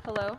Hello?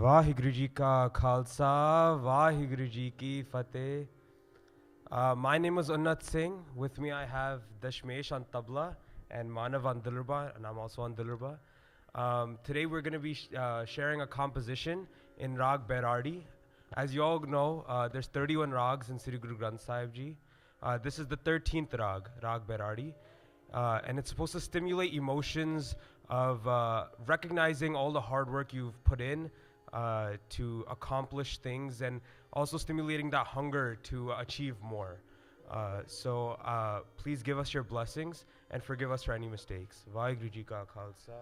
Vaheguru Ji Ka Khalsa, Vaheguru Ji Ki Fateh. My name is Unnat Singh. With me I have Dashmesh on tabla and Manav on dilruba, and I'm also on dilruba. Today we're going to be sharing a composition in Rag Bairadi. As you all know, there's 31 rags in Sri Guru Granth Sahib Ji. This is the 13th rag, Rag Bairadi. And it's supposed to stimulate emotions of recognizing all the hard work you've put in to accomplish things, and also stimulating that hunger to achieve more. So please give us your blessings and forgive us for any mistakes. Vaheguru Ji Ka Khalsa.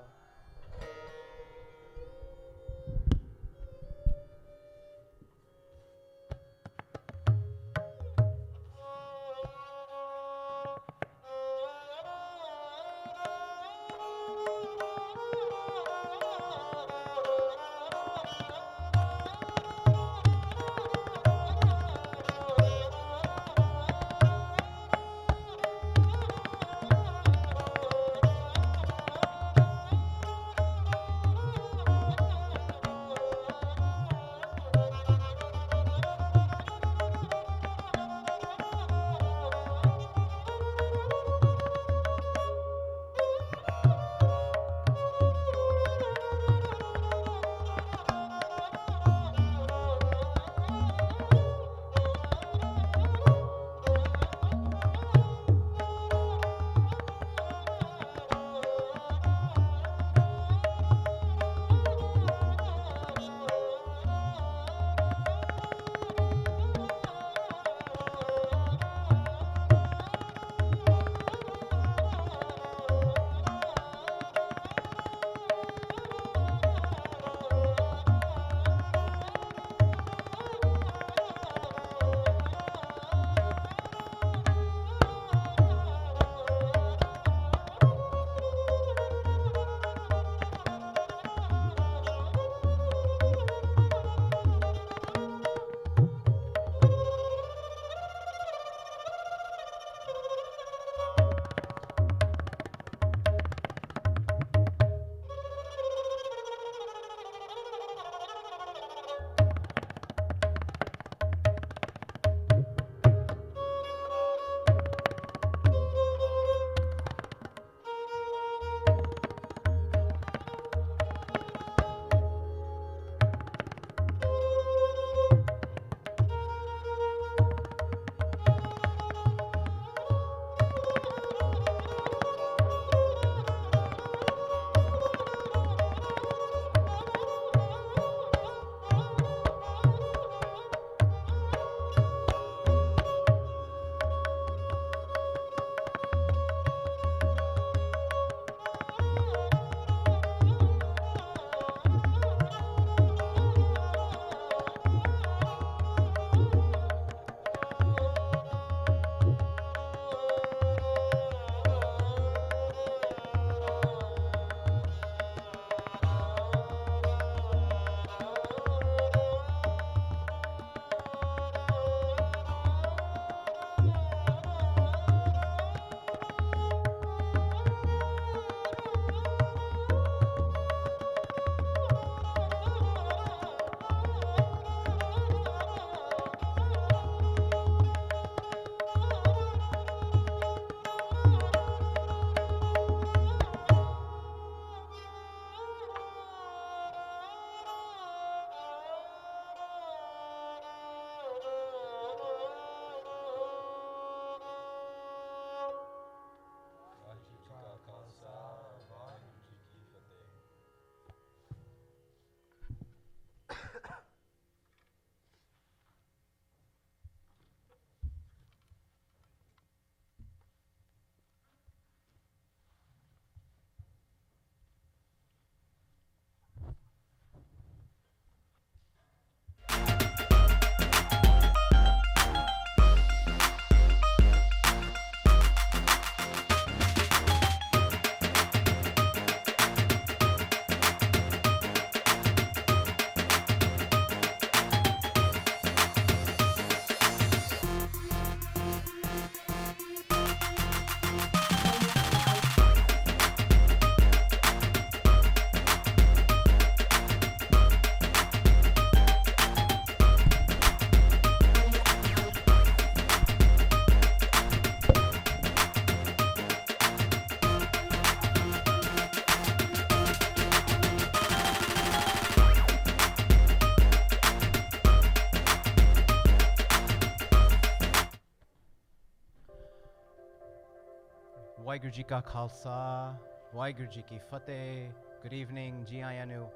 Waheguru Ji Ka Khalsa, Waheguru Ji Ki Fateh. Good evening, Jiayanu.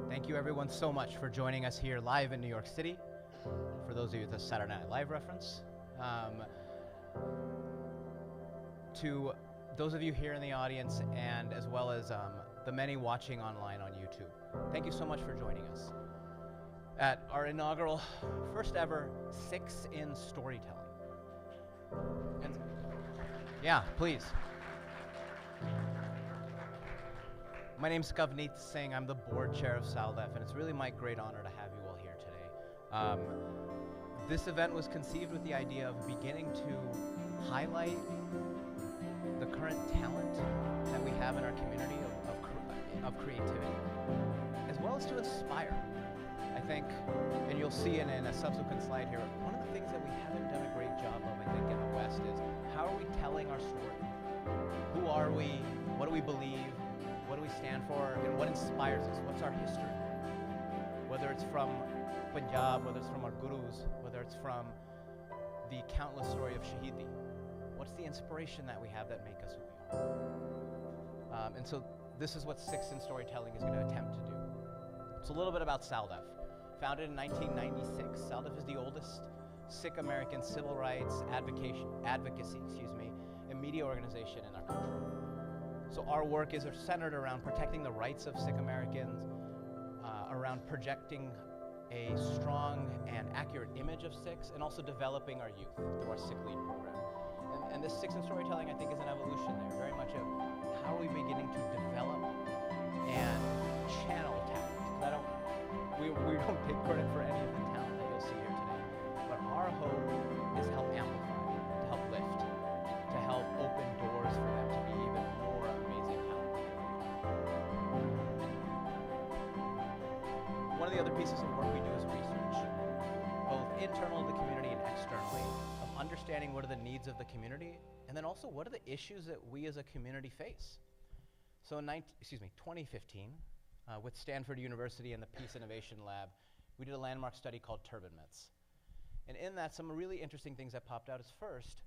Thank you everyone so much for joining us here live in New York City. For those of you with a Saturday Night Live reference. To those of you here in the audience and as well as the many watching online on YouTube. Thank you so much for joining us at our inaugural first ever Sikhs in Storytelling. And yeah, please. My name's Kavneet Singh. I'm the board chair of SALDEF, and it's really my great honor to have you all here today. This event was conceived with the idea of beginning to highlight the current talent that we have in our community of creativity, as well as to inspire. I think, and you'll see in a subsequent slide here, one of the things that we haven't done a great job of, I think, in the West is how are we telling our story? Who are we? What do we believe? What do we stand for? And what inspires us? What's our history? Whether it's from Punjab, whether it's from our gurus, whether it's from the countless story of Shahidi. What's the inspiration that we have that make us who we are? And so this is what Sikhs in Storytelling is going to attempt to do. So a little bit about SALDEF. Founded in 1996, SALDEF is the oldest Sikh American civil rights advocacy, and media organization in our country. So our work is centered around protecting the rights of Sikh Americans, around projecting a strong and accurate image of Sikhs, and also developing our youth through our Sikh Lead program. And this Sikhs in Storytelling, I think, is an evolution there, very much of how are we beginning to develop and channel talent. We don't take credit for any of the talent that you'll see here today, but our hope is to help amplify, to help lift, to help open doors for them to be even more amazing talent. One of the other pieces of work we do is research, both internal to the community and externally, of understanding what are the needs of the community, and then also what are the issues that we as a community face. So in 2015, with Stanford University and the Peace Innovation Lab, we did a landmark study called Turban Myths. And in that, some really interesting things that popped out is first,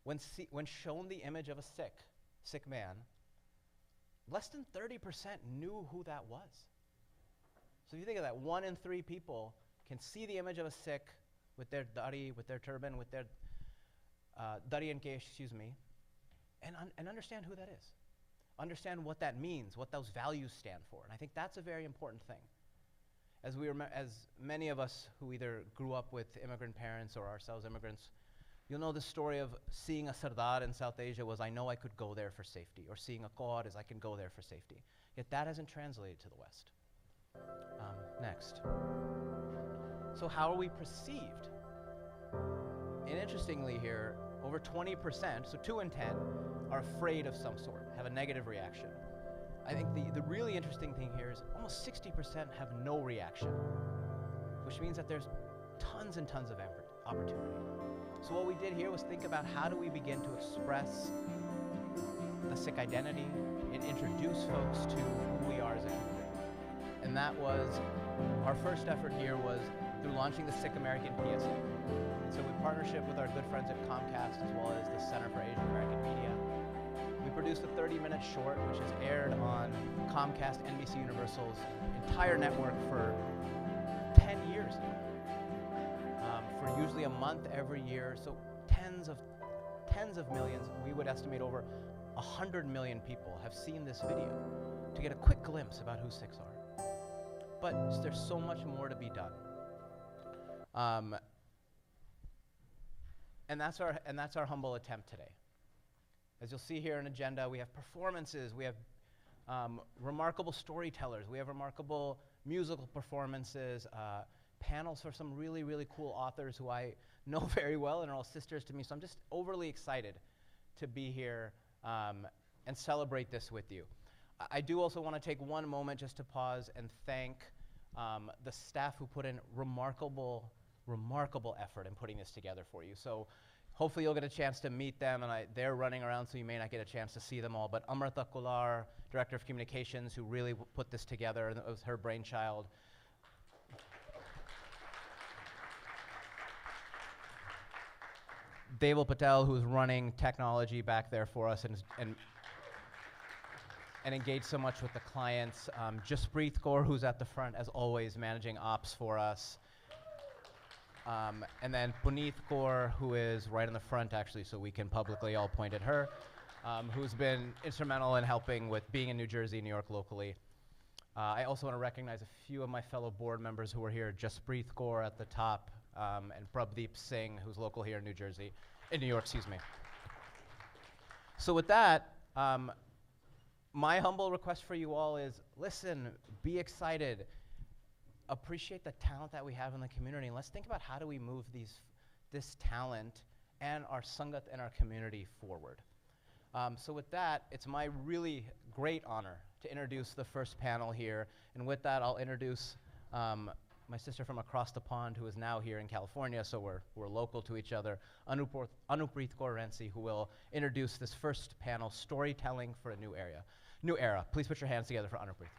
when shown the image of a Sikh man, less than 30% knew who that was. So if you think of that, 1 in 3 people can see the image of a Sikh with their dari, with their turban, with their dari and kesh, and understand who that is. Understand what that means, what those values stand for. And I think that's a very important thing. As many of us who either grew up with immigrant parents or ourselves immigrants, you'll know the story of seeing a Sardar in South Asia was, I know I could go there for safety, or seeing a Kaur is, I can go there for safety. Yet that hasn't translated to the West. Next. So how are we perceived? And interestingly here, over 20%, so 2 in 10, are afraid of some sort, have a negative reaction. I think the really interesting thing here is almost 60% have no reaction, which means that there's tons and tons of opportunity. So what we did here was think about how do we begin to express the Sikh identity and introduce folks to who we are as a community. And that was, our first effort here was through launching the Sikh American PSA. And so in partnership with our good friends at Comcast as well as the Center for Asian American Media, we produced a 30-minute short which is aired on Comcast, NBC Universal's entire network for 10 years now, for usually a month every year. So tens of millions, we would estimate over 100 million people have seen this video to get a quick glimpse about who Sikhs are. But there's so much more to be done. And that's our humble attempt today. As you'll see here in agenda, we have performances, we have remarkable storytellers, we have remarkable musical performances, panels for some really, really cool authors who I know very well and are all sisters to me. So I'm just overly excited to be here and celebrate this with you. I do also want to take one moment just to pause and thank the staff who put in remarkable effort in putting this together for you. So hopefully you'll get a chance to meet them, and they're running around, so you may not get a chance to see them all. But Amrita Kular, Director of Communications, who really put this together, and it was her brainchild. Deval Patel, who's running technology back there for us and engaged so much with the clients. Jaspreet Kaur, who's at the front, as always, managing ops for us. And then Puneet Kaur, who is right in the front, actually, so we can publicly all point at her, who's been instrumental in helping with being in New Jersey, New York locally. I also want to recognize a few of my fellow board members who are here. Jaspreet Kaur at the top, and Prabdeep Singh, who's local here in New Jersey, in New York, excuse me. So with that, my humble request for you all is, listen, be excited, appreciate the talent that we have in the community, and let's think about how do we move this talent and our Sangat and our community forward. So with that, it's my really great honor to introduce the first panel here, and with that, I'll introduce my sister from across the pond, who is now here in California, so we're local to each other, Anupreet Kaur Rensi, who will introduce this first panel, Storytelling for a New Era. Please put your hands together for Anupreet.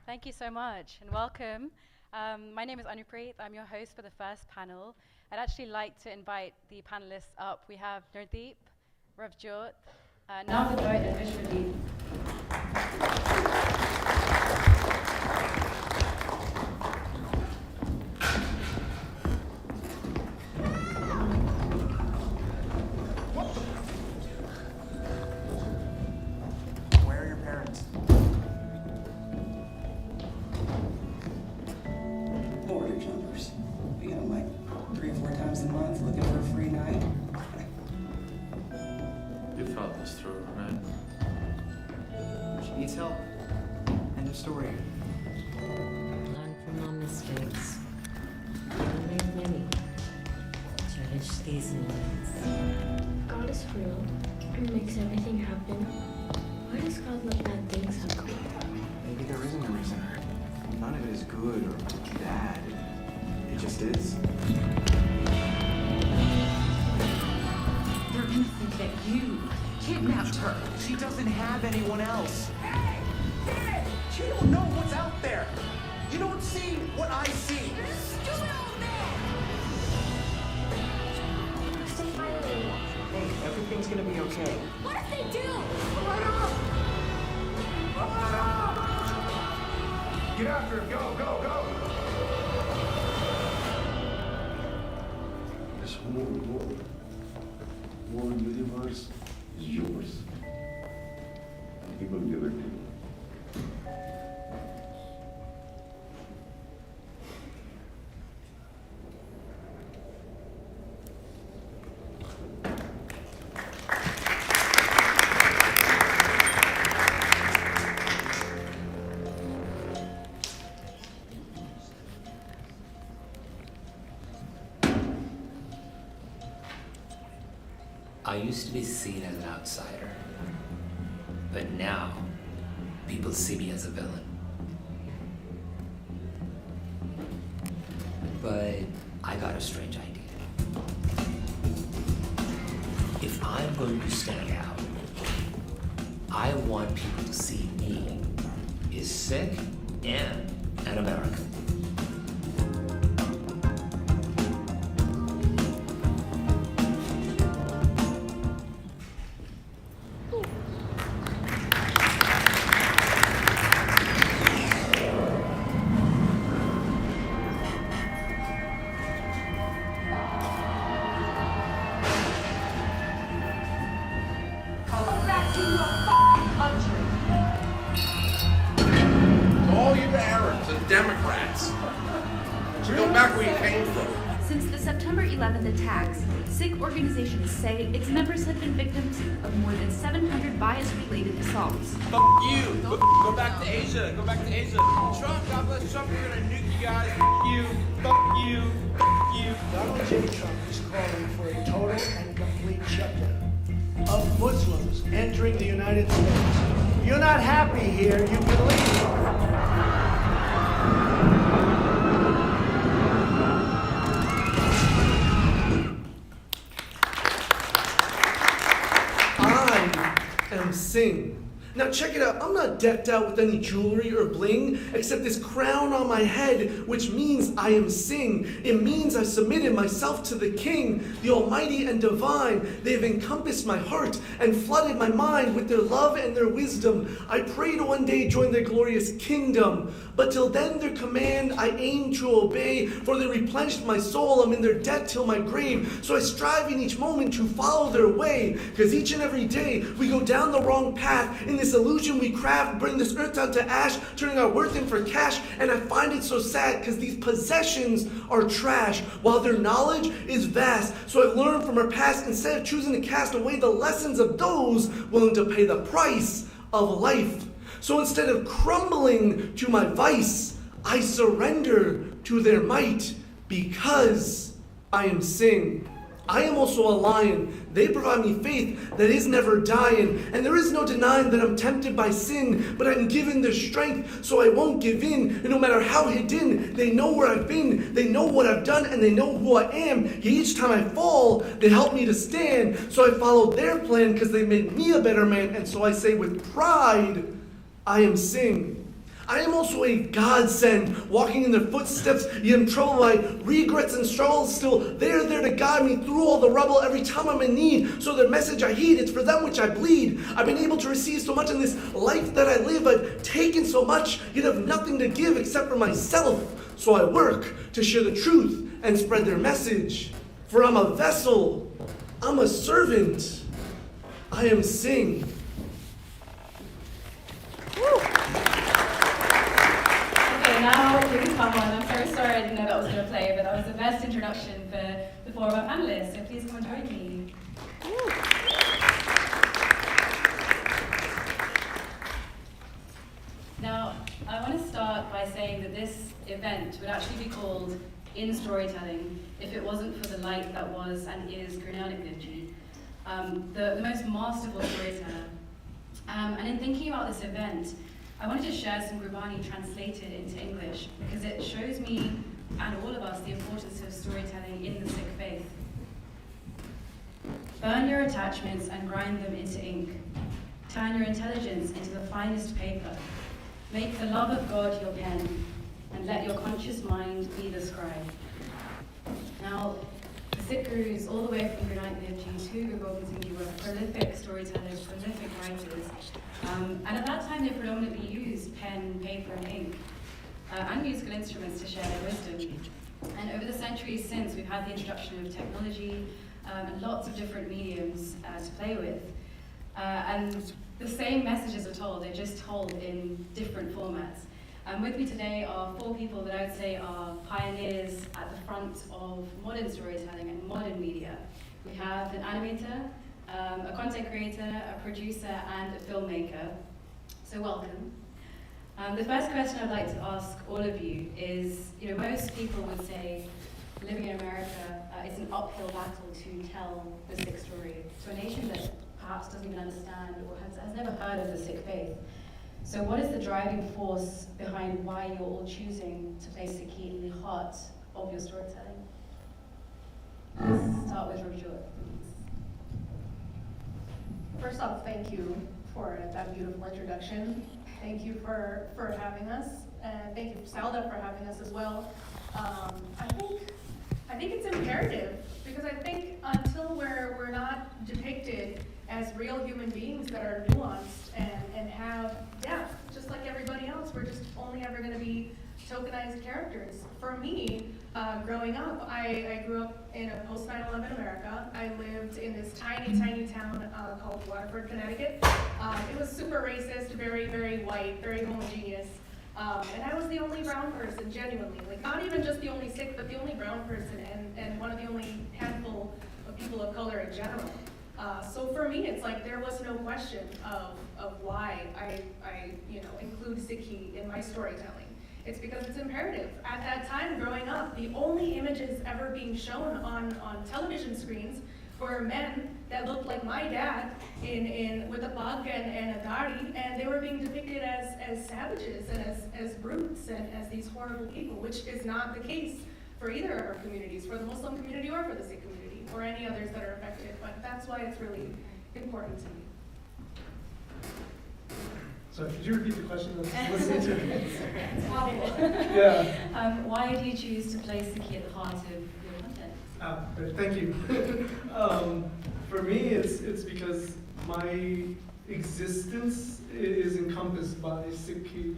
Thank you so much, and welcome. My name is Anupreet. I'm your host for the first panel. I'd actually like to invite the panelists up. We have Nurdeep, Ravjot, Navadvait, and Vishwadeep. Where are your parents? Border jumpers. We get them like 3 or 4 times a month looking for a free night. You thought this through, right? She needs help. End of story. Learn from our mistakes. We made many. Cherish these moments. God is real and makes everything happen. Why does God let bad things happen? Maybe there isn't a reason. None of it is good or bad. It just is. They're gonna think that you kidnapped her. She doesn't have anyone else. Hey! You don't know what's out there. You don't see what I see. Stupid old man! Stay silent. Hey, everything's gonna be okay. What if they do? Get after him. Go, go, go. This whole world, whole universe is yours. He will give it to you. I used to be seen as an outsider, but now people see me as a villain. But I got a strange idea. If I'm going to stand out, I want people to see me as Sikh and an American. All you Arabs and Democrats. So go back where you came from. Since the September 11th attacks, Sikh organizations say its members have been victims of more than 700 bias-related assaults. Fuck you. Go back to Asia. Go back to Asia. Trump, God bless Trump, we're gonna nuke you guys. Fuck you. Fuck you. Fuck you. Donald J. Trump is calling for a total and complete shutdown of Muslims entering the United States. If you're not happy here, you can leave. I am Singh, Now check it out, I'm not decked out with any jewelry or bling, except this crown on my head, which means I am Singh. It means I've submitted myself to the King, the Almighty and Divine. They have encompassed my heart and flooded my mind with their love and their wisdom. I pray to one day join their glorious kingdom. But till then their command I aim to obey, for they replenished my soul, I'm in their debt till my grave. So I strive in each moment to follow their way, because each and every day we go down the wrong path. In this illusion we craft, bring this earth down to ash, turning our worth in for cash. And I find it so sad, because these possessions are trash, while their knowledge is vast. So I've learned from our past, instead of choosing to cast away the lessons of those willing to pay the price of life. So instead of crumbling to my vice, I surrender to their might, because I am Singh. I am also a lion. They provide me faith that is never dying. And there is no denying that I'm tempted by sin, but I'm given the strength so I won't give in. And no matter how hidden, they know where I've been, they know what I've done, and they know who I am. Yet each time I fall, they help me to stand. So I follow their plan because they made me a better man. And so I say with pride, I am Singh. I am also a godsend, walking in their footsteps, yet I'm troubled by regrets and struggles. Still, they are there to guide me through all the rubble every time I'm in need. So their message I heed, it's for them which I bleed. I've been able to receive so much in this life that I live. I've taken so much, yet have nothing to give except for myself. So I work to share the truth and spread their message. For I'm a vessel, I'm a servant, I am Singh. Now, please come on. I'm so sorry I didn't know that was going to play, but that was the best introduction for the four of our panelists, so please come and join me. Now, I want to start by saying that this event would actually be called In Storytelling if it wasn't for the light that was and is Guru Nanak Dev Ji, the most masterful storyteller. And in thinking about this event, I wanted to share some Gurbani translated into English because it shows me and all of us the importance of storytelling in the Sikh faith. Burn your attachments and grind them into ink. Turn your intelligence into the finest paper. Make the love of God your pen, and let your conscious mind be the scribe. Now, the Sikh Gurus, all the way from Guru Nanak Dev Ji to Guru Gobind Singh Ji, were prolific storytellers, prolific writers. And at that time, they predominantly used pen, paper, and ink, and musical instruments to share their wisdom. And over the centuries since, we've had the introduction of technology and lots of different mediums to play with. And the same messages are told, they're just told in different formats. With me today are four people that I would say are pioneers at the front of modern storytelling and modern media. We have an animator, a content creator, a producer, and a filmmaker. So welcome. The first question I'd like to ask all of you is, most people would say living in America, it's an uphill battle to tell the Sikh story to a nation that perhaps doesn't even understand or has never heard of the Sikh faith. So what is the driving force behind why you're all choosing to place Sikhi in the heart of your storytelling? Let's start with Ravjot. First off, thank you for that beautiful introduction. Thank you for having us, and thank you, SALDEF, for having us as well. I think it's imperative, because I think until we're not depicted as real human beings that are nuanced and have depth, just like everybody else, we're just only ever going to be tokenized characters. For me, growing up, I grew up in a post 9/11 America. I lived in this tiny, tiny town called Waterford, Connecticut. It was super racist, very, very white, very homogeneous. And I was the only brown person, genuinely. Like, not even just the only Sikh, but the only brown person, and one of the only handful of people of color in general. So for me, it's like there was no question of why I include Sikhi in my storytelling. It's because it's imperative. At that time, growing up, the only images ever being shown on television screens were men that looked like my dad with a pug and a dari, and they were being depicted as savages and as brutes and as these horrible people, which is not the case for either of our communities, for the Muslim community or for the Sikh community, or any others that are affected. But that's why it's really important to me. Sorry, could you repeat the question? I was listening to it. It's horrible. Yeah. Why do you choose to place Sikhi at the heart of your content? Great, thank you. For me, it's because my existence is encompassed by Sikhi,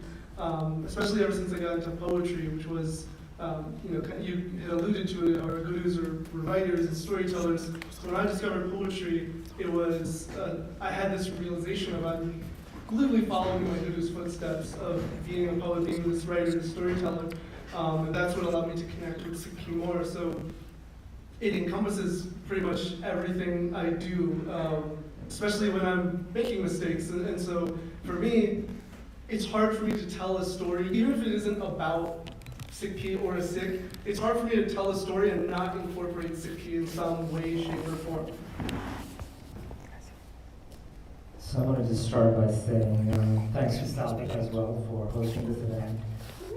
especially ever since I got into poetry, which was, you had alluded to it, our gurus or writers and storytellers. So when I discovered poetry, it was, I had this realization of I'm literally following my guru's footsteps of being a poet, being this writer, this storyteller, and that's what allowed me to connect with Sikhi more. So it encompasses pretty much everything I do, especially when I'm making mistakes. And so for me, it's hard for me to tell a story, even if it isn't about Sikhi or a Sikh, it's hard for me to tell a story and not incorporate Sikhi in some way, shape, or form. So I wanted to start by saying thanks to SALDEF as well for hosting this event.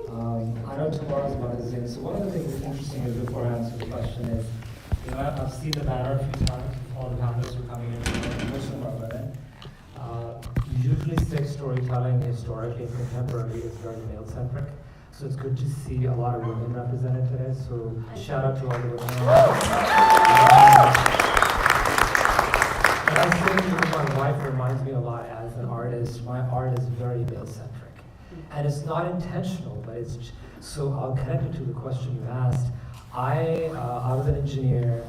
I know tomorrow's magazine, so one of the things that's interesting is before I answer the question is, I've seen the banner a few times, all the panelists who are coming in, most of them are women. Usually Sikh storytelling historically and contemporarily is very male-centric, so it's good to see a lot of women represented today, so shout out to all the women. And I think my wife reminds me a lot as an artist. My art is very male-centric. And it's not intentional, but it's, so I'll connect it to the question you asked. I was an engineer.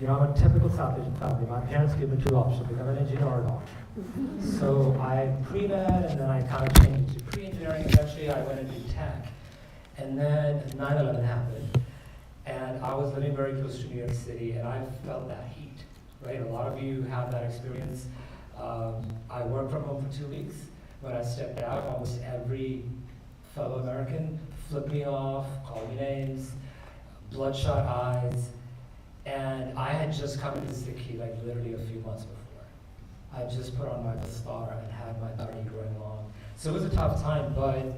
I'm a typical South Asian family. My parents gave me two options, become an engineer or a doctor. So I pre-med, and then I kind of changed to pre-engineering. Eventually I went into tech. And then 9/11 happened. And I was living very close to New York City, and I felt that heat. Right? A lot of you have that experience. I worked from home for 2 weeks. When I stepped out, almost every fellow American flipped me off, called me names, bloodshot eyes, and I had just come into Sikhi like literally a few months before. I just put on my dastar and had my body growing long. So it was a tough time, but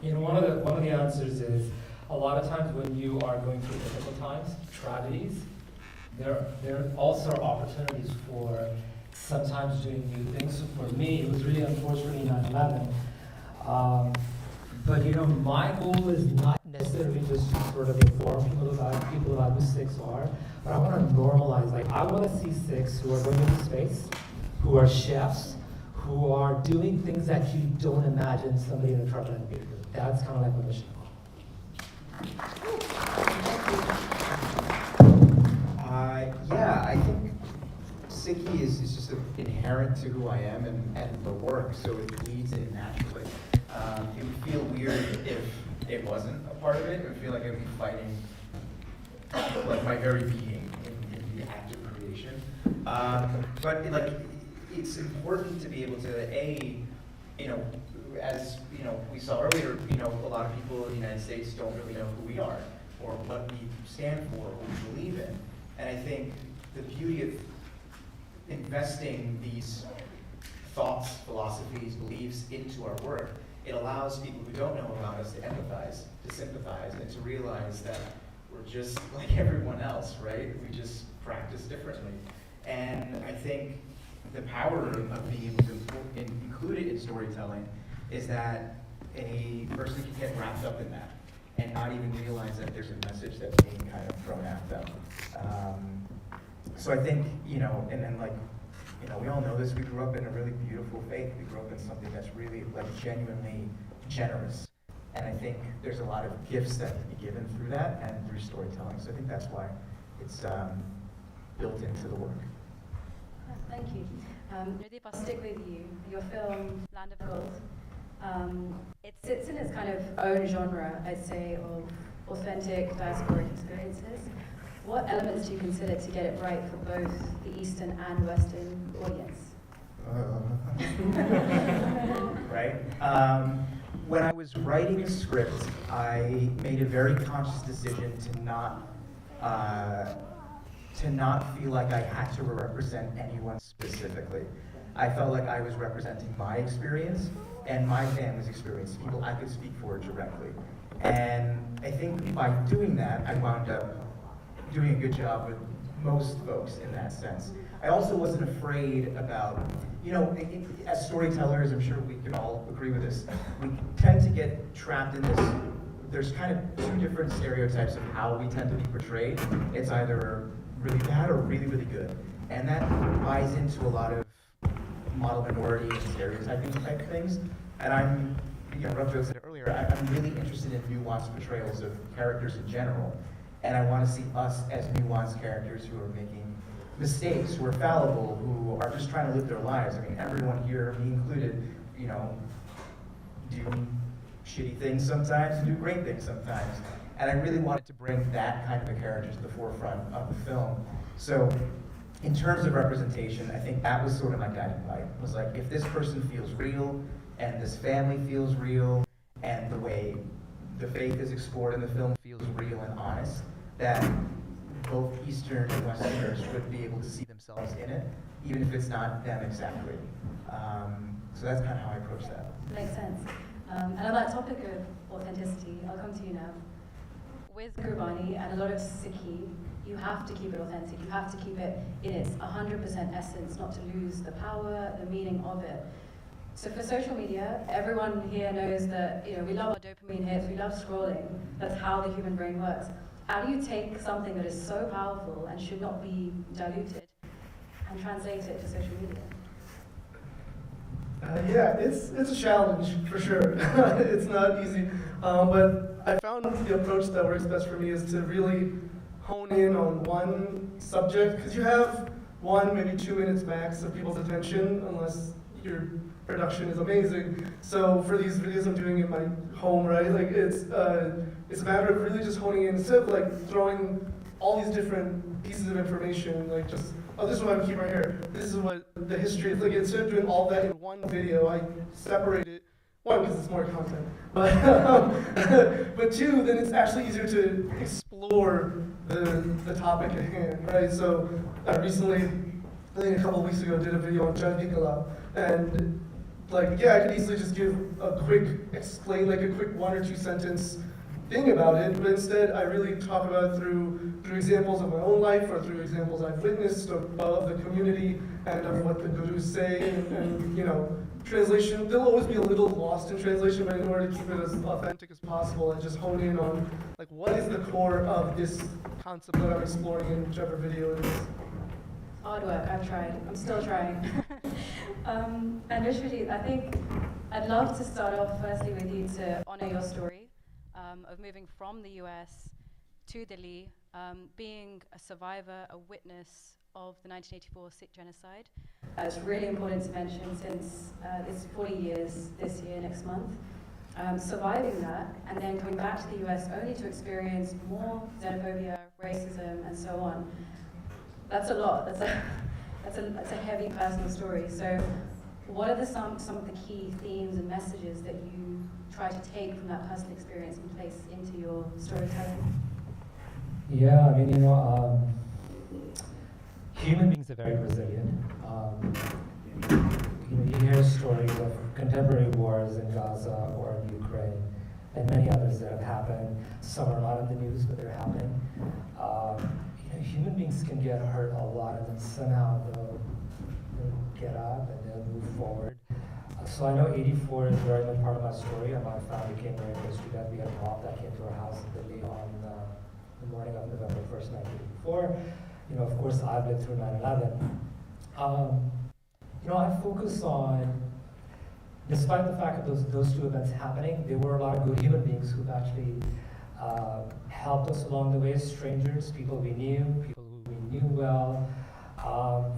one of the answers is a lot of times when you are going through difficult times, tragedies, there also are opportunities for sometimes doing new things. So for me, it was really unfortunately 9/11. But my goal is not necessarily just to sort of inform people about who Sikhs are, but I want to normalize. Like, I want to see Sikhs who are going into space, who are chefs, who are doing things that you don't imagine somebody in a truck and beer. That's kind of like my mission. I think Sikhi is just inherent to who I am and the work, so it leads in naturally. It would feel weird if it wasn't a part of it. It would feel like I'd be fighting like my very being in the act of creation. But it's important to be able to as we saw earlier, a lot of people in the United States don't really know who we are or what we stand for or what we believe in. And I think the beauty of investing these thoughts, philosophies, beliefs into our work, it allows people who don't know about us to empathize, to sympathize, and to realize that we're just like everyone else, right? We just practice differently. And I think the power of being able to include it in storytelling is that a person can get wrapped up in that and not even realize that there's a message that's being kind of thrown at them. So I think, we all know this, we grew up in a really beautiful faith. We grew up in something that's really genuinely generous. And I think there's a lot of gifts that can be given through that and through storytelling. So I think that's why it's built into the work. Thank you. Nurdeep, I'll stick with you. Your film, Land of Gold, it sits in its kind of own genre, I'd say, of authentic diasporic experiences. What elements do you consider to get it right for both the Eastern and Western audience? Right? When I was writing a script, I made a very conscious decision to not feel like I had to represent anyone specifically. I felt like I was representing my experience and my family's experience, people I could speak for directly. And I think by doing that, I wound up doing a good job with most folks in that sense. I also wasn't afraid about, as storytellers, I'm sure we can all agree with this, we tend to get trapped in this. There's kind of two different stereotypes of how we tend to be portrayed. It's either really bad or really, really good. And that buys into a lot of model minority and stereotyping type things. And I'm, Rob said it earlier, I'm really interested in nuanced portrayals of characters in general. And I want to see us as nuanced characters who are making mistakes, who are fallible, who are just trying to live their lives. I mean, everyone here, me included, do shitty things sometimes and do great things sometimes. And I really wanted to bring that kind of a character to the forefront of the film. So in terms of representation, I think that was sort of my guiding light. It was like, if this person feels real, and this family feels real, and the way the faith is explored in the film feels real and honest, that both Eastern and Westerners would be able to see themselves in it, even if it's not them exactly. So that's kind of how I approach that. Makes sense. And on that topic of authenticity, I'll come to you now. With Gurbani and a lot of Sikhi, you have to keep it authentic. You have to keep it in its 100% essence, not to lose the power, the meaning of it. So for social media, everyone here knows that we love our dopamine hits, we love scrolling. That's how the human brain works. How do you take something that is so powerful and should not be diluted and translate it to social media? Yeah, it's a challenge for sure. It's not easy, but I found the approach that works best for me is to really hone in on one subject, because you have 1, maybe 2 minutes max of people's attention, unless your production is amazing. So for these videos I'm doing in my home, right, like it's a matter of really just honing in, instead of like throwing all these different pieces of information, like just, oh, this is what I'm keeping right here, this is what the history is, like instead of doing all that in one video, I separate it, 1, because it's more content, but 2, then it's actually easier to explore the topic at hand, right? So I recently, I think a couple of weeks ago, did a video on Chandikala, and like, yeah, I could easily just give a quick like a quick 1 or 2 sentence thing about it, but instead I really talk about it through examples of my own life, or through examples I've witnessed of the community and of what the gurus say, and translation, they'll always be a little lost in translation, but in order to keep it as authentic as possible, I just hone in on like, what is the core of this concept that I'm exploring in whichever video it is. Hard work, I've tried. I'm still trying. And Rishwajit, I think I'd love to start off firstly with you to honor your story of moving from the US to Delhi, being a survivor, a witness of the 1984 Sikh genocide. It's really important to mention since it's 40 years this year, next month. Surviving that and then coming back to the US only to experience more xenophobia, racism, and so on. That's a lot. That's a heavy personal story. So what are some of the key themes and messages that you try to take from that personal experience and place into your storytelling? Yeah, I mean, human beings are very resilient. You hear stories of contemporary wars in Gaza or in Ukraine, and many others that have happened. Some are not in the news, but they're happening. Human beings can get hurt a lot, and then somehow they'll get up and they'll move forward. So I know 84 is very much part of my story, and my family came very close to that. We had a mob that came to our house in Delhi on the morning of November 1st, 1984. Of course, I've been through 9/11. I focus on, despite the fact of those 2 events happening, there were a lot of good human beings who've actually helped us along the way, strangers, people we knew, people who we knew well.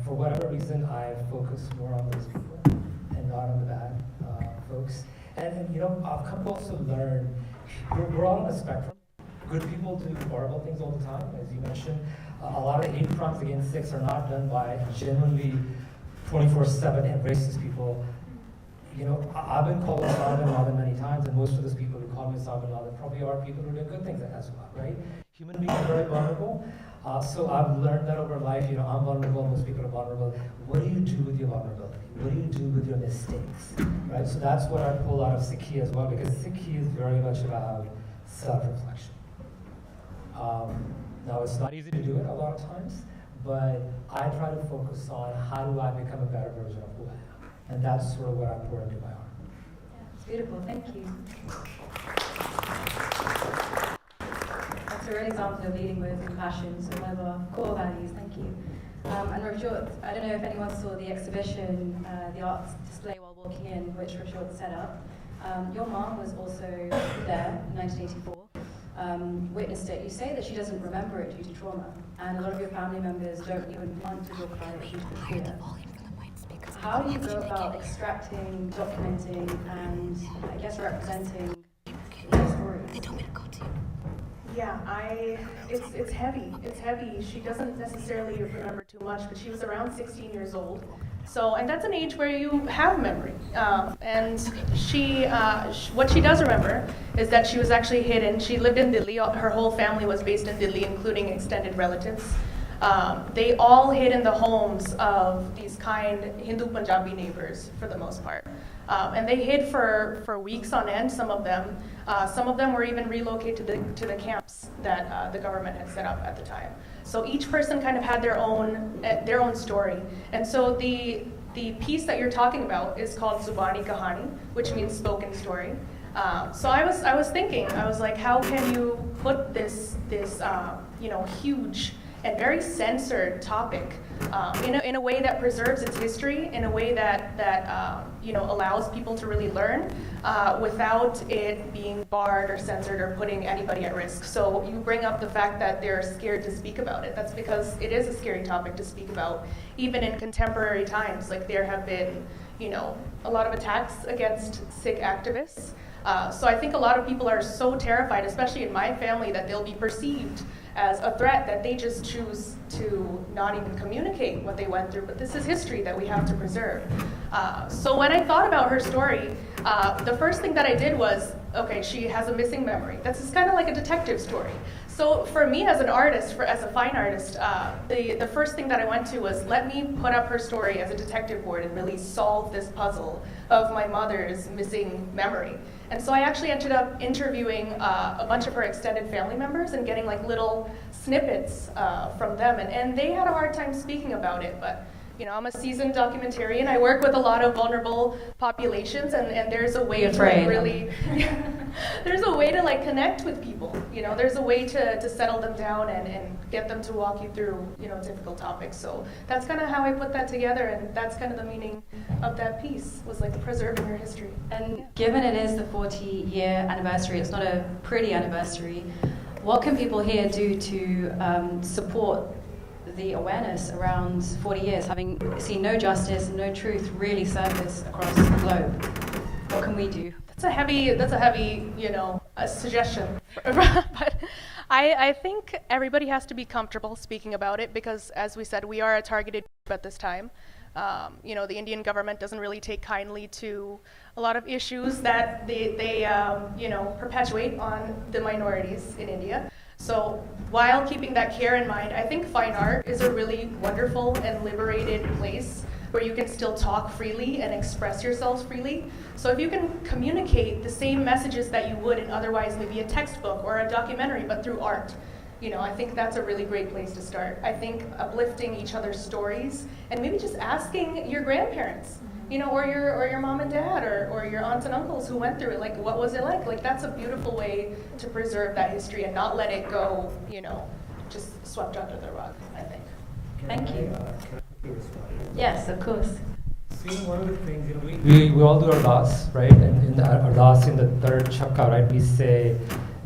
For whatever reason, I focus more on those people and not on the bad folks. And I've come to also learn, we're all on a spectrum. Good people do horrible things all the time, as you mentioned. A lot of hate crimes against Sikhs are not done by genuinely 24/7 and racist people. I've been called Osama bin Laden many times, and most of those people who call me Osama bin Laden probably are people who do good things as well, right? Human beings are very vulnerable. So I've learned that over life. I'm vulnerable, most people are vulnerable. What do you do with your vulnerability? What do you do with your mistakes, right? So that's what I pull out of Sikhi as well, because Sikhi is very much about self-reflection. Now, it's not easy to do it a lot of times, but I try to focus on how do I become a better version of who I am. And that's sort of what I pour into my art. Yeah, it's beautiful, thank you. That's a real example of leading with compassion, so one of our core values, thank you. And Ravjot, I don't know if anyone saw the exhibition, the art display while walking in, which Ravjot set up. Your mom was also there in 1984, witnessed it. You say that she doesn't remember it due to trauma, and a lot of your family members don't even want to talk about it due to fear. How do you go about extracting, documenting, and I guess representing these stories? They told me to go to you. Yeah, it's heavy. It's heavy. She doesn't necessarily remember too much, but she was around 16 years old. So, and that's an age where you have memory. And she, what she does remember is that she was actually hidden. She lived in Delhi. Her whole family was based in Delhi, including extended relatives. They all hid in the homes of these kind Hindu Punjabi neighbors for the most part. And they hid for weeks on end, some of them. Some of them were even relocated to the camps that the government had set up at the time. So each person kind of had their own story. And so the piece that you're talking about is called Zubani Kahani, which means spoken story. So I was thinking, I was like, how can you put this huge and very censored topic in a way that preserves its history, in a way that allows people to really learn without it being barred or censored or putting anybody at risk. So you bring up the fact that they're scared to speak about it. That's because it is a scary topic to speak about, even in contemporary times. Like there have been, a lot of attacks against Sikh activists. So I think a lot of people are so terrified, especially in my family, that they'll be perceived as a threat that they just choose to not even communicate what they went through. But this is history that we have to preserve. So when I thought about her story, the first thing that I did was, okay, she has a missing memory. That's kind of like a detective story. So for me as an artist, as a fine artist, the first thing that I went to was, let me put up her story as a detective board and really solve this puzzle of my mother's missing memory. And so I actually ended up interviewing a bunch of her extended family members and getting like little snippets from them. And they had a hard time speaking about it, but I'm a seasoned documentarian. I work with a lot of vulnerable populations, and there's a way to like, really, there's a way to like connect with people. There's a way to settle them down and get them to walk you through, difficult topics. So that's kind of how I put that together, and that's kind of the meaning of that piece, was like preserving your history. And given it is the 40-year anniversary, it's not a pretty anniversary, what can people here do to support the awareness around 40 years, having seen no justice, no truth really surface across the globe? What can we do? That's a heavy, suggestion. But I think everybody has to be comfortable speaking about it because, as we said, we are a targeted group at this time. The Indian government doesn't really take kindly to a lot of issues that they perpetuate on the minorities in India. So while keeping that care in mind, I think fine art is a really wonderful and liberated place where you can still talk freely and express yourselves freely. So if you can communicate the same messages that you would in otherwise maybe a textbook or a documentary, but through art, I think that's a really great place to start. I think uplifting each other's stories and maybe just asking your grandparents, or your mom and dad, or your aunts and uncles who went through it, like, what was it like? Like, that's a beautiful way to preserve that history and not let it go, just swept under the rug, I think. Thank you. Yes, of course. See, one of the things, we all do ardas, right? And in the ardas, in the third chapka, right, we say,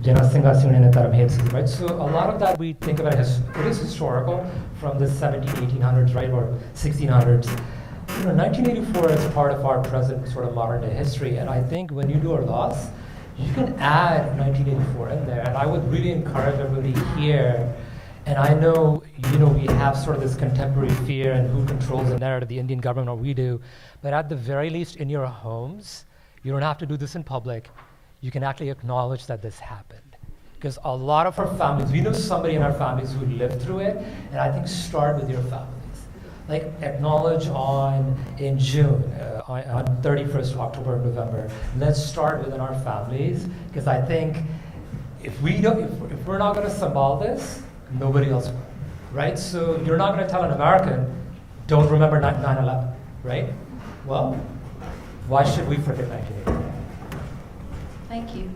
right? So a lot of that we think about it is historical from the 1800s, right, or 1600s. 1984 is part of our present sort of modern day history, and I think when you do ardas, you can add 1984 in there, and I would really encourage everybody here. And I know, we have sort of this contemporary fear and who controls the narrative, the Indian government or we do, but at the very least in your homes, you don't have to do this in public. You can actually acknowledge that this happened. Because a lot of our families, we know somebody in our families who lived through it, and I think start with your families. Like acknowledge in June, on 31st of October and November. Let's start within our families, because I think if we're not going to sambal this, nobody else will. right? So you're not going to tell an American, don't remember 9/11, right? Well, why should we forget 1980? Thank you.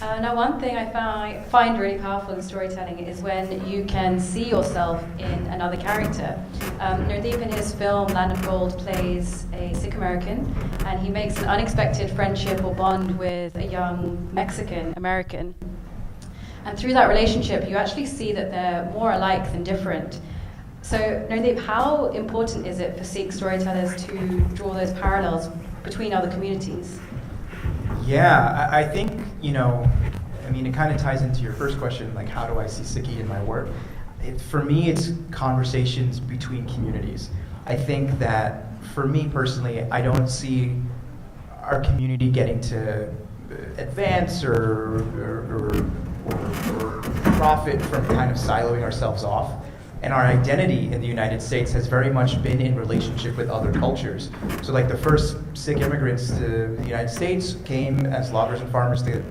Now, one thing I find really powerful in storytelling is when you can see yourself in another character. Nurdeep in his film Land of Gold plays a Sikh American, and he makes an unexpected friendship or bond with a young Mexican American. And through that relationship, you actually see that they're more alike than different. So, Nurdeep, how important is it for Sikh storytellers to draw those parallels between other communities? Yeah, I think, I mean, it kind of ties into your first question, like how do I see Sikhi in my work? For me, it's conversations between communities. I think that for me personally, I don't see our community getting to advance or profit from kind of siloing ourselves off. And our identity in the United States has very much been in relationship with other cultures. So like the first Sikh immigrants to the United States came as loggers and farmers to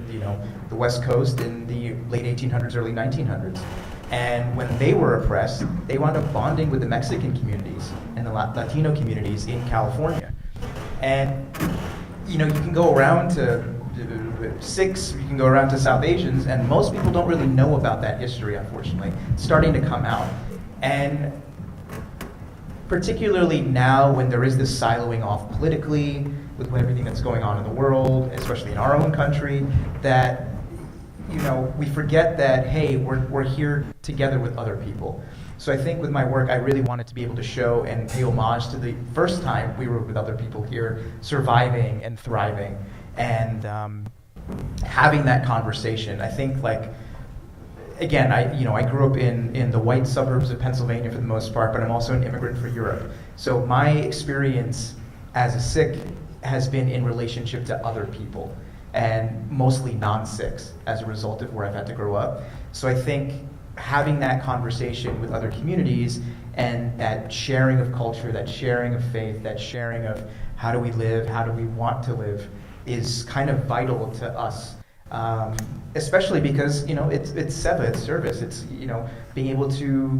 the West Coast in the late 1800s, early 1900s. And when they were oppressed, they wound up bonding with the Mexican communities and the Latino communities in California. And you can go around to Sikhs, you can go around to South Asians, and most people don't really know about that history, unfortunately. It's starting to come out. And particularly now when there is this siloing off politically with everything that's going on in the world, especially in our own country, that we forget that, hey, we're here together with other people. So I think with my work, I really wanted to be able to show and pay homage to the first time we were with other people here, surviving and thriving, and having that conversation. I think, again, I grew up in the white suburbs of Pennsylvania for the most part, but I'm also an immigrant for Europe. So my experience as a Sikh has been in relationship to other people, and mostly non-Sikhs as a result of where I've had to grow up. So I think having that conversation with other communities and that sharing of culture, that sharing of faith, that sharing of how do we live, how do we want to live, is kind of vital to us. Especially because, it's seva, it's service, it's, being able to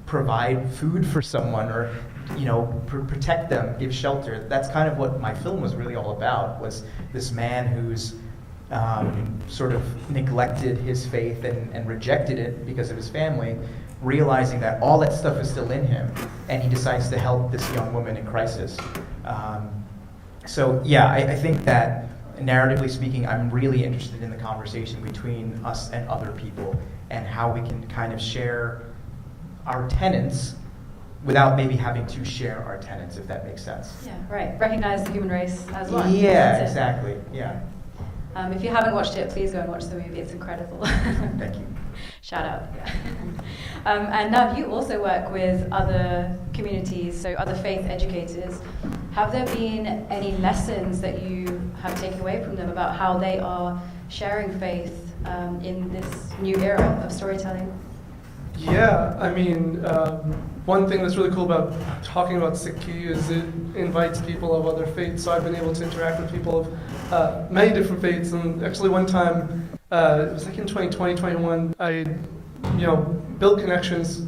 provide food for someone or, protect them, give shelter. That's kind of what my film was really all about, was this man who's sort of neglected his faith and rejected it because of his family, realizing that all that stuff is still in him, and he decides to help this young woman in crisis. So yeah, I think that narratively speaking, I'm really interested in the conversation between us and other people and how we can kind of share our tenets without maybe having to share our tenets, if that makes sense. Yeah, right. Recognize the human race as one. Yeah, exactly. Yeah. If you haven't watched it, please go and watch the movie. It's incredible. Thank you. Shout out. And now you also work with other communities, so other faith educators. Have there been any lessons that you have taken away from them about how they are sharing faith in this new era of storytelling? Yeah, I mean, one thing that's really cool about talking about Sikhi is it invites people of other faiths. So I've been able to interact with people of many different faiths. And actually one time, it was like in 2020, 21, I built connections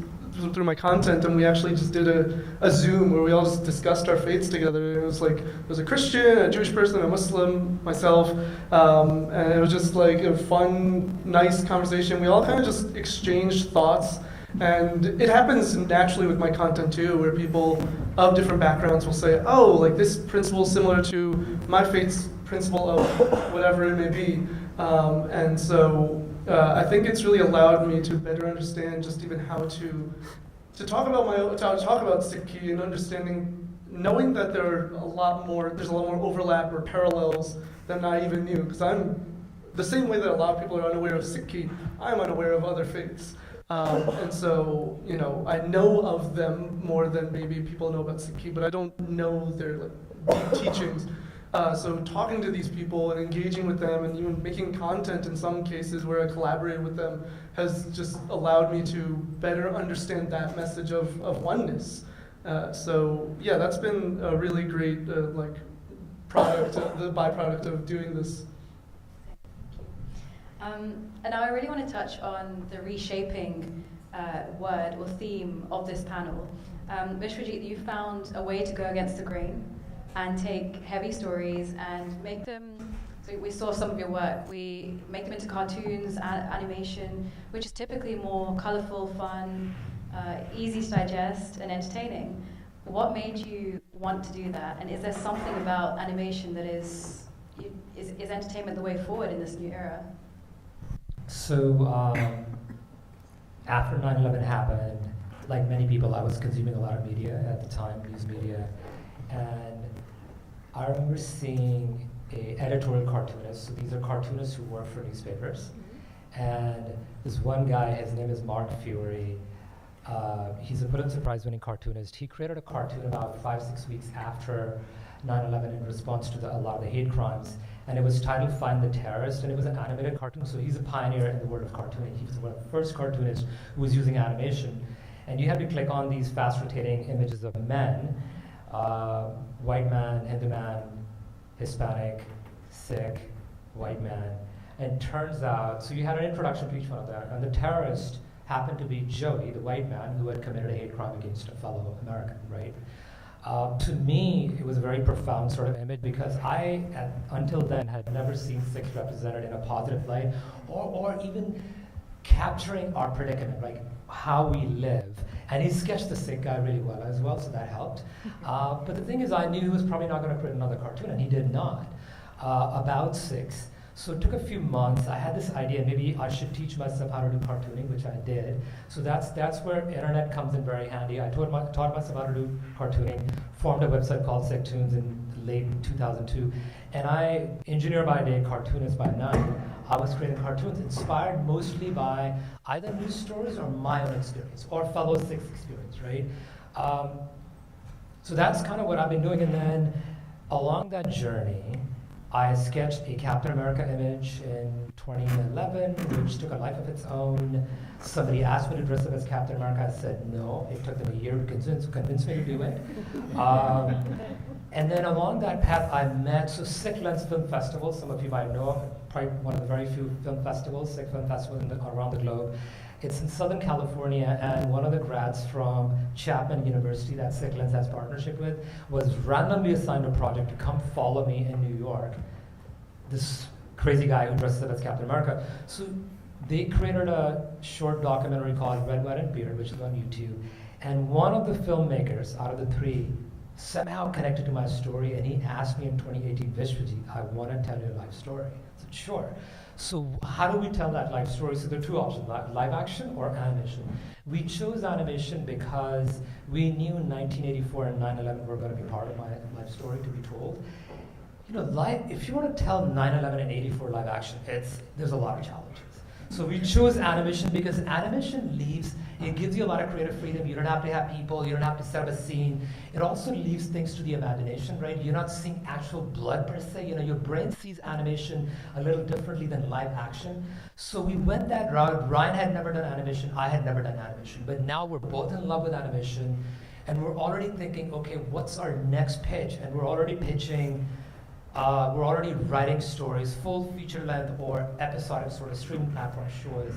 through my content, and we actually just did a Zoom where we all just discussed our faiths together. It was like, there was a Christian, a Jewish person, a Muslim, myself, and it was just like a fun, nice conversation. We all kind of just exchanged thoughts, and it happens naturally with my content too, where people of different backgrounds will say, oh, like this principle is similar to my faith's principle of whatever it may be. And so I think it's really allowed me to better understand just even how to talk about Sikhi and understanding, knowing that there's a lot more overlap or parallels than I even knew. Because I'm the same way that a lot of people are unaware of Sikhi, I'm unaware of other faiths. And so, I know of them more than maybe people know about Sikhi, but I don't know their deep teachings. So talking to these people and engaging with them and even making content in some cases where I collaborated with them has just allowed me to better understand that message of oneness. So yeah, that's been a really great the byproduct of doing this. And now I really want to touch on the reshaping word or theme of this panel. Vishwajit, you found a way to go against the grain and take heavy stories and make them, so we saw some of your work, we make them into cartoons, animation, which is typically more colorful, fun, easy to digest and entertaining. What made you want to do that? And is there something about animation that is entertainment the way forward in this new era? So after 9/11 happened, like many people, I was consuming a lot of media at the time, news media, and I remember seeing a editorial cartoonist. So these are cartoonists who work for newspapers, and this one guy, his name is Mark Fury. He's a Pulitzer Prize-winning cartoonist. He created a cartoon about 5-6 weeks after 9/11 in response to a lot of the hate crimes, and it was titled Find the Terrorist, and it was an animated cartoon, so he's a pioneer in the world of cartooning. He was one of the first cartoonists who was using animation, and you had to click on these fast-rotating images of men, white man, Hindu man, Hispanic, Sikh, white man, and it turns out, so you had an introduction to each one of them, and the terrorist happened to be Joey, the white man who had committed a hate crime against a fellow American, right? To me, it was a very profound sort of image because I, until then, had never seen Sikhs represented in a positive light or even capturing our predicament, like how we live. And he sketched the Sikh guy really well as well, so that helped. But the thing is, I knew he was probably not going to create another cartoon, and he did not, about Sikhs. So it took a few months. I had this idea, maybe I should teach myself how to do cartooning, which I did. So that's where internet comes in very handy. I taught myself how to do cartooning, formed a website called Sicktoons in late 2002. And I, engineer by day, cartoonist by night, I was creating cartoons inspired mostly by either news stories or my own experience, or fellow Sikhs' experience, right? So that's kind of what I've been doing. And then along that journey, I sketched a Captain America image in 2011, which took a life of its own. Somebody asked me to dress up as Captain America. I said no. It took them a year to convince me to do it. And then along that path, I met Sikh Lens Film Festival. Some of you might know, probably one of the very few film festivals, Sikh film festivals around the globe. It's in Southern California, and one of the grads from Chapman University that Sikh Lens has partnership with was randomly assigned a project to come follow me in New York. This crazy guy who dresses up as Captain America. So they created a short documentary called Red, White, and Beard, which is on YouTube. And one of the filmmakers out of the three somehow connected to my story, and he asked me in 2018, Vishwajit, I want to tell you a life story. I said, sure. So how do we tell that life story? So there are two options, live action or animation. We chose animation because we knew 1984 and 9/11 were going to be part of my life story to be told. You know, if you want to tell 9/11 and 84 live action, there's a lot of challenges. So we chose animation because animation it gives you a lot of creative freedom. You don't have to have people, you don't have to set up a scene. It also leaves things to the imagination, right? You're not seeing actual blood per se. You know, your brain sees animation a little differently than live action. So we went that route. Ryan had never done animation, I had never done animation. But now we're both in love with animation, and we're already thinking, okay, what's our next pitch? And we're already pitching, we're already writing stories, full feature length or episodic sort of streaming platform shows,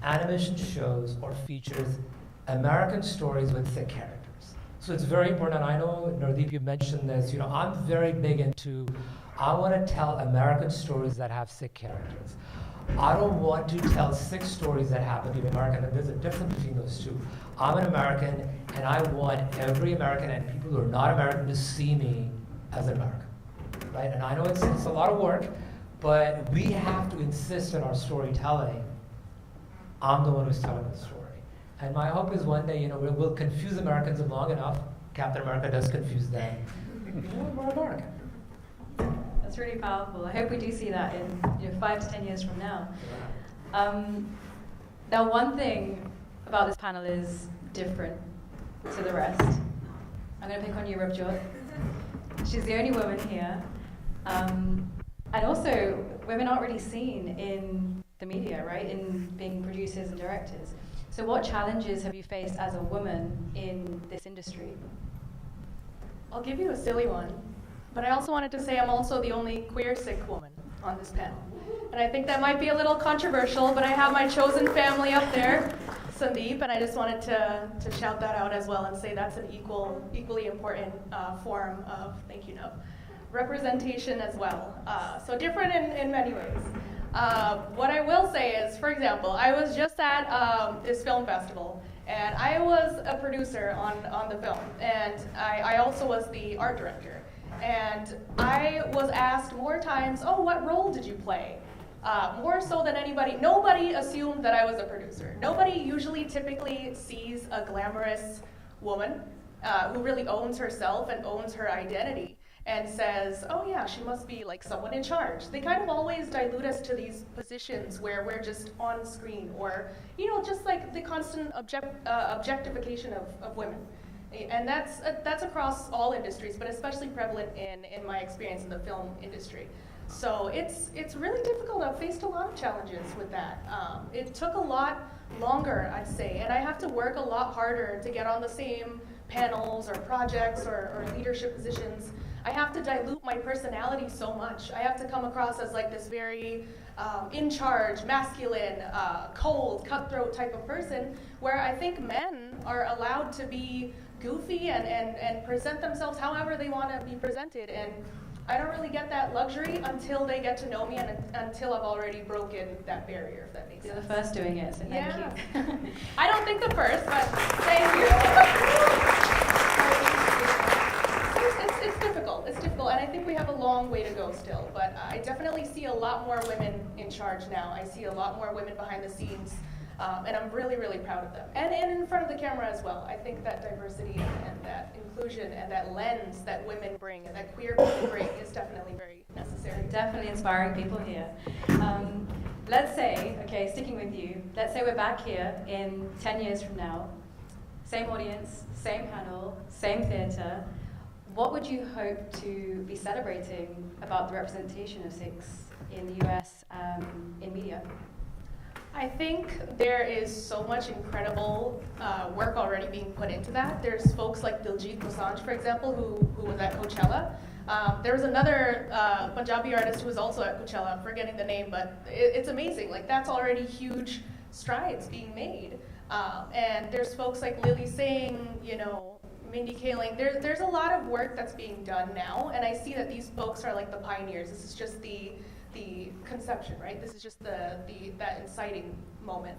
animation shows or features, American stories with Sikh characters. So it's very important, and I know, Nurdeep, you mentioned this, you know, I'm very big into, I want to tell American stories that have Sikh characters. I don't want to tell Sikh stories that happen to be American, and there's a difference between those two. I'm an American, and I want every American and people who are not American to see me as an American. Right? And I know it's a lot of work, but we have to insist on our storytelling. I'm the one who's telling the story. And my hope is one day, you know, we'll confuse Americans long enough. Captain America does confuse them. You know, we're American. That's really powerful. I hope we do see that in 5 to 10 years from now. Now, one thing about this panel is different to the rest. I'm going to pick on you, Rabjot. She's the only woman here. And also, women aren't really seen in the media, right? In being producers and directors. So what challenges have you faced as a woman in this industry? I'll give you a silly one, but I also wanted to say I'm also the only queer Sikh woman on this panel. And I think that might be a little controversial, but I have my chosen family up there. Sandeep, and I just wanted to shout that out as well and say that's an equally important form of, thank you, Nov, representation as well. So different in many ways. What I will say is, for example, I was just at this film festival, and I was a producer on the film, and I also was the art director. And I was asked more times, oh, what role did you play? More so than anybody. Nobody assumed that I was a producer. Nobody usually typically sees a glamorous woman who really owns herself and owns her identity and says, oh yeah, she must be like someone in charge. They kind of always dilute us to these positions where we're just on screen, or, you know, just like the constant objectification of women. And that's across all industries, but especially prevalent in my experience in the film industry. So it's really difficult. I've faced a lot of challenges with that. It took a lot longer, I'd say, and I have to work a lot harder to get on the same panels or projects or leadership positions. I have to dilute my personality so much. I have to come across as like this very in charge, masculine, cold, cutthroat type of person, where I think men are allowed to be goofy and present themselves however they want to be presented. And I don't really get that luxury until they get to know me and until I've already broken that barrier, if that makes sense. You're the first doing it, so thank you. I don't think the first, but thank you. It's difficult. It's difficult, and I think we have a long way to go still. But I definitely see a lot more women in charge now. I see a lot more women behind the scenes, and I'm really, really proud of them. And in front of the camera as well. I think that diversity and that inclusion and that lens that women bring and that queer people bring is definitely very necessary. Definitely inspiring people here. Let's say, okay, sticking with you, let's say we're back here in 10 years from now, same audience, same panel, same theatre. What would you hope to be celebrating about the representation of Sikhs in the US in media? I think there is so much incredible work already being put into that. There's folks like Diljit Dosanjh, for example, who was at Coachella. There was another Punjabi artist who was also at Coachella. I'm forgetting the name, but it's amazing. Like, that's already huge strides being made. And there's folks like Lily Singh, you know, Mindy Kaling. There's a lot of work that's being done now, and I see that these folks are like the pioneers. This is just the conception, right? This is just that inciting moment.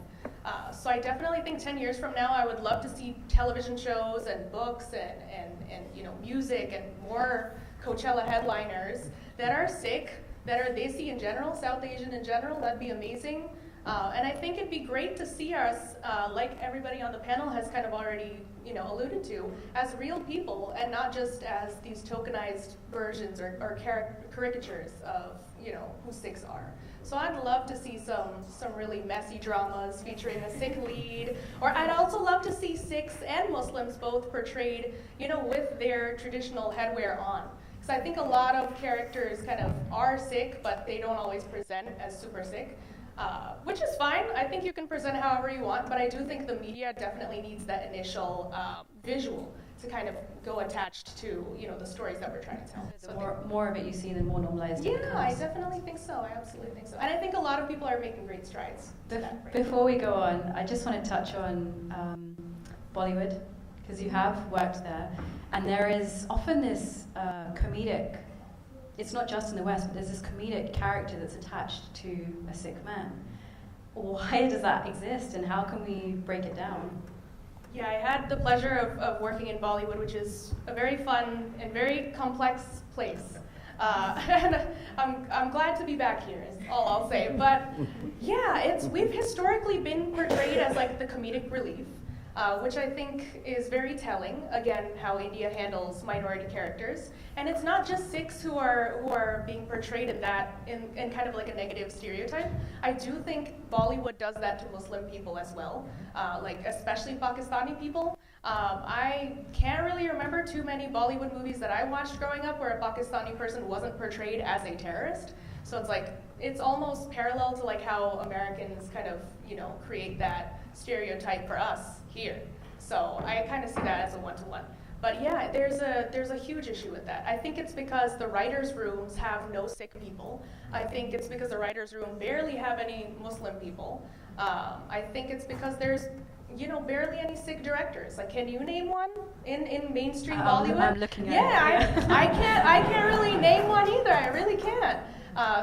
So I definitely think 10 years from now, I would love to see television shows and books and you know, music and more Coachella headliners that are Sikh, that are Desi in general, South Asian in general. That'd be amazing. And I think it'd be great to see us, like everybody on the panel has kind of already, you know, alluded to, as real people and not just as these tokenized versions or caricatures of, you know, who Sikhs are. So I'd love to see some really messy dramas featuring a Sikh lead, or I'd also love to see Sikhs and Muslims both portrayed, you know, with their traditional headwear on. Because I think a lot of characters kind of are Sikh, but they don't always present as super Sikh. Which is fine. I think you can present however you want, but I do think the media definitely needs that initial visual to kind of go attached to, you know, the stories that we're trying to tell. So more of it you see, the more normalized it becomes. Yeah, I definitely think so. I absolutely think so. And I think a lot of people are making great strides to that. Right? Before we go on, I just want to touch on Bollywood, because you have worked there, and there is often this comedic, it's not just in the West, but there's this comedic character that's attached to a Sikh man. Why does that exist, and how can we break it down? Yeah, I had the pleasure of working in Bollywood, which is a very fun and very complex place. And I'm glad to be back here, is all I'll say. But yeah, we've historically been portrayed as like the comedic relief, which I think is very telling, again, how India handles minority characters. And it's not just Sikhs who are being portrayed in that, in kind of like a negative stereotype. I do think Bollywood does that to Muslim people as well, like especially Pakistani people. I can't really remember too many Bollywood movies that I watched growing up where a Pakistani person wasn't portrayed as a terrorist. So it's like, it's almost parallel to like how Americans kind of, you know, create that stereotype for us here. So I kind of see that as a one-to-one. But yeah, there's a huge issue with that. I think it's because the writers' rooms have no Sikh people. I think it's because the writers' room barely have any Muslim people. I think it's because there's barely any Sikh directors. Like, can you name one in mainstream I'm Bollywood? looking at yeah, it. I can't really name one either. I really can't.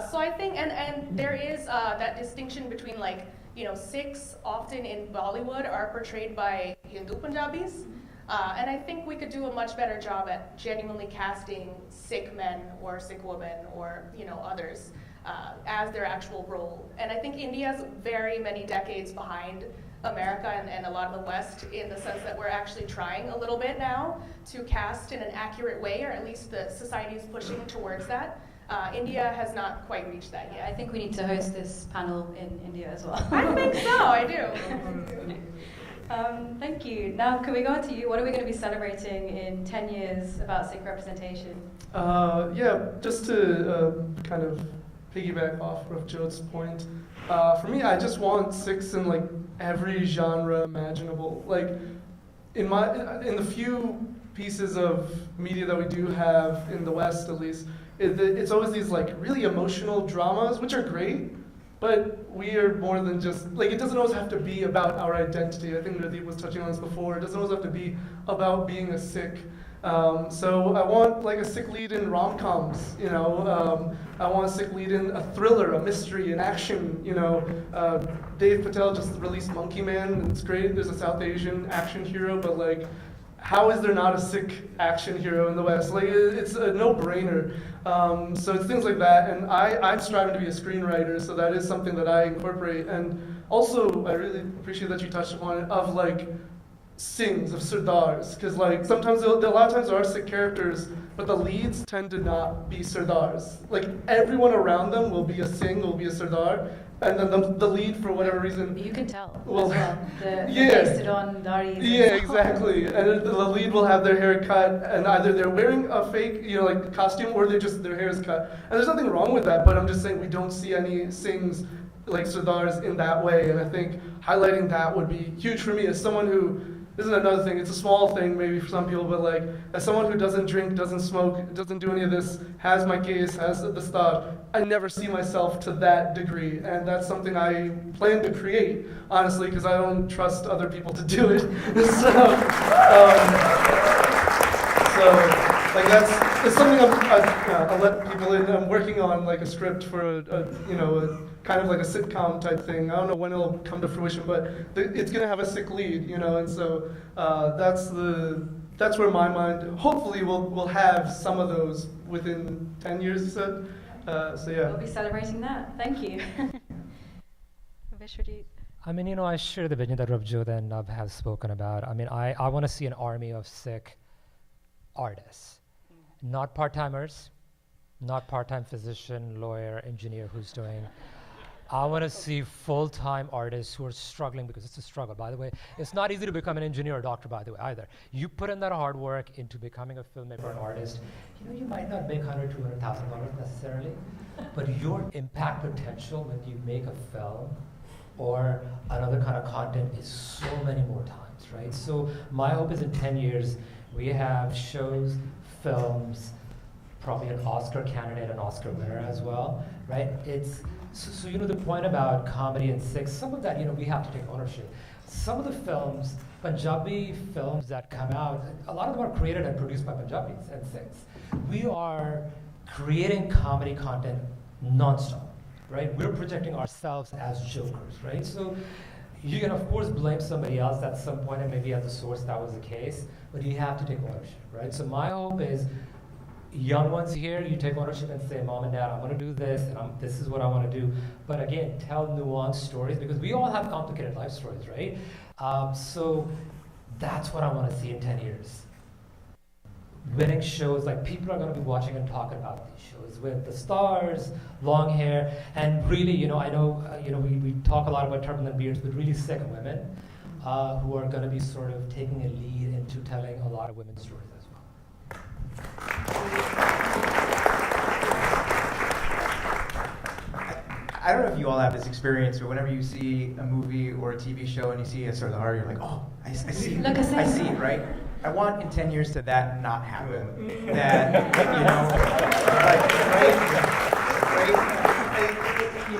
So I think, and there is that distinction between like, Sikhs often in Bollywood are portrayed by Hindu Punjabis. And I think we could do a much better job at genuinely casting Sikh men or Sikh women or others as their actual role. And I think India's very many decades behind America and a lot of the West in the sense that we're actually trying a little bit now to cast in an accurate way, or at least the society is pushing towards that. India has not quite reached that yet. I think we need to host this panel in India as well. I think so, I do. Thank you. Now, can we go on to you? What are we going to be celebrating in 10 years about Sikh representation? Just to kind of piggyback off of Joe's point, for me, I just want Sikhs in like every genre imaginable. Like in the few pieces of media that we do have in the West, at least, it's always these like really emotional dramas, which are great. But we are more than just, like, it doesn't always have to be about our identity. I think Nadeep was touching on this before. It doesn't always have to be about being a Sikh. So I want like a Sikh lead in rom-coms, I want a Sikh lead in a thriller, a mystery, an action, Dave Patel just released Monkey Man. It's great. There's a South Asian action hero, but like, how is there not a Sikh action hero in the West? Like, it's a no-brainer. So it's things like that, and I'm striving to be a screenwriter, so that is something that I incorporate. And also, I really appreciate that you touched upon it, of like, Singhs, of Sardars, because like, sometimes, a lot of times there are Sikh characters, but the leads tend to not be Sardars. Like, everyone around them will be a Singh, will be a Sardar, and then the lead, for whatever reason... You can tell. Well, Based it on Daris. Yeah, exactly. And the lead will have their hair cut, and either they're wearing a fake, like costume, or their hair is cut. And there's nothing wrong with that, but I'm just saying we don't see any Singhs like Sardars in that way. And I think highlighting that would be huge for me as someone who... This is another thing, it's a small thing maybe for some people, but like, as someone who doesn't drink, doesn't smoke, doesn't do any of this, has my case, has the stuff, I never see myself to that degree, and that's something I plan to create, honestly, because I don't trust other people to do it. Like it's something I'll let people in. I'm working on like a script for a kind of like a sitcom type thing. I don't know when it'll come to fruition, but it's gonna have a Sikh lead, and so that's where my mind hopefully will have some of those within 10 years, you said. So yeah. We'll be celebrating that. Thank you. Vishwajit. I mean, I share the vision that Ravjot and Nab have spoken about. I mean, I want to see an army of Sikh artists. Not part-timers, not part-time physician, lawyer, engineer who's doing. I want to see full-time artists who are struggling, because it's a struggle. By the way, it's not easy to become an engineer or doctor, by the way, either. You put in that hard work into becoming a filmmaker or an artist. You might not make $100,000, $200,000 necessarily, but your impact potential when you make a film or another kind of content is so many more times, right? So my hope is in 10 years, we have shows, films, probably an Oscar candidate, an Oscar winner as well, right? It's so the point about comedy and Sikhs, some of that, we have to take ownership. Some of the films, Punjabi films that come out, a lot of them are created and produced by Punjabis and Sikhs. We are creating comedy content nonstop, right? We're projecting ourselves as jokers, right? So you can of course blame somebody else at some point, and maybe at the source that was the case, but you have to take ownership, right? So my hope is young ones here, you take ownership and say, Mom and Dad, I'm going to do this, and this is what I want to do. But again, tell nuanced stories, because we all have complicated life stories, right? So that's what I want to see in 10 years. Winning shows, like people are going to be watching and talking about these shows with the stars, long hair, and really, I know, we talk a lot about turbulent beards, but really Sikh women who are going to be sort of taking a lead into telling a lot of women's stories as well. I don't know if you all have this experience, but whenever you see a movie or a TV show and you see a Sardar, you're like, oh, I see it, right? I want in 10 years to that not happen. That,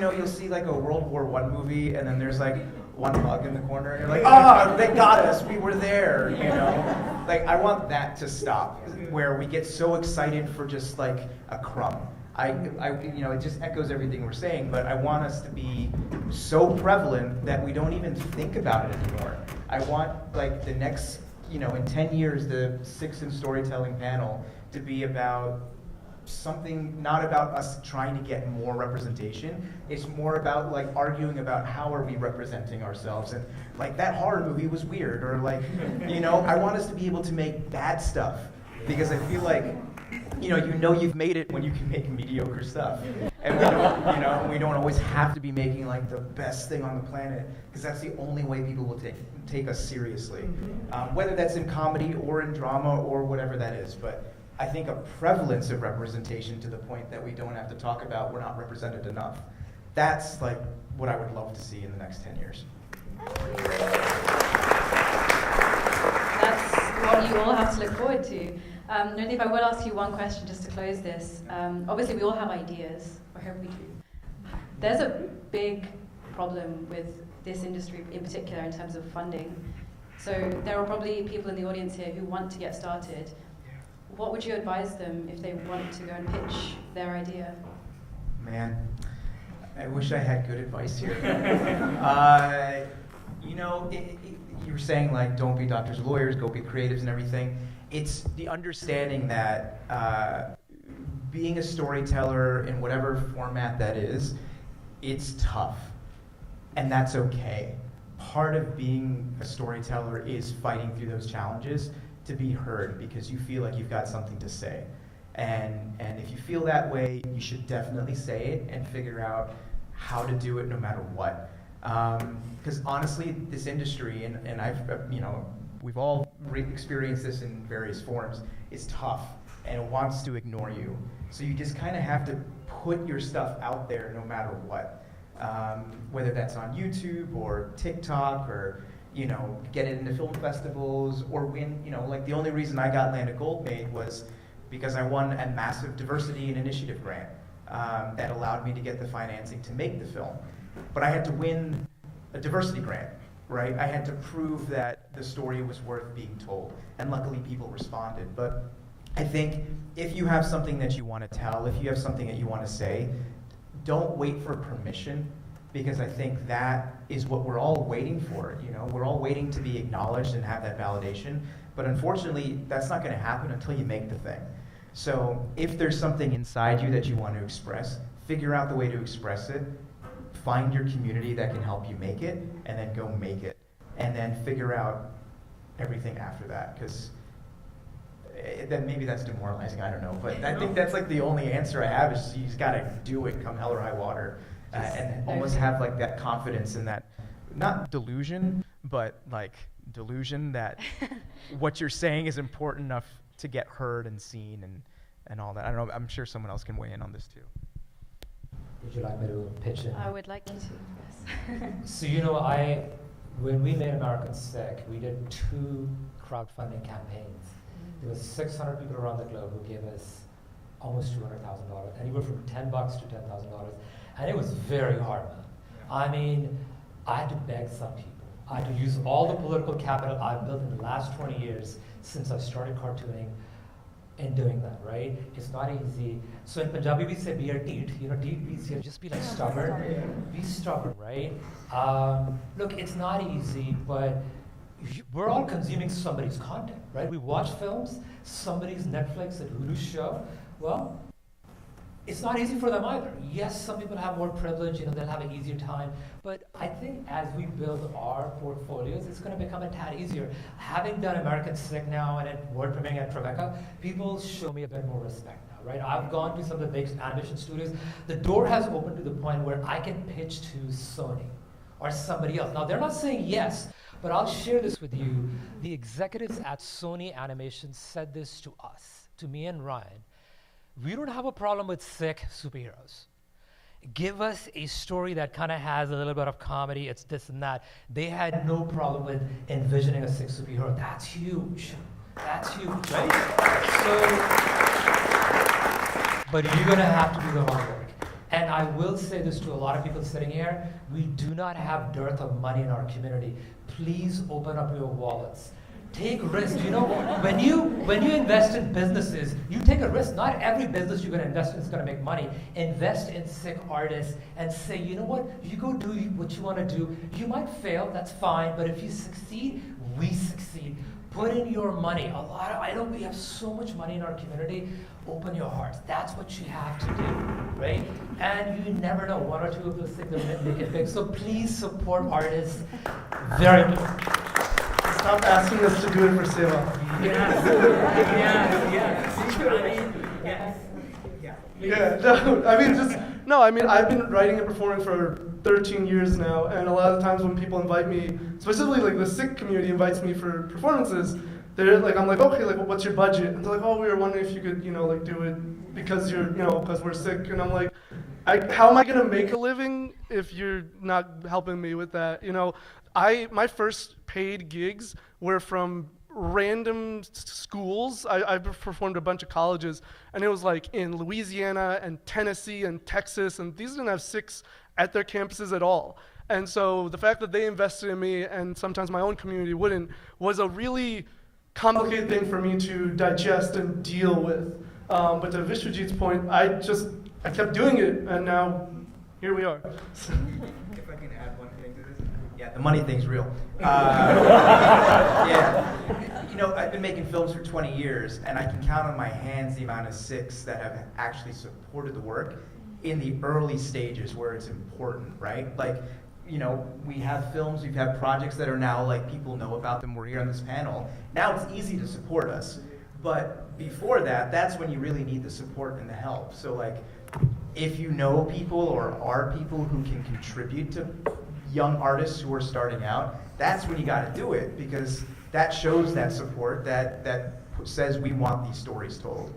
right? You'll see like a World War I movie, and then there's like one mug in the corner, and you're like, oh, they got us, we were there, you know? Like, I want that to stop, where we get so excited for just like a crumb. You know, it just echoes everything we're saying, but I want us to be so prevalent that we don't even think about it anymore. I want, like, the next, you know, in 10 years, the Sikhs in Storytelling panel to be about something, not about us trying to get more representation. It's more about, like, arguing about how are we representing ourselves. And, like, that horror movie was weird, or, like, you know, I want us to be able to make bad stuff, because I feel like, you know you've made it when you can make mediocre stuff. And we don't always have to be making like the best thing on the planet, because that's the only way people will take us seriously. Whether that's in comedy or in drama or whatever that is. But I think a prevalence of representation to the point that we don't have to talk about we're not represented enough. That's like what I would love to see in the next 10 years. That's what you all have to look forward to. Nurdeep, I will ask you one question just to close this. Obviously, we all have ideas, or hope we do. There's a big problem with this industry in particular in terms of funding. So there are probably people in the audience here who want to get started. What would you advise them if they want to go and pitch their idea? Man, I wish I had good advice here. You know, you were saying, like, don't be doctors or lawyers, go be creatives and everything. It's the understanding that being a storyteller in whatever format that is, it's tough, and that's okay. Part of being a storyteller is fighting through those challenges to be heard, because you feel like you've got something to say. And if you feel that way, you should definitely say it and figure out how to do it no matter what. Because honestly, this industry, and I've, you know, we've all experienced this in various forms, it's tough, and it wants to ignore you. So you just kind of have to put your stuff out there no matter what. Whether that's on YouTube or TikTok, or, you know, get it into film festivals, or win, you know, like the only reason I got Land of Gold made was because I won a massive diversity and initiative grant that allowed me to get the financing to make the film. But I had to win a diversity grant, right? I had to prove that the story was worth being told, and luckily people responded. But I think if you have something that you want to tell, if you have something that you want to say, don't wait for permission, because I think that is what we're all waiting for. You know, we're all waiting to be acknowledged and have that validation, but unfortunately, that's not going to happen until you make the thing. So if there's something inside you that you want to express, figure out the way to express it, find your community that can help you make it, and then go make it. And then figure out everything after that, because then maybe that's demoralizing, I don't know. But I think that's like the only answer I have, is you just gotta do it come hell or high water. And almost have like that confidence in that, not delusion, but like delusion that what you're saying is important enough to get heard and seen and all that. I don't know, I'm sure someone else can weigh in on this too. Would you like me to pitch in? I would like you to, yes. So, you know, when we made American Sick, we did 2 crowdfunding campaigns. There was 600 people around the globe who gave us almost $200,000, anywhere from $10 to $10,000. And it was very hard, man. I mean, I had to beg some people. I had to use all the political capital I've built in the last 20 years since I started cartooning in doing that, right? It's not easy. So in Punjabi we say be a teet, you know, teet means here, just be like stubborn. Be stubborn, right? Look, it's not easy, but we're all consuming somebody's content, right? We watch films, somebody's Netflix and Hulu show. Well, it's not easy for them either. Yes, some people have more privilege, you know, they'll have an easier time. But I think as we build our portfolios, it's going to become a tad easier. Having done American Sick now and at World Premiering at Tribeca, people show me a bit more respect now, right? I've gone to some of the big animation studios. The door has opened to the point where I can pitch to Sony or somebody else. Now, they're not saying yes, but I'll share this with you. The executives at Sony Animation said this to us, to me and Ryan. We don't have a problem with Sikh superheroes. Give us a story that kind of has a little bit of comedy, it's this and that. They had no problem with envisioning a Sikh superhero. That's huge. That's huge, right? So, but you're gonna have to do the hard work. And I will say this to a lot of people sitting here, we do not have dearth of money in our community. Please open up your wallets. Take risks. You know, when you invest in businesses, you take a risk. Not every business you're going to invest in is going to make money. Invest in Sikh artists and say, you know what, you go do what you want to do. You might fail, that's fine, but if you succeed, we succeed. Put in your money. I know we have so much money in our community. Open your hearts. That's what you have to do, right? And you never know, one or two of those things will make it big. So please support artists. Very much. Stop asking us to do it for seva. I mean, I've been writing and performing for 13 years now, and a lot of times when people invite me, specifically like the Sikh community invites me for performances, they're like, I'm like, okay, like, what's your budget? And they're like, oh, we were wondering if you could, like, do it because because we're Sikh. And I'm like, how am I gonna make a living if you're not helping me with that? My first paid gigs were from random schools. I've performed a bunch of colleges, and it was like in Louisiana and Tennessee and Texas, and these didn't have Sikhs at their campuses at all. And so the fact that they invested in me, and sometimes my own community wouldn't, was a really complicated thing for me to digest and deal with. But to Vishwajit's point, I kept doing it, and now here we are. If I can add one thing to this. Yeah, the money thing's real. I've been making films for 20 years, and I can count on my hands the amount of Sikhs that have actually supported the work in the early stages where it's important, right? Like, we have films, we've had projects that are now, like, people know about them, we're here on this panel. Now it's easy to support us. But before that, that's when you really need the support and the help. So, like, if you know people or are people who can contribute to young artists who are starting out, that's when you gotta do it, because that shows that support, that says we want these stories told.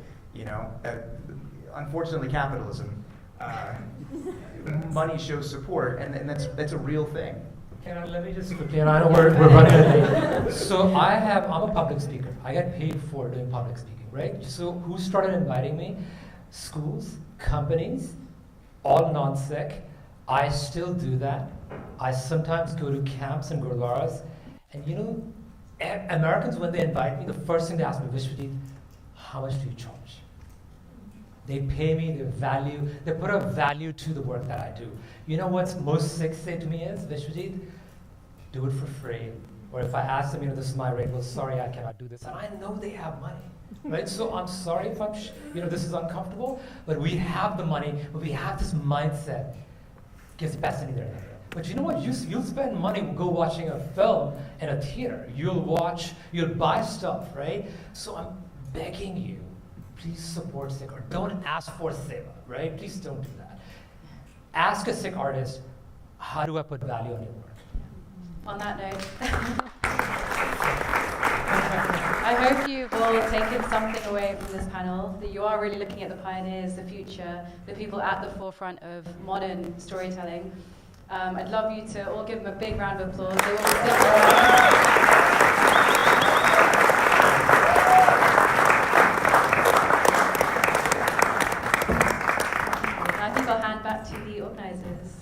Unfortunately, capitalism, money shows support, and that's a real thing. Let me just quickly, and I know we're running out of time. So I'm a public speaker. I get paid for doing public speaking, right? So who started inviting me? Schools, companies, all non-Sikh. I still do that. I sometimes go to camps and gurdwaras, and Americans, when they invite me, the first thing they ask me, Vishwajit, how much do you charge? They pay me, they put a value to the work that I do. You know what most Sikhs say to me is, Vishwajit, do it for free. Or if I ask them, this is my rate, well, sorry, I cannot do this. And I know they have money, right? So I'm sorry if this is uncomfortable, but we have the money, but we have this mindset. Gives best in there. But you know what? You'll spend money go watching a film in a theater. You'll buy stuff, right? So I'm begging you, please support Sikh art. Don't ask for seva, right? Please don't do that. Ask a Sikh artist, how do I put value on your work? On that note, I hope you've all taken something away from this panel, that you are really looking at the pioneers, the future, the people at the forefront of modern storytelling. I'd love you to all give them a big round of applause. They will stick around. I think I'll hand back to the organizers.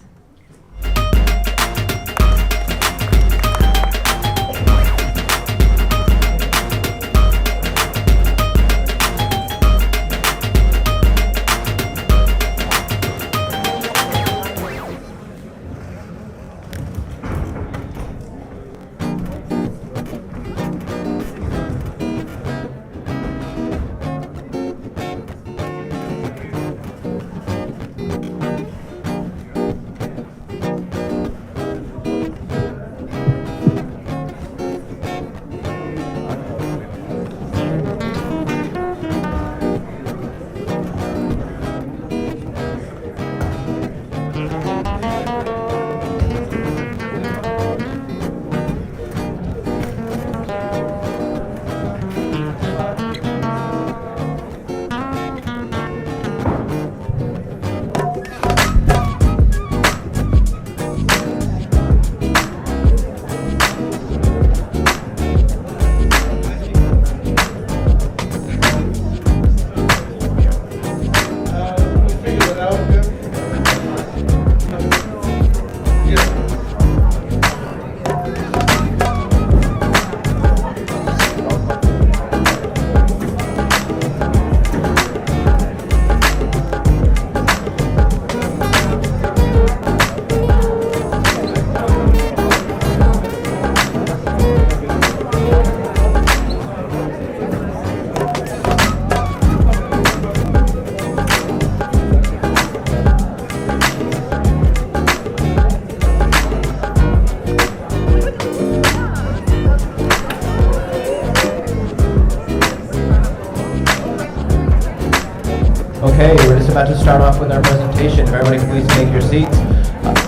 Okay, we're just about to start off with our presentation. If everybody can please take your seats.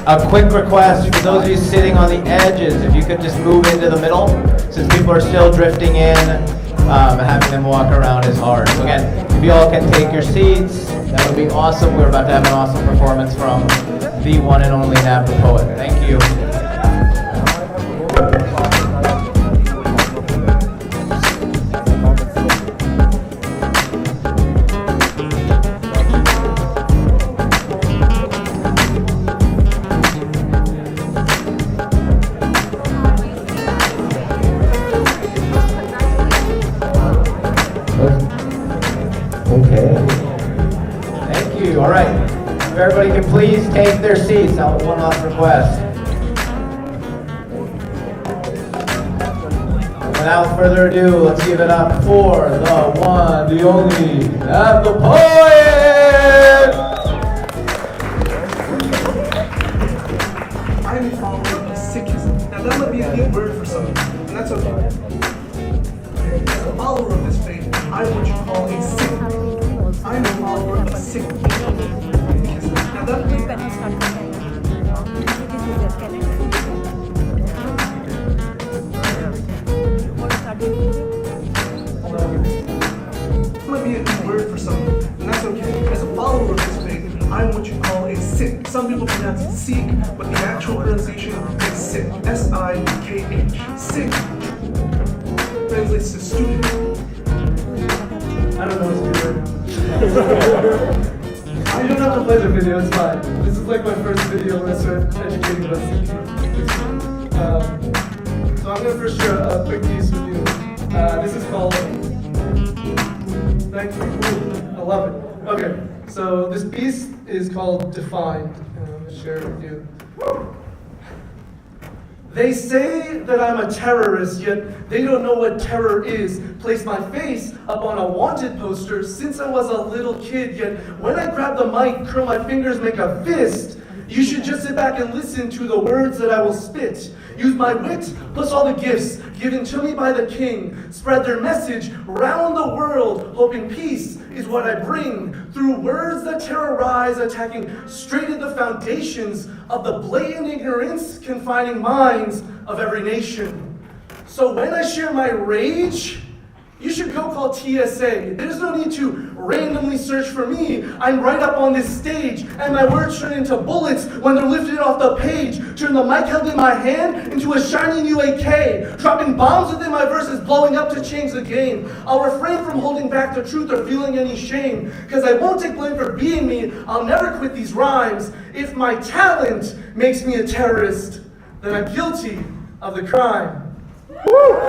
A quick request for those of you sitting on the edges, if you could just move into the middle, since people are still drifting in, having them walk around is hard. So again, if you all can take your seats, that would be awesome. We're about to have an awesome performance from the one and only Nav the Poet. Thank you. All right, if everybody can please take their seats. Now, one last request. Without further ado, let's give it up for the one, the only, Nav the Poet! I'm a follower of Sikhism. Now that might be a new word for some, and that's okay. As a follower of this faith, I'm what you call a Sikh. I'm a follower of Sikh. Now that might be a new word for some, and that's okay. As a follower of this faith, I'm what you call a Sikh. Some people pronounce it Sikh, but the actual pronunciation is Sikh. S-I-K-H. Sikh translates to student. I don't know what's good. I don't have to play the video, it's fine. This is like my first video when I started educating about Sikh. So I'm going to first share a quick piece with you. This is called... Thank you. Ooh, I love it. Okay, so this piece is called Defined. And I'm going to share it with you. They say that I'm a terrorist, yet they don't know what terror is. Place my face up on a wanted poster since I was a little kid, yet when I grab the mic, curl my fingers, make a fist. You should just sit back and listen to the words that I will spit. Use my wit plus all the gifts given to me by the king. Spread their message round the world, hoping peace is what I bring. Through words that terrorize, attacking straight at the foundations of the blatant ignorance confining minds of every nation. So when I share my rage, you should go call TSA. There's no need to randomly search for me. I'm right up on this stage, and my words turn into bullets when they're lifted off the page. Turn the mic held in my hand into a shiny new AK. Dropping bombs within my verses, blowing up to change the game. I'll refrain from holding back the truth or feeling any shame, because I won't take blame for being me. I'll never quit these rhymes. If my talent makes me a terrorist, then I'm guilty of the crime. Woo!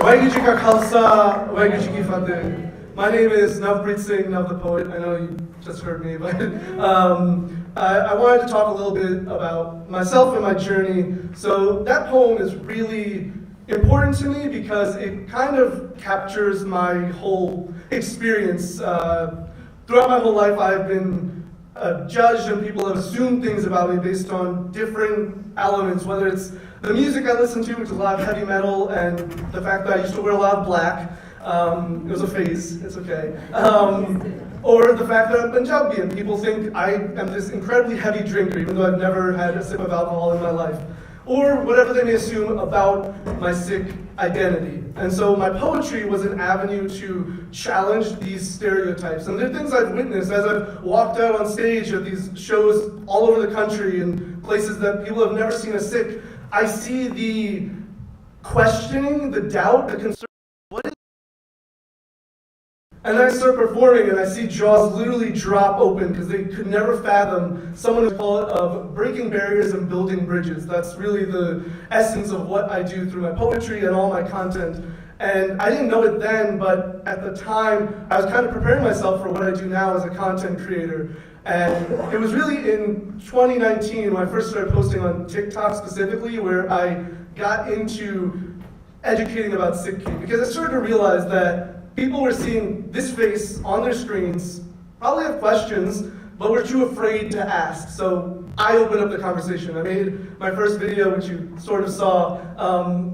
Waheguru Ji Ka Khalsa, Waheguru Ji Ki Fateh. My name is Navpreet Singh, Nav the Poet. I know you just heard me, but I wanted to talk a little bit about myself and my journey. So that poem is really important to me because it kind of captures my whole experience. Throughout my whole life, I've been judged and people have assumed things about me based on different elements, whether it's the music I listen to, which is a lot of heavy metal, and the fact that I used to wear a lot of black. It was a phase, it's okay. Or the fact that I'm Punjabi and people think I am this incredibly heavy drinker, even though I've never had a sip of alcohol in my life. Or whatever they may assume about my Sikh identity. And so my poetry was an avenue to challenge these stereotypes. And there are things I've witnessed as I've walked out on stage at these shows all over the country in places that people have never seen a Sikh. I see the questioning, the doubt, the concern. What is? And then I start performing and I see jaws literally drop open because they could never fathom someone who's called of breaking barriers and building bridges. That's really the essence of what I do through my poetry and all my content. And I didn't know it then, but at the time, I was kind of preparing myself for what I do now as a content creator. And it was really in 2019 when I first started posting on TikTok specifically where I got into educating about Sikhi, because I started to realize that people were seeing this face on their screens, probably have questions, but were too afraid to ask. So I opened up the conversation. I made my first video, which you sort of saw,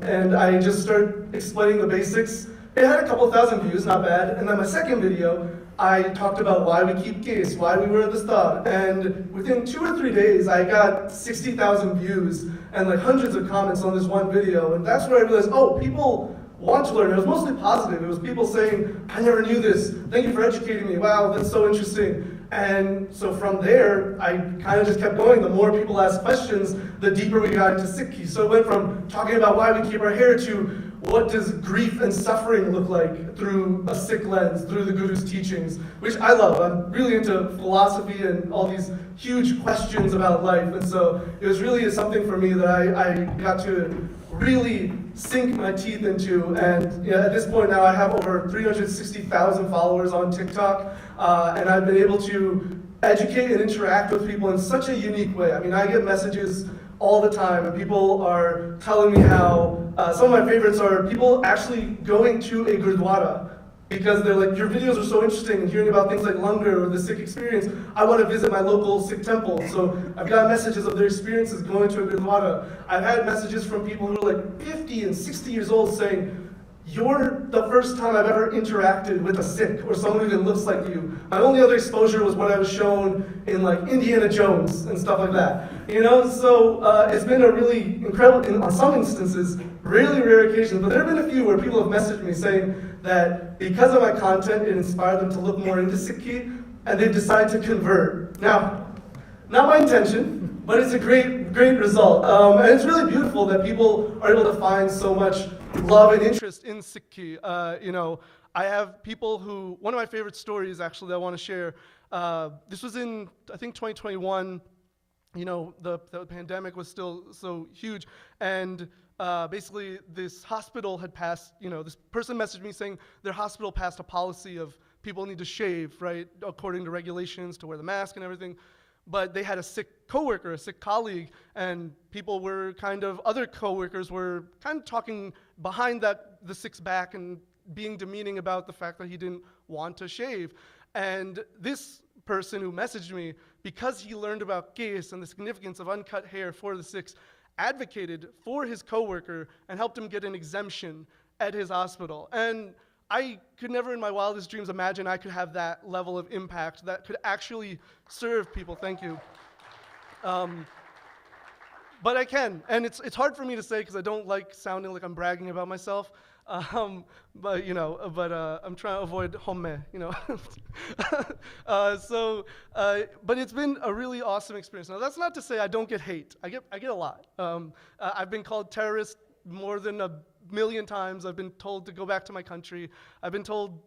and I just started explaining the basics it had a couple thousand views, not bad. And then my second video, I talked about why we keep case, why we wear the star. And within 2 or 3 days, I got 60,000 views and like hundreds of comments on this one video. And that's where I realized, oh, people want to learn. It was mostly positive. It was people saying, I never knew this. Thank you for educating me. Wow, that's so interesting. And so from there, I kind of just kept going. The more people asked questions, the deeper we got into Sikhi. So it went from talking about why we keep our hair to what does grief and suffering look like through a Sikh lens, through the Guru's teachings, which I love. I'm really into philosophy and all these huge questions about life. And so it was really something for me that I got to really sink my teeth into. And at this point now, I have over 360,000 followers on TikTok. And I've been able to educate and interact with people in such a unique way. I mean, I get messages all the time, and people are telling me how, some of my favorites are people actually going to a Gurdwara because they're like, your videos are so interesting, and hearing about things like Langar or the Sikh experience, I want to visit my local Sikh temple. So I've got messages of their experiences going to a Gurdwara. I've had messages from people who are like 50 and 60 years old saying, you're the first time I've ever interacted with a Sikh or someone who even looks like you. My only other exposure was what I was shown in like Indiana Jones and stuff like that. You know, so it's been a really incredible, on some instances, really rare occasions, but there have been a few where people have messaged me saying that because of my content, it inspired them to look more into Sikhi, and they've decided to convert. Now, not my intention, but it's a great result. And it's really beautiful that people are able to find so much love and interest in Sikhi. You know, I have people who, one of my favorite stories actually that I want to share, this was in, I think, 2021. You know, the pandemic was still so huge, and basically this hospital had passed, you know, this person messaged me saying their hospital passed a policy of people need to shave, right, according to regulations, to wear the mask and everything. But they had a Sikh coworker, a Sikh colleague, and people were other coworkers were kind of talking behind the Sikh's back and being demeaning about the fact that he didn't want to shave. And this person who messaged me, because he learned about case and the significance of uncut hair for the Sikhs, advocated for his coworker and helped him get an exemption at his hospital. And I could never in my wildest dreams imagine I could have that level of impact that could actually serve people. Thank you. But I can, and it's hard for me to say because I don't like sounding like I'm bragging about myself. But you know, I'm trying to avoid homme, you know. But it's been a really awesome experience. Now that's not to say I don't get hate. I get a lot. I've been called terrorist more than 1 million times. I've been told to go back to my country. I've been told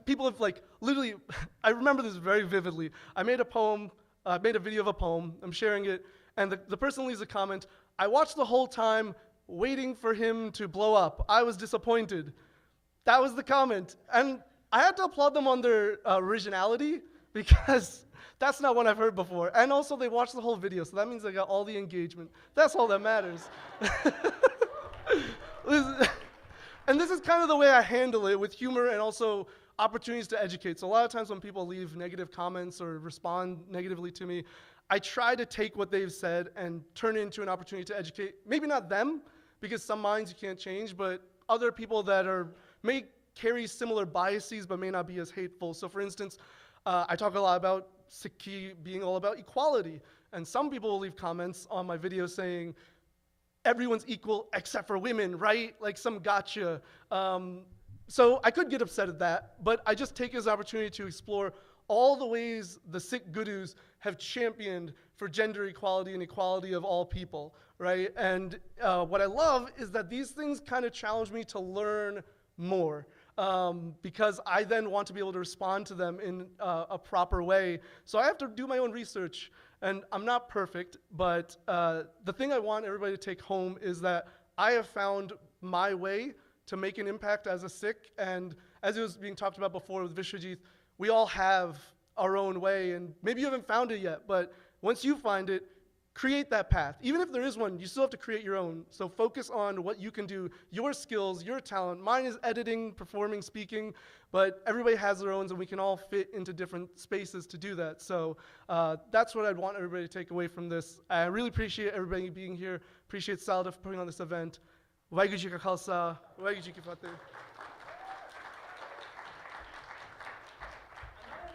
people have like literally. I remember this very vividly. I made a poem. I made a video of a poem. I'm sharing it, and the person leaves a comment. I watched the whole time, waiting for him to blow up. I was disappointed. That was the comment. And I had to applaud them on their originality because that's not one I've heard before. And also they watched the whole video, so that means they got all the engagement. That's all that matters. And this is kind of the way I handle it, with humor and also opportunities to educate. So a lot of times when people leave negative comments or respond negatively to me, I try to take what they've said and turn it into an opportunity to educate. Maybe not them, because some minds you can't change, but other people that may carry similar biases but may not be as hateful. So for instance, I talk a lot about Sikhi being all about equality, and some people will leave comments on my video saying, everyone's equal except for women, right? Like some gotcha. So I could get upset at that, but I just take it as an opportunity to explore all the ways the Sikh gurus have championed for gender equality and equality of all people, right? And what I love is that these things kind of challenge me to learn more, because I then want to be able to respond to them in a proper way. So I have to do my own research, and I'm not perfect, but the thing I want everybody to take home is that I have found my way to make an impact as a Sikh, and as it was being talked about before with Vishwajit, we all have our own way, and maybe you haven't found it yet, but once you find it, create that path. Even if there is one, you still have to create your own. So focus on what you can do, your skills, your talent. Mine is editing, performing, speaking, but everybody has their own, and we can all fit into different spaces to do that. So that's what I'd want everybody to take away from this. I really appreciate everybody being here, appreciate SALDEF for putting on this event. Waheguru Ji Ka Khalsa, Waheguru Ji Ki Fateh. Another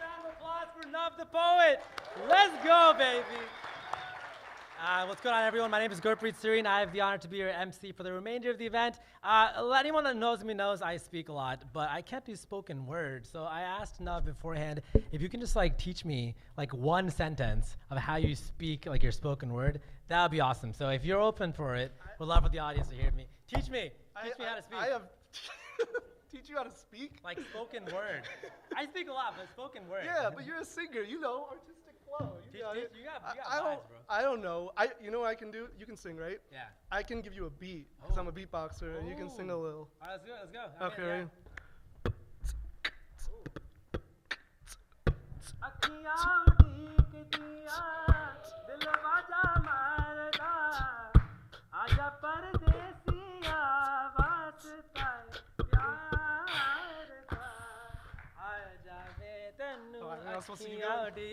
round of applause for Nav the Poet. Let's go, baby. What's going on, everyone? My name is Gurpreet Singh. I have the honor to be your MC for the remainder of the event. Anyone that knows me knows I speak a lot, but I can't do spoken word. So I asked Nav beforehand if you can just like teach me like one sentence of how you speak like your spoken word. That would be awesome. So if you're open for it, we'd love for the audience to hear me. Teach me how to speak. I have teach you how to speak? Like spoken word. I speak a lot, but spoken word. Yeah, but you're a singer. You know, artistic flow. You got it. You got I vibes, don't. bro. I don't know. You know what I can do? You can sing, right? Yeah. I can give you a beat because I'm a beatboxer, and you can sing a little. All right, let's go. Okay. Ready?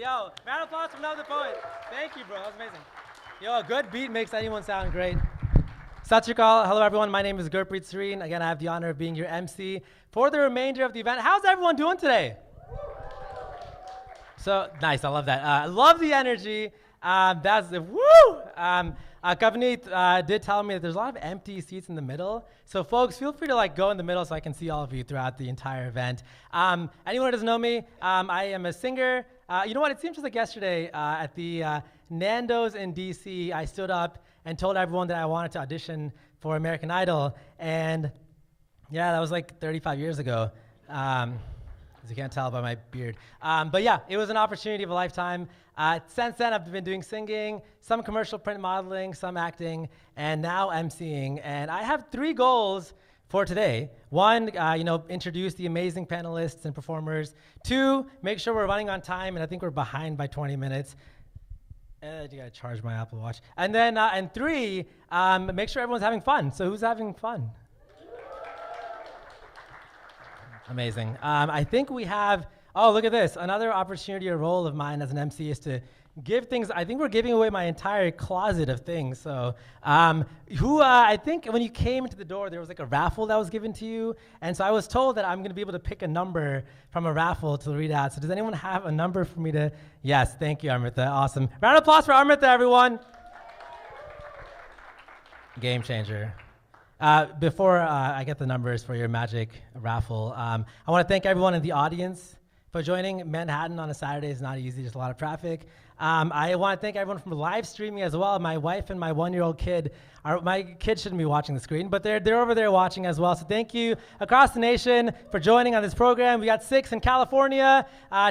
Yo, round of applause for Nav the Poet. Thank you, bro. That was amazing. Yo, a good beat makes anyone sound great. Sat Shri Akal. Hello, everyone. My name is Gurpreet Singh. Again, I have the honor of being your MC for the remainder of the event. How's everyone doing today? So nice. I love that. I love the energy. That's the woo. Kavneet did tell me that there's a lot of empty seats in the middle. So folks, feel free to like go in the middle so I can see all of you throughout the entire event. Anyone who doesn't know me, I am a singer. You know what? It seems just like yesterday at the Nando's in DC, I stood up and told everyone that I wanted to audition for American Idol. And yeah, that was like 35 years ago. As you can't tell by my beard. But yeah, it was an opportunity of a lifetime. Since then, I've been doing singing, some commercial print modeling, some acting, and now emceeing. And I have 3 goals for today. 1, introduce the amazing panelists and performers. 2, make sure we're running on time, and I think we're behind by 20 minutes. You gotta charge my Apple Watch. And then, and 3, make sure everyone's having fun. So who's having fun? Amazing. I think we have, oh, look at this. Another opportunity or role of mine as an MC is to give things. I think we're giving away my entire closet of things. So I think when you came into the door, there was like a raffle that was given to you. And so I was told that I'm going to be able to pick a number from a raffle to read out. So does anyone have a number for me to? Yes, thank you, Amrita. Awesome. Round of applause for Amrita, everyone. Game changer. Before I get the numbers for your magic raffle, I want to thank everyone in the audience for joining. Manhattan on a Saturday is not easy, just a lot of traffic. I want to thank everyone from live streaming as well. My wife and my 1-year-old kid, my kid shouldn't be watching the screen, but they're over there watching as well. So thank you across the nation for joining on this program. We got Sikhs in California,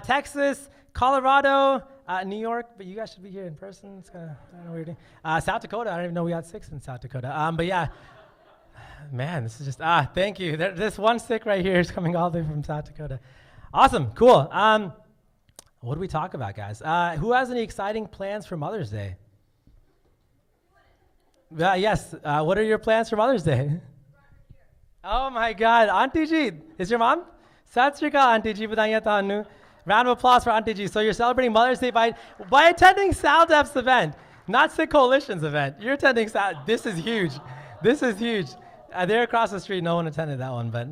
Texas, Colorado, New York, but you guys should be here in person. It's kind of weird. South Dakota, I don't even know we had Sikhs in South Dakota. But yeah. Man, this is just, thank you. This one Sikh right here is coming all the way from South Dakota. Awesome, cool. What do we talk about, guys? Who has any exciting plans for Mother's Day? Yes, what are your plans for Mother's Day? Oh my God, Auntie Ji, is your mom? Sat Shri Akal, Auntie Ji, badaiyan tanu. Round of applause for Auntie Ji. So you're celebrating Mother's Day by attending SALDEF's event, not Sikh Coalition's event. You're attending SALDEF. This is huge. This is huge. They're across the street. No one attended that one, but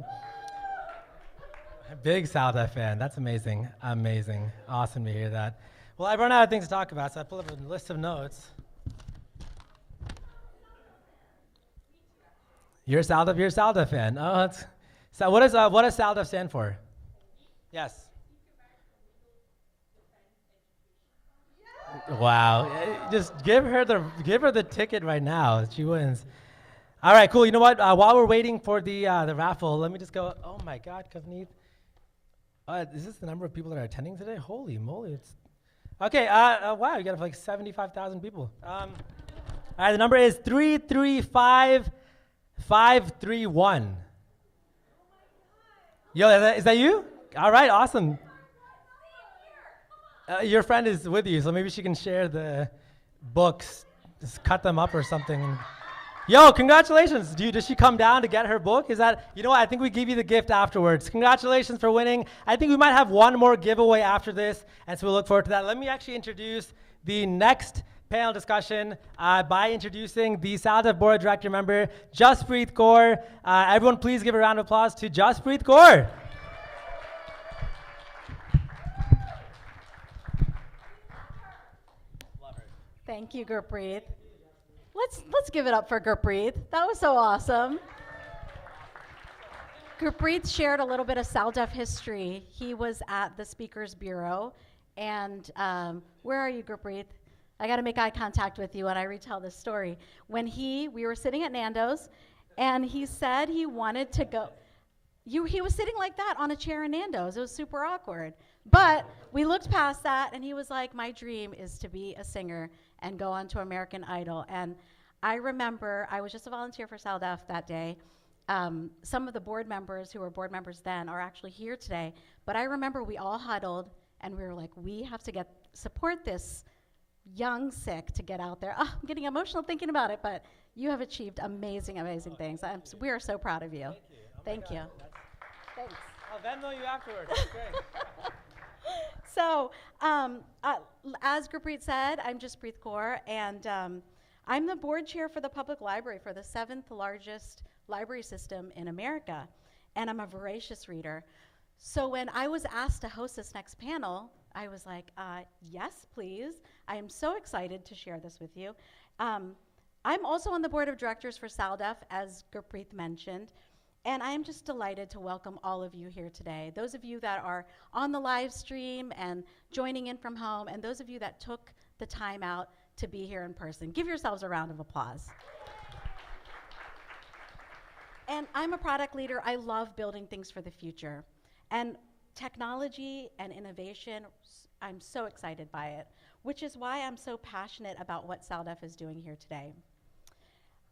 big SALDEF fan. That's amazing. Amazing. Awesome to hear that. Well, I've run out of things to talk about, so I pulled up a list of notes. You're a SALDEF fan. Oh, so what does SALDEF stand for? Yes. Wow. Just give her the ticket right now. She wins. All right, cool. You know what? While we're waiting for the raffle, let me just go. Oh my God, Kavneet. Is this the number of people that are attending today? Holy moly! It's okay. Wow, you got like 75,000 people. All right, the number is 335,531. Yo, is that you? All right, awesome. Your friend is with you, so maybe she can share the books, just cut them up or something. Yo, congratulations. Does she come down to get her book? Is that, you know what, I think we give you the gift afterwards. Congratulations for winning. I think we might have one more giveaway after this, and so we'll look forward to that. Let me actually introduce the next panel discussion by introducing the SALDEF Board Director member, Jaspreet Kaur. Everyone please give a round of applause to Jaspreet Kaur. Thank you, Gurpreet. Let's give it up for Gurpreet. That was so awesome. Gurpreet shared a little bit of SALDEF history. He was at the Speakers Bureau, and where are you, Gurpreet? I got to make eye contact with you when I retell this story. When we were sitting at Nando's, and he said he wanted to go. He was sitting like that on a chair in Nando's. It was super awkward. But we looked past that, and he was like, my dream is to be a singer and go on to American Idol. And I remember, I was just a volunteer for SALDEF that day. Some of the board members who were board members then are actually here today. But I remember we all huddled, and we were like, we have to support this young Sikh to get out there. Oh, I'm getting emotional thinking about it, but you have achieved amazing, amazing things. We are so proud of you. Thank you. Thanks. I'll Venmo you afterwards. That's great. So, as Gurpreet said, I'm Jaspreet Kaur, and I'm the board chair for the public library for the 7th largest library system in America, and I'm a voracious reader. So when I was asked to host this next panel, I was like, yes, please. I am so excited to share this with you. I'm also on the board of directors for SALDEF, as Gurpreet mentioned, and I am just delighted to welcome all of you here today. Those of you that are on the live stream and joining in from home, and those of you that took the time out to be here in person. Give yourselves a round of applause. And I'm a product leader. I love building things for the future. And technology and innovation, I'm so excited by it, which is why I'm so passionate about what SALDEF is doing here today.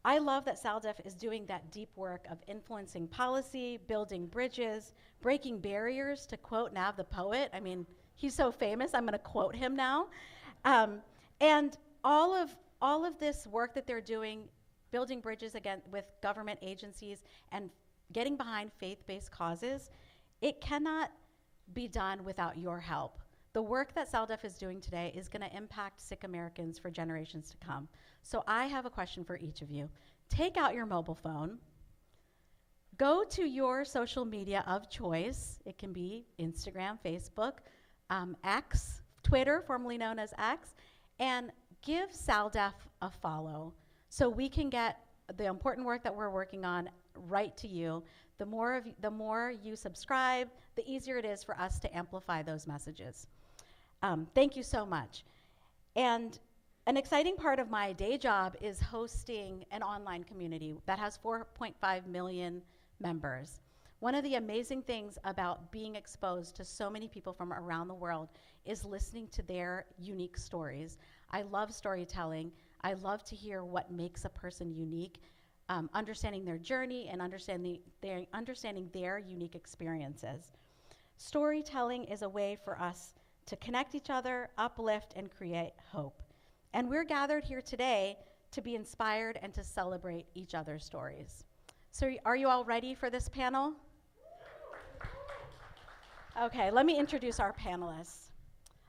I love that SALDEF is doing that deep work of influencing policy, building bridges, breaking barriers, to quote Nav the poet. I mean, he's so famous, I'm gonna quote him now. And all of this work that they're doing, building bridges again with government agencies and getting behind faith-based causes, it cannot be done without your help. The work that SALDEF is doing today is going to impact Sikh Americans for generations to come. So I have a question for each of you. Take out your mobile phone, go to your social media of choice. It can be Instagram, Facebook, X, Twitter, formerly known as X, and give SALDEF a follow so we can get the important work that we're working on right to you. The more you subscribe, the easier it is for us to amplify those messages. Thank you so much. And an exciting part of my day job is hosting an online community that has 4.5 million members. One of the amazing things about being exposed to so many people from around the world is listening to their unique stories. I love storytelling. I love to hear what makes a person unique, understanding their journey and understanding their unique experiences. Storytelling is a way for us to connect each other, uplift, and create hope. And we're gathered here today to be inspired and to celebrate each other's stories. So are you all ready for this panel? Okay, let me introduce our panelists.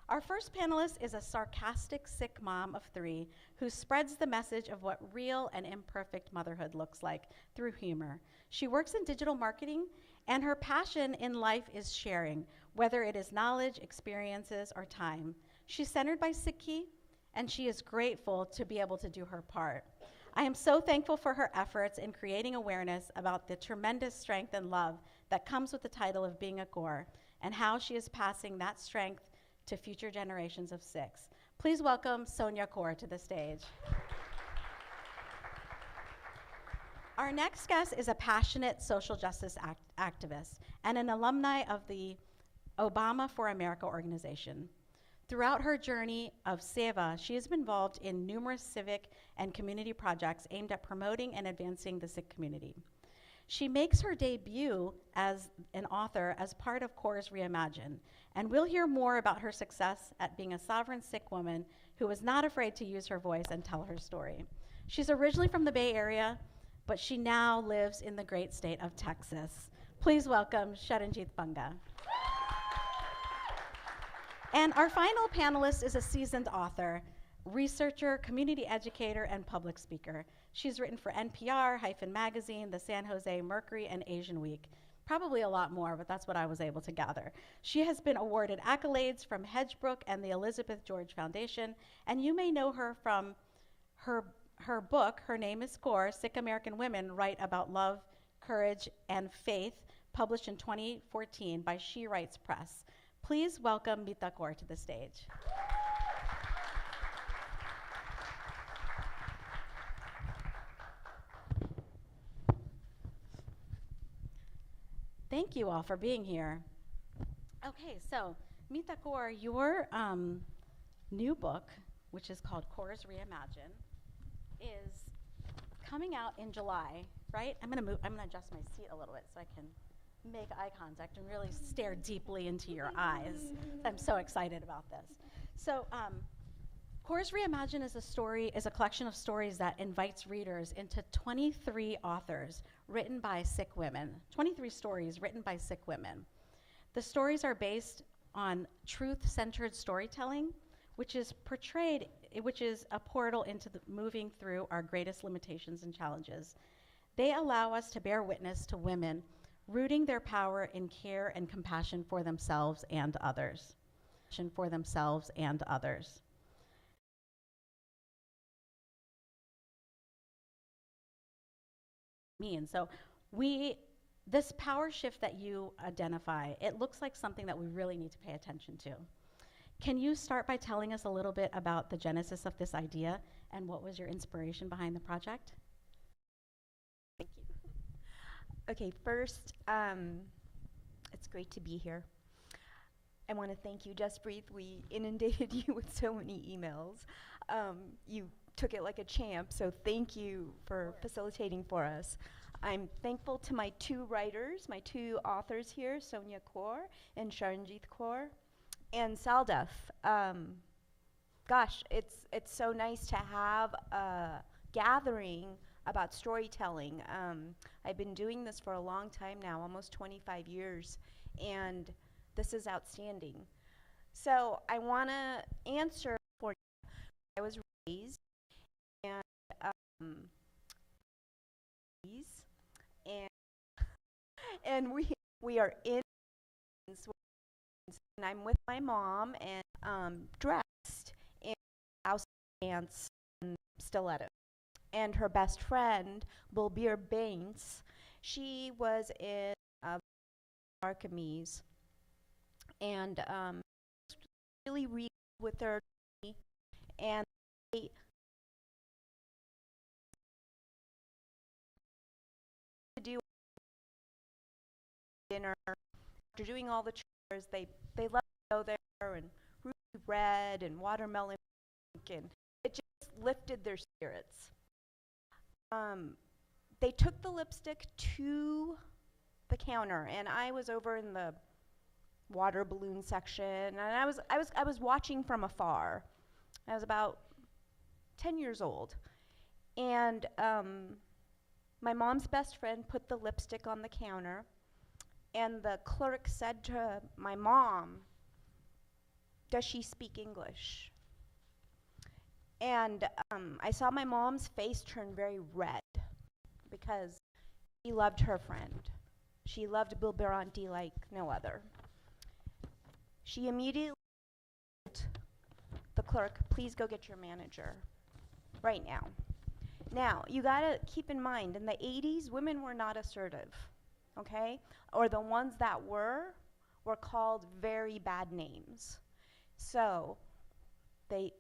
Our first panelist is a sarcastic Sikh mom of 3 who spreads the message of what real and imperfect motherhood looks like through humor. She works in digital marketing, and her passion in life is sharing, whether it is knowledge, experiences, or time. She's centered by Sikhi, and she is grateful to be able to do her part. I am so thankful for her efforts in creating awareness about the tremendous strength and love that comes with the title of being a Kaur, and how she is passing that strength to future generations of Sikhs. Please welcome Sonia Kaur to the stage. Our next guest is a passionate social justice activist and an alumni of the Obama for America organization. Throughout her journey of seva, she has been involved in numerous civic and community projects aimed at promoting and advancing the Sikh community. She makes her debut as an author as part of Kaur's Reimagine, and we'll hear more about her success at being a sovereign Sikh woman who was not afraid to use her voice and tell her story. She's originally from the Bay Area, but she now lives in the great state of Texas. Please welcome Sharanjit Banga. And our final panelist is a seasoned author, researcher, community educator, and public speaker. She's written for NPR, Hyphen Magazine, the San Jose Mercury, and Asian Week. Probably a lot more, but that's what I was able to gather. She has been awarded accolades from Hedgebrook and the Elizabeth George Foundation, and you may know her from her book, Her Name is Kaur, Sikh American Women Write About Love, Courage, and Faith, published in 2014 by She Writes Press. Please welcome Meeta Kaur to the stage. Thank you all for being here. Okay, so Meeta Kaur, your new book, which is called Kaur's Reimagine, is coming out in July, right? I'm gonna adjust my seat a little bit so I can make eye contact and really stare deeply into your eyes. I'm so excited about this. So, Kaur's Reimagine is a collection of stories that invites readers into 23 authors written by Sikh women, 23 stories written by Sikh women. The stories are based on truth-centered storytelling, which is a portal into moving through our greatest limitations and challenges. They allow us to bear witness to women rooting their power in care and compassion for themselves and others. So this power shift that you identify, it looks like something that we really need to pay attention to. Can you start by telling us a little bit about the genesis of this idea and what was your inspiration behind the project? Thank you. Okay, first, it's great to be here. I want to thank you, Just Breathe. We inundated you with so many emails. You took it like a champ, so thank you for facilitating for us. I'm thankful to my two writers, my two authors here, Sonia Kaur and Sharanjit Kaur, and SALDEF. Gosh, it's so nice to have a gathering about storytelling. I've been doing this for a long time now, almost 25 years, and this is outstanding. So I want to answer for I was raised, and we are in, and I'm with my mom and dressed in house pants and stilettos. And her best friend, Bulbir Baines, she was in Archimedes, and really read with her, and they to do dinner. After doing all the chores, they love to go there and ruby red and watermelon pink, and it just lifted their spirits. They took the lipstick to the counter, and I was over in the water balloon section, and I was watching from afar. I was about 10 years old, and my mom's best friend put the lipstick on the counter, and the clerk said to my mom, "Does she speak English?" And I saw my mom's face turn very red because she loved her friend. She loved Bilberanti like no other. She immediately told the clerk, "Please go get your manager right now." Now, you gotta keep in mind, in the 80s, women were not assertive, okay? Or the ones that were called very bad names. So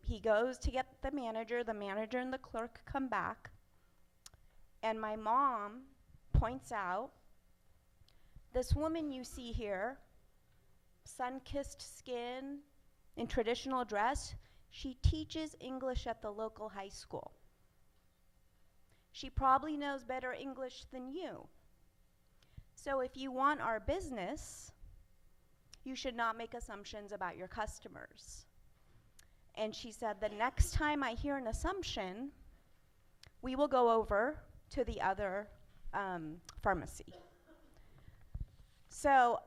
he goes to get the manager and the clerk come back, and my mom points out, "This woman you see here, sun-kissed skin, in traditional dress, she teaches English at the local high school. She probably knows better English than you. So if you want our business, you should not make assumptions about your customers." And she said, "The next time I hear an assumption, we will go over to the other pharmacy." So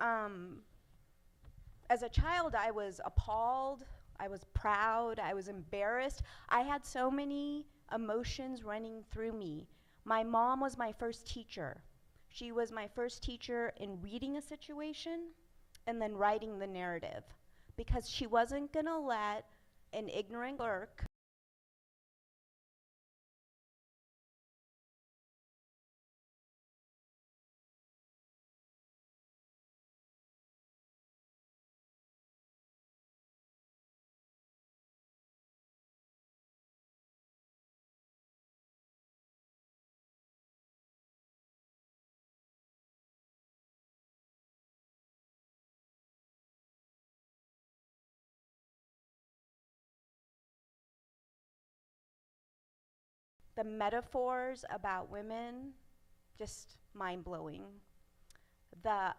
as a child, I was appalled. I was proud, I was embarrassed. I had so many emotions running through me. My mom was my first teacher. She was my first teacher in reading a situation and then writing the narrative, because she wasn't gonna let an ignorant clerk the metaphors about women, just mind-blowing. The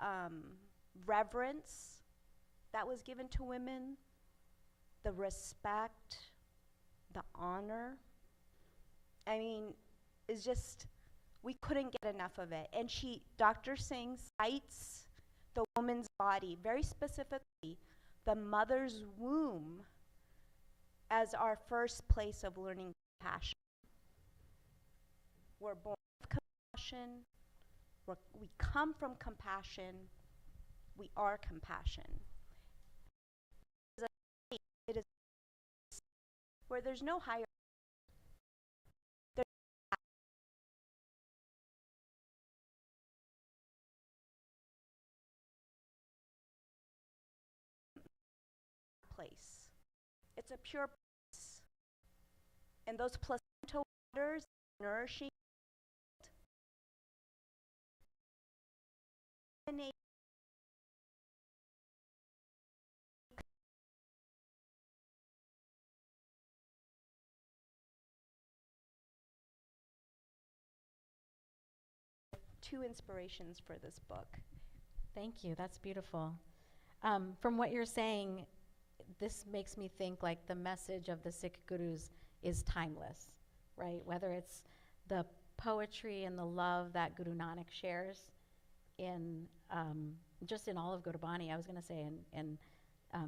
reverence that was given to women, the respect, the honor. I mean, it's just, we couldn't get enough of it. And Dr. Singh cites the woman's body, very specifically, the mother's womb, as our first place of learning compassion. We're born with compassion, we come from compassion, we are compassion. It is where there's no higher, place. It's a pure place. And those placenta waters nourishing two inspirations for this book. Thank you, that's beautiful. From what you're saying, this makes me think like the message of the Sikh gurus is timeless, right? Whether it's the poetry and the love that Guru Nanak shares in, just in all of Gurbani, I was gonna say in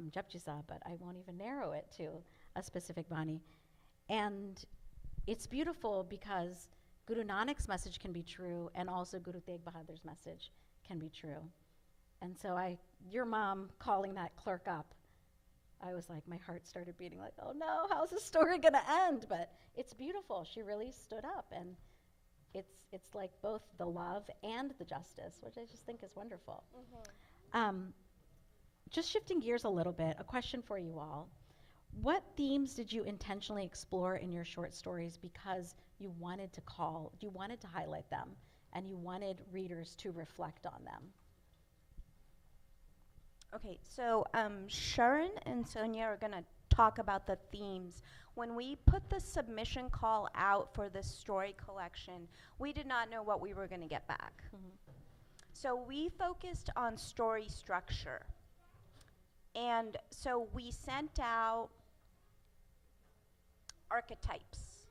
Japji Sahib, but I won't even narrow it to a specific Bani. And it's beautiful because Guru Nanak's message can be true, and also Guru Tegh Bahadur's message can be true. And so your mom calling that clerk up, I was like, my heart started beating like, oh no, how's the story gonna end? But it's beautiful, she really stood up, and it's like both the love and the justice, which I just think is wonderful. Just shifting gears a little bit, a question for you all. What themes did you intentionally explore in your short stories because you wanted to highlight them, and you wanted readers to reflect on them? Okay, so Sharon and Sonia are gonna talk about the themes. When we put the submission call out for this story collection, we did not know what we were gonna get back. So we focused on story structure. And so we sent out archetypes.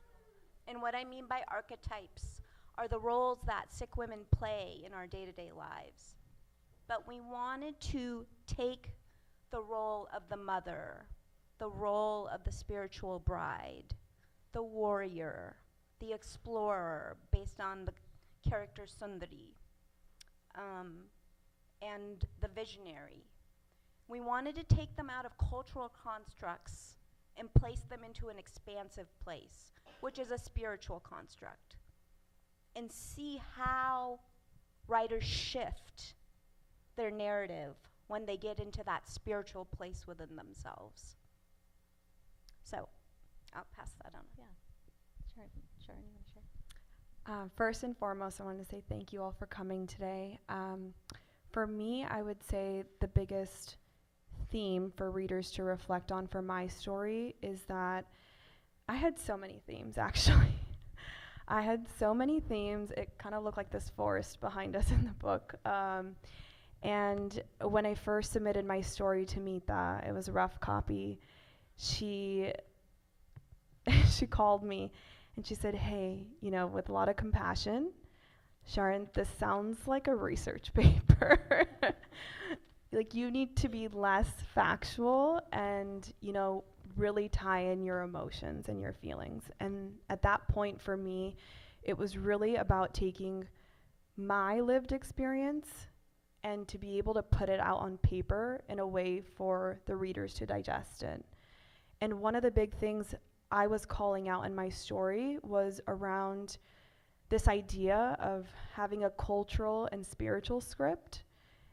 And what I mean by archetypes are the roles that Sikh women play in our day-to-day lives. But we wanted to take the role of the mother, the role of the spiritual bride, the warrior, the explorer, based on the character Sundari, and the visionary. We wanted to take them out of cultural constructs and place them into an expansive place, which is a spiritual construct, and see how writers shift their narrative when they get into that spiritual place within themselves. So, I'll pass that on. Yeah, Sharon, you want to share? First and foremost, I want to say thank you all for coming today. For me, I would say the biggest theme for readers to reflect on for my story is that I had so many themes, actually. I had so many themes. It kind of looked like this forest behind us in the book. And when I first submitted my story to Meeta, it was a rough copy. She called me and she said, hey, with a lot of compassion, Sharon, this sounds like a research paper. Like, you need to be less factual and, really tie in your emotions and your feelings. And at that point for me, it was really about taking my lived experience and to be able to put it out on paper in a way for the readers to digest it. And one of the big things I was calling out in my story was around this idea of having a cultural and spiritual script.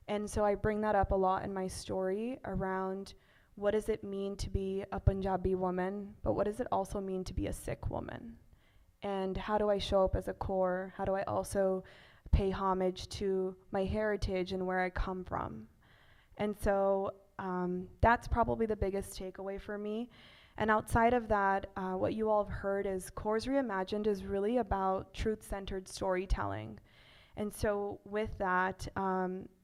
And so I bring that up a lot in my story around what does it mean to be a Punjabi woman, but what does it also mean to be a Sikh woman? And how do I show up as a core? How do I also pay homage to my heritage and where I come from? And so that's probably the biggest takeaway for me. And outside of that, what you all have heard is Cores Reimagined is really about truth-centered storytelling. And so with that,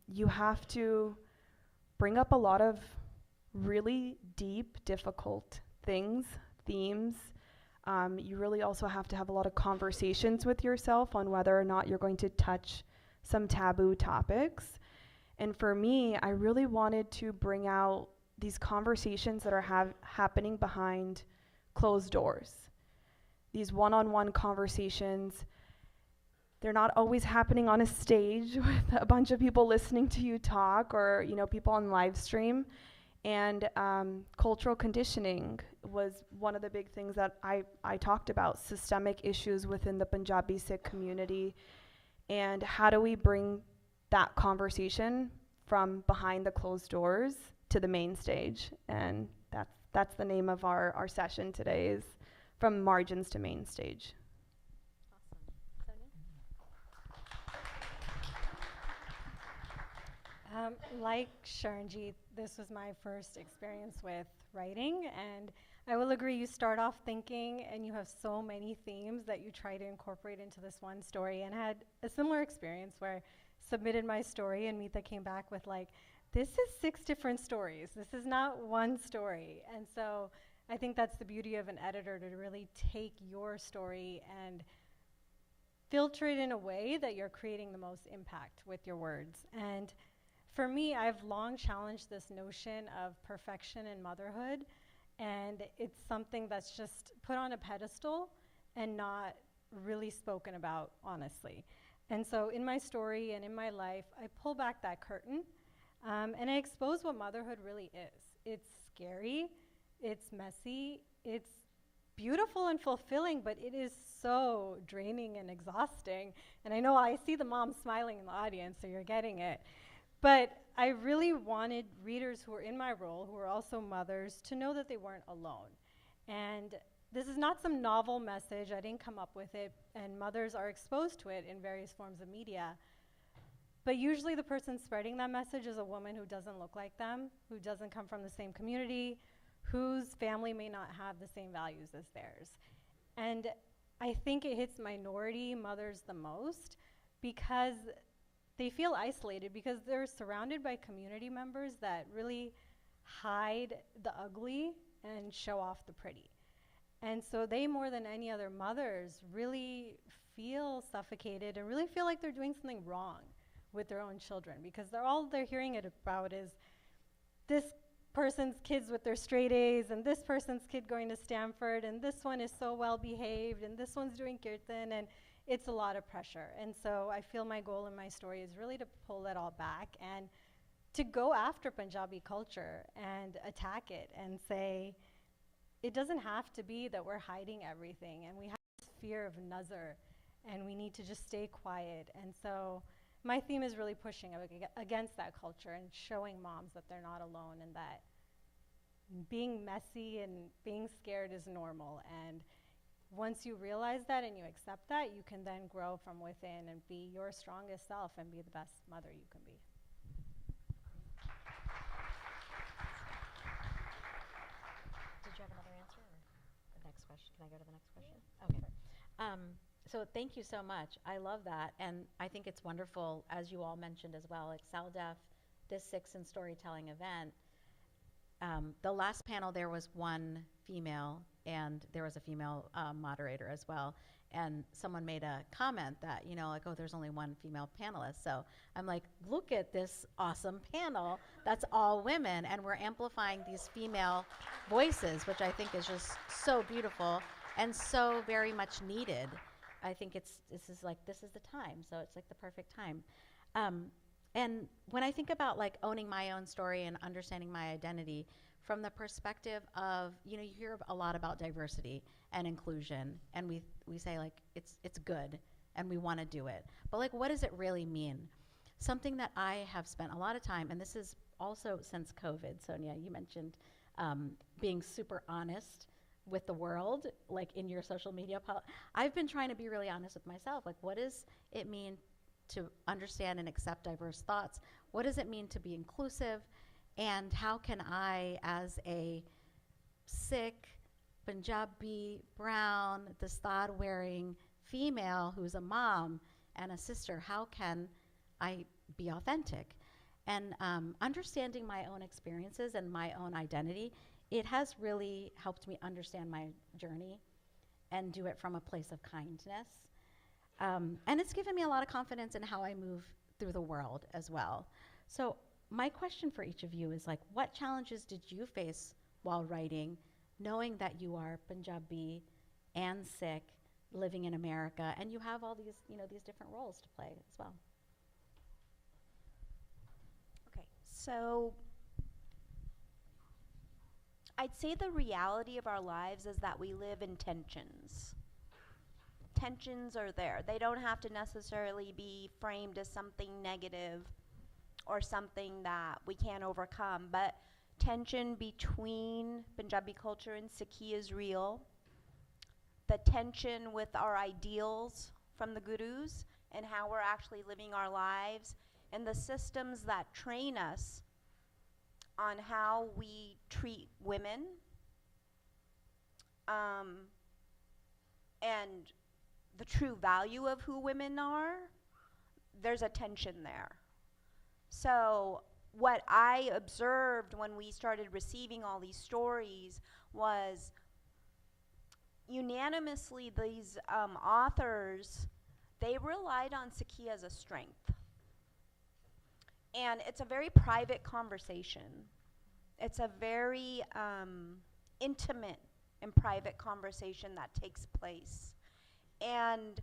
you have to bring up a lot of really deep, difficult things, themes. You really also have to have a lot of conversations with yourself on whether or not you're going to touch some taboo topics. And for me, I really wanted to bring out these conversations that are happening behind closed doors. These one-on-one conversations, they're not always happening on a stage with a bunch of people listening to you talk, or people on Livestream. And cultural conditioning was one of the big things that I talked about, systemic issues within the Punjabi Sikh community, and how do we bring that conversation from behind the closed doors to the main stage. And that's the name of our session today, is from margins to main stage. Like Sharanjeet, this was my first experience with writing, and I will agree, you start off thinking and you have so many themes that you try to incorporate into this one story, and I had a similar experience where I submitted my story and Meeta came back with like, this is 6 different stories. This is not one story. And so I think that's the beauty of an editor, to really take your story and filter it in a way that you're creating the most impact with your words. And for me, I've long challenged this notion of perfection in motherhood, and it's something that's just put on a pedestal and not really spoken about honestly. And so in my story and in my life, I pull back that curtain, and I expose what motherhood really is. It's scary, it's messy, it's beautiful and fulfilling, but it is so draining and exhausting. And I know I see the moms smiling in the audience, so you're getting it. But I really wanted readers who were in my role, who were also mothers, to know that they weren't alone. And this is not some novel message, I didn't come up with it, and mothers are exposed to it in various forms of media. But usually the person spreading that message is a woman who doesn't look like them, who doesn't come from the same community, whose family may not have the same values as theirs. And I think it hits minority mothers the most because they feel isolated, because they're surrounded by community members that really hide the ugly and show off the pretty. And so they, more than any other mothers, really feel suffocated and really feel like they're doing something wrong with their own children, because all they're hearing it about is this person's kids with their straight A's, and this person's kid going to Stanford, and this one is so well behaved, and this one's doing kirtan, and it's a lot of pressure. And so I feel my goal in my story is really to pull that all back and to go after Punjabi culture and attack it and say, it doesn't have to be that we're hiding everything, and we have this fear of nazar, and we need to just stay quiet. And so my theme is really pushing against that culture and showing moms that they're not alone, and that being messy and being scared is normal. And once you realize that and you accept that, you can then grow from within and be your strongest self and be the best mother you can be. Did you have another answer, or the next question? Can I go to the next question? Okay. So thank you so much. I love that, and I think it's wonderful, as you all mentioned as well, like SALDEF, this Sikhs in Storytelling event. The last panel, there was one female, and there was a female moderator as well. and someone made a comment that, you know, like, oh, there's only one female panelist. So I'm like, look at this awesome panel that's all women, and we're amplifying these female voices, which I think is just so beautiful and so very much needed. I think this is the time, so it's like the perfect time. And when I think about like owning my own story and understanding my identity from the perspective of, you know, you hear a lot about diversity and inclusion, and we say like it's good and we want to do it, but like, what does it really mean? Something that I have spent a lot of time, and this is also since COVID, Sonia, you mentioned being super honest with the world, like in your social media. I've been trying to be really honest with myself. Like, what does it mean to understand and accept diverse thoughts? What does it mean to be inclusive? And how can I, as a Sikh, Punjabi, brown, dastard-wearing female who's a mom and a sister, how can I be authentic? And understanding my own experiences and my own identity, it has really helped me understand my journey and do it from a place of kindness. And it's given me a lot of confidence in how I move through the world as well. So my question for each of you is like, what challenges did you face while writing, knowing that you are Punjabi and Sikh, living in America, and you have all these, you know, these different roles to play as well? Okay, so I'd say the reality of our lives is that we live in tensions. Tensions are there. They don't have to necessarily be framed as something negative or something that we can't overcome, but tension between Punjabi culture and Sikhi is real. The tension with our ideals from the gurus and how we're actually living our lives, and the systems that train us on how we treat women, and the true value of who women are, there's a tension there. So what I observed when we started receiving all these stories was unanimously these authors, they relied on Sikhi as a strength. And it's a very private conversation. It's a very intimate and private conversation that takes place. And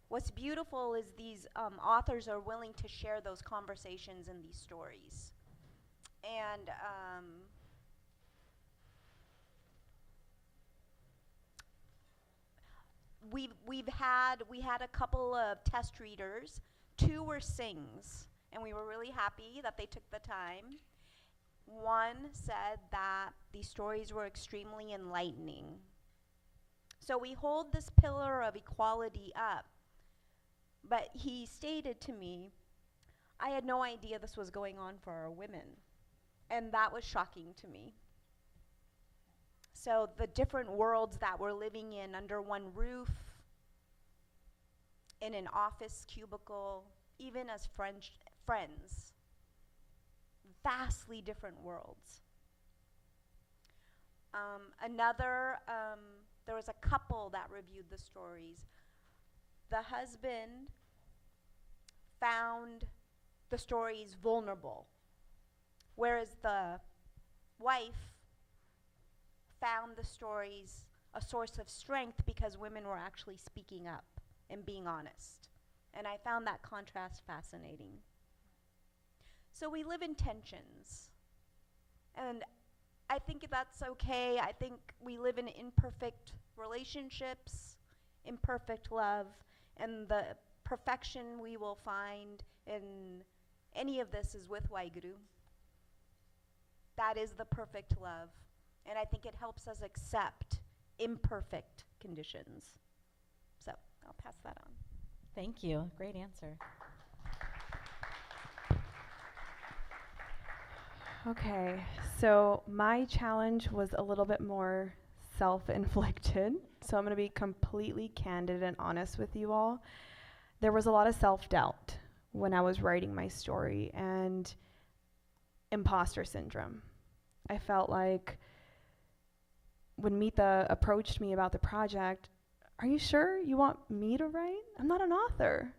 what's beautiful is these authors are willing to share those conversations and these stories. And we had a couple of test readers. 2 were Singhs, and we were really happy that they took the time. One said that these stories were extremely enlightening. So we hold this pillar of equality up. But he stated to me, I had no idea this was going on for our women. And that was shocking to me. So the different worlds that we're living in under one roof, in an office cubicle, even as friends, vastly different worlds. There was a couple that reviewed the stories. The husband found the stories vulnerable, whereas the wife found the stories a source of strength because women were actually speaking up and being honest. And I found that contrast fascinating. So we live in tensions. And I think that's okay. I think we live in imperfect relationships, imperfect love, and the perfection we will find in any of this is with Waheguru. That is the perfect love. And I think it helps us accept imperfect conditions. So I'll pass that on. Thank you. Great answer. Okay, so my challenge was a little bit more self-inflicted. So I'm going to be completely candid and honest with you all. There was a lot of self-doubt when I was writing my story and imposter syndrome. I felt like when Meeta approached me about the project, are you sure you want me to write? I'm not an author.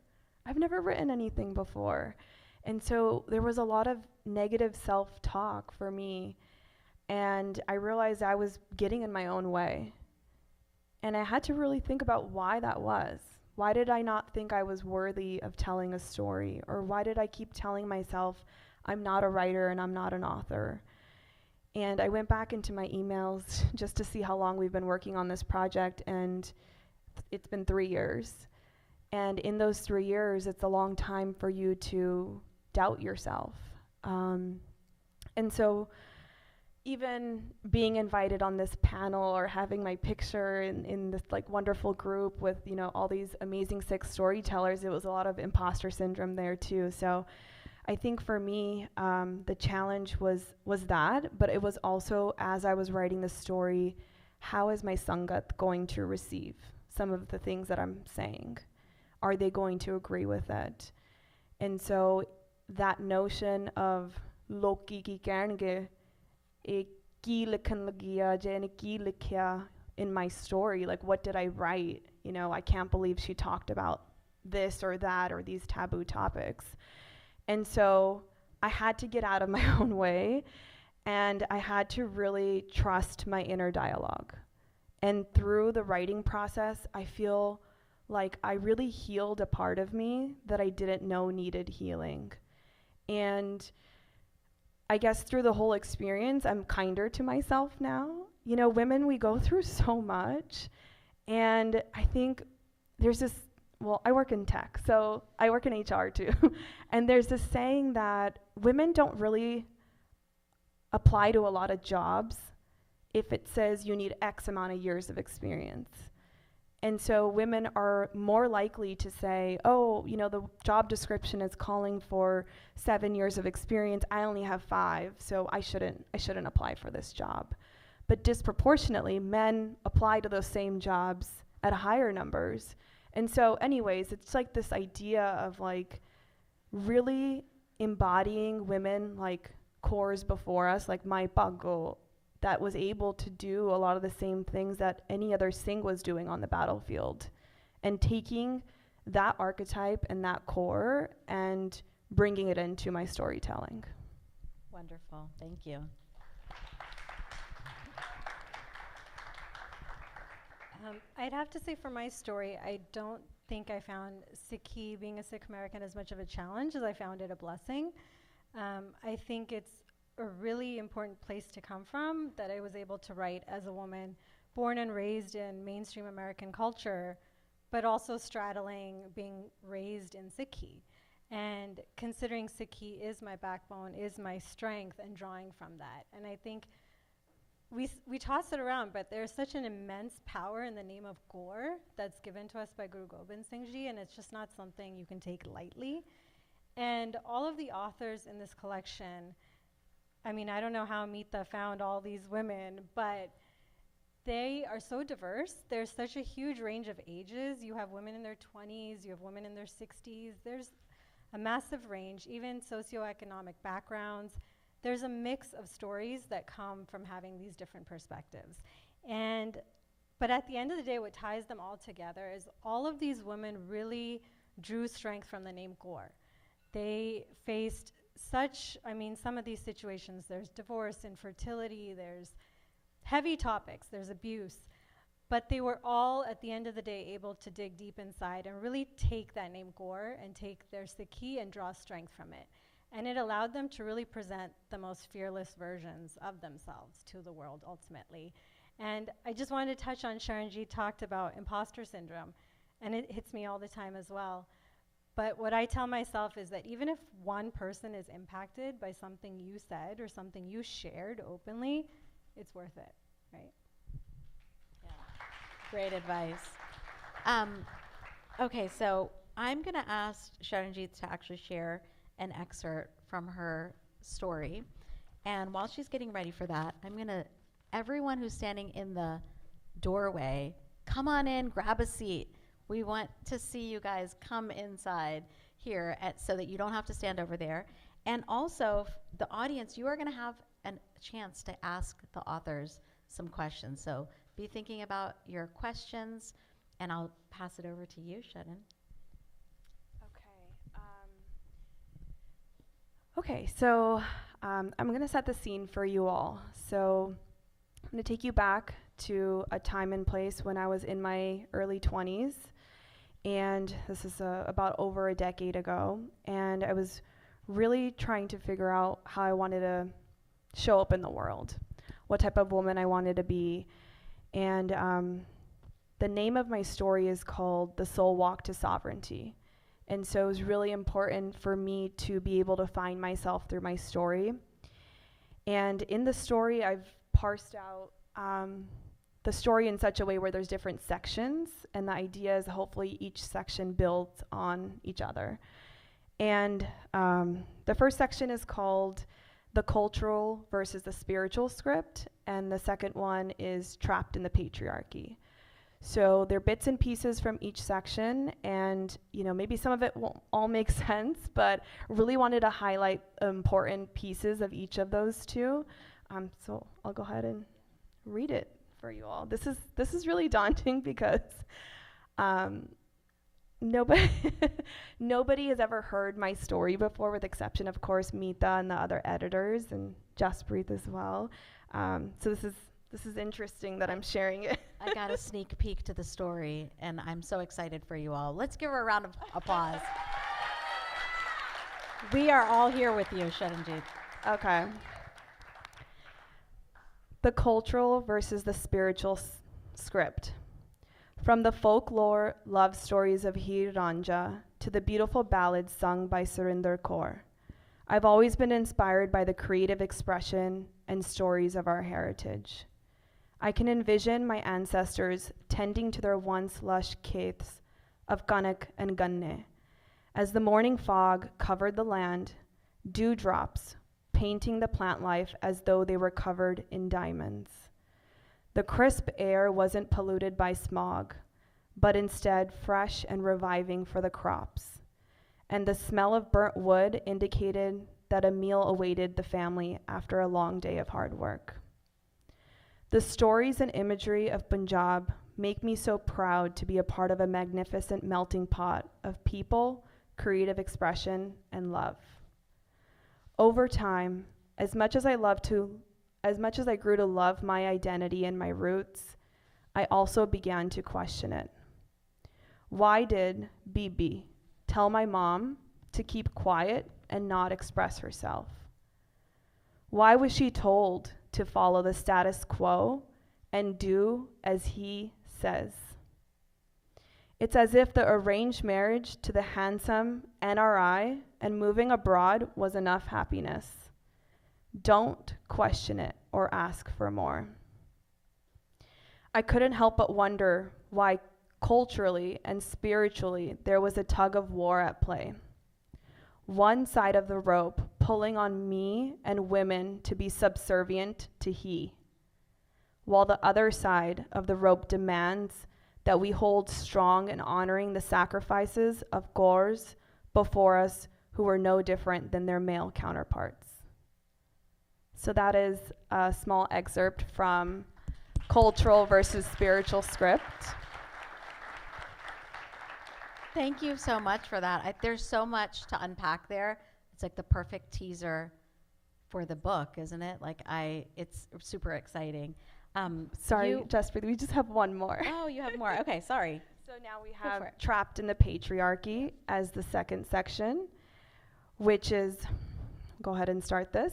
I've never written anything before. And so there was a lot of negative self-talk for me, and I realized I was getting in my own way. And I had to really think about why that was. Why did I not think I was worthy of telling a story? Or why did I keep telling myself I'm not a writer and I'm not an author? And I went back into my emails just to see how long we've been working on this project, and it's been 3 years. And in those 3 years, it's a long time for you to doubt yourself. And so even being invited on this panel or having my picture in this like wonderful group with, you know, all these amazing Sikh storytellers, it was a lot of imposter syndrome there too. So I think for me, the challenge was that, but it was also, as I was writing the story, how is my Sangat going to receive some of the things that I'm saying? Are they going to agree with it? And so that notion of Loki ki kahnge, ki likhan lagiya, jane ki likhya in my story, like what did I write? You know, I can't believe she talked about this or that or these taboo topics. And so I had to get out of my own way, and I had to really trust my inner dialogue. And through the writing process, I feel like I really healed a part of me that I didn't know needed healing. And I guess through the whole experience, I'm kinder to myself now. You know, women, we go through so much, and I think there's this, well, I work in tech, so I work in HR too. And there's this saying that women don't really apply to a lot of jobs if it says you need X amount of years of experience. And so women are more likely to say, oh, you know, the job description is calling for 7 years of experience. I only have 5, so I shouldn't apply for this job. But disproportionately, men apply to those same jobs at higher numbers. And so anyways, it's like this idea of like really embodying women like cores before us, like my Pago, that was able to do a lot of the same things that any other Singh was doing on the battlefield, and taking that archetype and that core and bringing it into my storytelling. Wonderful, thank you. I'd have to say for my story, I don't think I found Sikhi, being a Sikh American, as much of a challenge as I found it a blessing. I think it's a really important place to come from, that I was able to write as a woman born and raised in mainstream American culture, but also straddling being raised in Sikhi. And considering Sikhi is my backbone, is my strength, and drawing from that. And I think we toss it around, but there's such an immense power in the name of Gaur that's given to us by Guru Gobind Singh Ji, and it's just not something you can take lightly. And all of the authors in this collection, I mean, I don't know how Meeta found all these women, but they are so diverse. There's such a huge range of ages. You have women in their 20s, you have women in their 60s. There's a massive range, even socioeconomic backgrounds. There's a mix of stories that come from having these different perspectives. But at the end of the day, what ties them all together is all of these women really drew strength from the name Gaur. They faced some of these situations, there's divorce, infertility, there's heavy topics, there's abuse, but they were all, at the end of the day, able to dig deep inside and really take that name Gaur and take their Sikhi and draw strength from it. And it allowed them to really present the most fearless versions of themselves to the world, ultimately. And I just wanted to touch on, Sharanjit talked about imposter syndrome, and it hits me all the time as well. But what I tell myself is that even if one person is impacted by something you said or something you shared openly, it's worth it, right? Yeah. Great advice. Okay, so I'm going to ask Sharanjit to actually share an excerpt from her story. And while she's getting ready for that, everyone who's standing in the doorway, come on in, grab a seat. We want to see you guys come inside here so that you don't have to stand over there. And also, the audience, you are going to have a chance to ask the authors some questions. So be thinking about your questions. And I'll pass it over to you, Shannon. Okay, so I'm going to set the scene for you all. So I'm going to take you back to a time and place when I was in my early 20s. And this is about over a decade ago. And I was really trying to figure out how I wanted to show up in the world, what type of woman I wanted to be. And the name of my story is called The Soul Walk to Sovereignty. And so it was really important for me to be able to find myself through my story. And in the story, I've parsed out the story in such a way where there's different sections, and the idea is hopefully each section builds on each other. And the first section is called The Cultural versus the Spiritual Script, and the second one is Trapped in the Patriarchy. So they're bits and pieces from each section, and maybe some of it won't all make sense, but really wanted to highlight important pieces of each of those two. So I'll go ahead and read it for you all. This is really daunting because nobody has ever heard my story before, with the exception, of course, Mita and the other editors, and Jaspreet as well. So this is interesting that I'm sharing it. I got a sneak peek to the story, and I'm so excited for you all. Let's give her a round of applause. We are all here with you, Sharanjit. Okay. The cultural versus the spiritual script. From the folklore love stories of Heer Ranja to the beautiful ballads sung by Surinder Kaur, I've always been inspired by the creative expression and stories of our heritage. I can envision my ancestors tending to their once lush khates of kanak and ganne. As the morning fog covered the land, dewdrops painting the plant life as though they were covered in diamonds. The crisp air wasn't polluted by smog, but instead fresh and reviving for the crops. And the smell of burnt wood indicated that a meal awaited the family after a long day of hard work. The stories and imagery of Punjab make me so proud to be a part of a magnificent melting pot of people, creative expression, and love. Over time, as much as I grew to love my identity and my roots, I also began to question it. Why did Bibi tell my mom to keep quiet and not express herself? Why was she told to follow the status quo and do as he says? It's as if the arranged marriage to the handsome NRI and moving abroad was enough happiness. Don't question it or ask for more. I couldn't help but wonder why culturally and spiritually there was a tug of war at play. One side of the rope pulling on me and women to be subservient to he, while the other side of the rope demands that we hold strong and honoring the sacrifices of Gaurs before us who were no different than their male counterparts. So that is a small excerpt from Cultural versus Spiritual Script. Thank you so much for that. There's so much to unpack there. It's like the perfect teaser for the book, isn't it? It's super exciting. Sorry, Jaspreet, we just have one more. Oh, you have more. Okay, sorry. So now we have Trapped in the Patriarchy as the second section, which is, go ahead and start this.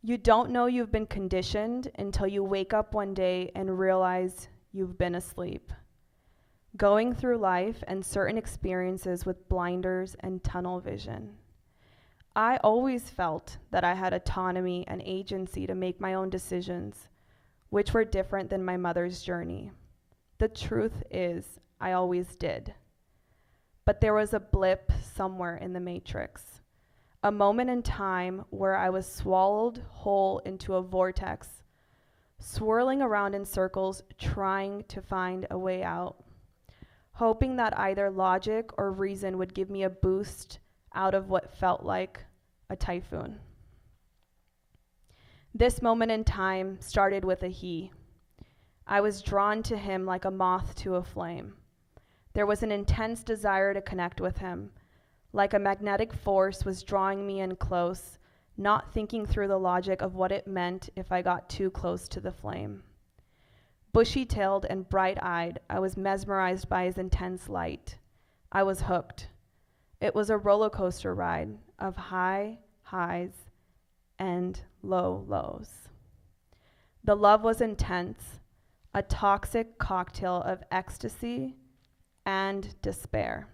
You don't know you've been conditioned until you wake up one day and realize you've been asleep, going through life and certain experiences with blinders and tunnel vision. I always felt that I had autonomy and agency to make my own decisions, which were different than my mother's journey. The truth is, I always did. But there was a blip somewhere in the matrix, a moment in time where I was swallowed whole into a vortex, swirling around in circles, trying to find a way out, hoping that either logic or reason would give me a boost out of what felt like a typhoon. This moment in time started with a he. I was drawn to him like a moth to a flame. There was an intense desire to connect with him, like a magnetic force was drawing me in close, not thinking through the logic of what it meant if I got too close to the flame. Bushy-tailed and bright-eyed, I was mesmerized by his intense light. I was hooked. It was a roller coaster ride of high highs and low lows. The love was intense, a toxic cocktail of ecstasy and despair.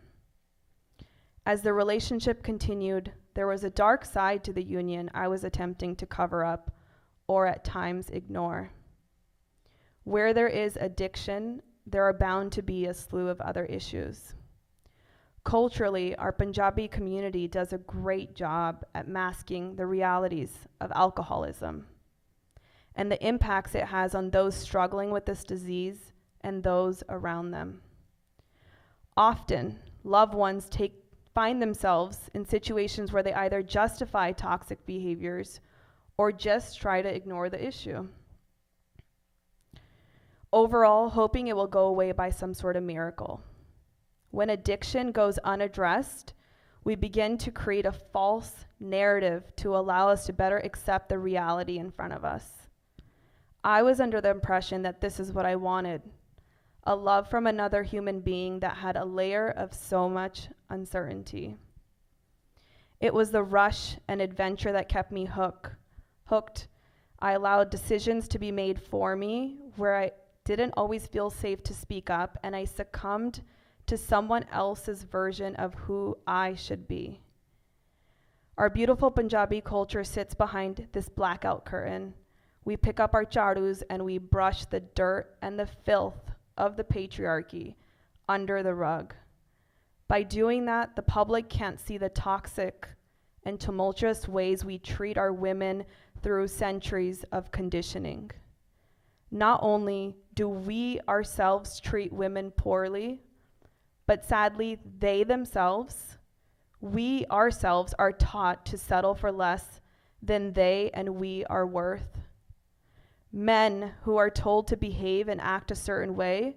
As the relationship continued, there was a dark side to the union I was attempting to cover up or at times ignore. Where there is addiction, there are bound to be a slew of other issues. Culturally, our Punjabi community does a great job at masking the realities of alcoholism and the impacts it has on those struggling with this disease and those around them. Often, loved ones find themselves in situations where they either justify toxic behaviors or just try to ignore the issue. Overall, hoping it will go away by some sort of miracle. When addiction goes unaddressed, we begin to create a false narrative to allow us to better accept the reality in front of us. I was under the impression that this is what I wanted, a love from another human being that had a layer of so much uncertainty. It was the rush and adventure that kept me hooked. I allowed decisions to be made for me where I didn't always feel safe to speak up, and I succumbed to someone else's version of who I should be. Our beautiful Punjabi culture sits behind this blackout curtain. We pick up our charus and we brush the dirt and the filth of the patriarchy under the rug. By doing that, the public can't see the toxic and tumultuous ways we treat our women through centuries of conditioning. Not only do we ourselves treat women poorly, but sadly, we ourselves are taught to settle for less than they and we are worth. Men who are told to behave and act a certain way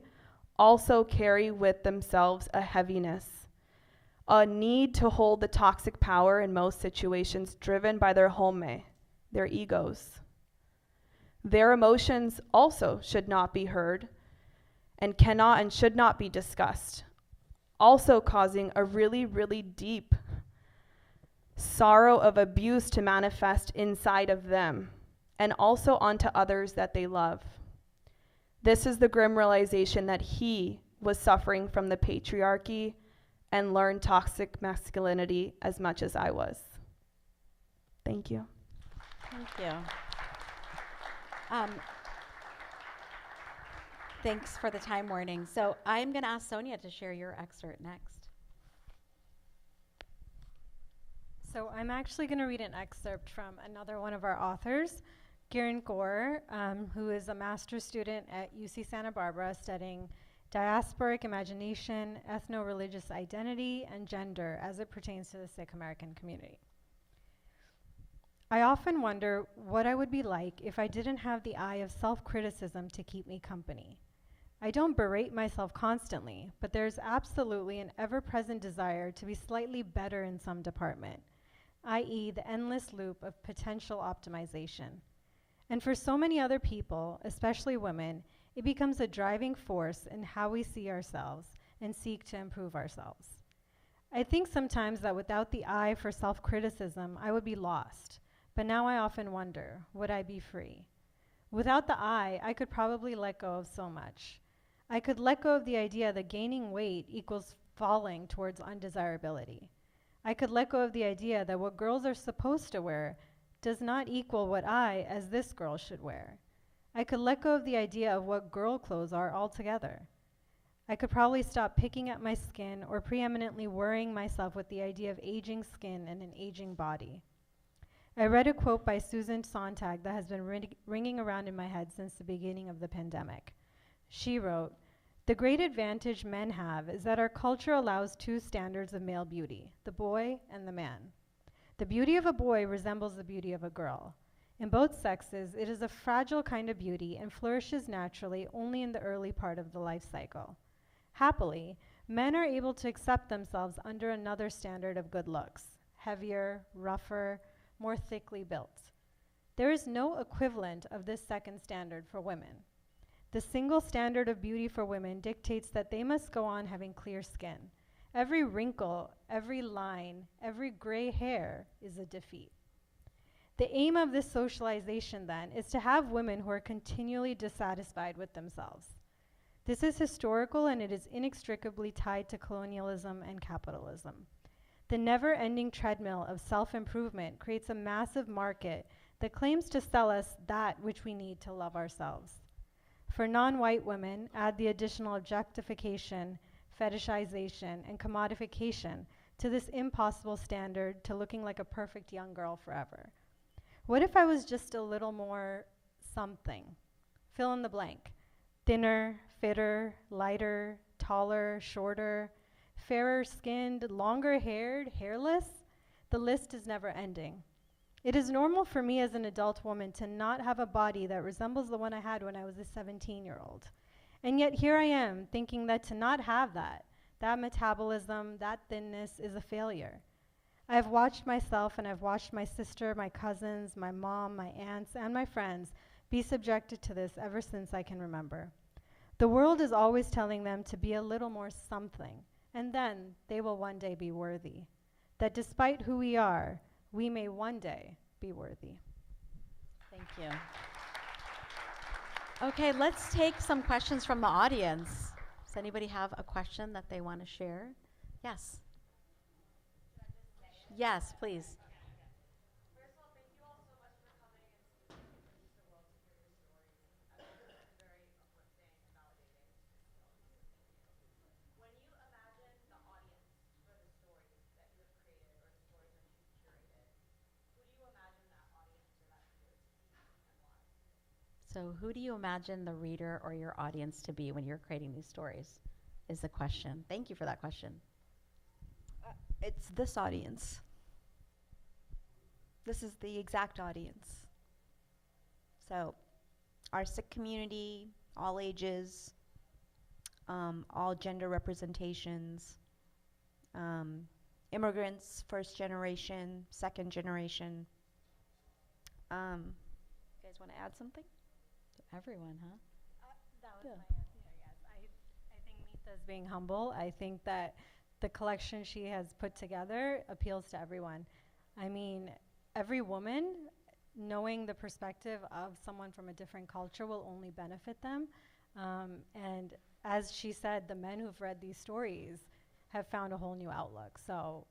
also carry with themselves a heaviness, a need to hold the toxic power in most situations driven by their home, their egos. Their emotions also should not be heard and cannot and should not be discussed, also causing a really, really deep sorrow of abuse to manifest inside of them and also onto others that they love. This is the grim realization that he was suffering from the patriarchy and learned toxic masculinity as much as I was. Thank you. Thank you. Thanks for the time warning. So I'm going to ask Sonia to share your excerpt next. So I'm actually going to read an excerpt from another one of our authors, Kiran Kaur, who is a master's student at UC Santa Barbara studying diasporic imagination, ethno-religious identity, and gender as it pertains to the Sikh American community. I often wonder what I would be like if I didn't have the eye of self-criticism to keep me company. I don't berate myself constantly, but there's absolutely an ever-present desire to be slightly better in some department, i.e. the endless loop of potential optimization. And for so many other people, especially women, it becomes a driving force in how we see ourselves and seek to improve ourselves. I think sometimes that without the eye for self-criticism, I would be lost. But now I often wonder, would I be free? Without the eye, I could probably let go of so much. I could let go of the idea that gaining weight equals falling towards undesirability. I could let go of the idea that what girls are supposed to wear does not equal what I, as this girl, should wear. I could let go of the idea of what girl clothes are altogether. I could probably stop picking at my skin or preeminently worrying myself with the idea of aging skin and an aging body. I read a quote by Susan Sontag that has been ringing around in my head since the beginning of the pandemic. She wrote, "The great advantage men have is that our culture allows two standards of male beauty, the boy and the man. The beauty of a boy resembles the beauty of a girl. In both sexes, it is a fragile kind of beauty and flourishes naturally only in the early part of the life cycle. Happily, men are able to accept themselves under another standard of good looks, heavier, rougher, more thickly built. There is no equivalent of this second standard for women. The single standard of beauty for women dictates that they must go on having clear skin. Every wrinkle, every line, every gray hair is a defeat. The aim of this socialization, then, is to have women who are continually dissatisfied with themselves. This is historical and it is inextricably tied to colonialism and capitalism. The never-ending treadmill of self-improvement creates a massive market that claims to sell us that which we need to love ourselves. For non-white women, add the additional objectification, fetishization, and commodification to this impossible standard to looking like a perfect young girl forever. What if I was just a little more something? Fill in the blank. Thinner, fitter, lighter, taller, shorter, fairer skinned, longer haired, hairless? The list is never ending. It is normal for me as an adult woman to not have a body that resembles the one I had when I was a 17-year-old. And yet here I am thinking that to not have that metabolism, that thinness is a failure. I have watched myself and I've watched my sister, my cousins, my mom, my aunts, and my friends be subjected to this ever since I can remember. The world is always telling them to be a little more something, and then they will one day be worthy. That despite who we are, we may one day be worthy. Thank you. Okay, let's take some questions from the audience. Does anybody have a question that they want to share? Yes. Yes, please. So who do you imagine the reader or your audience to be when you're creating these stories, is the question. Thank you for that question. It's this audience. This is the exact audience. So, our Sikh community, all ages, all gender representations, immigrants, first generation, second generation. You guys want to add something? Everyone, huh? That was my answer, yes. I think Meeta's being humble. I think that the collection she has put together appeals to everyone. I mean, every woman, knowing the perspective of someone from a different culture will only benefit them. And as she said, the men who've read these stories have found a whole new outlook. So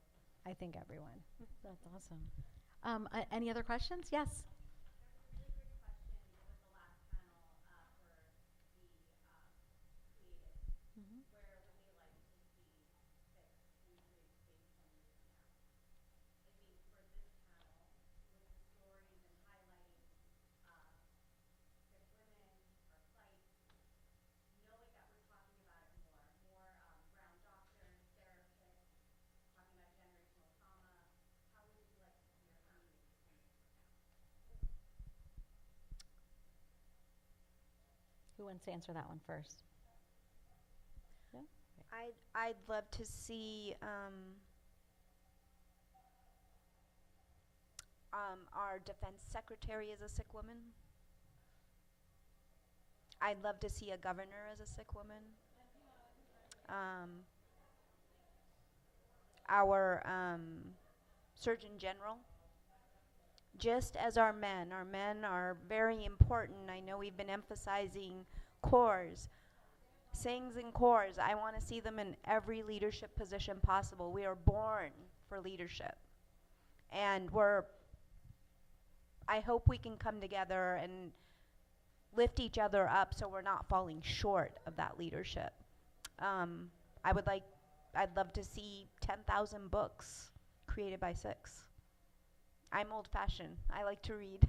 I think everyone. That's awesome. Any other questions? Yes. Who wants to answer that one first? Yeah? Okay. I'd love to see our defense secretary as a Sikh woman. I'd love to see a governor as a Sikh woman. Our Surgeon General. Just as our men are very important. I know we've been emphasizing corps, Singhs and corps. I want to see them in every leadership position possible. We are born for leadership. And I hope we can come together and lift each other up so we're not falling short of that leadership. I'd love to see 10,000 books created by Sikhs. I'm old-fashioned. I like to read.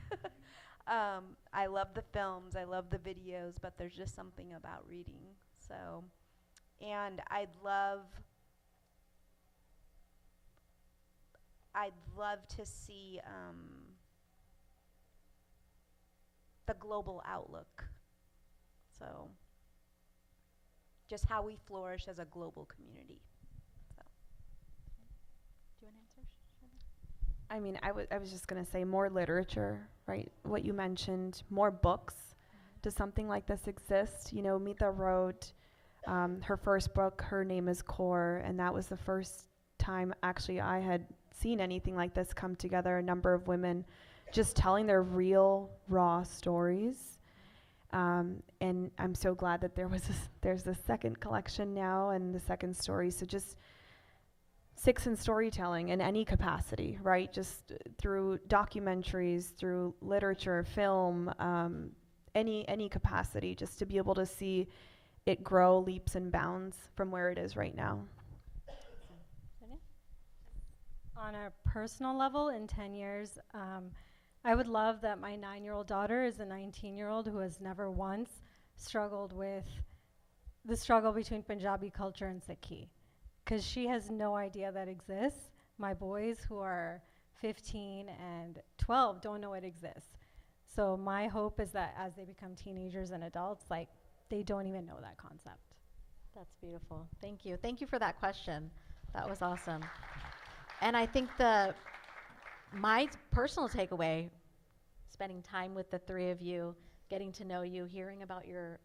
I love the films. I love the videos, but there's just something about reading. So, and I'd love to see the global outlook. So just how we flourish as a global community. So. Do you want to answer? I mean, I was just going to say more literature, right? What you mentioned, more books. Does something like this exist? You know, Mita wrote her first book, Her Name is Core, and that was the first time actually I had seen anything like this come together. A number of women just telling their real, raw stories. And I'm so glad that there's a second collection now and the second story. So just Sikhs in storytelling in any capacity, right? Just through documentaries, through literature, film, any capacity, just to be able to see it grow leaps and bounds from where it is right now. On a personal level, in 10 years, I would love that my 9-year-old daughter is a 19-year-old who has never once struggled with the struggle between Punjabi culture and Sikhi, because she has no idea that exists. My boys, who are 15 and 12, don't know it exists. So my hope is that as they become teenagers and adults, like, they don't even know that concept. That's beautiful. Thank you. Thank you for that question. That was awesome. And I think my personal takeaway, spending time with the three of you, getting to know you, hearing about your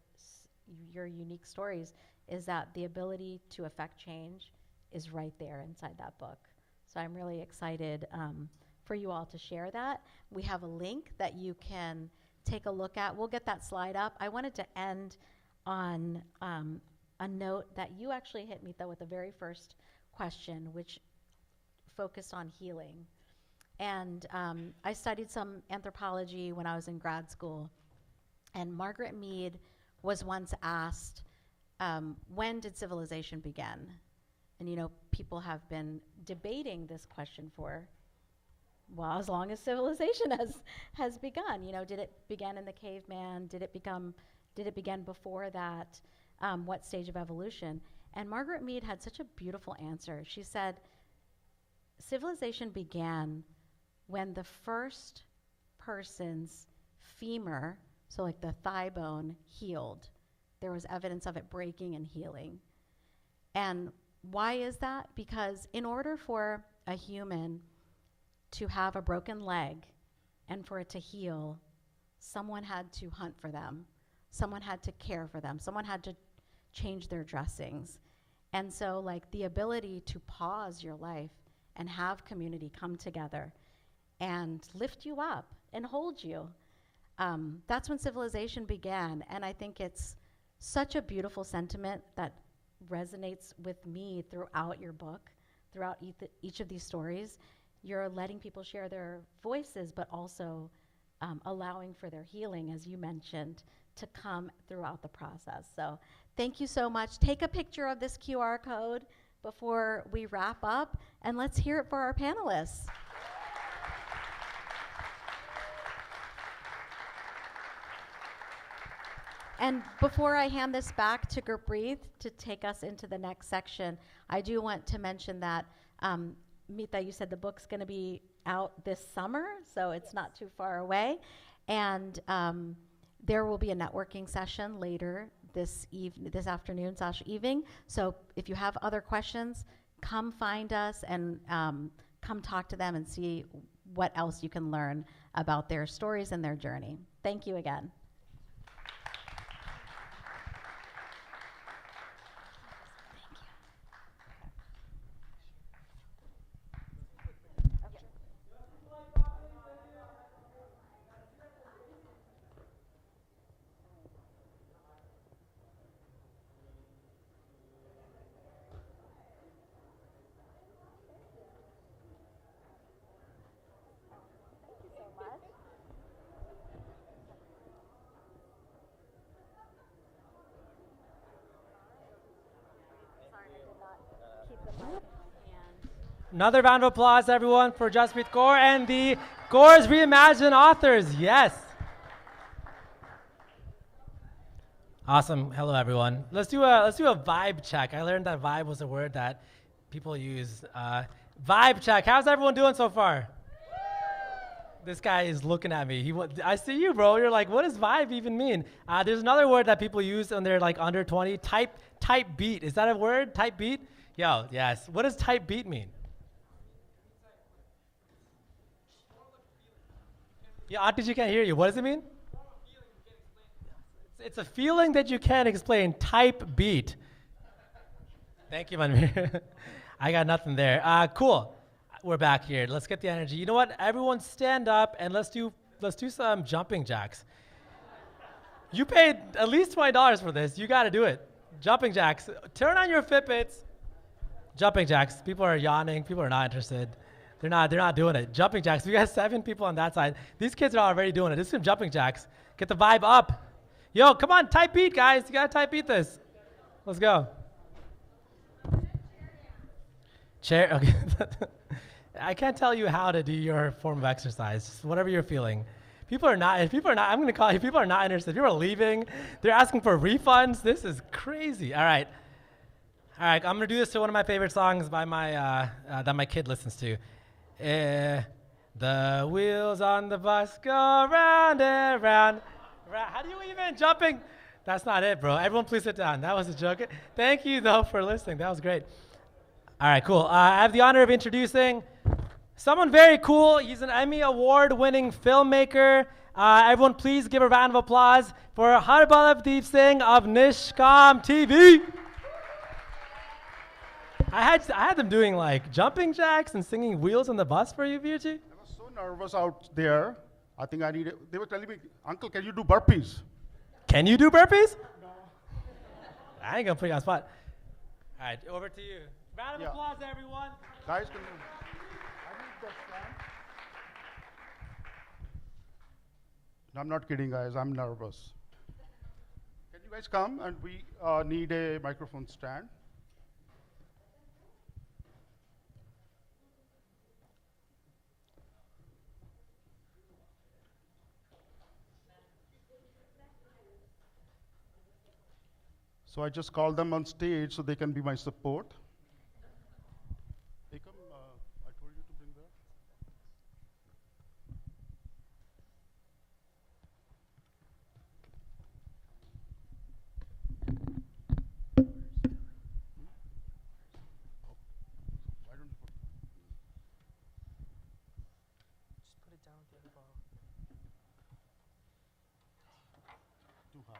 unique stories, is that the ability to affect change is right there inside that book. So I'm really excited for you all to share that. We have a link that you can take a look at. We'll get that slide up. I wanted to end on a note that you actually hit me, though, with the very first question, which focused on healing. And I studied some anthropology when I was in grad school. And Margaret Mead was once asked, when did civilization begin? And, you know, people have been debating this question for, well, as long as civilization has begun. You know, did it begin in the caveman? Did it begin before that? What stage of evolution? And Margaret Mead had such a beautiful answer. She said, civilization began when the first person's femur, so like the thigh bone, healed. There was evidence of it breaking and healing. And why is that? Because in order for a human to have a broken leg and for it to heal, someone had to hunt for them. Someone had to care for them. Someone had to change their dressings. And so, like, the ability to pause your life and have community come together and lift you up and hold you, that's when civilization began. And I think it's such a beautiful sentiment that resonates with me throughout your book, throughout each of these stories. You're letting people share their voices, but also allowing for their healing, as you mentioned, to come throughout the process. So thank you so much. Take a picture of this QR code before we wrap up, and let's hear it for our panelists. And before I hand this back to Gurpreet to take us into the next section, I do want to mention that, Mita, you said the book's going to be out this summer, so it's not too far away. And there will be a networking session later this afternoon/evening. So if you have other questions, come find us and come talk to them and see what else you can learn about their stories and their journey. Thank you again. Another round of applause, everyone, for Jaspreet Kaur and the Kaur's Reimagined authors. Yes. Awesome. Hello, everyone. Let's do a vibe check. I learned that vibe was a word that people use. Vibe check. How's everyone doing so far? This guy is looking at me. I see you, bro. You're like, what does vibe even mean? There's another word that people use when they're like under 20. Type beat. Is that a word? Type beat? Yo, yes. What does type beat mean? Yeah, Auntie, you can't hear you. What does it mean? It's a feeling that you can't explain. Type beat. Thank you, Manveer. I got nothing there. Cool. We're back here. Let's get the energy. You know what? Everyone stand up and let's do some jumping jacks. You paid at least $20 for this. You got to do it. Jumping jacks. Turn on your Fitbits. Jumping jacks. People are yawning. People are not interested. They're not doing it. Jumping jacks. We got 7 people on that side. These kids are already doing it. This is some jumping jacks. Get the vibe up. Yo, come on, type beat, guys. You got to type beat this. Let's go. Chair. Okay. I can't tell you how to do your form of exercise. Just whatever you're feeling. People are not, I'm going to call you, people are not interested. People are leaving. They're asking for refunds. This is crazy. All right, I'm going to do this to one of my favorite songs by that my kid listens to. The wheels on the bus go round and round. How do you even jumping? That's not it, bro. Everyone please sit down. That was a joke. Thank you, though, for listening. That was great. All right, cool. I have the honor of introducing someone very cool. He's an Emmy Award-winning filmmaker. Everyone, please give a round of applause for Harbalabdeep Singh of Nishkam TV. I had them doing like jumping jacks and singing Wheels on the Bus for you, Virji. I was so nervous out there. I think they were telling me, Uncle, can you do burpees? Can you do burpees? No. I ain't gonna put you on the spot. All right, over to you. Round of applause, everyone. Guys, can you? I need the stand. No, I'm not kidding, guys. I'm nervous. Can you guys come? And we need a microphone stand. So I just called them on stage so they can be my support. Hey, come, I told you to bring that. Why don't you put Just put it down with the other ball. too high?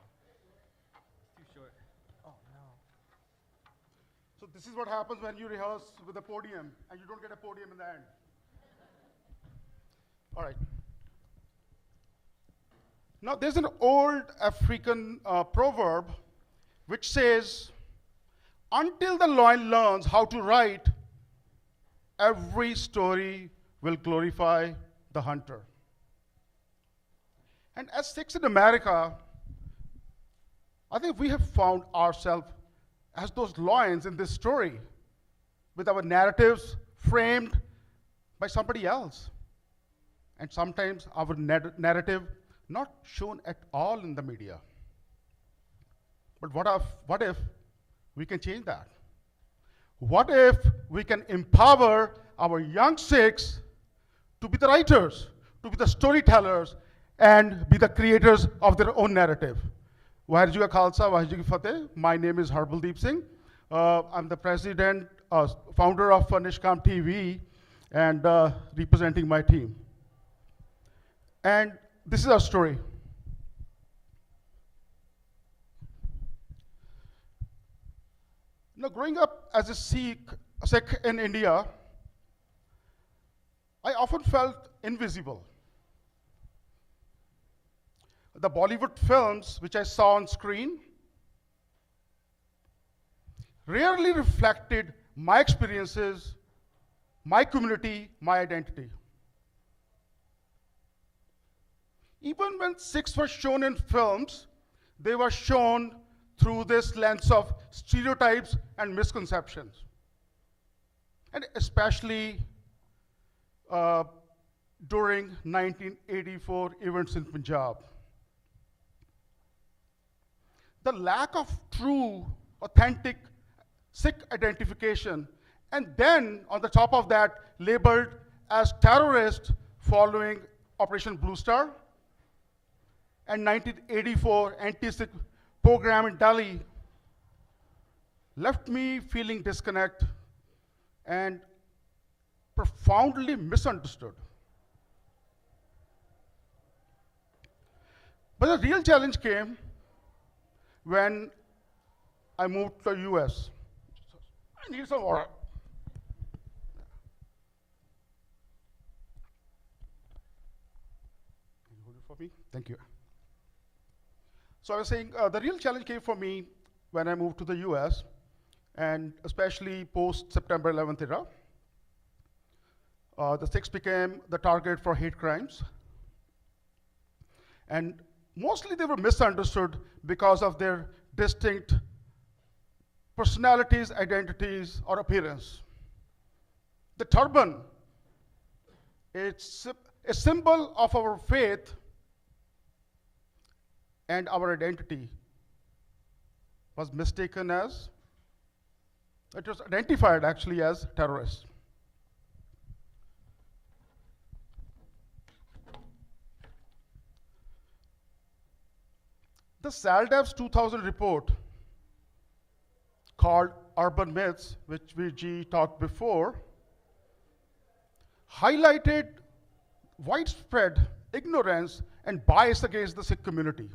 It's too short. Oh, no. So this is what happens when you rehearse with a podium and you don't get a podium in the end. All right. Now there's an old African proverb which says, until the lion learns how to write, every story will glorify the hunter. And as Sikhs in America, I think we have found ourselves as those lions in this story, with our narratives framed by somebody else. And sometimes our narrative not shown at all in the media. But what if we can change that? What if we can empower our young Sikhs to be the writers, to be the storytellers, and be the creators of their own narrative? Waheguru Ji Ka Khalsa, Waheguru Ji Ki Fateh. My name is Harbaldeep Singh. I'm the president, founder of Nishkam TV, and representing my team. And this is our story. Now, growing up as a Sikh in India, I often felt invisible. The Bollywood films which I saw on screen rarely reflected my experiences, my community, my identity. Even when Sikhs were shown in films, they were shown through this lens of stereotypes and misconceptions. And especially during 1984 events in Punjab. The lack of true, authentic Sikh identification, and then on the top of that, labeled as terrorists following Operation Blue Star and 1984 anti-Sikh program in Delhi left me feeling disconnect and profoundly misunderstood. But the real challenge came when I moved to the US. I need some water. Can you hold it for me? Thank you. So I was saying the real challenge came for me when I moved to the US, and especially post September 11th era. The Sikhs became the target for hate crimes. And mostly they were misunderstood because of their distinct personalities, identities, or appearance. The turban, it's a symbol of our faith and our identity, was mistaken as, it was identified actually as terrorists. The SALDEF's 2000 report called Urban Myths, which VG talked before, highlighted widespread ignorance and bias against the Sikh community.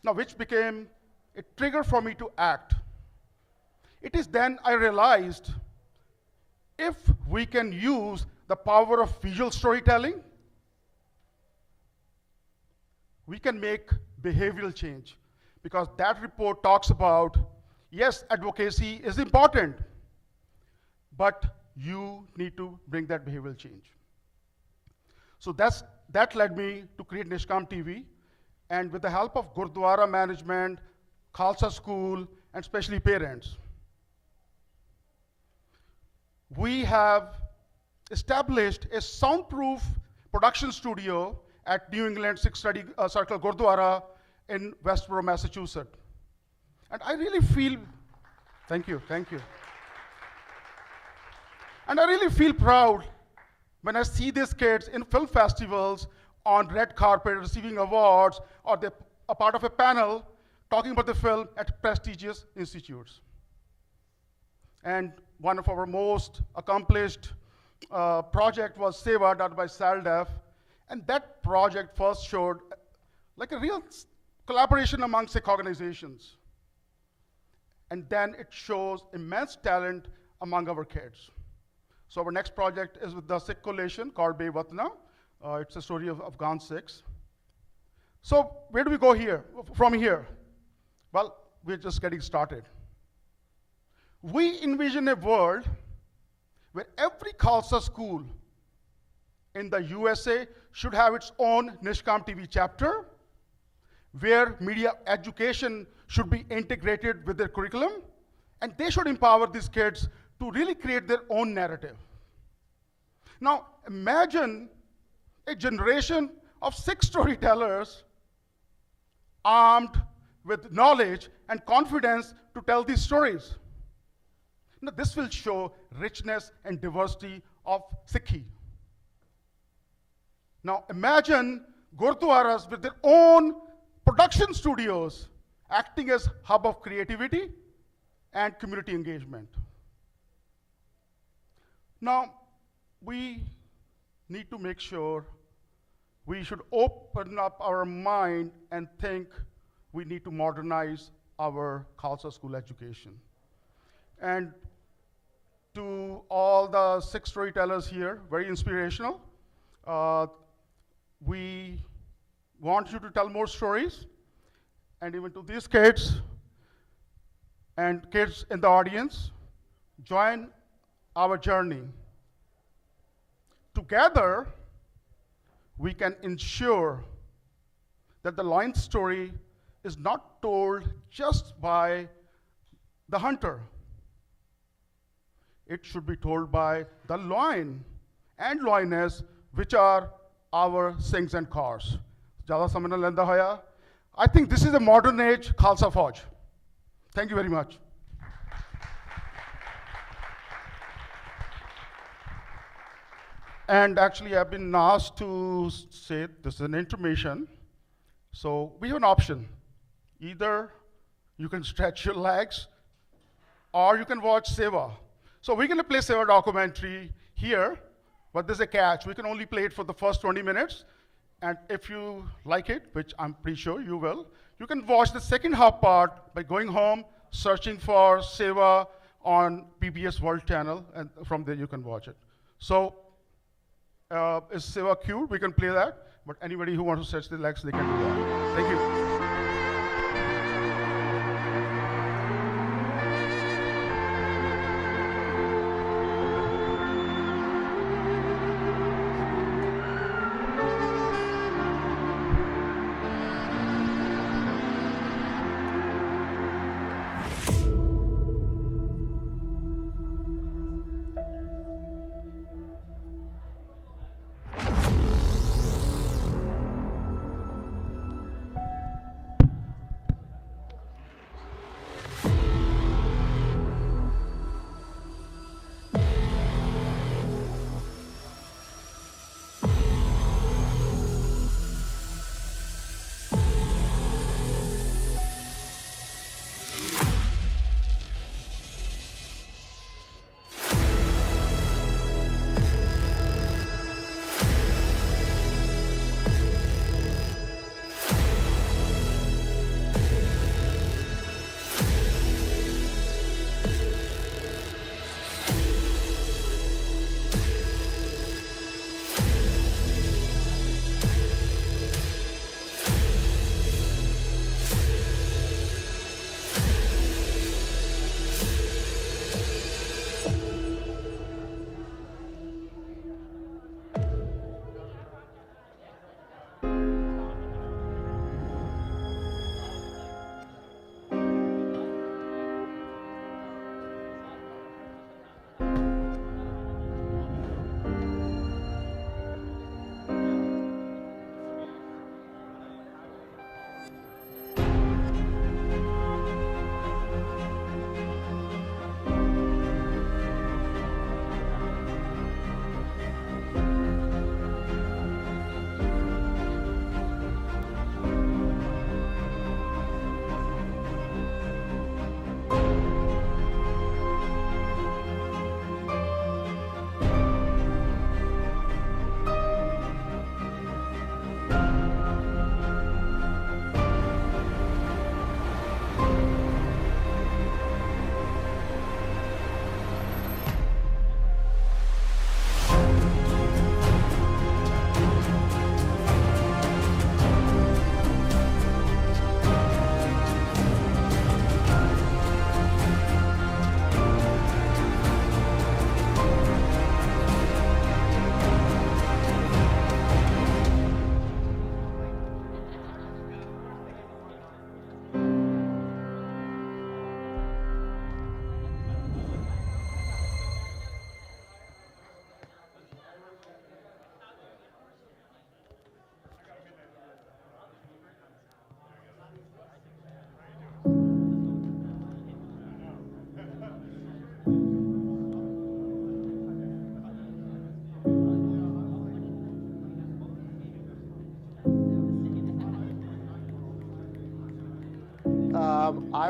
Now, which became a trigger for me to act. It is then I realized if we can use the power of visual storytelling, we can make behavioral change. Because that report talks about, yes, advocacy is important, but you need to bring that behavioral change. So that led me to create Nishkam TV, and with the help of Gurdwara management, Khalsa school, and especially parents, we have established a soundproof production studio at New England Sikh Study Circle Gurdwara in Westboro, Massachusetts. And I really feel, thank you. And I really feel proud when I see these kids in film festivals, on red carpet, receiving awards, or they're a part of a panel talking about the film at prestigious institutes. And one of our most accomplished project was Seva, done by SALDEF. And that project first showed like a real collaboration among Sikh organizations. And then it shows immense talent among our kids. So our next project is with the Sikh coalition called Bevatna. It's a story of Afghan Sikhs. So where do we go here, from here? Well, we're just getting started. We envision a world where every Khalsa school in the USA should have its own Nishkam TV chapter, where media education should be integrated with their curriculum, and they should empower these kids to really create their own narrative. Now, imagine a generation of Sikh storytellers armed with knowledge and confidence to tell these stories. Now, this will show richness and diversity of Sikhi. Now, imagine Gurdwaras with their own production studios acting as hub of creativity and community engagement. Now, we need to make sure we should open up our mind and think we need to modernize our Khalsa school education. And to all the Sikh storytellers here, very inspirational. We want you to tell more stories, and even to these kids and kids in the audience, join our journey. Together, we can ensure that the lion story is not told just by the hunter. It should be told by the lion and lioness, which are our Singhs and Kaurs. Jada samana lenda hoya. I think this is a modern age Khalsa Fauj. Thank you very much. And actually, I've been asked to say this is an intermission. So we have an option. Either you can stretch your legs, or you can watch Seva. So we're going to play Seva documentary here, but there's a catch. We can only play it for the first 20 minutes. And if you like it, which I'm pretty sure you will, you can watch the second half part by going home, searching for Seva on PBS World Channel, and from there you can watch it. So is Seva cute? We can play that, but anybody who wants to stretch their legs, they can do that. Thank you. I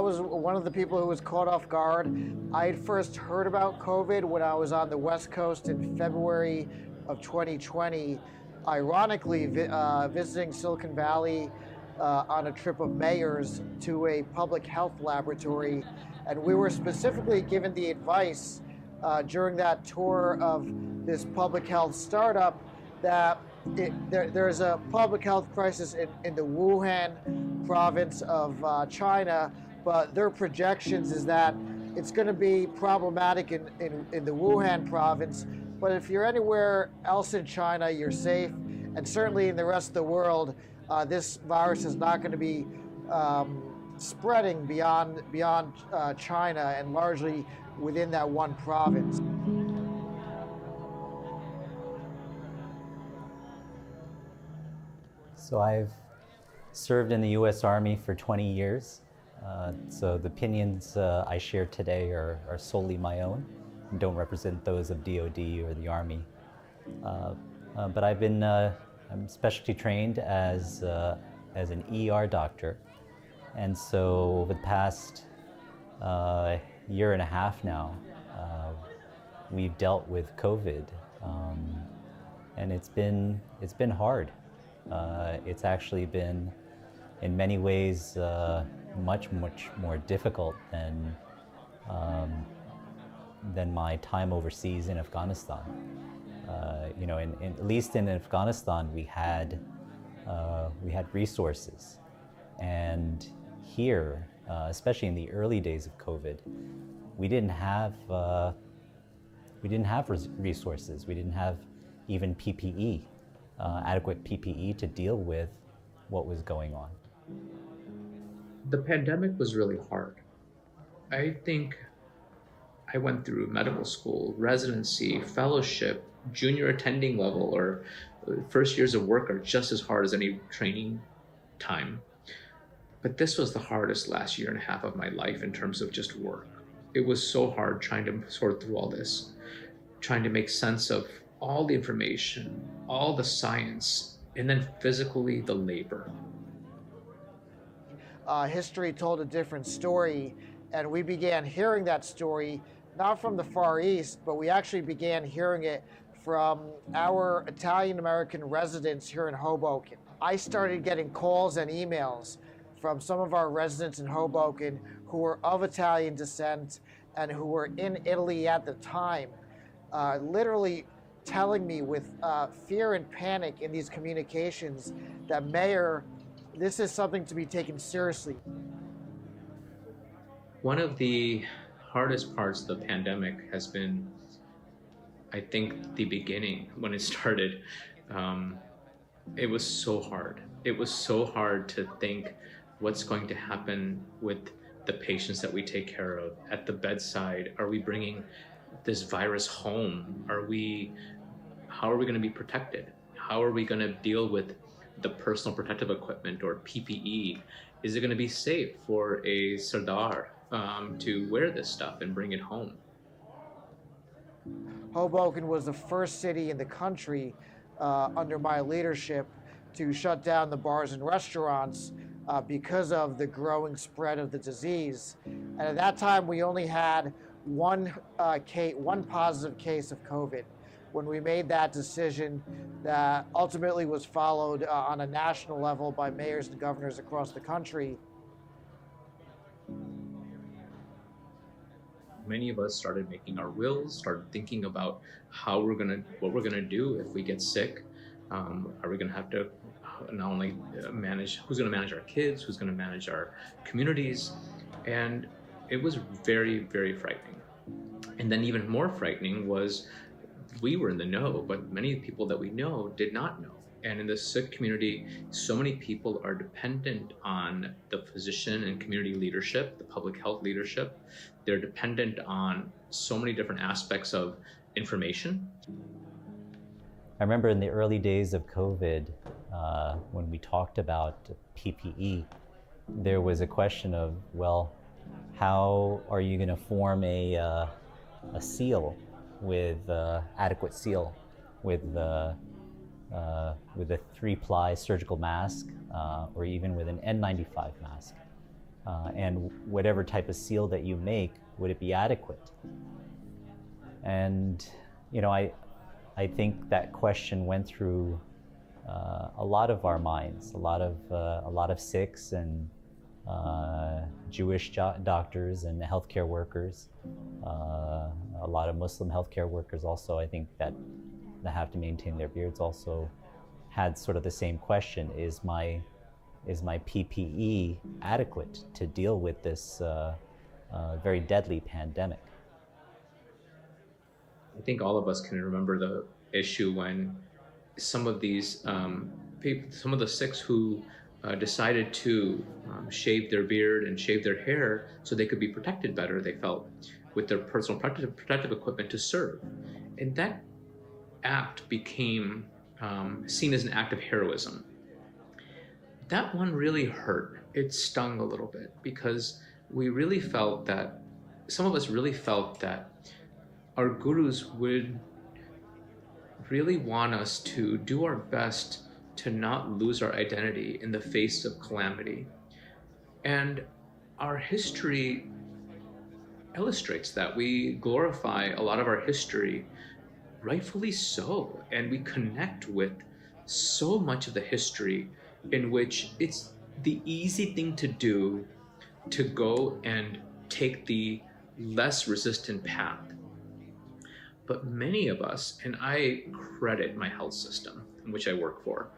was one of the people who was caught off guard. I had first heard about COVID when I was on the West Coast in February of 2020, ironically visiting Silicon Valley on a trip of mayors to a public health laboratory. And we were specifically given the advice during that tour of this public health startup that there's a public health crisis in the Wuhan province of China, but their projections is that it's going to be problematic in the Wuhan province. But if you're anywhere else in China, you're safe. And certainly in the rest of the world, this virus is not going to be spreading beyond China and largely within that one province. So I've served in the U.S. Army for 20 years. So the opinions I share today are solely my own and don't represent those of DoD or the Army. But I'm specialty trained as an ER doctor. And so over the past year and a half now, we've dealt with COVID. And it's been hard. It's actually been, in many ways, much more difficult than my time overseas in Afghanistan. At least in Afghanistan, we had resources, and here, especially in the early days of COVID, we didn't have resources. We didn't have even PPE, adequate PPE to deal with what was going on. The pandemic was really hard. I think I went through medical school, residency, fellowship, junior attending level, or first years of work are just as hard as any training time. But this was the hardest last year and a half of my life in terms of just work. It was so hard trying to sort through all this, trying to make sense of all the information, all the science, and then physically the labor. History told a different story, and we began hearing that story not from the Far East, but we actually began hearing it from our Italian American residents here in Hoboken. I started getting calls and emails from some of our residents in Hoboken who were of Italian descent and who were in Italy at the time, literally telling me with fear and panic in these communications that, Mayor, this is something to be taken seriously. One of the hardest parts of the pandemic has been, I think, the beginning when it started. It was so hard. It was so hard to think what's going to happen with the patients that we take care of at the bedside. Are we bringing this virus home? How are we going to be protected? How are we going to deal with the personal protective equipment or PPE? Is it going to be safe for a Sardar to wear this stuff and bring it home? Hoboken was the first city in the country under my leadership to shut down the bars and restaurants because of the growing spread of the disease. And at that time, we only had one positive case of COVID. When we made that decision, that ultimately was followed on a national level by mayors and governors across the country. Many of us started making our wills, started thinking about what we're gonna do if we get sick. Are we gonna have to not only manage, who's gonna manage our kids, who's gonna manage our communities? And it was very, very frightening. And then even more frightening was we were in the know, but many people that we know did not know. And in the Sikh community, so many people are dependent on the physician and community leadership, the public health leadership. They're dependent on so many different aspects of information. I remember in the early days of COVID, when we talked about PPE, there was a question of, well, how are you going to form a seal with adequate seal with a 3-ply surgical mask or even with an N95 mask? And whatever type of seal that you make, would it be adequate? And I think that question went through a lot of our minds, a lot of Sikhs and Jewish doctors and healthcare workers, a lot of Muslim healthcare workers also, I think that have to maintain their beards, also had sort of the same question: is my PPE adequate to deal with this very deadly pandemic? I think all of us can remember the issue when some of these some of the Sikhs who decided to shave their beard and shave their hair so they could be protected better, they felt, with their personal protective equipment to serve. And that act became seen as an act of heroism. That one really hurt. It stung a little bit because we really felt that, some of us really felt that our gurus would really want us to do our best to not lose our identity in the face of calamity. And our history illustrates that. We glorify a lot of our history, rightfully so, and we connect with so much of the history in which it's the easy thing to do to go and take the less resistant path. But many of us, and I credit my health system in which I work for,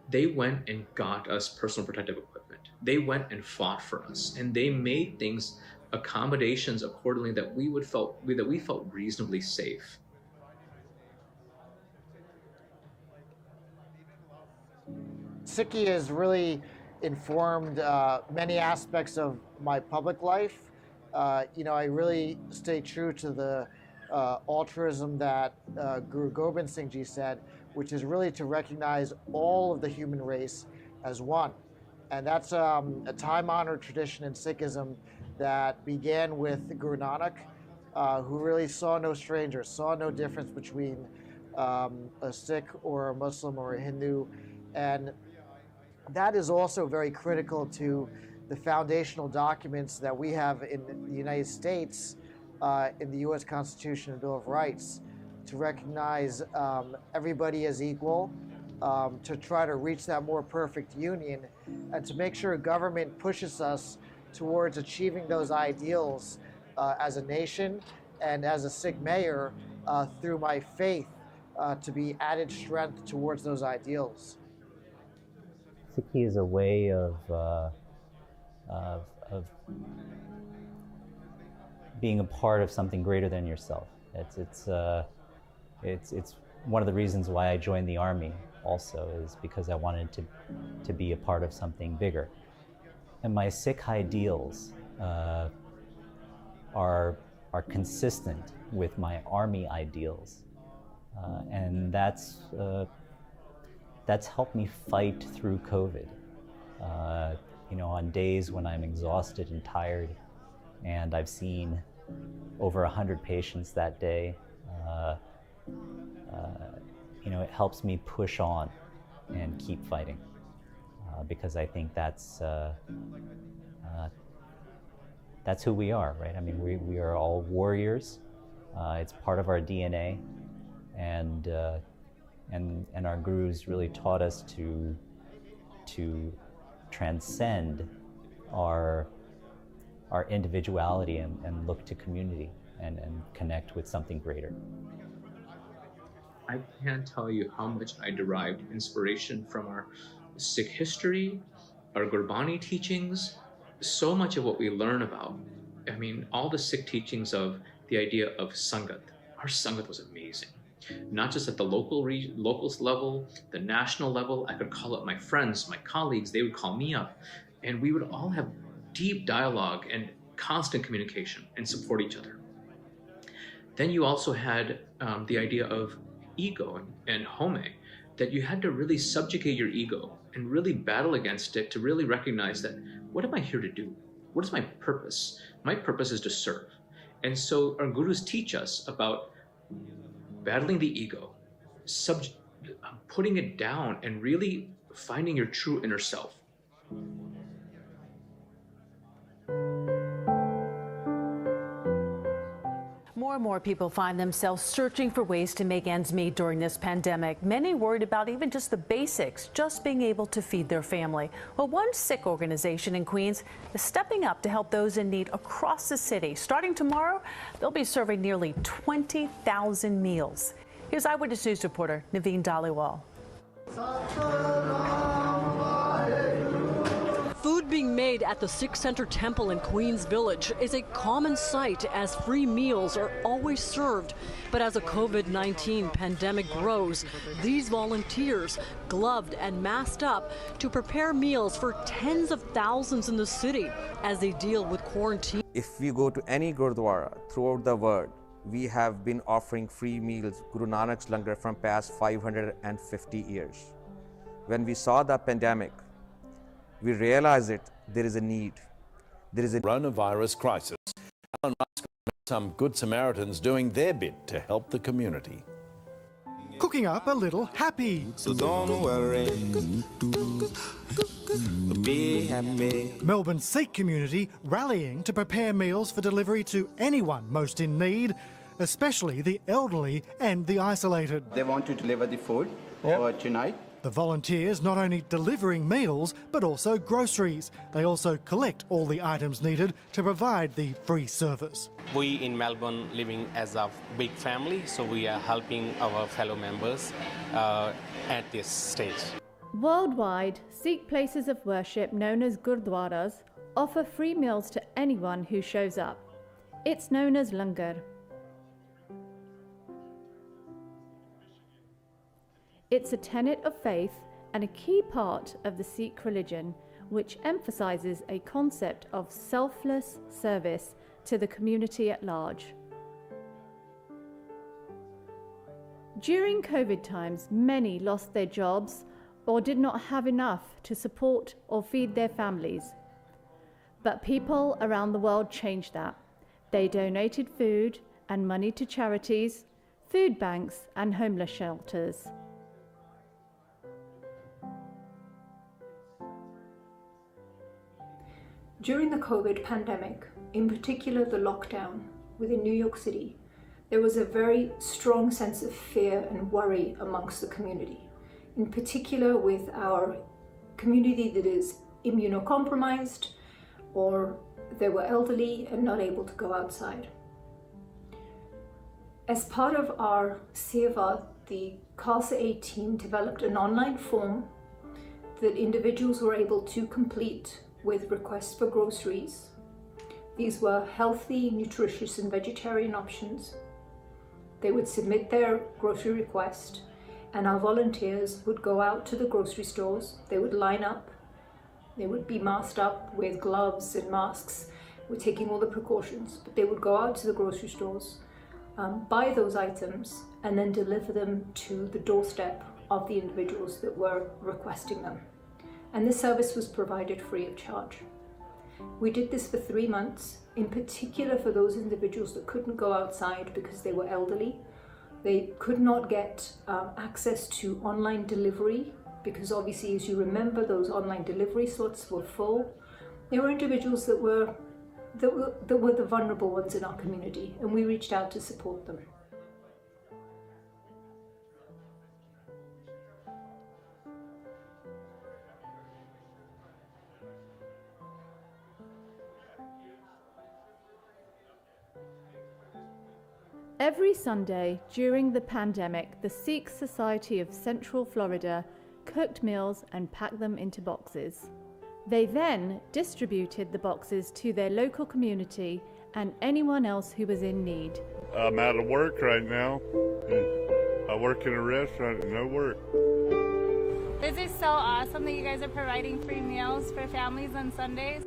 they went and got us personal protective equipment. They went and fought for us, and they made things, accommodations accordingly that we felt reasonably safe. Sikhi has really informed many aspects of my public life. I really stay true to the altruism that Guru Gobind Singh Ji said, which is really to recognize all of the human race as one. And that's a time-honored tradition in Sikhism that began with Guru Nanak, who really saw no stranger, saw no difference between a Sikh or a Muslim or a Hindu. And that is also very critical to the foundational documents that we have in the United States, in the U.S. Constitution and Bill of Rights, to recognize everybody as equal, to try to reach that more perfect union, and to make sure government pushes us towards achieving those ideals as a nation and as a Sikh mayor through my faith to be added strength towards those ideals. Sikhi is a way of being a part of something greater than yourself. It's one of the reasons why I joined the army also, is because I wanted to be a part of something bigger. And my Sikh ideals are consistent with my army ideals, and that's helped me fight through COVID. On days when I'm exhausted and tired, and I've seen over 100 patients that day, it helps me push on and keep fighting, because I think that's who we are, right? I mean, we are all warriors. It's part of our DNA, and our gurus really taught us to transcend our individuality and look to community and connect with something greater. I can't tell you how much I derived inspiration from our Sikh history, our Gurbani teachings, so much of what we learn about. I mean, all the Sikh teachings of the idea of Sangat. Our Sangat was amazing. Not just at the locals level, the national level. I could call up my friends, my colleagues, they would call me up, and we would all have deep dialogue and constant communication and support each other. Then you also had the idea of ego and home, that you had to really subjugate your ego and really battle against it to really recognize that, what am I here to do? What is my purpose? My purpose is to serve. And so our gurus teach us about battling the ego, putting it down, and really finding your true inner self. More and more people find themselves searching for ways to make ends meet during this pandemic. Many worried about even just the basics, just being able to feed their family. Well, one Sikh organization in Queens is stepping up to help those in need across the city. Starting tomorrow, they'll be serving nearly 20,000 meals. Here's Eyewitness News reporter Naveen Dhaliwal. Food being made at the Sikh Center Temple in Queens Village is a common sight, as free meals are always served. But as the COVID-19 pandemic grows, these volunteers, gloved and masked up, to prepare meals for tens of thousands in the city as they deal with quarantine. If we go to any Gurdwara throughout the world, we have been offering free meals, Guru Nanak's Langar, from past 550 years. When we saw the pandemic, we realized that there is a need. There is a coronavirus crisis. Alan Musk met some good Samaritans doing their bit to help the community. cooking up a little happy. So don't worry, be happy. Melbourne's Sikh community rallying to prepare meals for delivery to anyone most in need, especially the elderly and the isolated. They want to deliver the food for tonight. The volunteers not only delivering meals, but also groceries. They also collect all the items needed to provide the free service. We in Melbourne living as a big family, so we are helping our fellow members at this stage. Worldwide, Sikh places of worship known as gurdwaras offer free meals to anyone who shows up. It's known as langar. It's a tenet of faith and a key part of the Sikh religion, which emphasizes a concept of selfless service to the community at large. During COVID times, many lost their jobs or did not have enough to support or feed their families. But people around the world changed that. They donated food and money to charities, food banks and homeless shelters. During the COVID pandemic, in particular the lockdown within New York City, there was a very strong sense of fear and worry amongst the community, in particular with our community that is immunocompromised or they were elderly and not able to go outside. As part of our seva, the CASA Aid team developed an online form that individuals were able to complete with requests for groceries. These were healthy, nutritious and vegetarian options. They would submit their grocery request and our volunteers would go out to the grocery stores. They would line up, they would be masked up with gloves and masks. We're taking all the precautions, but they would go out to the grocery stores, buy those items and then deliver them to the doorstep of the individuals that were requesting them. And this service was provided free of charge. We did this for 3 months, in particular for those individuals that couldn't go outside because they were elderly. They could not get access to online delivery because obviously, as you remember, those online delivery slots were full. They were individuals that were the vulnerable ones in our community, and we reached out to support them. Every Sunday during the pandemic, the Sikh Society of Central Florida cooked meals and packed them into boxes. They then distributed the boxes to their local community and anyone else who was in need. I'm out of work right now. I work in a restaurant and no work. This is so awesome that you guys are providing free meals for families on Sundays.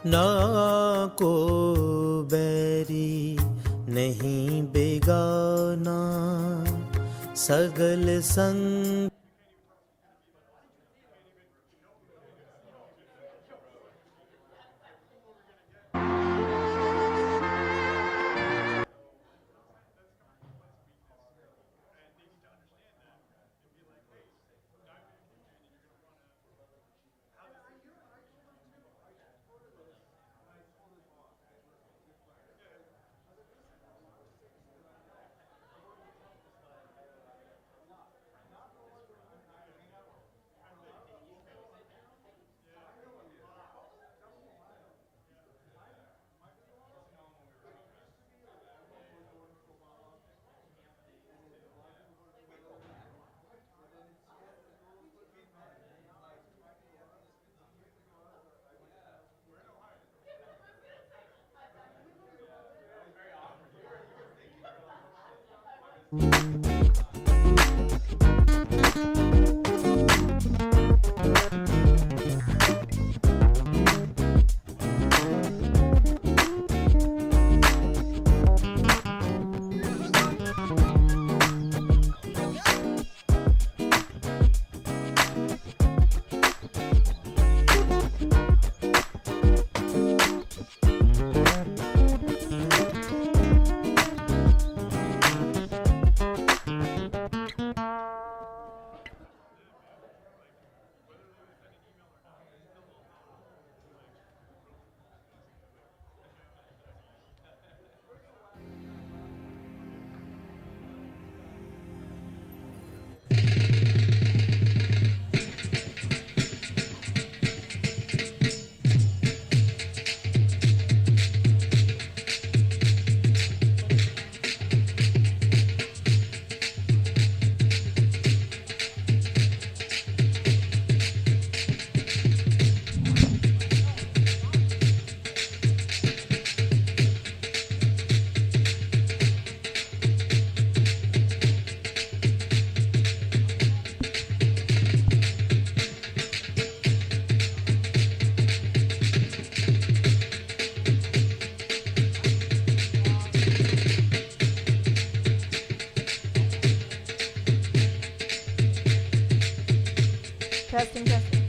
ना को बैरी नहीं बेगाना सगल संग Testing, testing.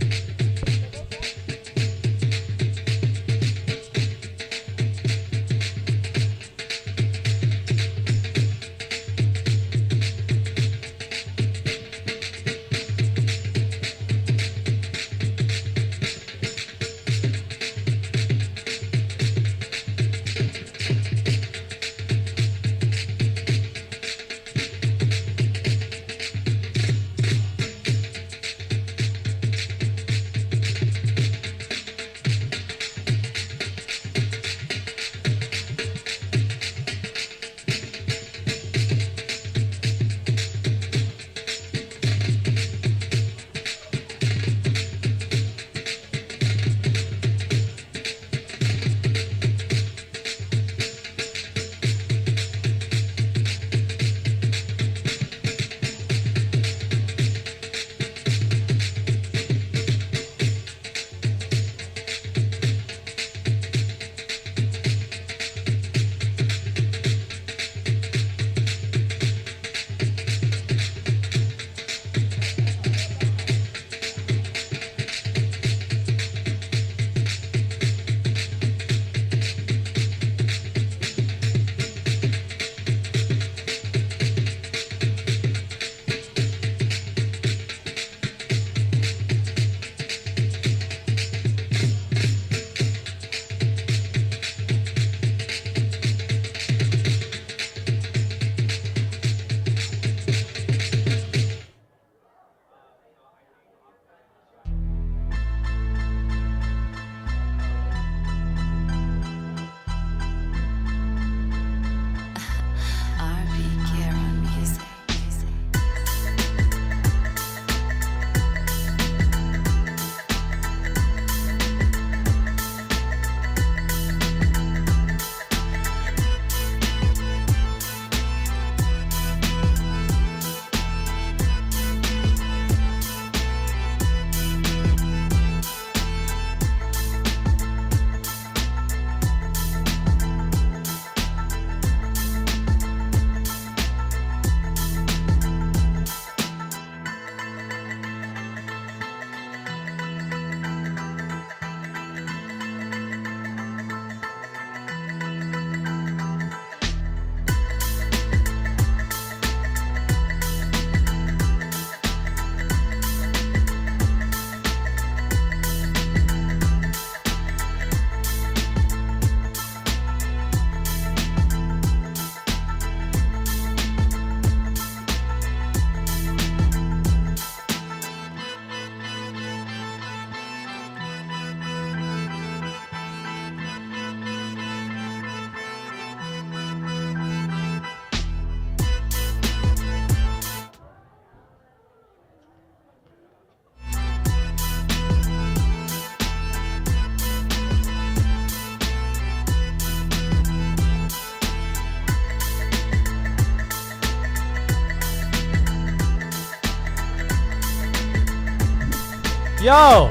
Yo,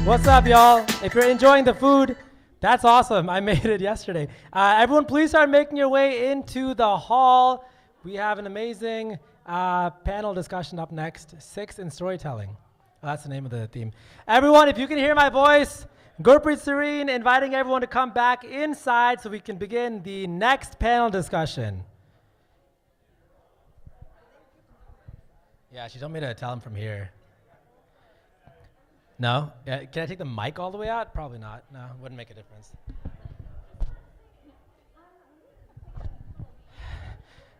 what's up, y'all? If you're enjoying the food, that's awesome. I made it yesterday. Everyone, please start making your way into the hall. We have an amazing panel discussion up next, Sikhs in Storytelling. That's the name of the theme. Everyone, if you can hear my voice, Gurpreet Serene inviting everyone to come back inside so we can begin the next panel discussion. Yeah, she told me to tell him from here. No? Can I take the mic all the way out? Probably not. No, wouldn't make a difference.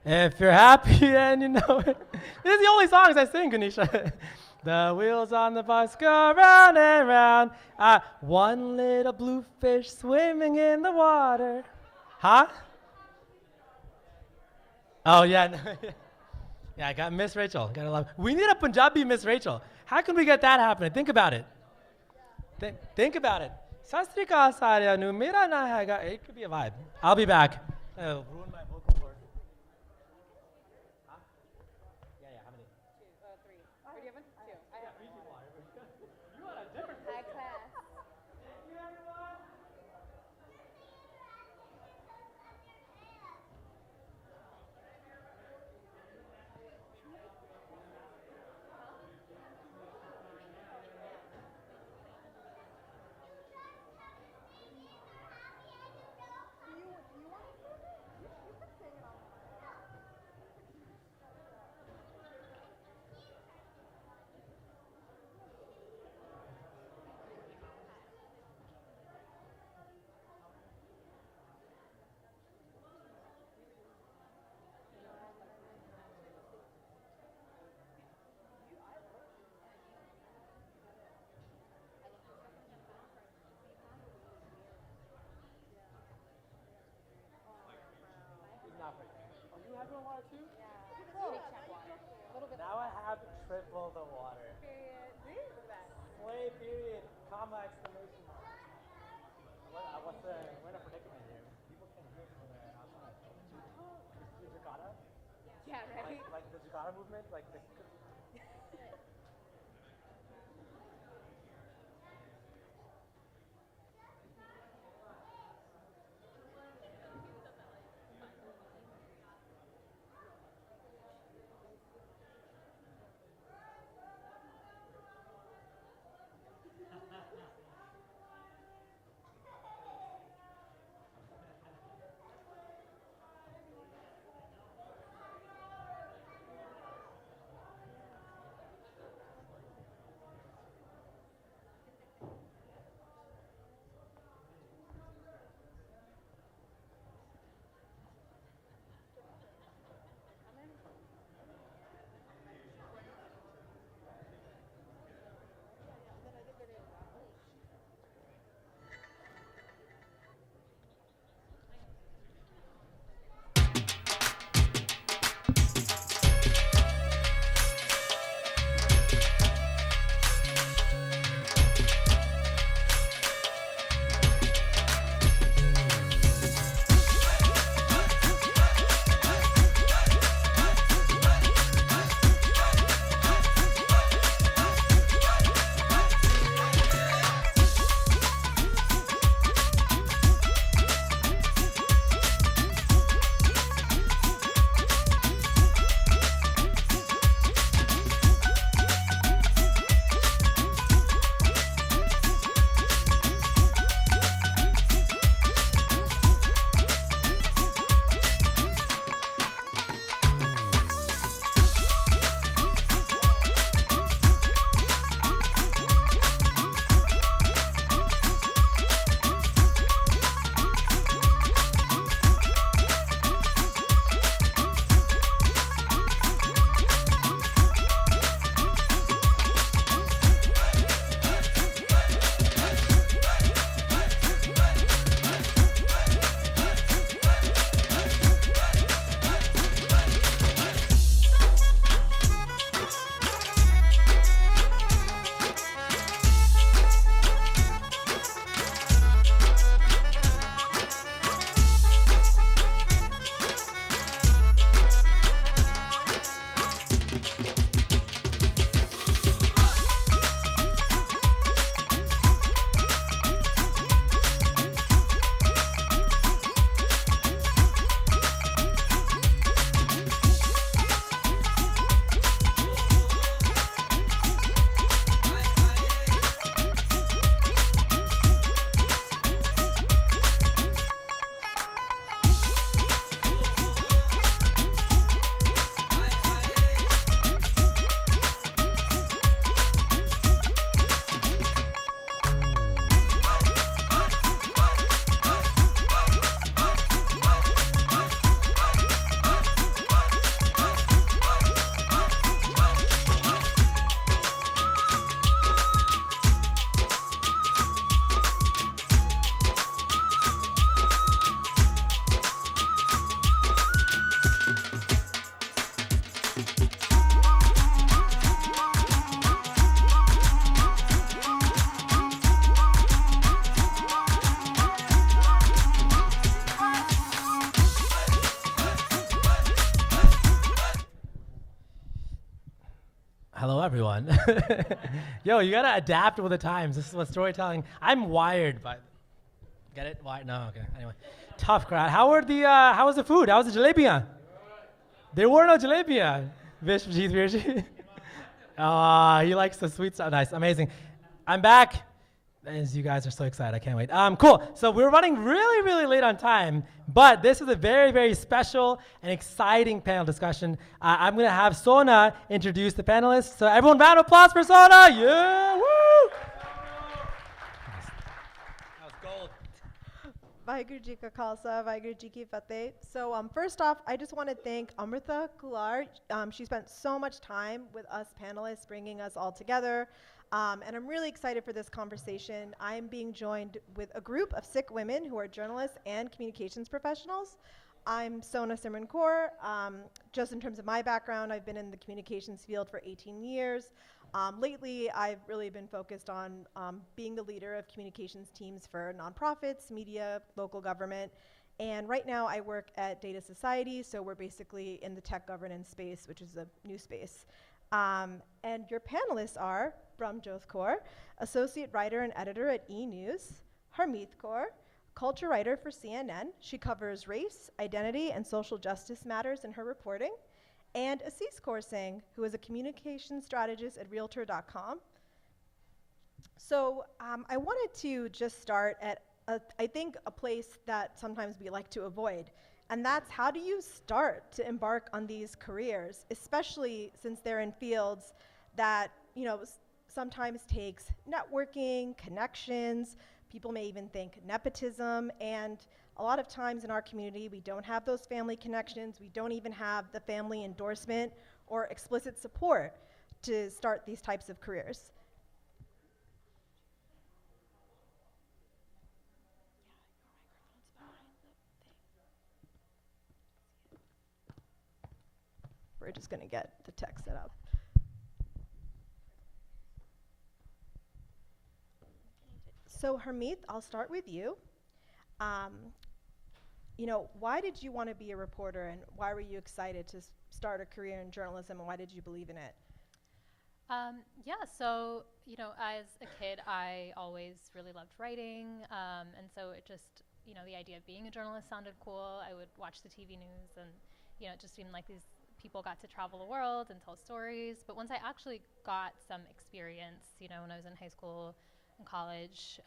If you're happy and you know it. This is the only songs I sing, Ganesha. The wheels on the bus go round and round. One little blue fish swimming in the water. Huh? Oh, yeah. No, yeah, I got Miss Rachel. Gotta love. We need a Punjabi Miss Rachel. How can we get that happening? Think about it. Think about it. Sat Sri Akal saareyaan nu, mera na haiga. It could be a vibe. I'll be back. Ruin my vocal cord. Huh? Yeah, how many? 2, 3. Oh, do you have one? 2. I have 3 people. You are a different high class. Thank you, everyone. Africa. Oh, you have no water too? Yeah. Now I have triple the water. Period. See? Look at that. Slay period, comma, exclamation mark. We're in a predicament here. People can hear from there outside. The Jakarta? Yeah, right? Like the Jakarta movement? Like the... Hello, everyone. Yo, you gotta adapt with the times. This is what storytelling. I'm wired by. Get it? Why? No. Okay. Anyway, tough crowd. How was the food? How was the jalebiyan? There were no jalebiyan. Vishwajit Virji. He likes the sweet stuff. Nice, amazing. I'm back. As you guys are so excited, I can't wait. Cool. So we're running really, really late on time, but this is a very, very special and exciting panel discussion. I'm going to have Sona introduce the panelists. So everyone, round of applause for Sona. Yeah, woo! That was gold. Vaheguru Ji Ka Khalsa, Vaheguru Ji Ki Fateh. So first off, I just want to thank Amrita Kular. She spent so much time with us panelists, bringing us all together. And I'm really excited for this conversation. I'm being joined with a group of Sikh women who are journalists and communications professionals. I'm Sona Simran Kaur. Just in terms of my background, I've been in the communications field for 18 years. Lately, I've really been focused on being the leader of communications teams for nonprofits, media, local government. And right now, I work at Data Society, so we're basically in the tech governance space, which is a new space. And your panelists are Brahmjot Kaur, Associate Writer and Editor at E! Harmeet Kaur, Culture Writer for CNN. She covers race, identity, and social justice matters in her reporting. And Assis Kaur Singh, who is a communication strategist at Realtor.com. So I wanted to just start at, I think, a place that sometimes we like to avoid. And that's, how do you start to embark on these careers, especially since they're in fields that, you know, sometimes takes networking, connections. People may even think nepotism, and a lot of times in our community, we don't have those family connections. We don't even have the family endorsement or explicit support to start these types of careers. We're just going to get the text set up. So Harmeet, I'll start with you. You know, why did you want to be a reporter, and why were you excited to start a career in journalism, and why did you believe in it? Yeah, so, you know, as a kid, I always really loved writing, and so it just, you know, the idea of being a journalist sounded cool. I would watch the TV news, and, you know, it just seemed like these people got to travel the world and tell stories. But once I actually got some experience, you know, when I was in high school and college,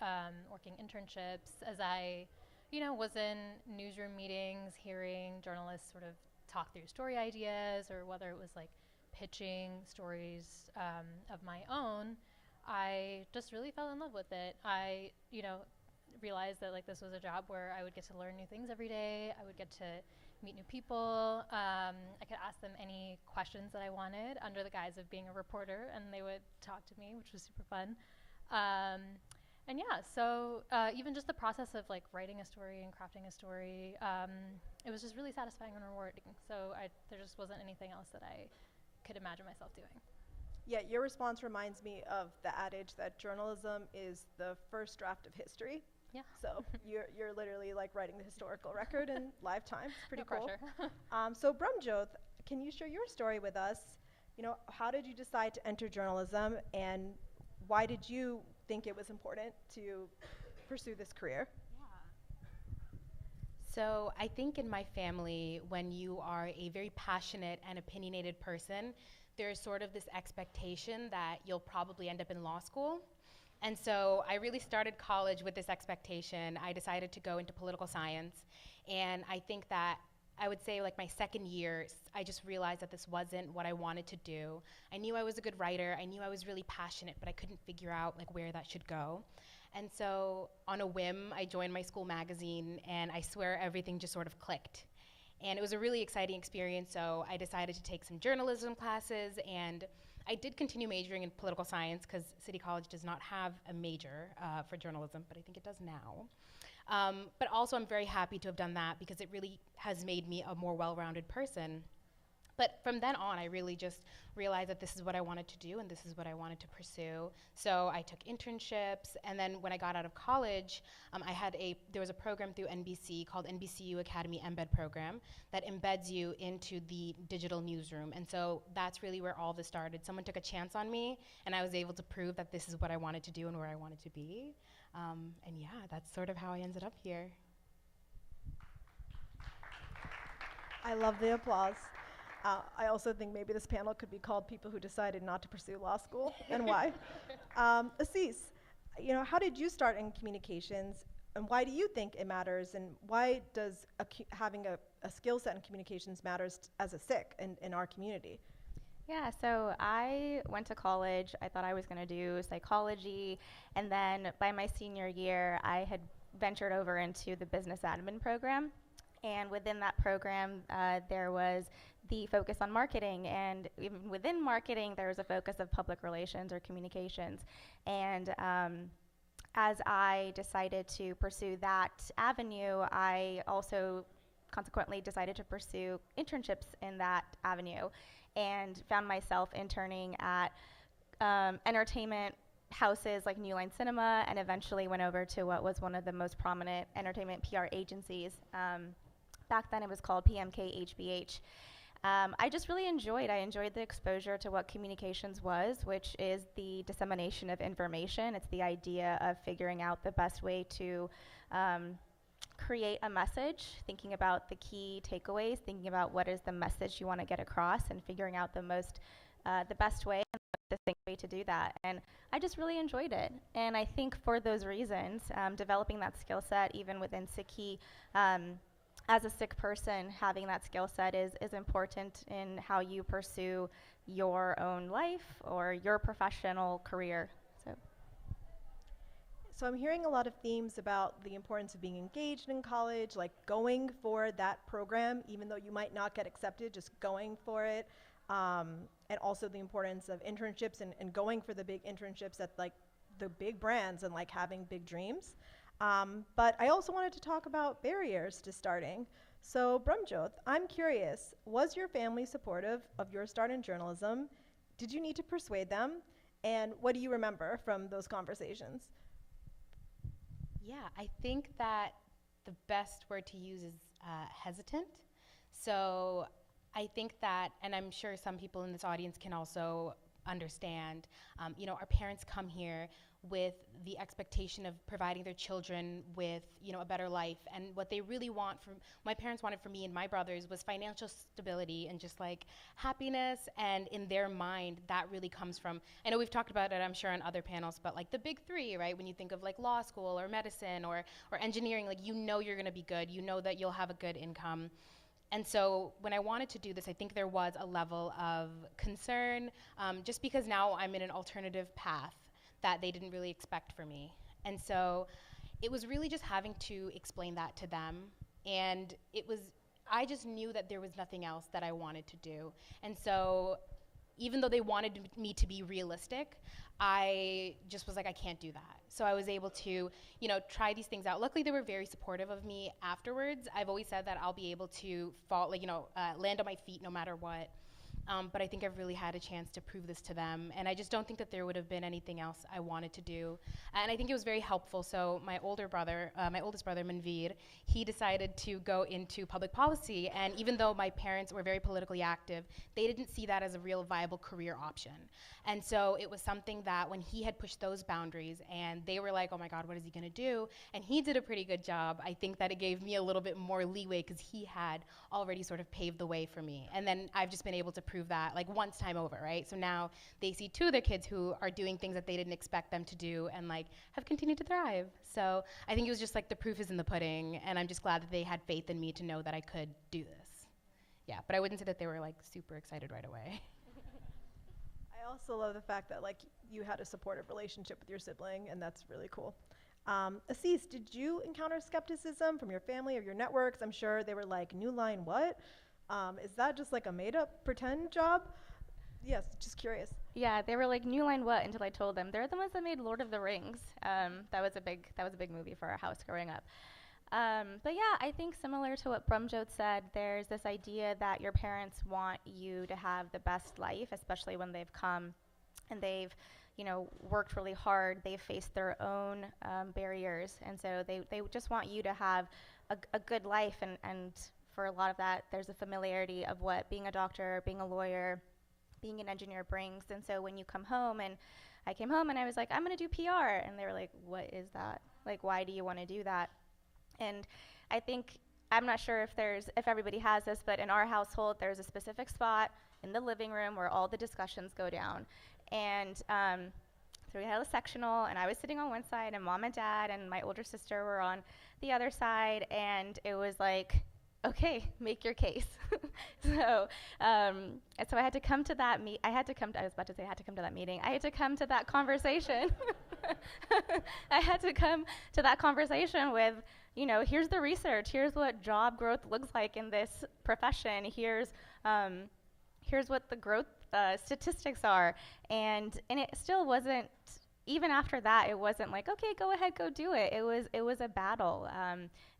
working internships, as I, you know, was in newsroom meetings, hearing journalists sort of talk through story ideas, or whether it was like pitching stories of my own, I just really fell in love with it. I, you know, realized that like this was a job where I would get to learn new things every day. I would get to meet new people. I could ask them any questions that I wanted under the guise of being a reporter, and they would talk to me, which was super fun. And yeah, so even just the process of like writing a story and crafting a story, it was just really satisfying and rewarding. So there just wasn't anything else that I could imagine myself doing. Yeah, your response reminds me of the adage that journalism is the first draft of history. Yeah. So you're literally like writing the historical record in live time. It's pretty No cool. pressure. So Brahmjot, can you share your story with us? You know, how did you decide to enter journalism, and why did you think it was important to pursue this career? So I think in my family, when you are a very passionate and opinionated person, there's sort of this expectation that you'll probably end up in law school. And so I really started college with this expectation. I decided to go into political science, and I think that I would say like my second year, I just realized that this wasn't what I wanted to do. I knew I was a good writer, I knew I was really passionate, but I couldn't figure out like where that should go. And so on a whim, I joined my school magazine, and I swear everything just sort of clicked. And it was a really exciting experience, so I decided to take some journalism classes, and I did continue majoring in political science because City College does not have a major for journalism, but I think it does now. But also I'm very happy to have done that because it really has made me a more well-rounded person. But from then on, I really just realized that this is what I wanted to do and this is what I wanted to pursue. So I took internships, and then when I got out of college, there was a program through NBC called NBCU Academy Embed Program that embeds you into the digital newsroom. And so that's really where all this started. Someone took a chance on me, and I was able to prove that this is what I wanted to do and where I wanted to be. And yeah, that's sort of how I ended up here. I love the applause. I also think maybe this panel could be called People Who Decided Not to Pursue Law School, and why. Assis, you know, how did you start in communications, and why do you think it matters, and why does having a skill set in communications matters as a Sikh in our community? Yeah, so I went to college. I thought I was going to do psychology, and then by my senior year, I had ventured over into the business admin program. And within that program, there was the focus on marketing, and even within marketing, there was a focus of public relations or communications. And as I decided to pursue that avenue, I also consequently decided to pursue internships in that avenue and found myself interning at entertainment houses like New Line Cinema, and eventually went over to what was one of the most prominent entertainment PR agencies. Back then it was called PMK HBH. I just really enjoyed the exposure to what communications was, which is the dissemination of information. It's the idea of figuring out the best way to create a message, thinking about the key takeaways, thinking about what is the message you want to get across, and figuring out the best way and the distinct way to do that. And I just really enjoyed it. And I think for those reasons, developing that skill set, even within Sikhi, as a Sikh person, having that skill set is important in how you pursue your own life or your professional career. So I'm hearing a lot of themes about the importance of being engaged in college, like going for that program, even though you might not get accepted, just going for it. And also the importance of internships and going for the big internships at like the big brands and like having big dreams. But I also wanted to talk about barriers to starting. So Brahmjot, I'm curious, was your family supportive of your start in journalism? Did you need to persuade them? And what do you remember from those conversations? Yeah, I think that the best word to use is hesitant. So I think that, and I'm sure some people in this audience can also understand, our parents come here with the expectation of providing their children with, a better life. And what they really my parents wanted for me and my brothers was financial stability and just like happiness. And in their mind, that really comes from, I know we've talked about it, I'm sure on other panels, but like the big three, right? When you think of like law school or medicine or engineering, like, you're gonna be good, that you'll have a good income. And so when I wanted to do this, I think there was a level of concern, just because now I'm in an alternative path that they didn't really expect for me. And so it was really just having to explain that to them. And I just knew that there was nothing else that I wanted to do. And so even though they wanted me to be realistic, I just was like, I can't do that. So I was able to, try these things out. Luckily, they were very supportive of me afterwards. I've always said that I'll be able to land on my feet no matter what. But I think I've really had a chance to prove this to them. And I just don't think that there would have been anything else I wanted to do. And I think it was very helpful. So my oldest brother, Manveer, he decided to go into public policy. And even though my parents were very politically active, they didn't see that as a real viable career option. And so it was something that when he had pushed those boundaries and they were like, oh my God, what is he gonna do? And he did a pretty good job. I think that it gave me a little bit more leeway because he had already sort of paved the way for me. And then I've just been able to prove that like once time over, right? So now they see two of their kids who are doing things that they didn't expect them to do and like have continued to thrive. So I think it was just like the proof is in the pudding, and I'm just glad that they had faith in me to know that I could do this. Yeah, but I wouldn't say that they were like super excited right away. I also love the fact that like you had a supportive relationship with your sibling, and that's really cool. Assis, did you encounter skepticism from your family or your networks? I'm sure they were like, New Line what? Is that just like a made-up pretend job? Yes, just curious. Yeah, they were like, New Line what? Until I told them they're the ones that made Lord of the Rings. That was a big movie for our house growing up. But yeah, I think similar to what Brahmjot said, there's this idea that your parents want you to have the best life, especially when they've come and they've worked really hard. They've faced their own barriers, and so they just want you to have a good life. And for a lot of that, there's a familiarity of what being a doctor, being a lawyer, being an engineer brings. And so when you come home, and I came home and I was like, I'm gonna do PR, and they were like, what is that? Like, why do you want to do that? And I think, I'm not sure if everybody has this, but in our household, there's a specific spot in the living room where all the discussions go down. And so we had a sectional, and I was sitting on one side, and mom and dad and my older sister were on the other side, and it was like, okay, make your case. So I had to come to that meeting. I had to come to that meeting. I had to come to that conversation. I had to come to that conversation with, here's the research. Here's what job growth looks like in this profession. Here's what the growth statistics are. And it still wasn't even after that, it wasn't like, okay, go ahead, go do it. It was a battle.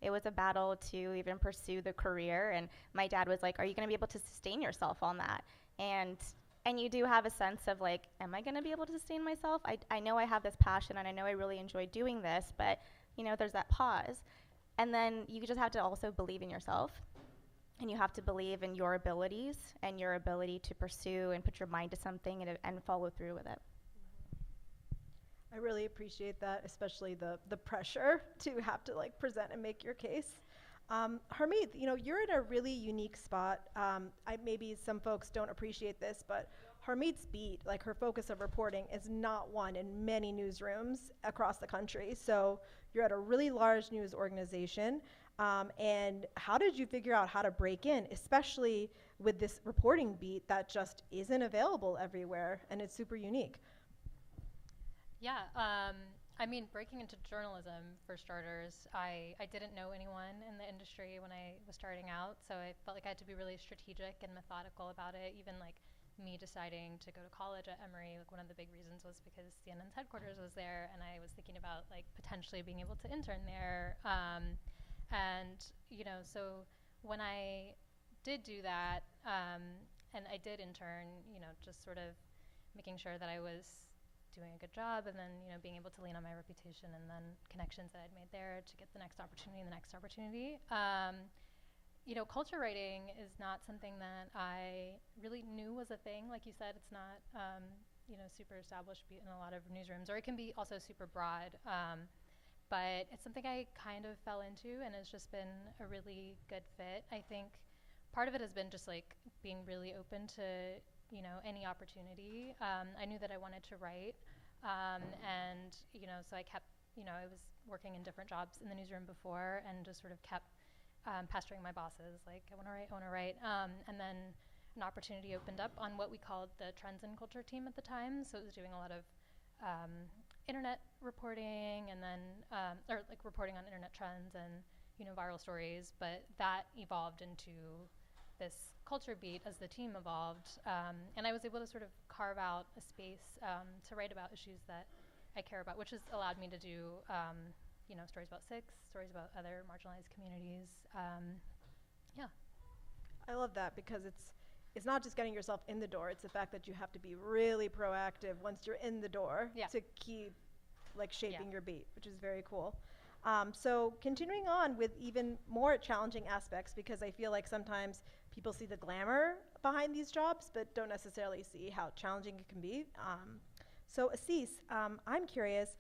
It was a battle to even pursue the career. And my dad was like, are you going to be able to sustain yourself on that? And you do have a sense of like, am I going to be able to sustain myself? I know I have this passion and I know I really enjoy doing this, but you know, there's that pause. And then you just have to also believe in yourself, and you have to believe in your abilities and your ability to pursue and put your mind to something and follow through with it. I really appreciate that, especially the pressure to have to like present and make your case. Harmeet, you know, you're in a really unique spot. Maybe some folks don't appreciate this, but Harmeet's beat, like her focus of reporting, is not one in many newsrooms across the country. So you're at a really large news organization. And how did you figure out how to break in, especially with this reporting beat that just isn't available everywhere and it's super unique? Yeah, I mean, breaking into journalism, for starters, I didn't know anyone in the industry when I was starting out, so I felt like I had to be really strategic and methodical about it. Even like me deciding to go to college at Emory, like one of the big reasons was because CNN's headquarters was there, and I was thinking about like potentially being able to intern there. And you know, so when I did do that, and I did intern, you know, just sort of making sure that I was doing a good job, and then, you know, being able to lean on my reputation and then connections that I'd made there to get the next opportunity and the next opportunity. You know, culture writing is not something that I really knew was a thing. Like you said, it's not, you know, super established in a lot of newsrooms, or it can be also super broad. But it's something I kind of fell into, and it's just been a really good fit. I think part of it has been just like being really open to, you know, any opportunity. I knew that I wanted to write, and, you know, so I kept, you know, I was working in different jobs in the newsroom before, and just sort of kept pestering my bosses, like, I want to write. And then an opportunity opened up on what we called the Trends and Culture team at the time. So it was doing a lot of internet reporting, and then, or like reporting on internet trends and, you know, viral stories. But that evolved into this culture beat as the team evolved, and I was able to sort of carve out a space to write about issues that I care about, which has allowed me to do, you know, stories about Sikhs, stories about other marginalized communities. Yeah. I love that, because it's not just getting yourself in the door, it's the fact that you have to be really proactive once you're in the door to keep like shaping your beat, which is very cool. So continuing on with even more challenging aspects, because I feel like sometimes people see the glamour behind these jobs, but don't necessarily see how challenging it can be. So Assis, I'm curious,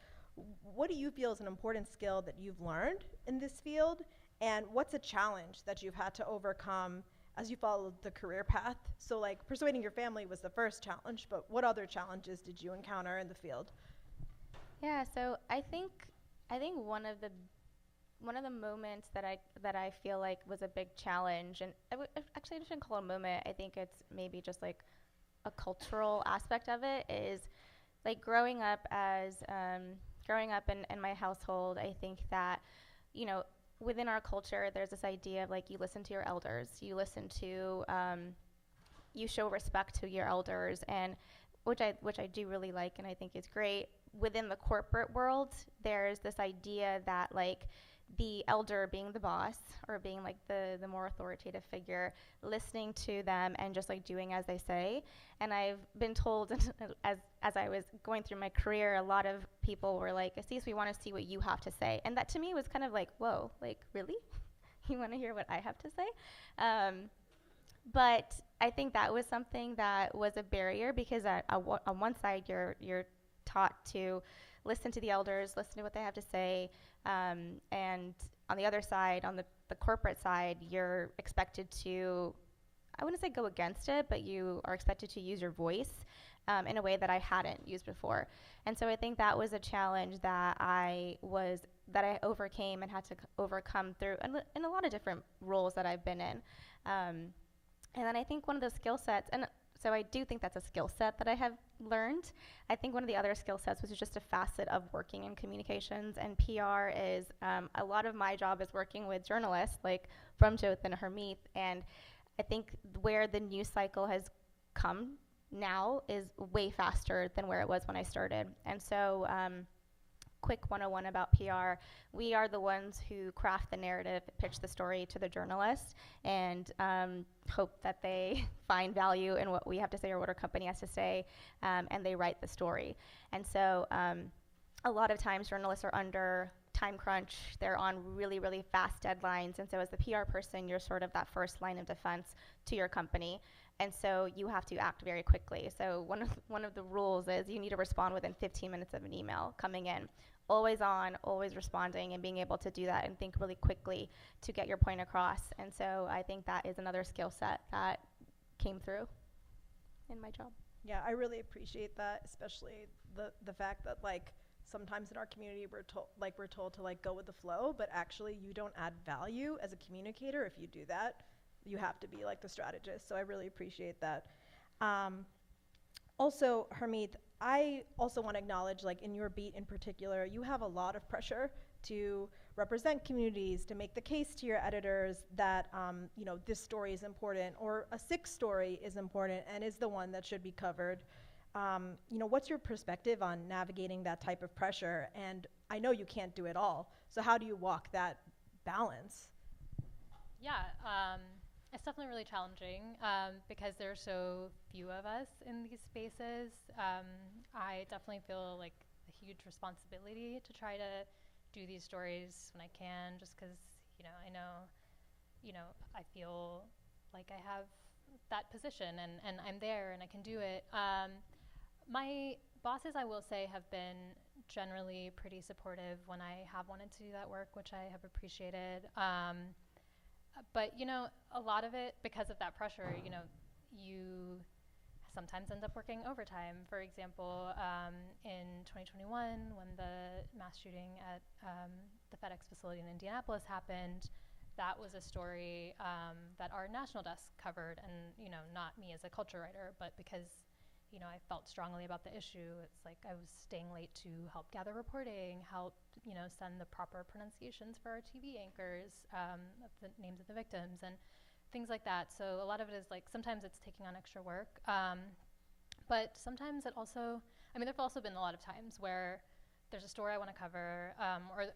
what do you feel is an important skill that you've learned in this field? And what's a challenge that you've had to overcome as you followed the career path? So like persuading your family was the first challenge, but what other challenges did you encounter in the field? Yeah, so I think one of the moments that I feel like was a big challenge, and actually I shouldn't call it a moment, I think it's maybe just like a cultural aspect of it, is like growing up in my household. I think that, you know, within our culture there's this idea of like, you listen to your elders, you show respect to your elders, and which I do really like, and I think is great. Within the corporate world, there's this idea that like the elder being the boss, or being like the more authoritative figure, listening to them and just like doing as they say. And I've been told as I was going through my career, a lot of people were like, Assis, we want to see what you have to say. And that to me was kind of like, whoa, like really? You want to hear what I have to say? But I think that was something that was a barrier, because on one side you're taught to listen to the elders, listen to what they have to say, and on the other side, on the corporate side, you're expected to, I wouldn't say go against it, but you are expected to use your voice in a way that I hadn't used before. And so I think that was a challenge that I overcame and had to overcome through in a lot of different roles that I've been in. And then I think one of the skill sets, and so I do think that's a skill set that I have learned. I think one of the other skill sets was just a facet of working in communications, and PR is, a lot of my job is working with journalists like from Jyoth and Harmeet, and I think where the news cycle has come now is way faster than where it was when I started. And so, quick 101 about PR. We are the ones who craft the narrative, pitch the story to the journalist, and hope that they find value in what we have to say or what our company has to say, and they write the story. And so a lot of times journalists are under time crunch. They're on really, really fast deadlines. And so as the PR person, you're sort of that first line of defense to your company. And so you have to act very quickly. So one of the rules is you need to respond within 15 minutes of an email coming in. Always on, always responding, and being able to do that and think really quickly to get your point across. And so I think that is another skill set that came through in my job. Yeah, I really appreciate that, especially the fact that like sometimes in our community we're told to like go with the flow, but actually you don't add value as a communicator if you do that. You have to be like the strategist. So I really appreciate that. Also, Harmeet, I also want to acknowledge, like in your beat in particular, you have a lot of pressure to represent communities, to make the case to your editors that you know, this story is important, or a Sikh story is important and is the one that should be covered. You know, what's your perspective on navigating that type of pressure? And I know you can't do it all, so how do you walk that balance? Yeah, it's definitely really challenging because there are so few of us in these spaces. I definitely feel like a huge responsibility to try to do these stories when I can, just because, you know, I feel like I have that position and I'm there and I can do it. My bosses, I will say, have been generally pretty supportive when I have wanted to do that work, which I have appreciated. But, you know, a lot of it, because of that pressure, you know, you sometimes end up working overtime. For example, in 2021, when the mass shooting at the FedEx facility in Indianapolis happened, that was a story that our national desk covered, and, you know, not me as a culture writer, but because, you know, I felt strongly about the issue. It's like I was staying late to help gather reporting, help, you know, send the proper pronunciations for our TV anchors, of the names of the victims and things like that. So a lot of it is like, sometimes it's taking on extra work. But sometimes it also, I mean, there've also been a lot of times where there's a story I want to cover,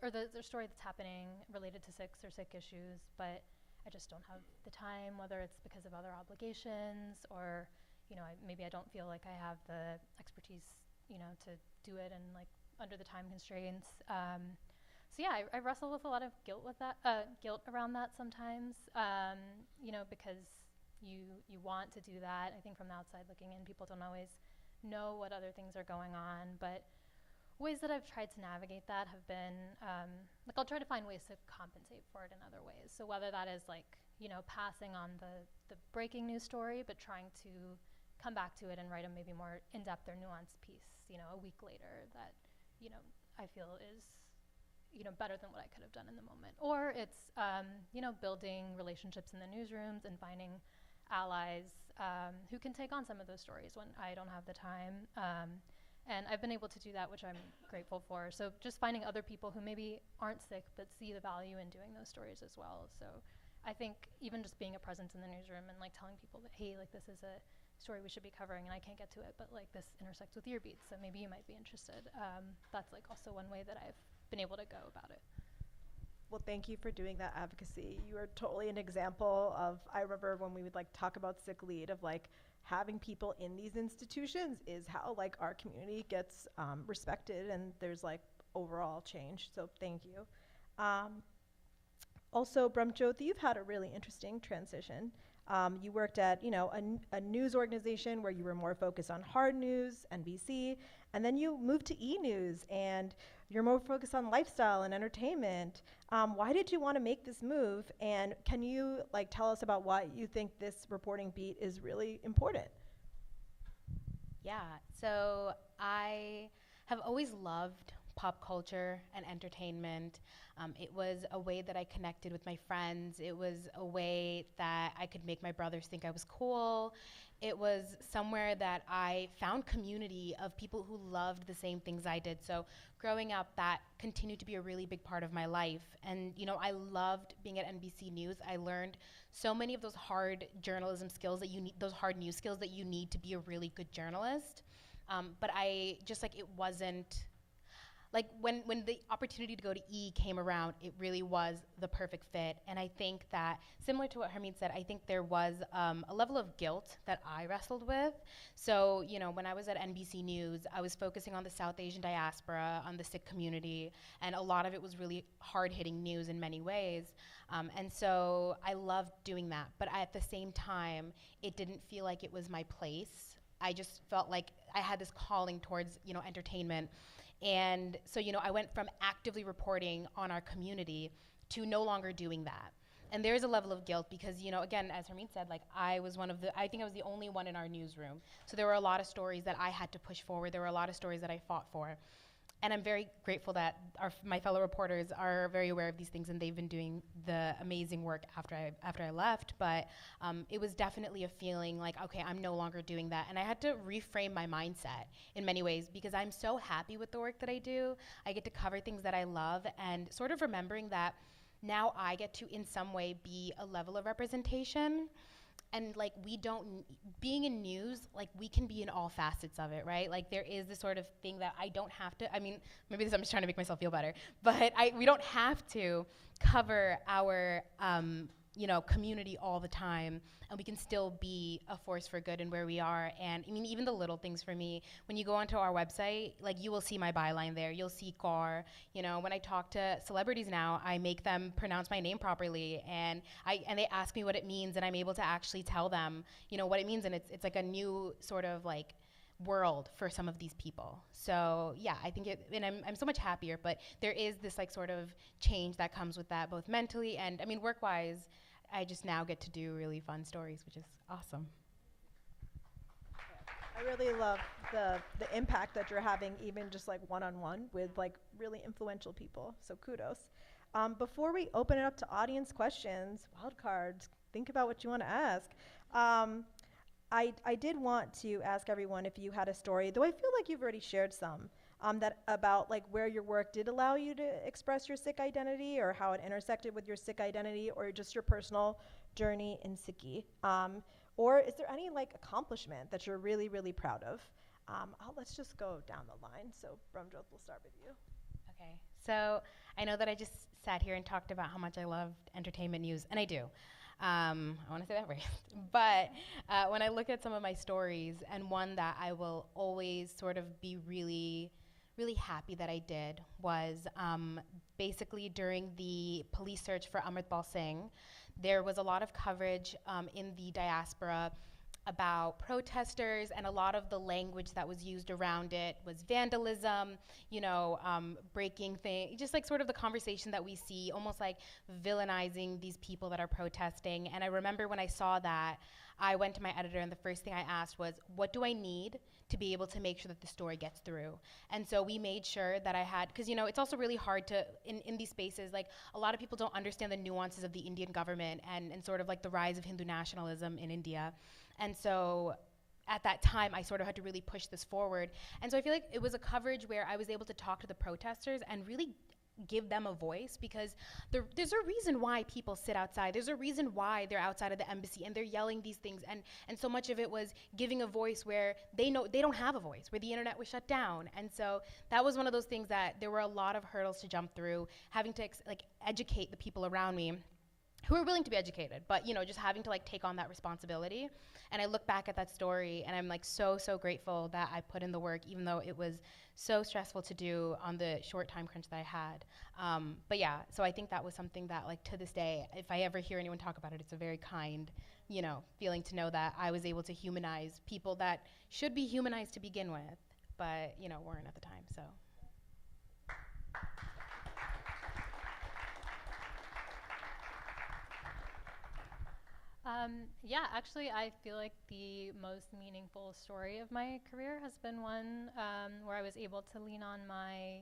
or there's a story that's happening related to Sikhs or Sikh issues, but I just don't have the time, whether it's because of other obligations or, you know, maybe I don't feel like I have the expertise, you know, to do it and like under the time constraints. So yeah, I wrestle with a lot of guilt with that, guilt around that sometimes, you know, because you want to do that. I think from the outside looking in, people don't always know what other things are going on, but ways that I've tried to navigate that have been, like I'll try to find ways to compensate for it in other ways. So whether that is like, you know, passing on the breaking news story, but trying to come back to it and write a maybe more in-depth or nuanced piece, you know, a week later that, you know, I feel is, you know, better than what I could have done in the moment. Or it's, you know, building relationships in the newsrooms and finding allies who can take on some of those stories when I don't have the time. And I've been able to do that, which I'm grateful for. So just finding other people who maybe aren't Sikh but see the value in doing those stories as well. So I think even just being a presence in the newsroom and like telling people that, hey, like this is a story we should be covering and I can't get to it, but like this intersects with your beats, so maybe you might be interested. That's like also one way that I've been able to go about it. Well, thank you for doing that advocacy. You are totally an example of, I remember when we would like talk about Sikh Lead, of like having people in these institutions is how like our community gets respected and there's like overall change. So thank you. Also, Brahmjyoti, you've had a really interesting transition. You worked at, you know, a news organization where you were more focused on hard news, NBC, and then you moved to e-news and you're more focused on lifestyle and entertainment. Why did you want to make this move? And can you like tell us about why you think this reporting beat is really important? Yeah, so I have always loved pop culture and entertainment. It was a way that I connected with my friends. It was a way that I could make my brothers think I was cool. It was somewhere that I found community of people who loved the same things I did. So growing up, that continued to be a really big part of my life. And you know, I loved being at NBC News. I learned so many of those hard journalism skills that you need, those hard news skills that you need to be a really good journalist. But I just like, it wasn't, like when the opportunity to go to E came around, it really was the perfect fit. And I think that, similar to what Harmeet said, I think there was a level of guilt that I wrestled with. So, you know, when I was at NBC News, I was focusing on the South Asian diaspora, on the Sikh community, and a lot of it was really hard-hitting news in many ways. And so I loved doing that. But at the same time, it didn't feel like it was my place. I just felt like I had this calling towards, you know, entertainment. And so, you know, I went from actively reporting on our community to no longer doing that. And there's a level of guilt because, you know, again, as Harmeet said, like I think I was the only one in our newsroom. So there were a lot of stories that I had to push forward. There were a lot of stories that I fought for. And I'm very grateful that my fellow reporters are very aware of these things, and they've been doing the amazing work after I left. But it was definitely a feeling like, okay, I'm no longer doing that. And I had to reframe my mindset in many ways because I'm so happy with the work that I do. I get to cover things that I love, and sort of remembering that now I get to, in some way, be a level of representation. And like being in news, like we can be in all facets of it, right? Like there is this sort of thing that I don't have to, I mean, maybe I'm just trying to make myself feel better, but we don't have to cover our, you know, community all the time, and we can still be a force for good in where we are. And I mean, even the little things for me, when you go onto our website, like you will see my byline there, you'll see Kaur. You know, when I talk to celebrities now, I make them pronounce my name properly, and they ask me what it means, and I'm able to actually tell them, you know, what it means, and it's like a new sort of like world for some of these people. So yeah, I think and I'm so much happier, but there is this like sort of change that comes with that, both mentally and, I mean, work-wise, I just now get to do really fun stories, which is awesome. I really love the impact that you're having, even just like one-on-one with like really influential people. So kudos. Before we open it up to audience questions, wildcards, think about what you want to ask. I did want to ask everyone if you had a story, though I feel like you've already shared some, that about like where your work did allow you to express your Sikh identity, or how it intersected with your Sikh identity, or just your personal journey in Sikhi. Or is there any like accomplishment that you're really, really proud of? Let's just go down the line. So Brahmjot, we'll start with you. Okay, so I know that I just sat here and talked about how much I loved entertainment news, and I do. I want to say that right. But when I look at some of my stories, and one that I will always sort of be really, really happy that I did was basically during the police search for Amritpal Singh, there was a lot of coverage in the diaspora about protesters, and a lot of the language that was used around it was vandalism, you know, breaking things, just like sort of the conversation that we see, almost like villainizing these people that are protesting. And I remember when I saw that, I went to my editor, and the first thing I asked was, what do I need to be able to make sure that the story gets through? And so we made sure that I had, because you know, it's also really hard to, in these spaces, like a lot of people don't understand the nuances of the Indian government and sort of like the rise of Hindu nationalism in India. And so at that time, I sort of had to really push this forward. And so I feel like it was a coverage where I was able to talk to the protesters and really give them a voice, because there's a reason why people sit outside. There's a reason why they're outside of the embassy and they're yelling these things. And so much of it was giving a voice where they know they don't have a voice, where the internet was shut down. And so that was one of those things that there were a lot of hurdles to jump through, having to educate the people around me who are willing to be educated, but you know, just having to like take on that responsibility. And I look back at that story, and I'm like so grateful that I put in the work, even though it was so stressful to do on the short time crunch that I had. But yeah, so I think that was something that, like, to this day, if I ever hear anyone talk about it, it's a very kind, you know, feeling to know that I was able to humanize people that should be humanized to begin with, but you know, weren't at the time. So. Yeah, actually, I feel like the most meaningful story of my career has been one where I was able to lean on my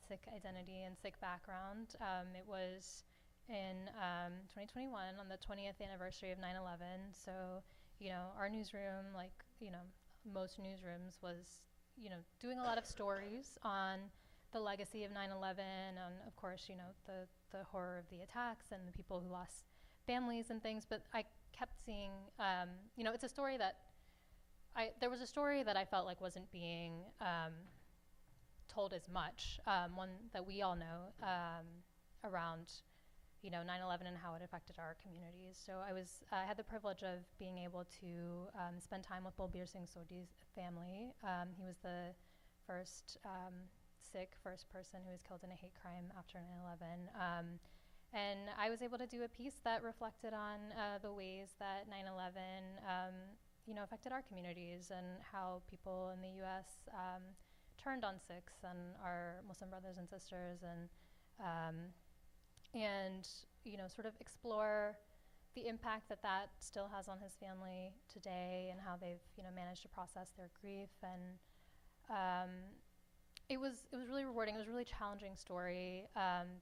Sikh identity and Sikh background. It was in 2021 on the 20th anniversary of 9/11. So, you know, our newsroom, like, you know, most newsrooms was, you know, doing a lot of stories on the legacy of 9/11 and, of course, you know, the horror of the attacks and the people who lost families and things. But I kept seeing, you know, it's a story that there was a story that I felt like wasn't being told as much, one that we all know around, you know, 9/11 and how it affected our communities. So I had the privilege of being able to spend time with Balbir Singh Sodhi's family. He was the first Sikh person who was killed in a hate crime after 9/11. And I was able to do a piece that reflected on the ways that 9/11 you know, affected our communities and how people in the U.S. Turned on Sikhs and our Muslim brothers and sisters, and you know, sort of explore the impact that still has on his family today and how they've, you know, managed to process their grief. And it was really rewarding. It was a really challenging story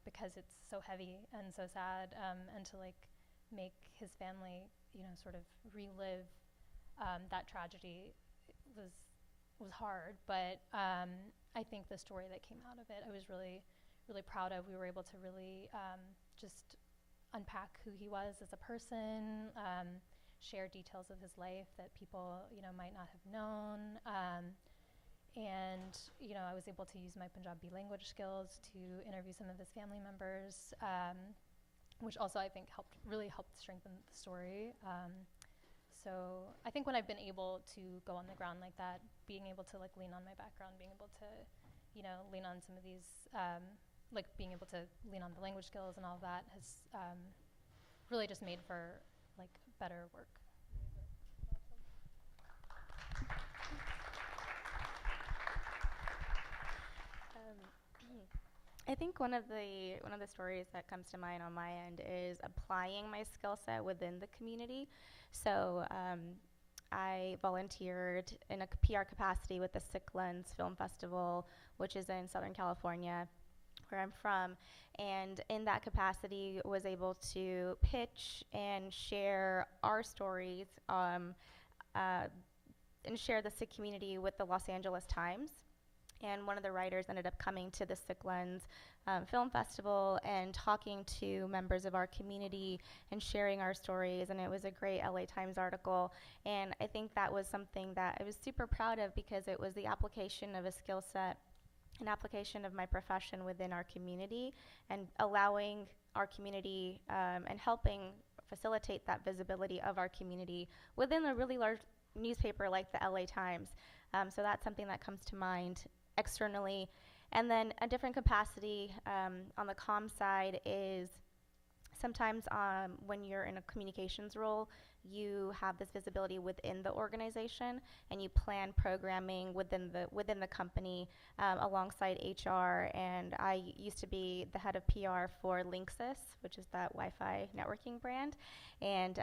because it's so heavy and so sad, and to like make his family, you know, sort of relive that tragedy was hard, but I think the story that came out of it, I was really, really proud of. We were able to really just unpack who he was as a person, share details of his life that people, you know, might not have known, and you know, I was able to use my Punjabi language skills to interview some of his family members, which also I think really helped strengthen the story. So I think when I've been able to go on the ground like that, being able to like lean on my background, being able to, you know, lean on some of these, like being able to lean on the language skills and all of that has really just made for like better work. I think one of the stories that comes to mind on my end is applying my skill set within the community. So I volunteered in a PR capacity with the Sikh Film Festival, which is in Southern California, where I'm from, and in that capacity was able to pitch and share our stories and share the Sikh community with the Los Angeles Times. And one of the writers ended up coming to the Sikh Film Festival and talking to members of our community and sharing our stories, and it was a great LA Times article. And I think that was something that I was super proud of because it was the application of a skill set, an application of my profession within our community, and allowing our community and helping facilitate that visibility of our community within a really large newspaper like the LA Times. So that's something that comes to mind externally. And then a different capacity on the comm side is sometimes when you're in a communications role, you have this visibility within the organization and you plan programming within the company alongside HR. And I used to be the head of PR for Linksys, which is that Wi-Fi networking brand. And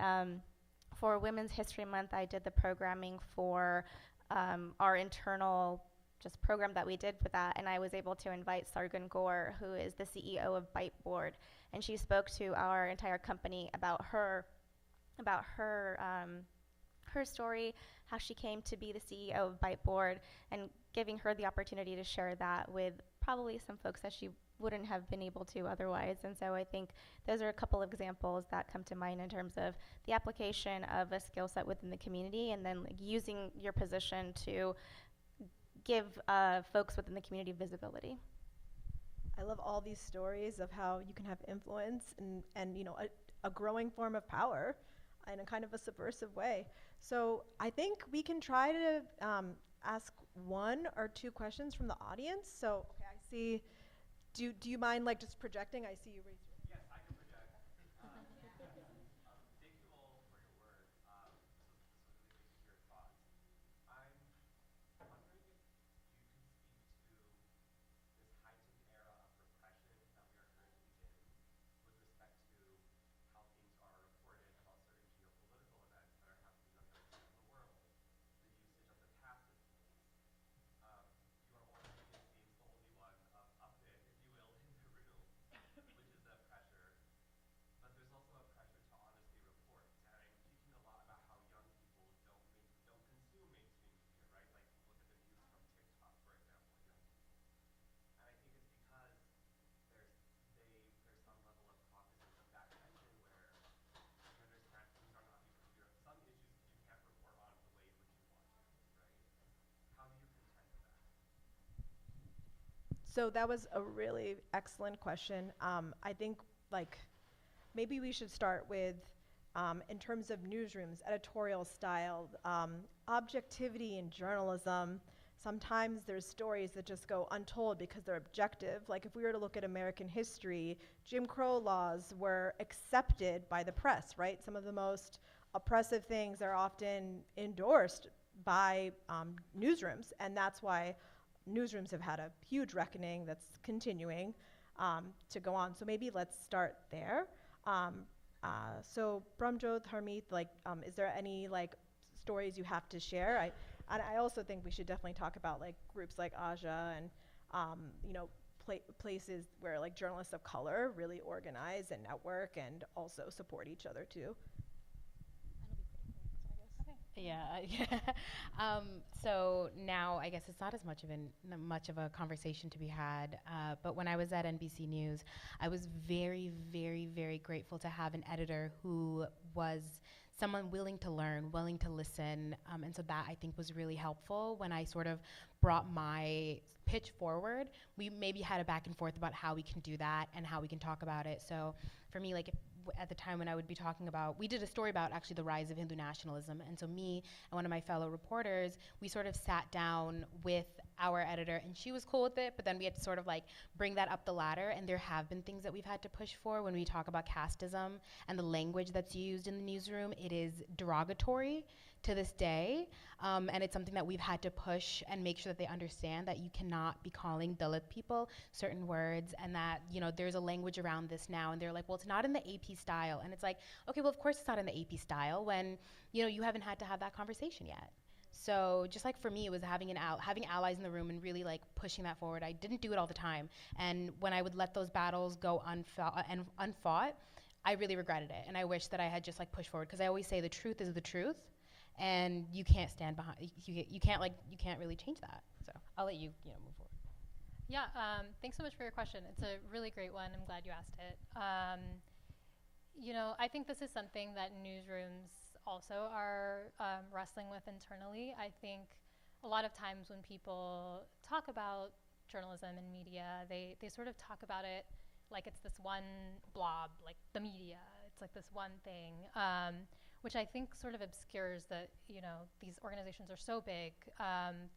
for Women's History Month, I did the programming for our internal just program that we did with that, and I was able to invite Sargun Gaur, who is the CEO of Byteboard, and she spoke to our entire company about her story, how she came to be the CEO of Byteboard, and giving her the opportunity to share that with probably some folks that she wouldn't have been able to otherwise. And so I think those are a couple of examples that come to mind in terms of the application of a skill set within the community, and then like using your position to give folks within the community visibility. I love all these stories of how you can have influence and you know, a growing form of power in a kind of a subversive way. So I think we can try to ask one or two questions from the audience. So okay, I see, do you mind like just projecting? I see you raise your hand. Yes, I can project. Thank you all for your work. This was really good to hear your thoughts. I'm wondering if you can speak to this heightened era of repression that we are currently in with respect to how things are reported about certain geopolitical events that are happening on the other side of the world, the usage of the passive police. You are one, it seems, the only one of So that was a really excellent question. I think like maybe we should start with in terms of newsrooms, editorial style, objectivity in journalism. Sometimes there's stories that just go untold because they're objective. Like if we were to look at American history, Jim Crow laws were accepted by the press, right? Some of the most oppressive things are often endorsed by newsrooms, and that's why newsrooms have had a huge reckoning that's continuing to go on. So maybe let's start there. So Brahmjot, Harmeet, like, is there any like stories you have to share? I also think we should definitely talk about like groups like Aja and you know, places where like journalists of color really organize and network and also support each other too. Yeah, so now I guess it's not as much of a conversation to be had. But when I was at NBC News, I was very, very, very grateful to have an editor who was someone willing to learn, willing to listen, and so that I think was really helpful when I sort of brought my pitch forward. We maybe had a back and forth about how we can do that and how we can talk about it. So for me, like at the time when I would be talking about, we did a story about actually the rise of Hindu nationalism, and so me and one of my fellow reporters, we sort of sat down with our editor, and she was cool with it, but then we had to sort of like bring that up the ladder, and there have been things that we've had to push for when we talk about casteism and the language that's used in the newsroom. It is derogatory to this day, and it's something that we've had to push and make sure that they understand that you cannot be calling Dalit people certain words, and that, you know, there's a language around this now, and they're like, well, it's not in the AP style, and it's like, okay, well, of course it's not in the AP style when, you know, you haven't had to have that conversation yet. So just like for me, it was having allies in the room and really like pushing that forward. I didn't do it all the time, and when I would let those battles go unfought, I really regretted it, and I wish that I had just like pushed forward, because I always say the truth is the truth, and you can't stand behind. You can't really change that. So I'll let you move forward. Yeah, thanks so much for your question. It's a really great one. I'm glad you asked it. You know, I think this is something that newsrooms also are wrestling with internally. I think a lot of times when people talk about journalism and media, they sort of talk about it like it's this one blob, like the media. It's like this one thing, which I think sort of obscures that, you know, these organizations are so big.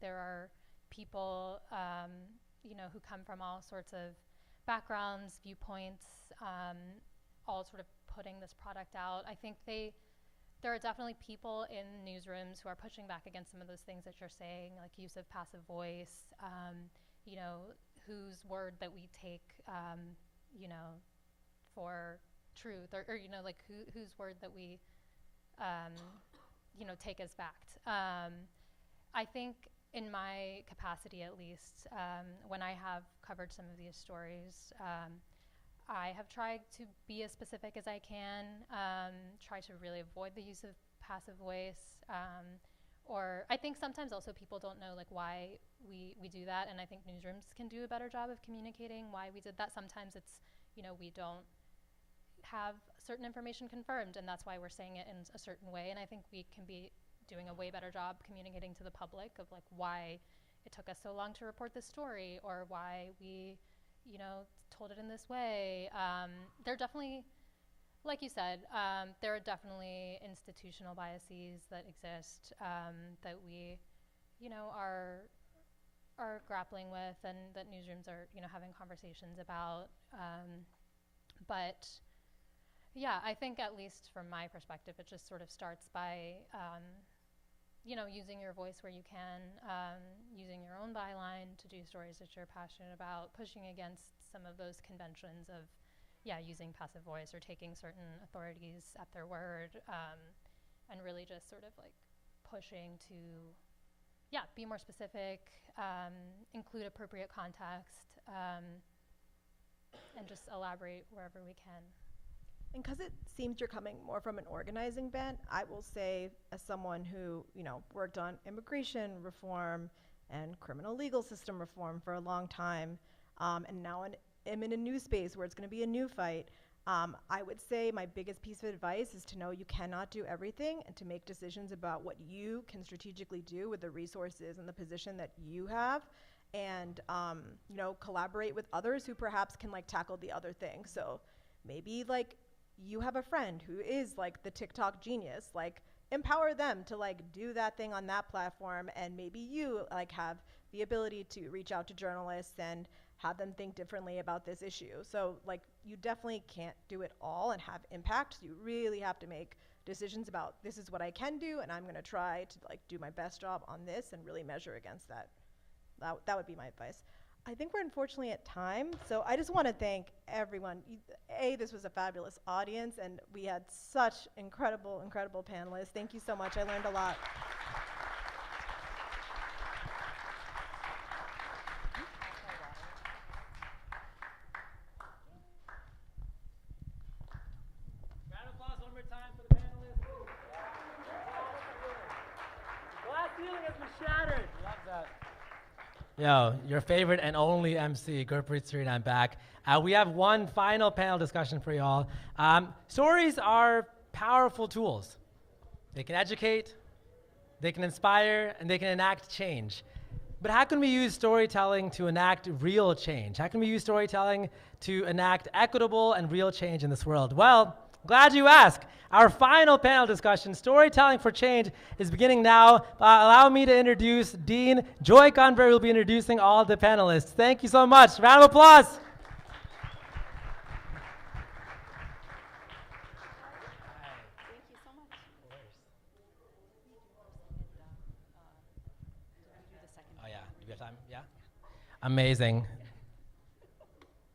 There are people, you know, who come from all sorts of backgrounds, viewpoints, all sort of putting this product out. I think there are definitely people in newsrooms who are pushing back against some of those things that you're saying, like use of passive voice, you know, whose word that we take, you know, for truth, or you know, like whose word that we, you know, take as fact. I think in my capacity, at least, when I have covered some of these stories, I have tried to be as specific as I can, try to really avoid the use of passive voice, or I think sometimes also people don't know like why we do that, and I think newsrooms can do a better job of communicating why we did that. Sometimes it's, you know, we don't have certain information confirmed, and that's why we're saying it in a certain way, and I think we can be doing a way better job communicating to the public of like why it took us so long to report this story, or why we, you know, told it in this way. There are definitely, like you said, there are definitely institutional biases that exist, that we, you know, are grappling with, and that newsrooms are, you know, having conversations about. But yeah, I think at least from my perspective, it just sort of starts by, you know, using your voice where you can, using your own byline to do stories that you're passionate about, pushing against some of those conventions of, yeah, using passive voice or taking certain authorities at their word, and really just sort of like pushing to, yeah, be more specific, include appropriate context, and just elaborate wherever we can. And because it seems you're coming more from an organizing bent, I will say, as someone who, you know, worked on immigration reform and criminal legal system reform for a long time, and now am in a new space where it's going to be a new fight, I would say my biggest piece of advice is to know you cannot do everything, and to make decisions about what you can strategically do with the resources and the position that you have, and you know, collaborate with others who perhaps can like tackle the other thing. So maybe like you have a friend who is like the TikTok genius, like empower them to like do that thing on that platform, and maybe you like have the ability to reach out to journalists and have them think differently about this issue. So like you definitely can't do it all and have impact. So you really have to make decisions about, this is what I can do, and I'm going to try to like do my best job on this and really measure against that. That would be my advice. I think we're unfortunately at time, so I just want to thank everyone. This was a fabulous audience, and we had such incredible panelists. Thank you so much. I learned a lot. Round of applause one more time for the panelists. Glass ceiling has been shattered. Love that. Yo, your favorite and only MC, Gurpreet Singh, I'm back. We have one final panel discussion for y'all. Stories are powerful tools. They can educate, they can inspire, and they can enact change. But how can we use storytelling to enact real change? How can we use storytelling to enact equitable and real change in this world? Well, glad you asked. Our final panel discussion, Storytelling for Change, is beginning now. Allow me to introduce Dean Joy Convery, who will be introducing all the panelists. Thank you so much. Round of applause. Thank you so much. Oh yeah, do we have time? Yeah? Amazing.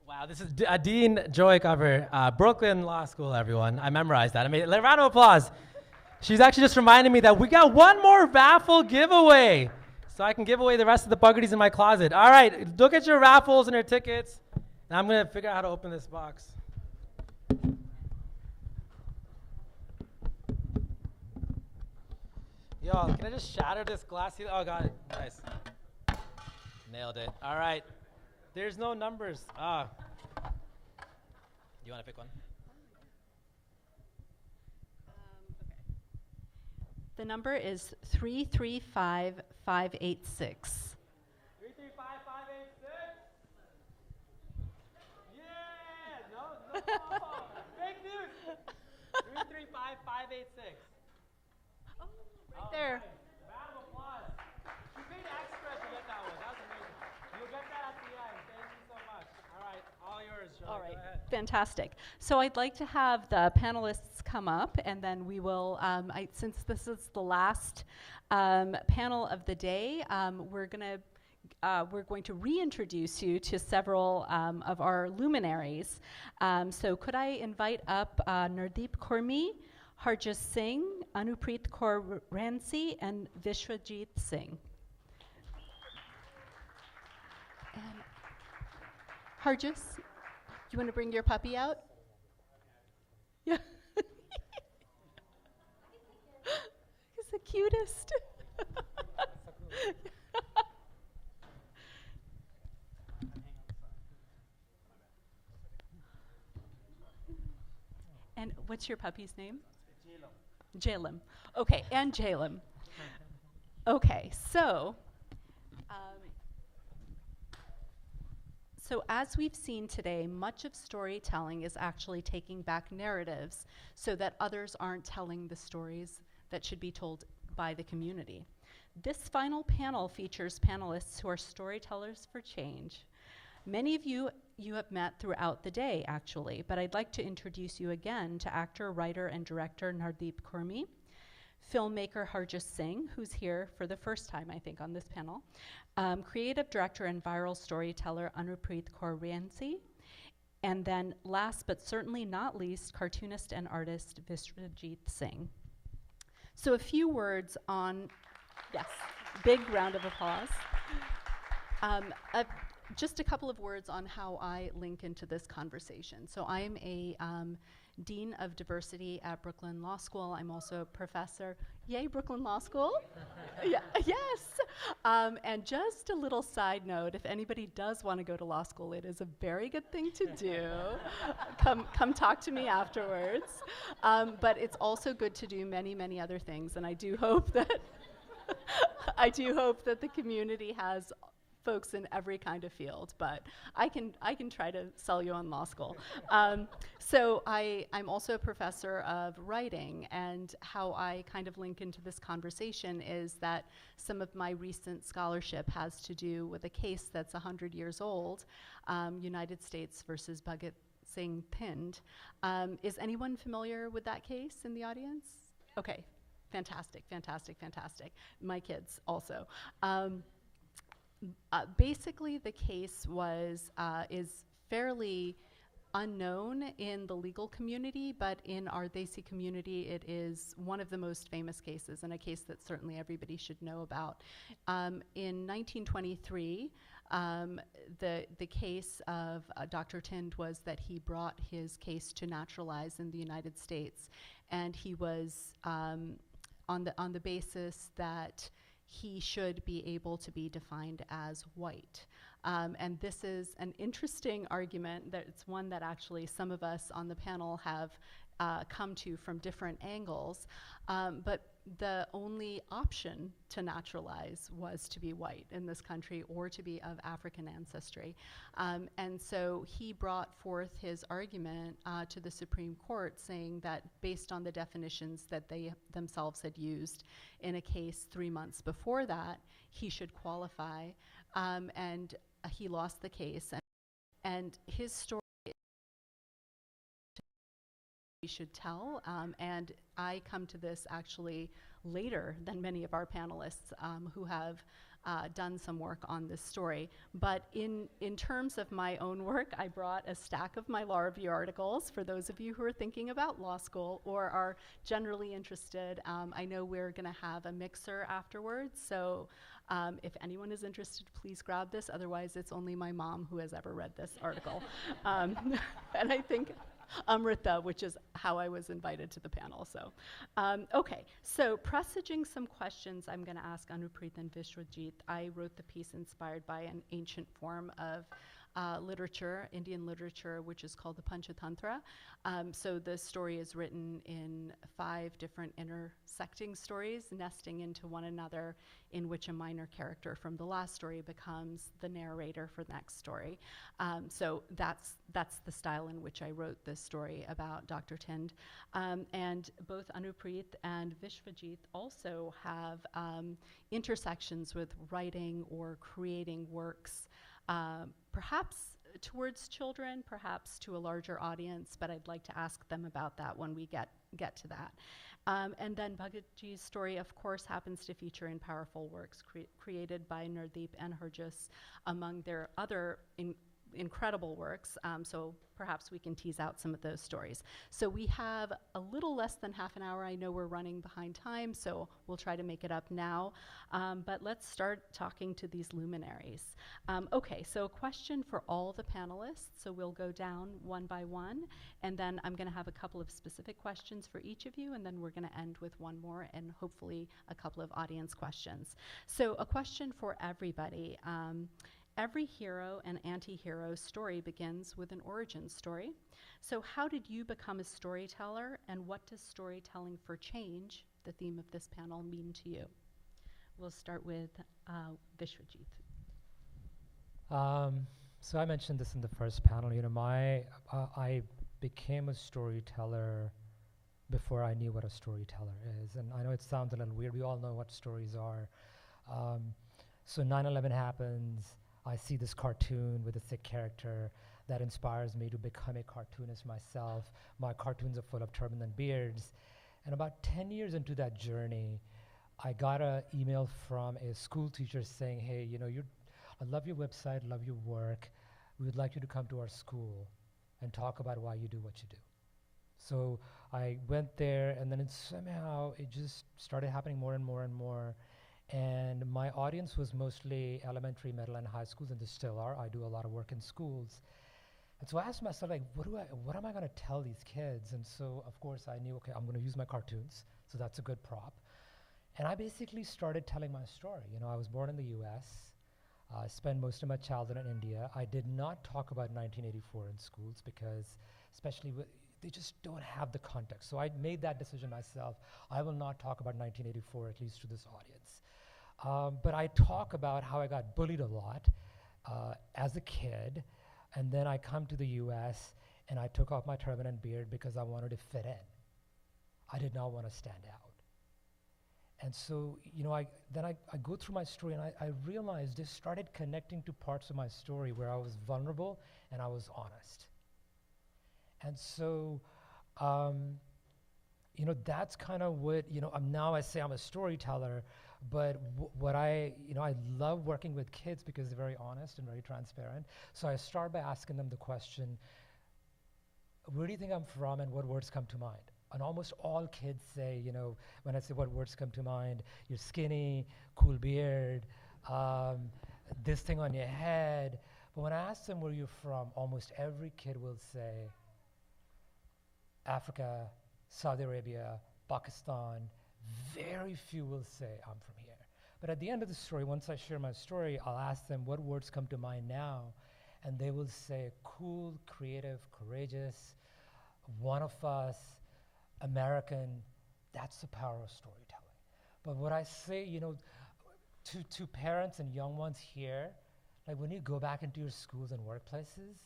Wow, this is Dean Joy Cover, Brooklyn Law School, everyone. I memorized that. Round of applause. She's actually just reminded me that we got one more raffle giveaway, so I can give away the rest of the buggerties in my closet. All right, look at your raffles and your tickets, and I'm going to figure out how to open this box. Yo, can I just shatter this glass here? Oh, got it. Nice. Nailed it. All right. There's no numbers. You want to pick one? The number is 335586. 335586. Yeah! No. Fake news. 335586. Right there. Round of applause. You paid extra to get that one. That was amazing. You'll get that at the end. Thank you so much. All right, all yours, Joy. All right, Go ahead. fantastic. So I'd like to have the panelists come up, and then we will, since this is the last panel of the day, we're going to reintroduce you to several of our luminaries. So could I invite up Nardeep Kurmi, Harjas Singh, Anupreet Kaur Ransi, and Vishwajit Singh. And Harjas, you want to bring your puppy out? Yeah. He's the cutest. And what's your puppy's name? Jalem. Okay, and Jalem. Okay, so as we've seen today, much of storytelling is actually taking back narratives so that others aren't telling the stories that should be told by the community. This final panel features panelists who are storytellers for change. Many of you have met throughout the day, actually, but I'd like to introduce you again to actor, writer, and director Nardeep Kurmi, filmmaker Harjas Singh, who's here for the first time, I think, on this panel, creative director and viral storyteller Anupreet Kaur Ransi, and then last but certainly not least, cartoonist and artist Vishwajit Singh. So a few words on, yes, big round of applause. Just a couple of words on how I link into this conversation. So I am a Dean of Diversity at Brooklyn Law School. I'm also a professor. Yay, Brooklyn Law School? Yeah, yes. And just a little side note, if anybody does want to go to law school, it is a very good thing to do. Come talk to me afterwards. But it's also good to do many, many other things. And I do hope that the community has folks in every kind of field, but I can try to sell you on law school. So I'm also a professor of writing, and how I kind of link into this conversation is that some of my recent scholarship has to do with a case that's 100 years old, United States versus Bhagat Singh Thind. Is anyone familiar with that case in the audience? Okay, fantastic, fantastic, fantastic. My kids also. Basically, the case is fairly unknown in the legal community, but in our Desi community, it is one of the most famous cases, and a case that certainly everybody should know about. In 1923, the case of Dr. Thind was that he brought his case to naturalize in the United States, and he was on the basis that he should be able to be defined as white. And this is an interesting argument. That it's one that actually some of us on the panel have come to from different angles. But the only option to naturalize was to be white in this country or to be of African ancestry. And so he brought forth his argument to the Supreme Court, saying that based on the definitions that they themselves had used in a case 3 months before that, he should qualify. And he lost the case. And his story we should tell, and I come to this actually later than many of our panelists who have done some work on this story. But in terms of my own work, I brought a stack of my law review articles for those of you who are thinking about law school or are generally interested. I know we're going to have a mixer afterwards, so if anyone is interested, please grab this. Otherwise, it's only my mom who has ever read this article. And I think Amrita, which is how I was invited to the panel. So, okay, so presaging some questions I'm going to ask Anupreet and Vishwajit. I wrote the piece inspired by an ancient form of literature, Indian literature, which is called the Panchatantra. So the story is written in 5 different intersecting stories, nesting into one another, in which a minor character from the last story becomes the narrator for the next story. So that's the style in which I wrote this story about Dr. Thind. And both Anupreet and Vishwajit also have intersections with writing or creating works, perhaps towards children, perhaps to a larger audience, but I'd like to ask them about that when we get to that. And then Bhagatji's story, of course, happens to feature in powerful works created by Nurdeep and Herjus, among their other incredible works. So perhaps we can tease out some of those stories. So we have a little less than half an hour. I know we're running behind time, so we'll try to make it up now. But let's start talking to these luminaries. Okay, so a question for all the panelists. So we'll go down one by one, and then I'm going to have a couple of specific questions for each of you, and then we're going to end with one more and hopefully a couple of audience questions. So a question for everybody. Every hero and anti-hero story begins with an origin story. So how did you become a storyteller, and what does storytelling for change, the theme of this panel, mean to you? We'll start with Vishwajit. So I mentioned this in the first panel. You know, I became a storyteller before I knew what a storyteller is. And I know it sounds a little weird. We all know what stories are. So 9/11 happens. I see this cartoon with a Sikh character that inspires me to become a cartoonist myself. My cartoons are full of turban and beards. And about 10 years into that journey, I got an email from a school teacher saying, hey, you know, I love your website, love your work. We would like you to come to our school and talk about why you do what you do. So I went there, and then somehow it just started happening more and more and more. And my audience was mostly elementary, middle, and high schools, and they still are. I do a lot of work in schools. And so I asked myself, like, what am I going to tell these kids? And so, of course, I knew, okay, I'm going to use my cartoons, so that's a good prop. And I basically started telling my story. You know, I was born in the US. I spent most of my childhood in India. I did not talk about 1984 in schools because, especially they just don't have the context. So I made that decision myself. I will not talk about 1984, at least to this audience. But I talk about how I got bullied a lot as a kid, and then I come to the US and I took off my turban and beard because I wanted to fit in. I did not want to stand out. And so, you know, I go through my story and I realized this started connecting to parts of my story where I was vulnerable and I was honest. And so, you know, that's kind of what, you know, now I say I'm a storyteller, but what I love working with kids because they're very honest and very transparent. So I start by asking them the question, where do you think I'm from and what words come to mind? And almost all kids say, you know, when I say what words come to mind, you're skinny, cool beard, this thing on your head. But when I ask them where you're from, almost every kid will say Africa, Saudi Arabia, Pakistan. Very few will say I'm from here. But at the end of the story, once I share my story, I'll ask them what words come to mind now. And they will say cool, creative, courageous, one of us, American. That's the power of storytelling. But what I say, you know, to parents and young ones here, like when you go back into your schools and workplaces,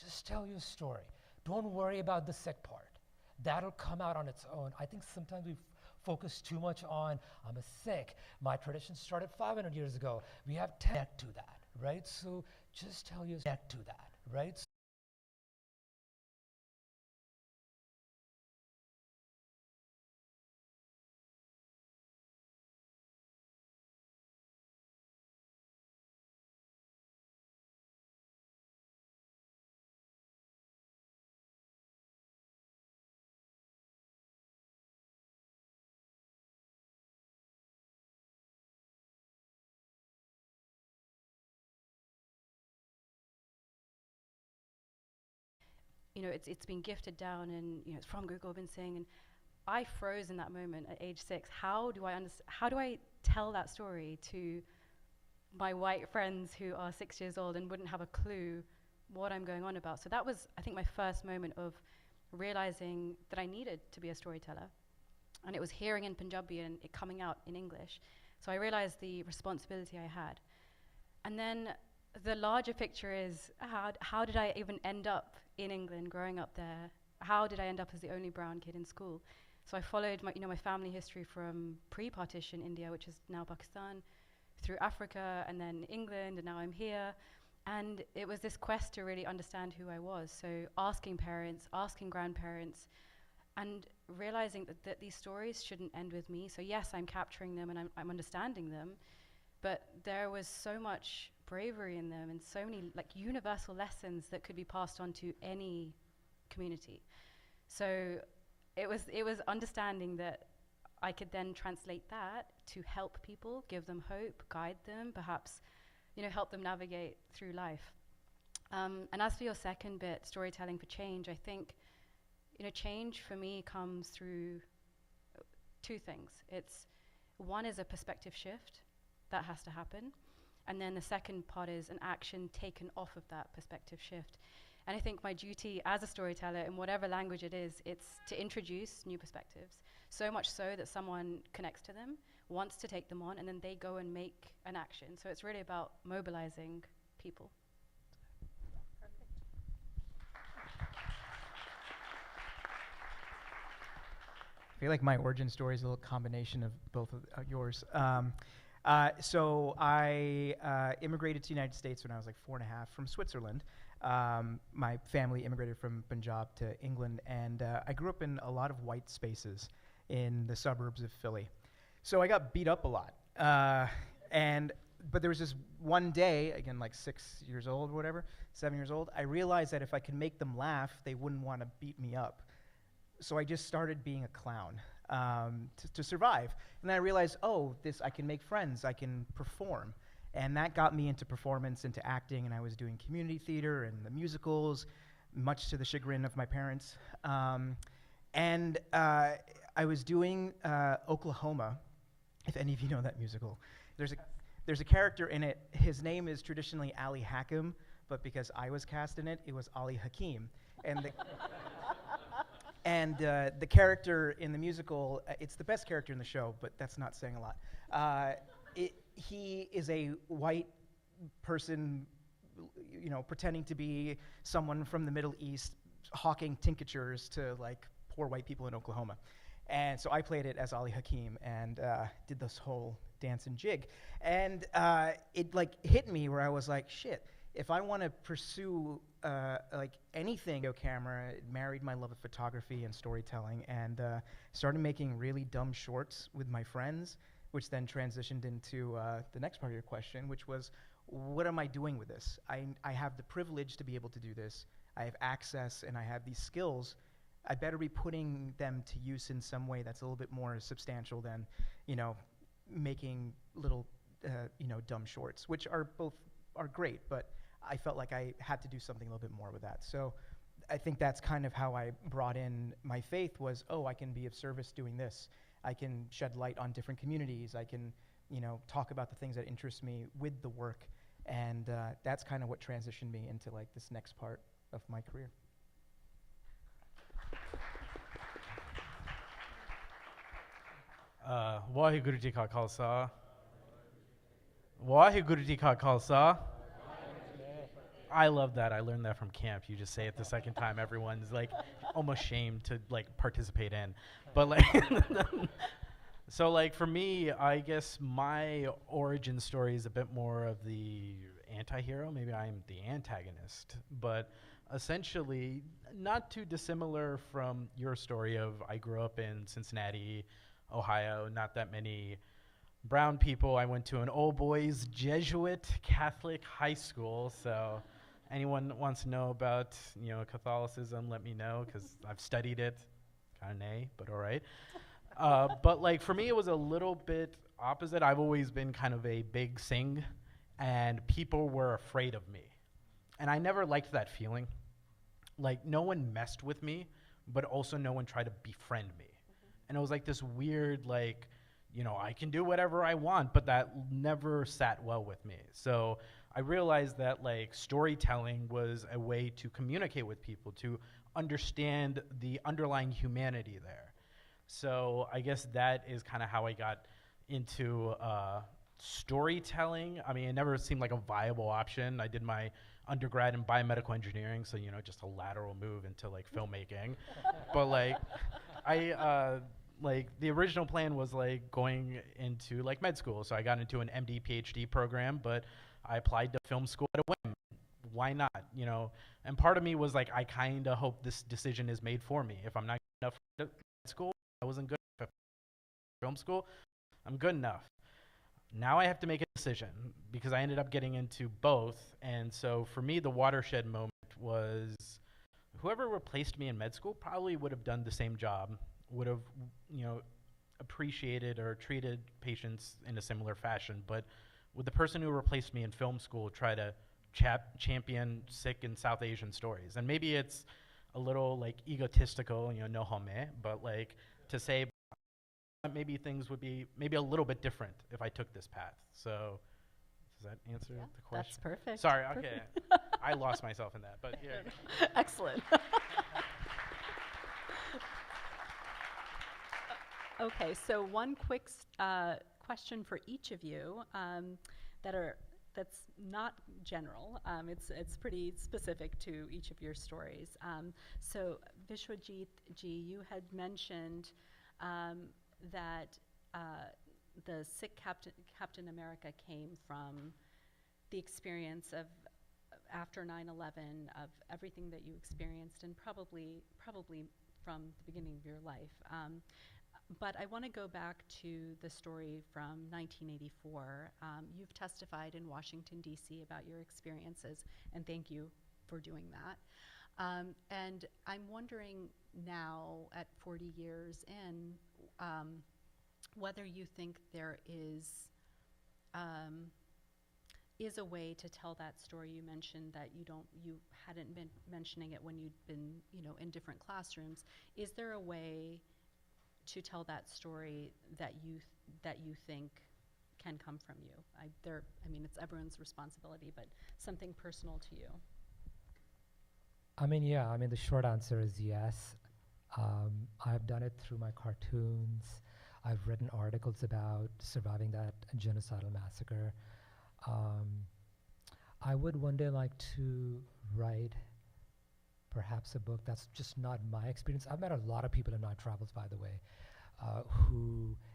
just tell your story. Don't worry about the Sikh part. That'll come out on its own. I think sometimes we focus too much on, I'm a Sikh, my tradition started 500 years ago. We have to that, right? So just tell your to that, right? You know, it's been gifted down, and you know, it's from Guru Gobind Singh, and I froze in that moment at age 6. How do I tell that story to my white friends who are 6 years old and wouldn't have a clue what I'm going on about? So that was, I think, my first moment of realizing that I needed to be a storyteller, and it was hearing in Punjabi and it coming out in English. So I realized the responsibility I had. And then the larger picture is, how did I even end up in England, growing up there? How did I end up as the only brown kid in school? So I followed my family history from pre-partition India, which is now Pakistan, through Africa, and then England, and now I'm here. And it was this quest to really understand who I was. So asking parents, asking grandparents, and realizing that these stories shouldn't end with me. So yes, I'm capturing them and I'm understanding them, but there was so much bravery in them and so many like universal lessons that could be passed on to any community. So it was understanding that I could then translate that to help people, give them hope, guide them, perhaps, you know, help them navigate through life. And as for your second bit, storytelling for change, I think, you know, change for me comes through two things. One is a perspective shift that has to happen. And then the second part is an action taken off of that perspective shift. And I think my duty as a storyteller, in whatever language it is, it's to introduce new perspectives. So much so that someone connects to them, wants to take them on, and then they go and make an action. So it's really about mobilizing people. I feel like my origin story is a little combination of both of yours. So I immigrated to the United States when I was like 4.5 from Switzerland. My family immigrated from Punjab to England, and I grew up in a lot of white spaces in the suburbs of Philly. So I got beat up a lot. But there was this one day, again, like 6 years old, whatever, 7 years old, I realized that if I could make them laugh, they wouldn't want to beat me up. So I just started being a clown to survive. And I realized, I can make friends, I can perform. And that got me into performance, into acting, and I was doing community theater and the musicals, much to the chagrin of my parents. And I was doing Oklahoma, if any of you know that musical. There's a character in it, his name is traditionally Ali Hakim, but because I was cast in it, it was Ali Hakim. And the character in the musical, it's the best character in the show, but that's not saying a lot. he is a white person, pretending to be someone from the Middle East, hawking tinctures to like poor white people in Oklahoma. And so I played it as Ali Hakim and did this whole dance and jig. And it like hit me where I was like, shit, if I want to pursue like anything, camera, it married my love of photography and storytelling, and started making really dumb shorts with my friends, which then transitioned into the next part of your question, which was, what am I doing with this? I have the privilege to be able to do this. I have access and I have these skills. I better be putting them to use in some way that's a little bit more substantial than, making little, dumb shorts, which are great, but I felt like I had to do something a little bit more with that. So I think that's kind of how I brought in my faith was, I can be of service doing this. I can shed light on different communities. I can, talk about the things that interest me with the work. And that's kind of what transitioned me into like this next part of my career. Waheguru Ji Ka Khalsa. Waheguru Ji Ka Khalsa. I love that. I learned that from camp. You just say it the second time. Everyone's like almost shamed to like participate in. But like, so like for me, I guess my origin story is a bit more of the anti-hero. Maybe I'm the antagonist. But essentially, not too dissimilar from your story of I grew up in Cincinnati, Ohio, not that many brown people. I went to an old boys Jesuit Catholic high school, so anyone wants to know about, Catholicism, let me know, because I've studied it. Kind of nay, but all right. But like for me, it was a little bit opposite. I've always been kind of a big sing, and people were afraid of me. And I never liked that feeling. Like no one messed with me, but also no one tried to befriend me. And it was like this weird, like, I can do whatever I want, but that never sat well with me. So I realized that like storytelling was a way to communicate with people, to understand the underlying humanity there. So I guess that is kind of how I got into storytelling. I mean, it never seemed like a viable option. I did my undergrad in biomedical engineering, so just a lateral move into like filmmaking. But like like the original plan was like going into like med school. So I got into an MD PhD program, but I applied to film school at a whim. Why not? And part of me was like, I kind of hope this decision is made for me. If I'm not good enough for med school, I wasn't good enough for film school, I'm good enough. Now I have to make a decision because I ended up getting into both. And so for me, the watershed moment was whoever replaced me in med school probably would have done the same job, would have, appreciated or treated patients in a similar fashion. But would the person who replaced me in film school try to champion Sikh and South Asian stories? And maybe it's a little like egotistical, no home, but like to say maybe things would be maybe a little bit different if I took this path. So does that answer the question? That's perfect. Sorry, Perfect. okay. I lost myself in that, but yeah. Excellent. Okay, so one quick question for each of you that's not general. It's pretty specific to each of your stories. So Vishwajit Ji, you had mentioned that the Sikh Captain America came from the experience of after 9/11, of everything that you experienced, and probably from the beginning of your life. But I want to go back to the story from 1984. You've testified in Washington, D.C. about your experiences, and thank you for doing that. And I'm wondering now, at 40 years in, whether you think there is a way to tell that story. You mentioned that you hadn't been mentioning it when you'd been, in different classrooms. Is there a way to tell that story that you think can come from you? It's everyone's responsibility, but something personal to you. The short answer is yes. I've done it through my cartoons. I've written articles about surviving that genocidal massacre. I would one day like to write perhaps a book that's just not my experience. I've met a lot of people in my travels, by the way,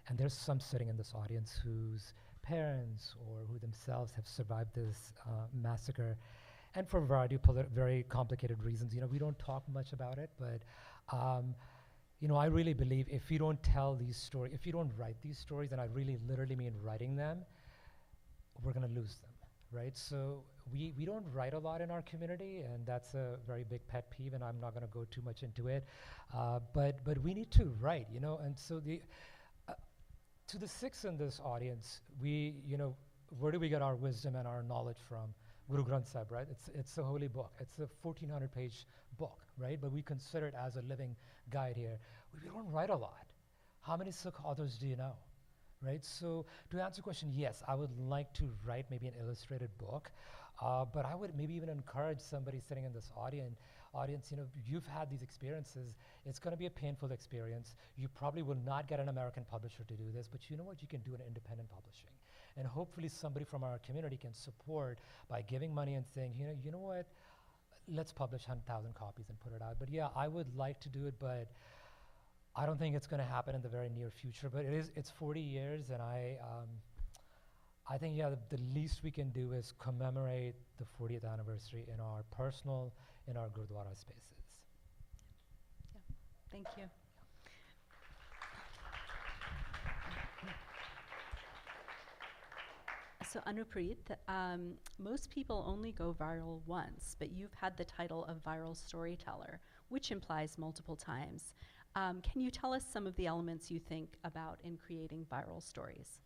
and there's some sitting in this audience whose parents or who themselves have survived this massacre, and for a variety of very complicated reasons. We don't talk much about it, but I really believe if you don't tell these stories, if you don't write these stories, and I really literally mean writing them, we're going to lose them, right? So we don't write a lot in our community, and that's a very big pet peeve, and I'm not going to go too much into it. But we need to write, and so to the Sikhs in this audience, where do we get our wisdom and our knowledge from? Guru Granth Sahib, right? It's a holy book. It's a 1,400-page book, right? But we consider it as a living guide here. We don't write a lot. How many Sikh authors do you know, right? So to answer the question, yes, I would like to write maybe an illustrated book, but I would maybe even encourage somebody sitting in this audience, you've had these experiences. It's going to be a painful experience. You probably will not get an American publisher to do this, but you know what? You can do an independent publishing. And hopefully somebody from our community can support by giving money and saying, you know what, let's publish 100,000 copies and put it out. But yeah, I would like to do it, but I don't think it's going to happen in the very near future. But it's 40 years, and I think, yeah, the least we can do is commemorate the 40th anniversary in our Gurdwara spaces. Yeah, thank you. So Anupreet, most people only go viral once, but you've had the title of viral storyteller, which implies multiple times. Can you tell us some of the elements you think about in creating viral stories?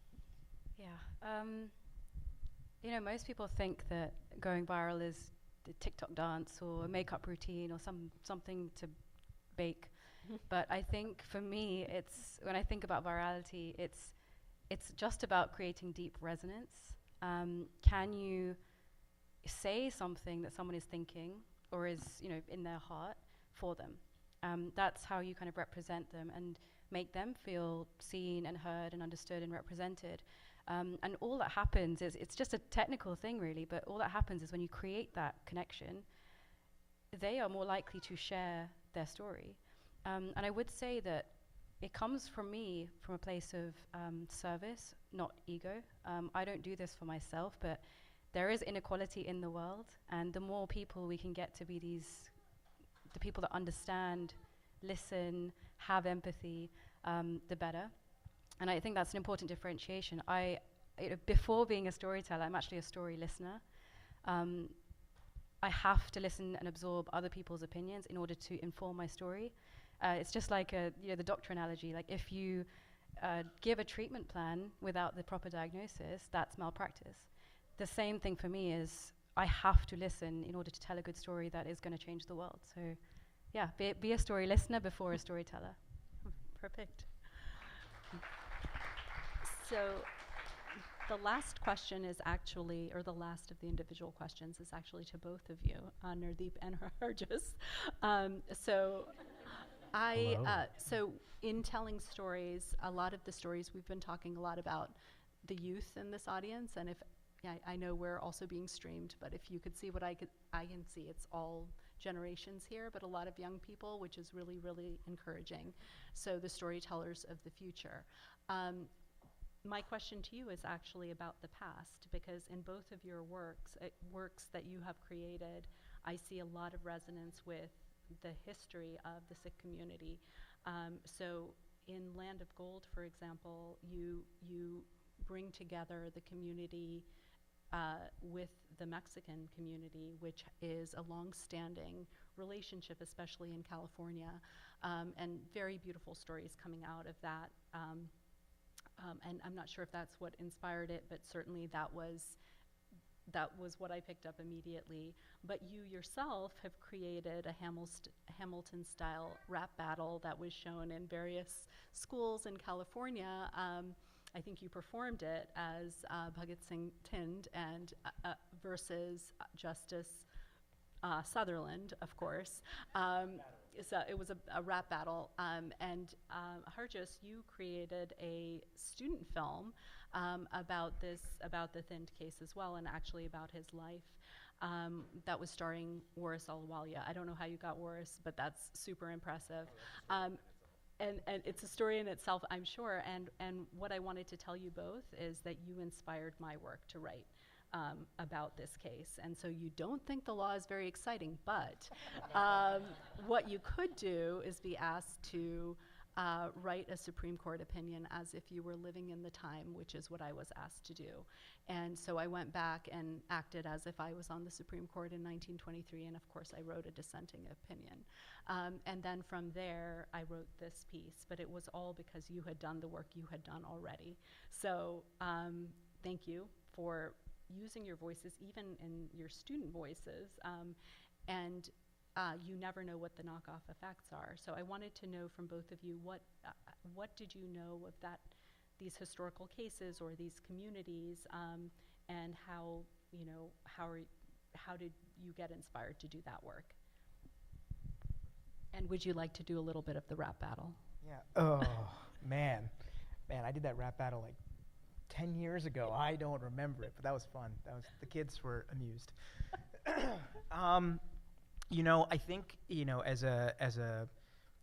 Yeah, most people think that going viral is the TikTok dance or a makeup routine or something to bake. But I think for me, when I think about virality, it's just about creating deep resonance. Can you say something that someone is thinking or is, in their heart for them? That's how you kind of represent them and make them feel seen and heard and understood and represented. And all that happens is, it's just a technical thing really, but all that happens is when you create that connection, they are more likely to share their story. And I would say that it comes from me from a place of service, not ego. I don't do this for myself, but there is inequality in the world, and the more people we can get to be the people that understand, listen, have empathy, the better. And I think that's an important differentiation. Before being a storyteller, I'm actually a story listener. I have to listen and absorb other people's opinions in order to inform my story. It's just like the doctor analogy. Like if you give a treatment plan without the proper diagnosis, that's malpractice. The same thing for me is I have to listen in order to tell a good story that is going to change the world. So yeah, be a story listener before a storyteller. Perfect. So the last question is actually, or the last of the individual questions is actually to both of you, Nurdeep and Harjas. So in telling stories, a lot of the stories, we've been talking a lot about the youth in this audience, and I know we're also being streamed, but if you could see what I can see, it's all generations here, but a lot of young people, which is really, really encouraging. So the storytellers of the future. My question to you is actually about the past, because in both of your works that you have created, I see a lot of resonance with the history of the Sikh community. So in Land of Gold, for example, you bring together the community with the Mexican community, which is a long-standing relationship, especially in California, and very beautiful stories coming out of that. And I'm not sure if that's what inspired it, but certainly that was what I picked up immediately. But you yourself have created a Hamilton-style rap battle that was shown in various schools in California. I think you performed it as Bhagat Singh Thind and versus Justice Sutherland, of course. it was a rap battle, and Harjus, you created a student film about the Thind case as well, and actually about his life. That was starring Waris Alwalia. I don't know how you got Waris, but that's super impressive. And it's a story in itself, I'm sure. And what I wanted to tell you both is that you inspired my work to write about this case. And so you don't think the law is very exciting, but what you could do is be asked to write a Supreme Court opinion as if you were living in the time, which is what I was asked to do. And so I went back and acted as if I was on the Supreme Court in 1923, and of course I wrote a dissenting opinion. And then from there, I wrote this piece, but it was all because you had done the work you had done already. So thank you for using your voices, even in your student voices, and you never know what the knockoff effects are. So I wanted to know from both of you, what did you know of these historical cases or these communities, and how did you get inspired to do that work? And would you like to do a little bit of the rap battle? Yeah. Oh, man, I did that rap battle like 10 years ago. I don't remember it, but that was fun. The kids were amused. I think, as a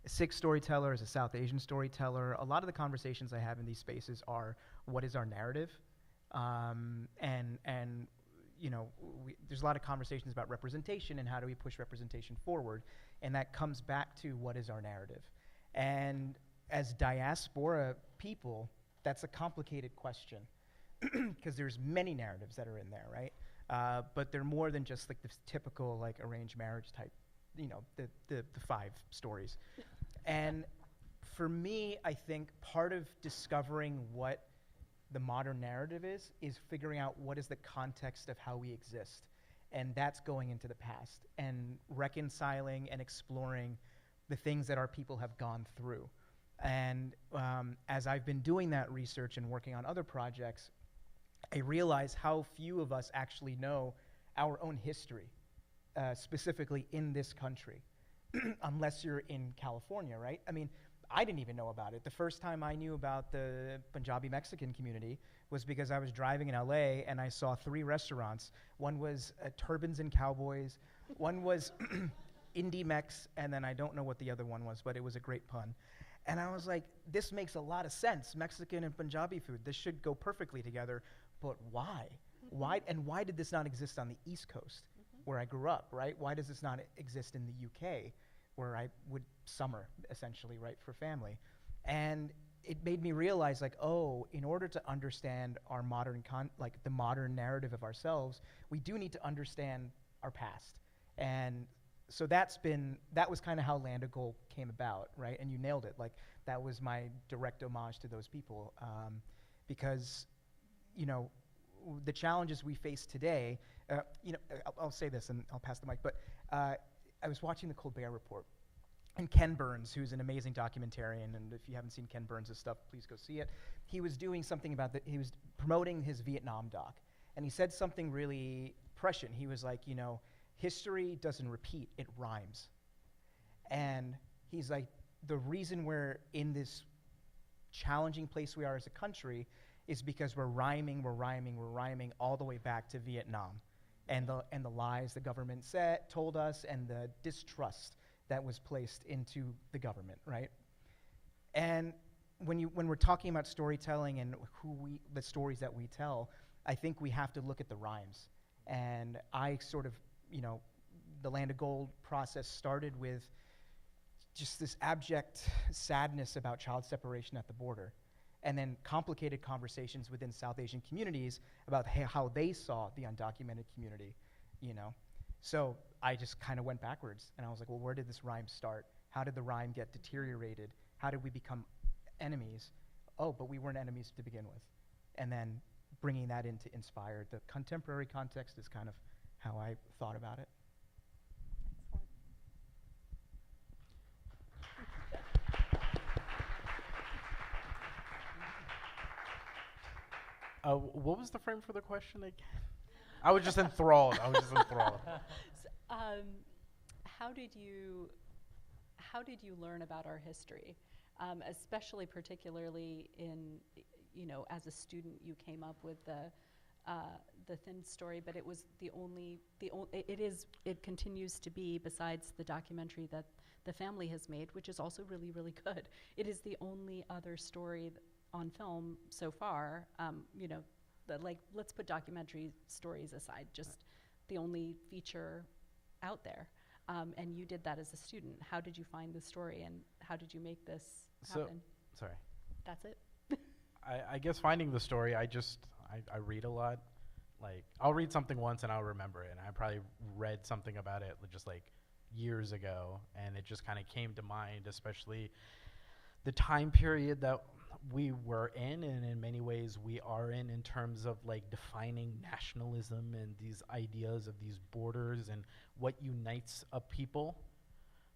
Sikh storyteller, as a South Asian storyteller, a lot of the conversations I have in these spaces are, what is our narrative? There's a lot of conversations about representation and how do we push representation forward, and that comes back to what is our narrative. And as diaspora people, that's a complicated question because there's many narratives that are in there, right? But they're more than just like this typical like arranged marriage type, the 5 stories. And for me, I think part of discovering what the modern narrative is figuring out what is the context of how we exist. And that's going into the past and reconciling and exploring the things that our people have gone through. And as I've been doing that research and working on other projects, I realize how few of us actually know our own history, specifically in this country, unless you're in California, right? I mean, I didn't even know about it. The first time I knew about the Punjabi Mexican community was because I was driving in LA and I saw 3 restaurants. One was Turbans and Cowboys, one was Indie Mex, and then I don't know what the other one was, but it was a great pun. And I was like, this makes a lot of sense. Mexican and Punjabi food, this should go perfectly together. But why? Why did this not exist on the East Coast, where I grew up, right? Why does this not exist in the UK, where I would summer, essentially, right, for family? And it made me realize, like, oh, in order to understand our modern, the modern narrative of ourselves, we do need to understand our past. And so that was kind of how Land of Gold came about, right? And you nailed it. Like, that was my direct homage to those people, because the challenges we face today, I'll say this and I'll pass the mic, but I was watching the Colbert Report, and Ken Burns, who's an amazing documentarian, and if you haven't seen Ken Burns' stuff, please go see it. He was doing something he was promoting his Vietnam doc, and he said something really prescient. He was like, history doesn't repeat, it rhymes. And he's like, the reason we're in this challenging place we are as a country is because we're rhyming all the way back to Vietnam, and the lies the government told us, and the distrust that was placed into the government, right? And when we're talking about storytelling and the stories that we tell, I think we have to look at the rhymes. And I sort of, the Land of Gold process started with just this abject sadness about child separation at the border, and then complicated conversations within South Asian communities about how they saw the undocumented community, So I just kind of went backwards, and I was like, well, where did this rhyme start? How did the rhyme get deteriorated? How did we become enemies? Oh, but we weren't enemies to begin with. And then bringing that in to inspire the contemporary context is kind of how I thought about it. What was the frame for the question again? I was just enthralled. how did you learn about our history? Especially particularly in, as a student, you came up with the thin story, but it was it continues to be, besides the documentary that the family has made, which is also really, really good. It is the only other story on film so far, let's put documentary stories aside, just the only feature out there. And you did that as a student. How did you find the story, and how did you make this happen? Sorry. That's it? I guess finding the story, I read a lot. Like, I'll read something once and I'll remember it, and I probably read something about it just like years ago, and it just kind of came to mind, especially the time period that we were in, and in many ways we are in terms of like defining nationalism and these ideas of these borders and what unites a people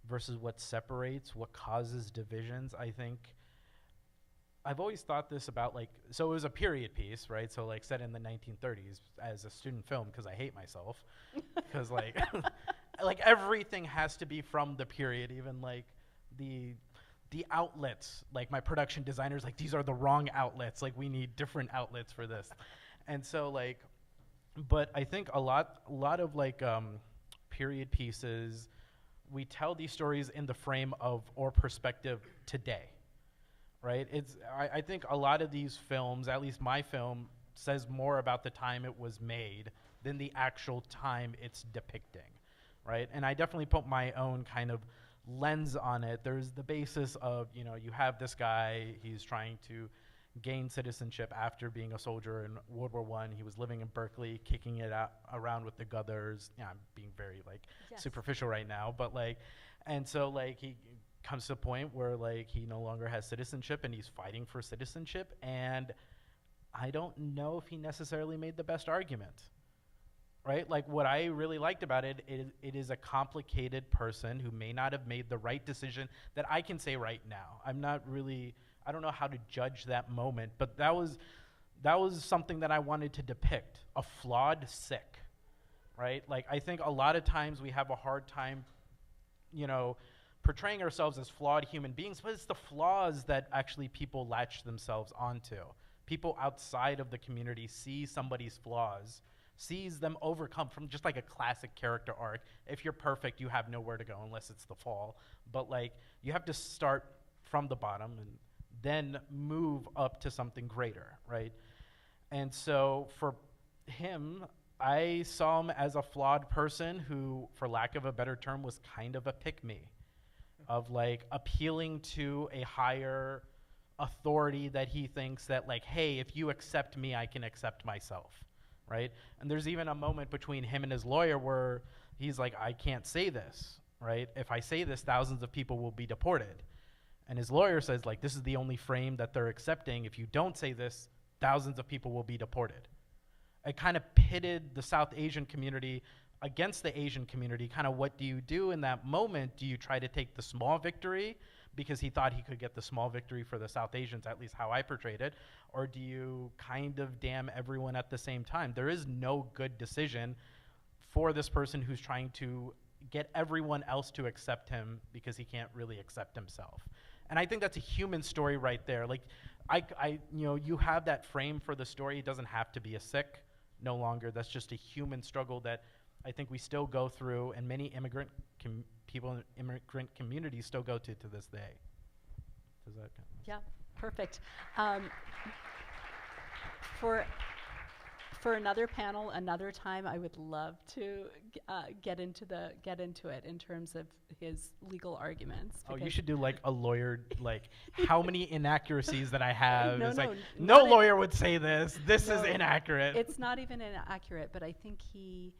versus what separates, what causes divisions. I think I've always thought this about, like, so it was a period piece, right? So like set in the 1930s as a student film, because I hate myself, because like like everything has to be from the period, even like the outlets. Like my production designer's like, these are the wrong outlets, like we need different outlets for this. And so like, but I think a lot of like period pieces, we tell these stories in the frame of or perspective today. Right? I think a lot of these films, at least my film, says more about the time it was made than the actual time it's depicting, right? And I definitely put my own kind of lens on it. There's the basis of, you have this guy, he's trying to gain citizenship after being a soldier in World War I. He was living in Berkeley, kicking it around with the Guthers. Yeah, I'm being very superficial right now, but like, and so like he comes to a point where like he no longer has citizenship and he's fighting for citizenship, and I don't know if he necessarily made the best argument, right? Like what I really liked about it is a complicated person who may not have made the right decision that I can say right now. I don't know how to judge that moment, but that was something that I wanted to depict, a flawed Sikh, right? Like I think a lot of times we have a hard time, portraying ourselves as flawed human beings, but it's the flaws that actually people latch themselves onto. People outside of the community see somebody's flaws, sees them overcome from just like a classic character arc. If you're perfect, you have nowhere to go unless it's the fall. But like, you have to start from the bottom and then move up to something greater, right? And so for him, I saw him as a flawed person who, for lack of a better term, was kind of a pick-me, of like appealing to a higher authority that he thinks that like, hey, if you accept me, I can accept myself, right? And there's even a moment between him and his lawyer where he's like, I can't say this, right? If I say this, thousands of people will be deported. And his lawyer says like, this is the only frame that they're accepting. If you don't say this, thousands of people will be deported. It kind of pitted the South Asian community against the Asian community. Kind of what do you do in that moment? Do you try to take the small victory because he thought he could get the small victory for the South Asians, at least how I portrayed it? Or do you kind of damn everyone at the same time? There is no good decision for this person who's trying to get everyone else to accept him because he can't really accept himself. And I think that's a human story right there. Like, you have that frame for the story. It doesn't have to be a Sikh no longer. That's just a human struggle that I think we still go through, and many people in immigrant communities still go to this day. Does that count? Yeah, perfect. For another panel, another time, I would love to get into it in terms of his legal arguments. Oh, you should do like a lawyer, like how many inaccuracies that I have. No, it's no, like no lawyer would say this. This No, is inaccurate. It's not even inaccurate, but I think he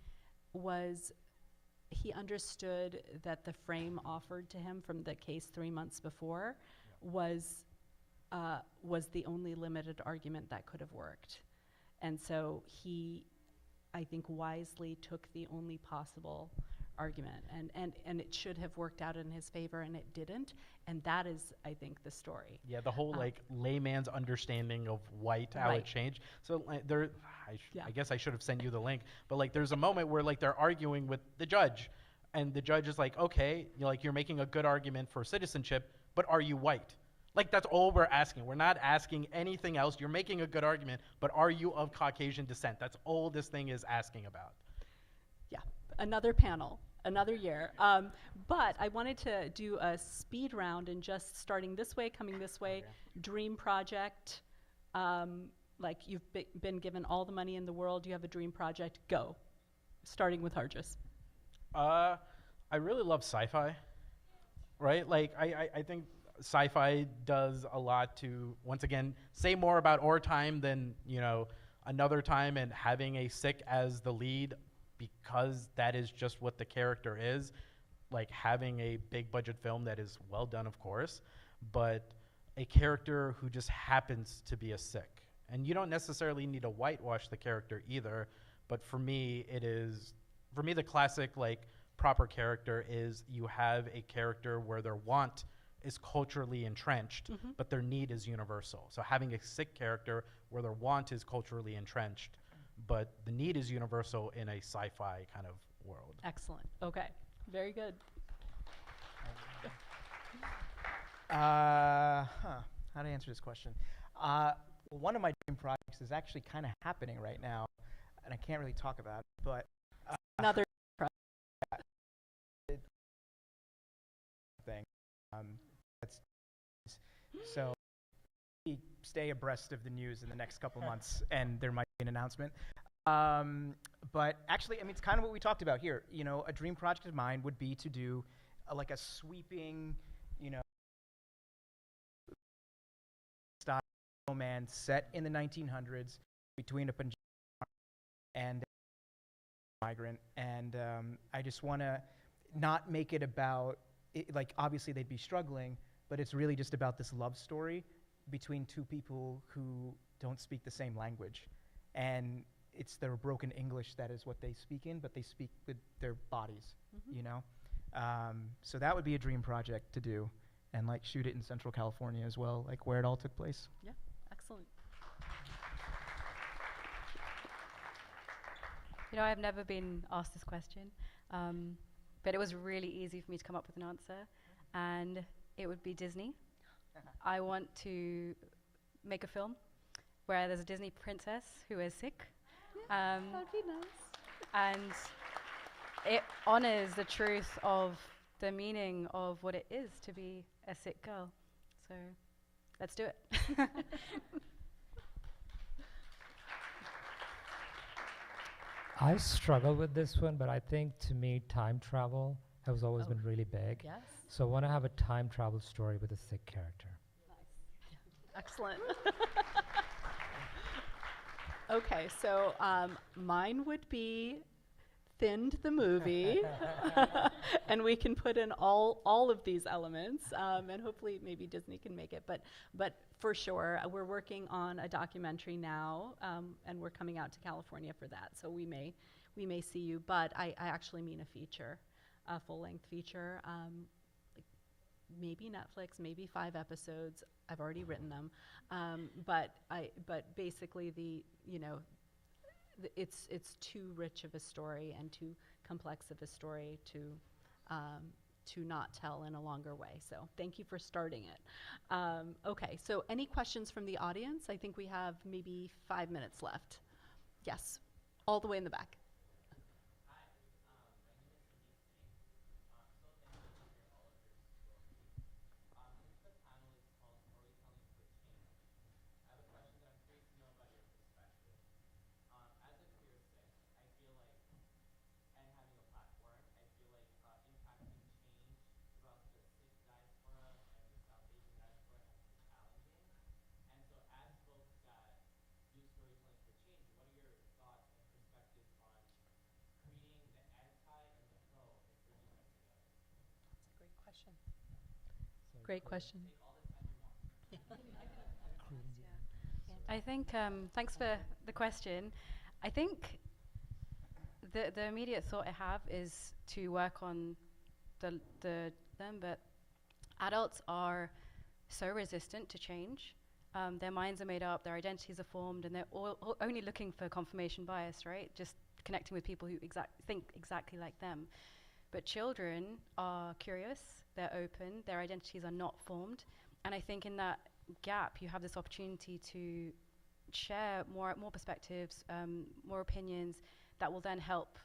understood that the frame offered to him from the case 3 months before was the only limited argument that could have worked. And so he, I think, wisely took the only possible argument, and it should have worked out in his favor, and it didn't. And that is, I think, the story. Yeah, the whole like layman's understanding of white, how Right. it changed. So I guess I should have sent you the link, but like there's a moment where like they're arguing with the judge And the judge is like, okay, you're making a good argument for citizenship, but are you white? Like, that's all we're asking. We're not asking anything else. You're making a good argument, but are you of Caucasian descent? That's all this thing is asking about. Yeah, another panel, another year. But I wanted to do a speed round and just starting this way, coming this way, dream project. Like you've been given all the money in the world, you have a dream project, go. Starting with Harjus. I really love sci-fi, right? Like, I think sci-fi does a lot to, once again, say more about our time than, another time, and having a Sikh as the lead, because that is just what the character is. Like, having a big budget film that is well done, of course, but a character who just happens to be a Sikh. And you don't necessarily need to whitewash the character either, but for me, the classic, like, proper character is you have a character where their want is culturally entrenched, but their need is universal. So having a Sikh character where their want is culturally entrenched, but the need is universal in a sci-fi kind of world. Excellent. Okay. Very good. How to answer this question? Well, one of my dream projects is actually kind of happening right now, and I can't really talk about it, but another thing. That's so stay abreast of the news in the next couple months, and there might be an announcement. But actually, I mean, it's kind of what we talked about here. A dream project of mine would be to do like a sweeping, style romance set in the 1900s between a Punjabi and a migrant. And I just want to not make it about, like, obviously they'd be struggling, but it's really just about this love story between two people who don't speak the same language. And it's their broken English that is what they speak in, but they speak with their bodies, So that would be a dream project to do, and like shoot it in Central California as well, like where it all took place. Yeah, excellent. I've never been asked this question, but it was really easy for me to come up with an answer, and it would be Disney. I want to make a film where there's a Disney princess who is Sikh. That'd be nice. And it honors the truth of the meaning of what it is to be a Sikh girl. So let's do it. I struggle with this one, but I think to me, time travel has always been really big. Yes. So I want to have a time travel story with a Sikh character. Nice. Excellent. Okay, so mine would be Thinned the movie, and we can put in all of these elements, and hopefully maybe Disney can make it. But for sure, we're working on a documentary now, and we're coming out to California for that. So we may see you, but I actually mean a feature, a full-length feature. Maybe Netflix, maybe 5 episodes. I've already written them, but basically it's too rich of a story and too complex of a story to not tell in a longer way. So thank you for starting it. Okay, so any questions from the audience? I think we have maybe 5 minutes left. Yes, all the way in the back. Great question. I think, thanks for the question. I think the immediate thought I have is to work on them, but adults are so resistant to change. Their minds are made up, their identities are formed, and they're only looking for confirmation bias, right? Just connecting with people who think exactly like them. But children are curious, they're open, their identities are not formed. And I think in that gap, you have this opportunity to share more perspectives, more opinions that will then help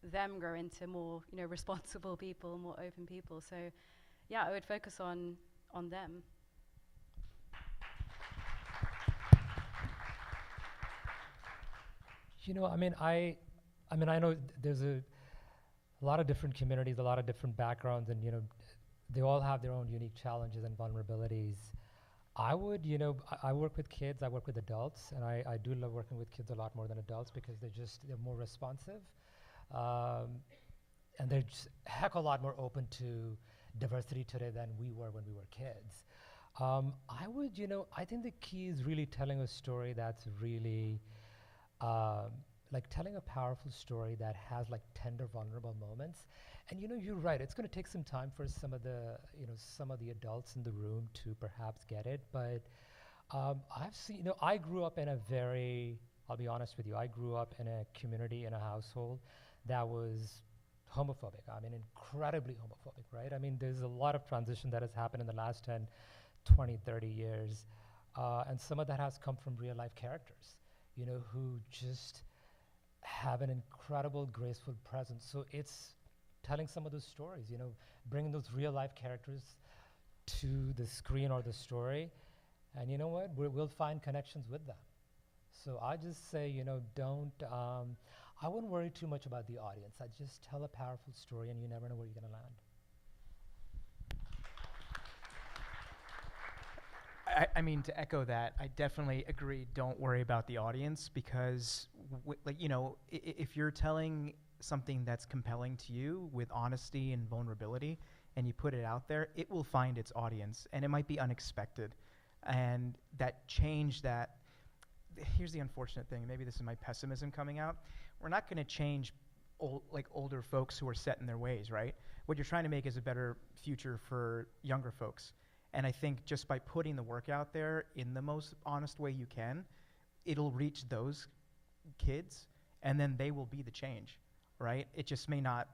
them grow into more, responsible people, more open people. So, yeah, I would focus on them. I know there's a lot of different communities, a lot of different backgrounds, and they all have their own unique challenges and vulnerabilities. I would, I work with kids, I work with adults, and I do love working with kids a lot more than adults because they're more responsive, and they're just a heck of a lot more open to diversity today than we were when we were kids. I would, I think the key is really telling a story that's really, like telling a powerful story that has like tender, vulnerable moments. And you're right, it's going to take some time for some of the adults in the room to perhaps get it. But I've seen, I grew up in I'll be honest with you, I grew up in a community, in a household that was homophobic. Incredibly homophobic, right? There's a lot of transition that has happened in the last 10, 20, 30 years. And some of that has come from real life characters, who just have an incredible, graceful presence. So it's telling some of those stories, bringing those real life characters to the screen or the story. And you know what? We'll find connections with them. So I just say, I wouldn't worry too much about the audience. I just tell a powerful story and you never know where you're going to land. To echo that, I definitely agree. Don't worry about the audience because, if you're telling something that's compelling to you with honesty and vulnerability, and you put it out there, it will find its audience, and it might be unexpected. And that change, here's the unfortunate thing. Maybe this is my pessimism coming out. We're not going to change older folks who are set in their ways, right? What you're trying to make is a better future for younger folks. And I think just by putting the work out there in the most honest way you can, it'll reach those kids, and then they will be the change, right? It just may not.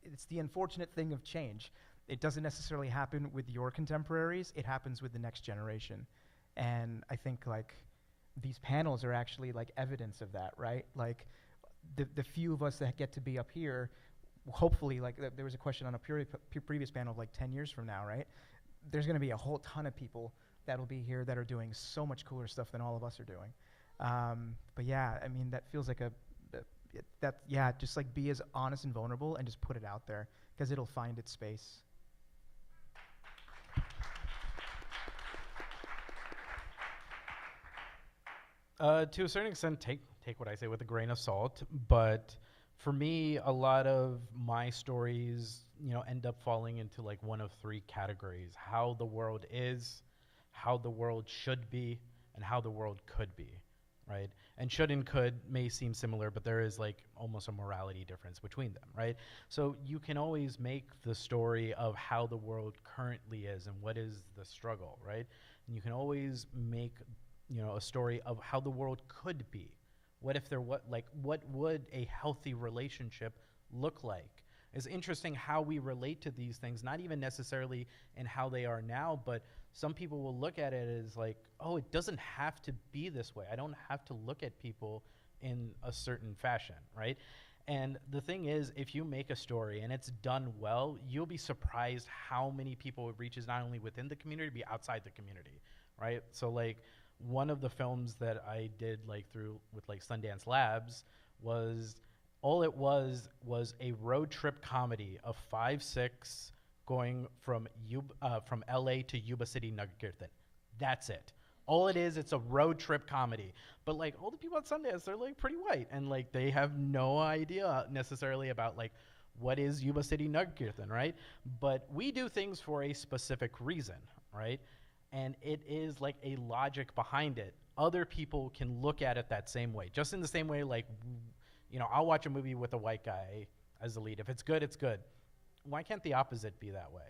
It's the unfortunate thing of change. It doesn't necessarily happen with your contemporaries. It happens with the next generation. And I think these panels are actually evidence of that, right? The few of us that get to be up here, hopefully, there was a question on a previous panel of 10 years from now, right? There's going to be a whole ton of people that'll be here that are doing so much cooler stuff than all of us are doing. But yeah, that feels like just be as honest and vulnerable and just put it out there because it'll find its space. To a certain extent, take what I say with a grain of salt, but for me, a lot of my stories, end up falling into one of three categories: how the world is, how the world should be, and how the world could be, right? And should and could may seem similar, but there is almost a morality difference between them, right? So you can always make the story of how the world currently is and what is the struggle, right? And you can always make, a story of how the world could be. What if what would a healthy relationship look like? It's interesting how we relate to these things, not even necessarily in how they are now, but some people will look at it as oh, it doesn't have to be this way. I don't have to look at people in a certain fashion, right? And the thing is, if you make a story and it's done well, you'll be surprised how many people it reaches, not only within the community, but outside the community, right? So one of the films that I did with Sundance Labs was a road trip comedy of 5 Sikhs going from LA to Yuba City, Nagarkirtan. That's it. All it is, it's a road trip comedy. But all the people at Sundance, they're pretty white, and they have no idea necessarily about what is Yuba City, Nagarkirtan, right? But we do things for a specific reason, right? And it is a logic behind it. Other people can look at it that same way, just in the same way I'll watch a movie with a white guy as the lead. If it's good, it's good. Why can't the opposite be that way,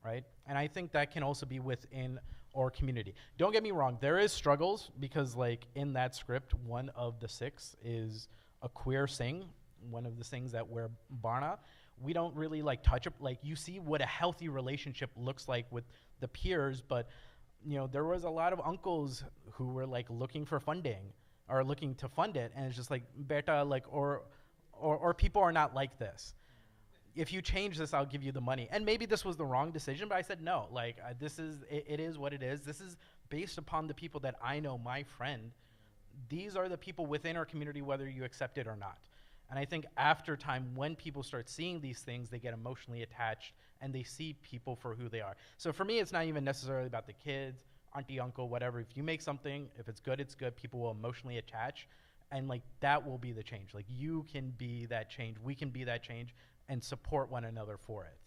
right? And I think that can also be within our community. Don't get me wrong, there is struggles because in that script, one of the Sikhs is a queer Singh, one of the Singhs that wear barna, we don't really like touch up, like you see what a healthy relationship looks like with the peers, but you know, there was a lot of uncles who were like looking for funding or looking to fund it, and it's just like, beta, like, or people are not like this. If you change this, I'll give you the money. And maybe this was the wrong decision, but I said no. Like, it is what it is. This is based upon the people that I know, my friend. These are the people within our community, whether you accept it or not. And I think after time, when people start seeing these things, they get emotionally attached and they see people for who they are. So for me, it's not even necessarily about the kids, auntie, uncle, whatever. If you make something, if it's good, people will emotionally attach. And like, that will be the change. Like, you can be that change, we can be that change, and support one another for it.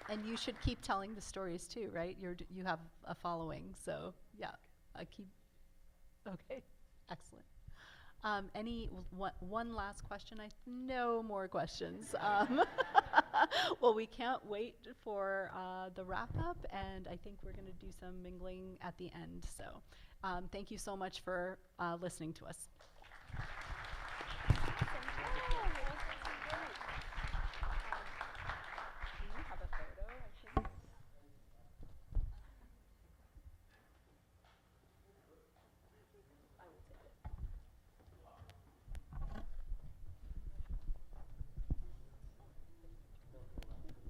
And you should keep telling the stories too, right? You have a following, so yeah, okay, excellent. One last question? No more questions. Well, we can't wait for the wrap up, and I think we're gonna do some mingling at the end, so thank you so much for listening to us.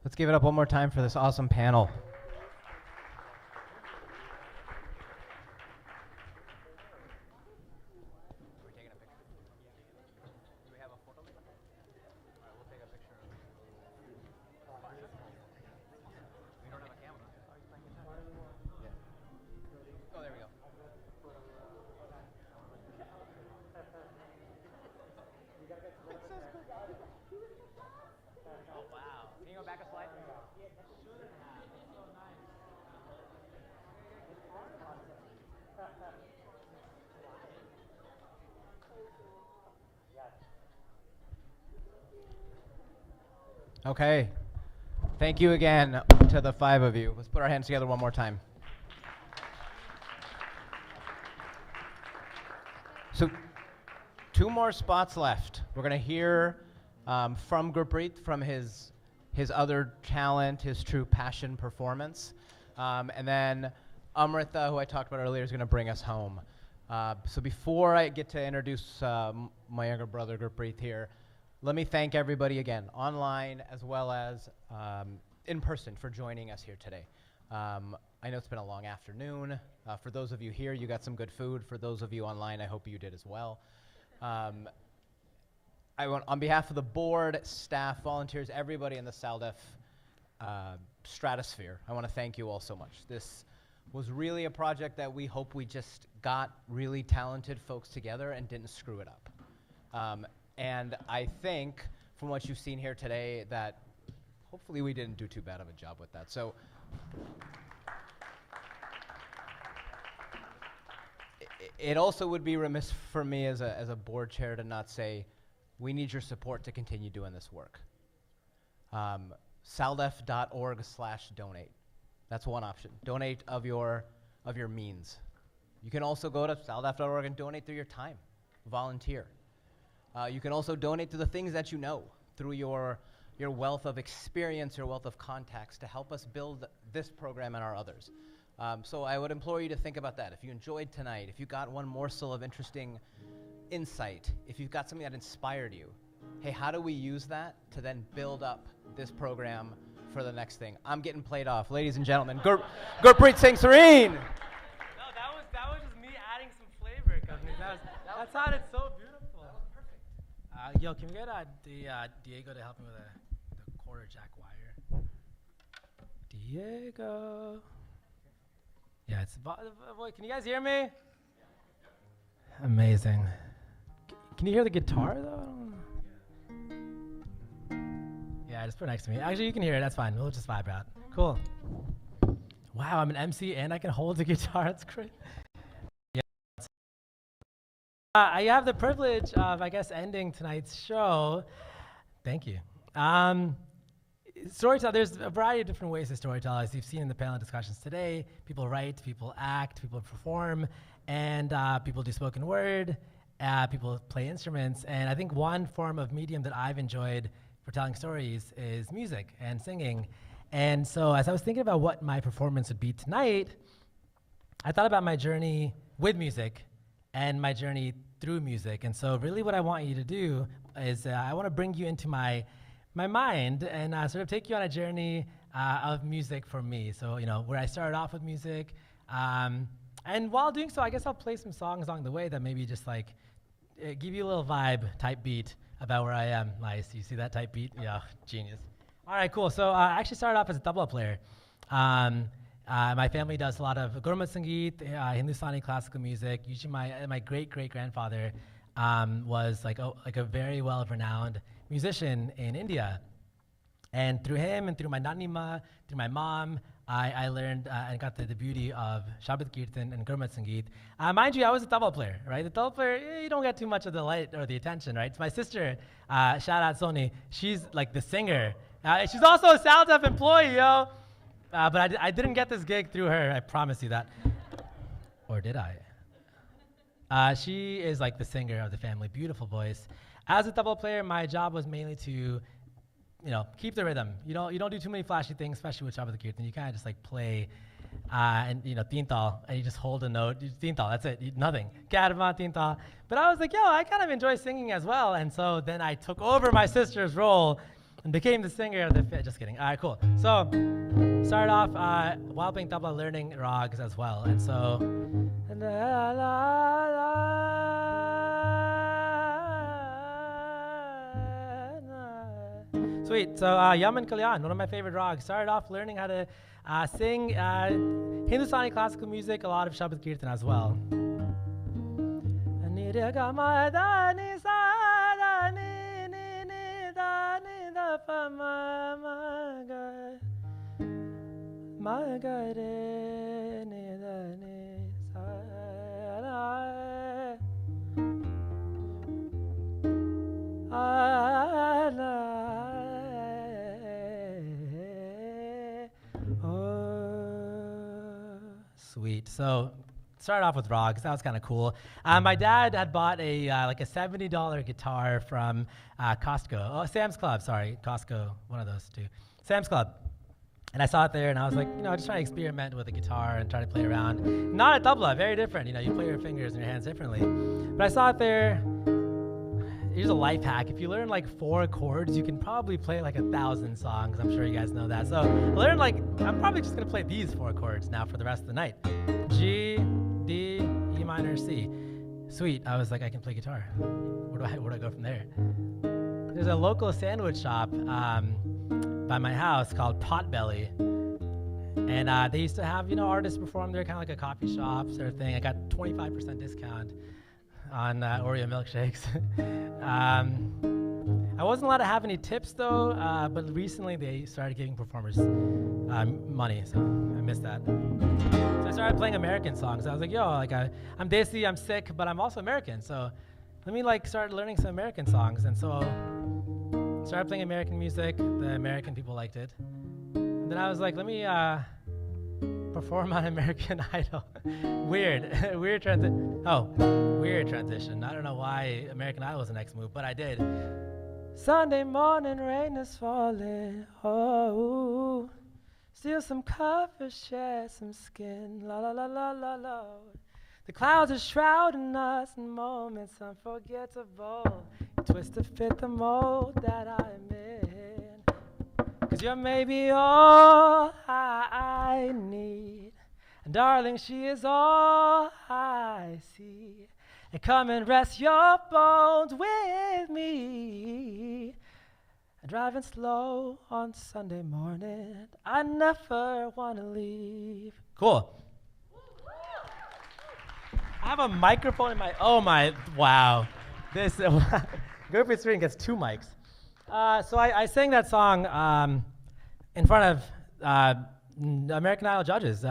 Let's give it up one more time for this awesome panel. Okay. Thank you again to the 5 of you. Let's put our hands together one more time. So 2 more spots left. We're going to hear from Gurpreet, from his other talent, his true passion performance. And then Amrita, who I talked about earlier, is going to bring us home. So before I get to introduce my younger brother, Gurpreet, here, let me thank everybody again, online as well as in person, for joining us here today. I know it's been a long afternoon. For those of you here, you got some good food. For those of you online, I hope you did as well. I want, on behalf of the board, staff, volunteers, everybody in the SALDEF stratosphere, I want to thank you all so much. This was really a project that we hope we just got really talented folks together and didn't screw it up. And I think, from what you've seen here today, that hopefully we didn't do too bad of a job with that. So it also would be remiss for me as a board chair to not say, we need your support to continue doing this work. Saldef.org/donate. That's one option. Donate of your means. You can also go to saldef.org and donate through your time. Volunteer. You can also donate to the things that you know, through your wealth of experience, your wealth of contacts, to help us build this program and our others. So I would implore you to think about that. If you enjoyed tonight, if you got one morsel of interesting insight, if you've got something that inspired you, hey, how do we use that to then build up this program for the next thing? I'm getting played off. Ladies and gentlemen, Gurpreet Singh Sareen. No, that was just me adding some flavor, Kavneet. That sounded so beautiful. Yo, can we get Diego to help me with the quarter jack wire? Diego. Yeah, it's boy. Can you guys hear me? Amazing. Can you hear the guitar though? Yeah, just put it next to me. Actually, you can hear it. That's fine. We'll just vibe out. Cool. Wow, I'm an MC and I can hold the guitar. That's great. I have the privilege of, I guess, ending tonight's show. Thank you. Storytelling, there's a variety of different ways to storytell. As you've seen in the panel discussions today, people write, people act, people perform, and people do spoken word. people play instruments. And I think one form of medium that I've enjoyed for telling stories is music and singing. And so as I was thinking about what my performance would be tonight, I thought about my journey with music and my journey through music. And so really what I want you to do is I want to bring you into my mind and sort of take you on a journey of music for me. So, where I started off with music. And while doing so, I guess I'll play some songs along the way that maybe just like give you a little vibe type beat about where I am. Nice, you see that type beat? Yeah, genius. All right, cool. So I actually started off as a tabla player. My family does a lot of Gurmat Sangeet, Hindustani classical music. Usually my great-great-grandfather was like a very well-renowned musician in India. And through him and through my nanima, through my mom, I learned and got the beauty of Shabad Kirtan and Gurmat Sangeet. Mind you, I was a tabla player, right? The tabla player, you don't get too much of the light or the attention, right? It's my sister, shout out Soni, she's like the singer. She's also a SALDEF employee, yo. But I didn't get this gig through her, I promise you that. Or did I? She is like the singer of the family, beautiful voice. As a tabla player, my job was mainly to, keep the rhythm. You don't do too many flashy things, especially with Shabad Kirtan. You kind of just like play, and tintal, and you just hold a note. Tintal, that's it, nothing. Kadma, tintal. But I was like, I kind of enjoy singing as well. And so then I took over my sister's role and became the singer of the just kidding. All right, cool. So started off while playing tabla, learning rags as well. And so sweet. So Yaman Kalyan, one of my favorite rags. Started off learning how to sing Hindustani classical music, a lot of Shabad Kirtan as well. Sweet. So started off with rags. That was kind of cool. My dad had bought a like a $70 guitar from Costco. Oh, Sam's Club. Sorry, Costco. One of those two. Sam's Club. And I saw it there, and I was like, just trying to experiment with the guitar and try to play around. Not a tabla, very different. You play your fingers and your hands differently. But I saw it there. Here's a life hack. If you learn like 4 chords, you can probably play like 1,000 songs. I'm sure you guys know that. So I learned I'm probably just gonna play these 4 chords now for the rest of the night. G, D, E minor, C. Sweet. I was like, I can play guitar. Where do I go from there? There's a local sandwich shop by my house called Potbelly. And they used to have, artists perform there, kind of like a coffee shop sort of thing. I got 25% discount on Oreo milkshakes. I wasn't allowed to have any tips though, but recently they started giving performers money, so I missed that. So I started playing American songs. I was like, I'm Desi, I'm Sikh, but I'm also American, so let me start learning some American songs. And so started playing American music. The American people liked it. And then I was like, let me perform on American Idol. Weird transition. Weird transition. I don't know why American Idol was the next move, but I did. Sunday morning, rain is falling. Oh, steal some cover, share some skin. La la la la la la. The clouds are shrouding us in moments unforgettable. You twist to fit the mold that I'm in. 'Cause you're maybe all I need. And darling, she is all I see. And come and rest your bones with me. Driving slow on Sunday morning, I never want to leave. Cool. I have a microphone in my, wow. This, Gopri Sweden gets 2 mics. So I sang that song in front of American Idol judges.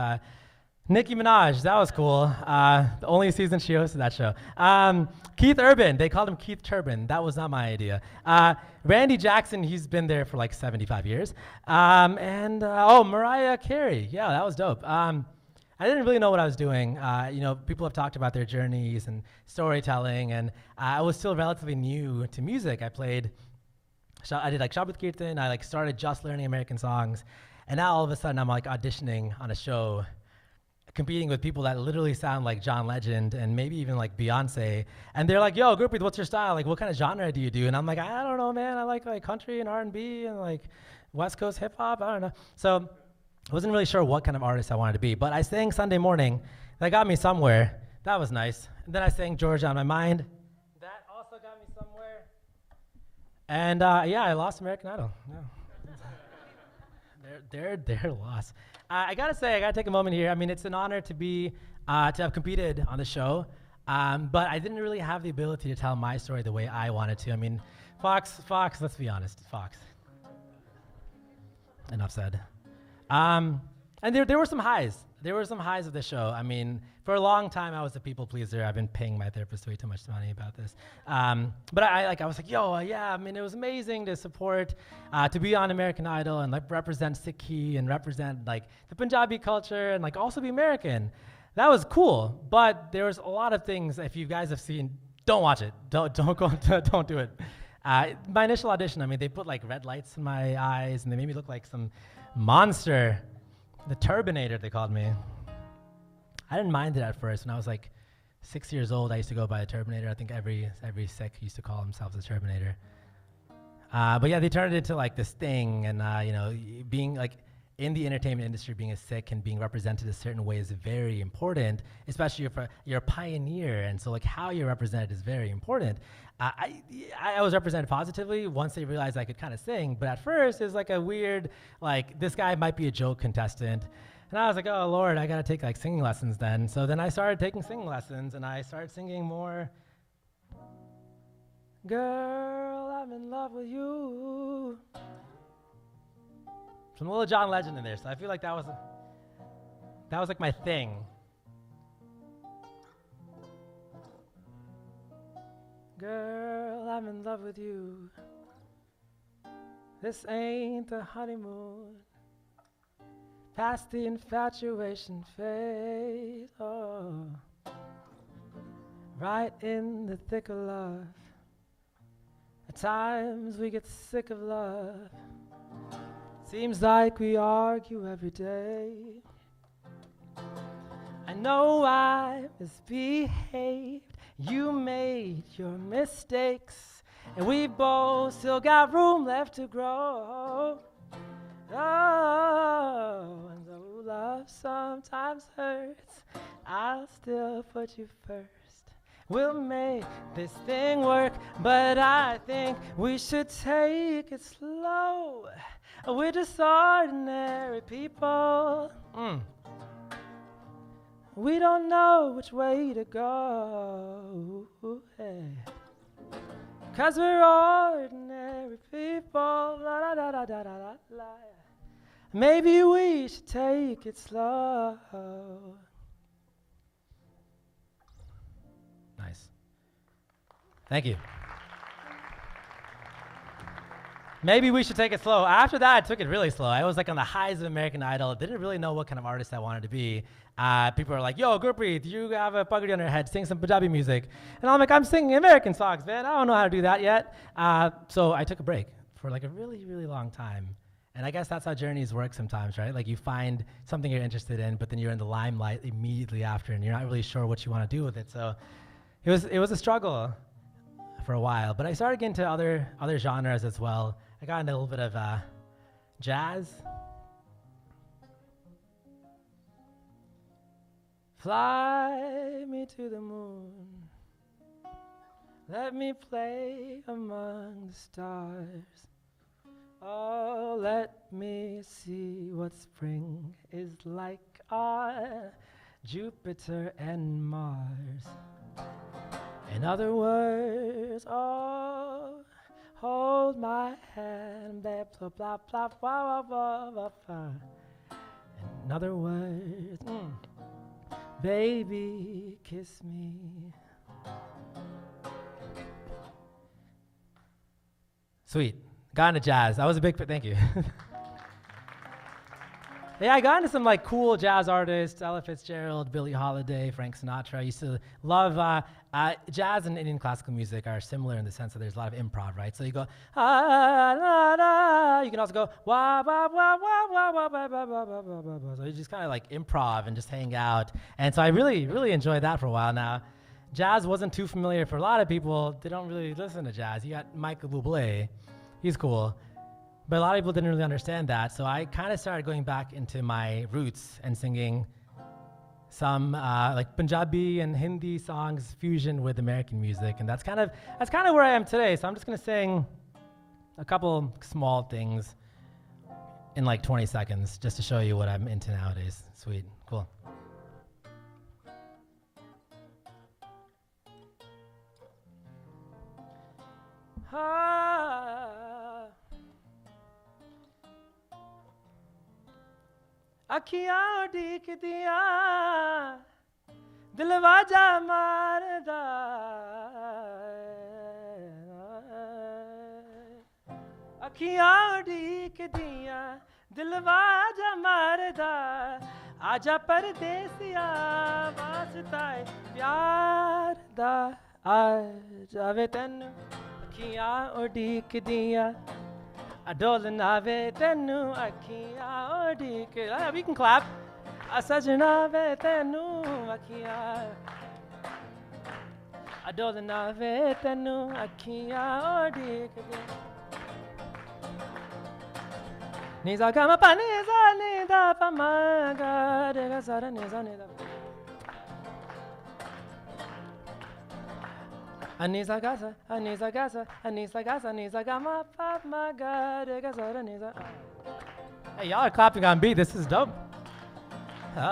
Nicki Minaj, that was cool. The only season she hosted that show. Keith Urban, they called him Keith Turban. That was not my idea. Randy Jackson, he's been there for like 75 years. Mariah Carey, yeah, that was dope. I didn't really know what I was doing. People have talked about their journeys and storytelling, and I was still relatively new to music. I did like Shabbat Kirtan. I started just learning American songs, and now all of a sudden I'm auditioning on a show, competing with people that literally sound like John Legend and maybe even like Beyonce. And they're like, "Yo, Gurpreet, what's your style? Like, what kind of genre do you do?" And I'm like, "I don't know, man. I like country and R&B and like West Coast hip hop. I don't know." So I wasn't really sure what kind of artist I wanted to be, but I sang Sunday Morning. That got me somewhere. That was nice. And then I sang Georgia on My Mind. That also got me somewhere. And I lost American Idol. No. They're lost. I gotta take a moment here. I mean, it's an honor to have competed on the show, but I didn't really have the ability to tell my story the way I wanted to. I mean, Fox, let's be honest, Fox. Enough said. And there were some highs. There were some highs of the show. I mean, for a long time, I was a people pleaser. I've been paying my therapist way too much money about this. But I was like, I mean, it was amazing to support, to be on American Idol and represent Sikhi and represent the Punjabi culture and also be American. That was cool. But there was a lot of things. If you guys have seen, don't watch it. Don't do it. My initial audition, I mean, they put red lights in my eyes and they made me look like some monster. The Turbinator, they called me. I didn't mind it at first. When I was 6 years old, I used to go by the Turbinator. I think every Sikh used to call themselves a Turbinator. But yeah, they turned it into this thing, and being in the entertainment industry, being a Sikh and being represented a certain way is very important, especially if you're a pioneer, and so how you're represented is very important. I was represented positively once they realized I could kind of sing, but at first it was a weird, this guy might be a joke contestant. And I was like, oh Lord, I gotta take singing lessons then. So then I started taking singing lessons and I started singing more. Girl, I'm in love with you. Some little John Legend in there, so I feel like that was my thing. Girl, I'm in love with you. This ain't the honeymoon. Past the infatuation phase. Oh, right in the thick of love. At times we get sick of love. Seems like we argue every day. I know I misbehaved. You made your mistakes, and we both still got room left to grow. Oh, and though love sometimes hurts, I'll still put you first. We'll make this thing work, but I think we should take it slow. We're just ordinary people. We don't know which way to go, hey. 'Cause we're ordinary people. La, la, la, la, la, la, la. Maybe we should take it slow. Nice. Thank you. Maybe we should take it slow. After that, I took it really slow. I was on the highs of American Idol. Didn't really know what kind of artist I wanted to be. People are like, yo, Gurpreet, you have a pugady on your head, sing some Punjabi music. And I'm like, I'm singing American songs, man. I don't know how to do that yet. So I took a break for a really, really long time. And I guess that's how journeys work sometimes, right? You find something you're interested in, but then you're in the limelight immediately after, and you're not really sure what you want to do with it. So it was a struggle for a while. But I started getting into other genres as well. I got into a little bit of jazz. Fly me to the moon. Let me play among the stars. Oh, let me see what spring is like on Jupiter and Mars. In other words, oh, hold my hand, blah, blah, blah, blah, blah, blah, blah, blah. In other words, baby, kiss me. Sweet. Got into jazz. That was a big, thank you. Yeah, I got into some like cool jazz artists, Ella Fitzgerald, Billie Holiday, Frank Sinatra. I used to love jazz and Indian classical music are similar in the sense that there's a lot of improv, right? So you go la la. You can also go wah wah wah wah wah wah wah wah wah wah wah wah. So you just kind of like improv and just hang out. And so I really enjoyed that for a while now. Jazz wasn't too familiar for a lot of people. They don't really listen to jazz. You got Michael Bublé, he's cool. But a lot of people didn't really understand that, so I kind of started going back into my roots and singing some like Punjabi and Hindi songs fusion with American music, and that's kind of where I am today. So I'm just gonna sing a couple small things in like 20 seconds just to show you what I'm into nowadays. Sweet, cool. ਅੱਖੀਆਂ ਉਡੀਕਦੀਆਂ ਦਿਲ ਵਾਜਾ ਮਾਰਦਾ ਅੱਖੀਆਂ ਉਡੀਕਦੀਆਂ ਦਿਲ ਵਾਜਾ ਮਾਰਦਾ ਆਜਾ ਪਰਦੇਸਿਆ ਵਾਸਤਾ ਪਿਆਰ ਦਾ ਆ ਜਾਵੇ ਤੈਨੂੰ ਅੱਖੀਆਂ ਉਡੀਕਦੀਆਂ Adolin ave tenu akia odik. We can clap. Asajin ave tenu akia. Adolin ave tenu akia odik. Niza kama paniza nida pamaga dega sara niza nida. Anisa gasa, anisa gasa, anisa gasa, anisa gama pop my god, anisa. Hey, y'all are clapping on beat. This is dope. Na.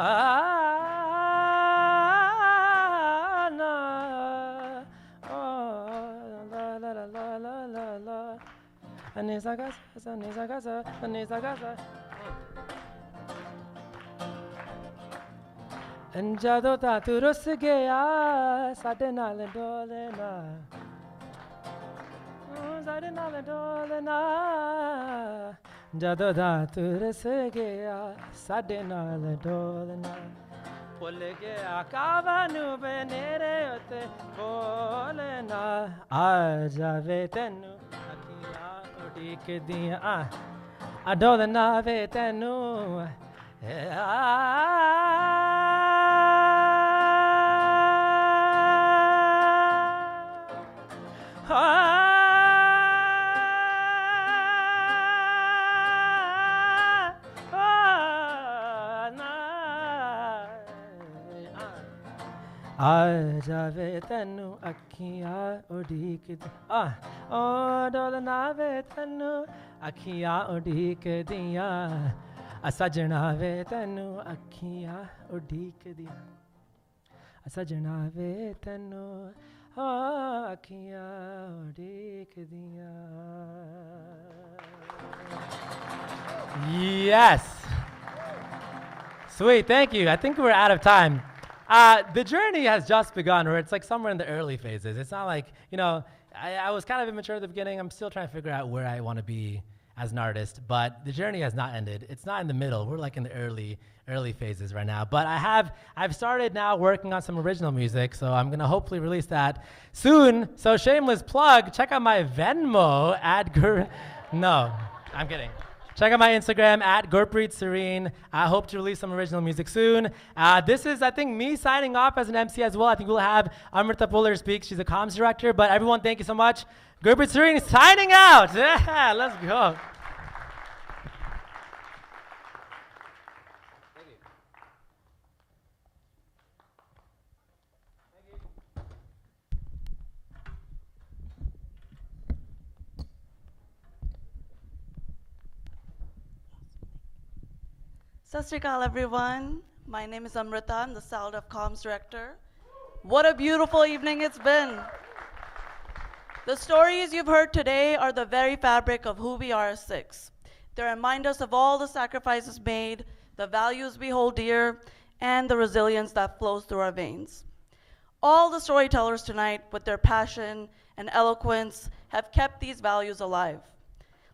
Oh, la la la la la la la. Anisa gasa, anisa gasa, anisa gasa. ਜਦੋਂ ਤਾਂ ਤੂੰ ਰੁੱਸ ਗਿਆ ਸਾਡੇ ਨਾਲ ਡੋਲਣਾ ਸਾਡੇ ਨਾਲ ਡੋਲਣਾ ਜਦੋਂ ਤਾਂ ਤੂੰ ਰੁੱਸ ਗਿਆ ਸਾਡੇ ਨਾਲ ਡੋਲਣਾ ਭੁੱਲ ਗਿਆ ਕਾਵਾ ਨੂੰ ਬਨੇਰੇ ਉੱਤੇ ਬੋਲਣਾ ਆ ਜਾਵੇ ਤੈਨੂੰ ਅੱਖੀਆਂ ਉਡੀਕਦੀਆਂ ਆ ਡੋਲਣਾ ਵੇ ਤੈਨੂੰ ਆ ਜਾਵੇ ਤੈਨੂੰ ਅੱਖੀਆਂ ਉਡੀਕਦੀਆਂ ਓ ਡੋਲਣਾ ਵੇ ਤੈਨੂੰ ਅੱਖੀਆਂ ਉਡੀਕਦੀਆਂ ਸਜਣਾ ਵੇ ਤੈਨੂੰ ਅੱਖੀਆਂ ਉਡੀਕਦੀਆਂ ਸਜਣਾ ਵੇ ਤੈਨੂੰ ਅੱਖੀਆਂ ਉਡੀਕਦੀਆਂ Yes. Sweet, thank you. I think we're out of time. The journey has just begun, or it's like somewhere in the early phases. It's not like, I was kind of immature at the beginning. I'm still trying to figure out where I want to be as an artist, but the journey has not ended. It's not in the middle. We're like in the early phases right now. But I've started now working on some original music, so I'm gonna hopefully release that soon. So shameless plug, check out my Venmo at No, I'm kidding. Check out my Instagram at Gurpreet Serene. I hope to release some original music soon. This is, I think, me signing off as an MC as well. I think we'll have Amrita Puller speak. She's a comms director. But everyone, thank you so much. Gurpreet Serene signing out. Yeah, let's go. Sat Sri Akal, everyone. My name is Amrita. I'm the SALDEF Comms Director. What a beautiful evening it's been. The stories you've heard today are the very fabric of who we are as Sikhs. They remind us of all the sacrifices made, the values we hold dear, and the resilience that flows through our veins. All the storytellers tonight, with their passion and eloquence, have kept these values alive.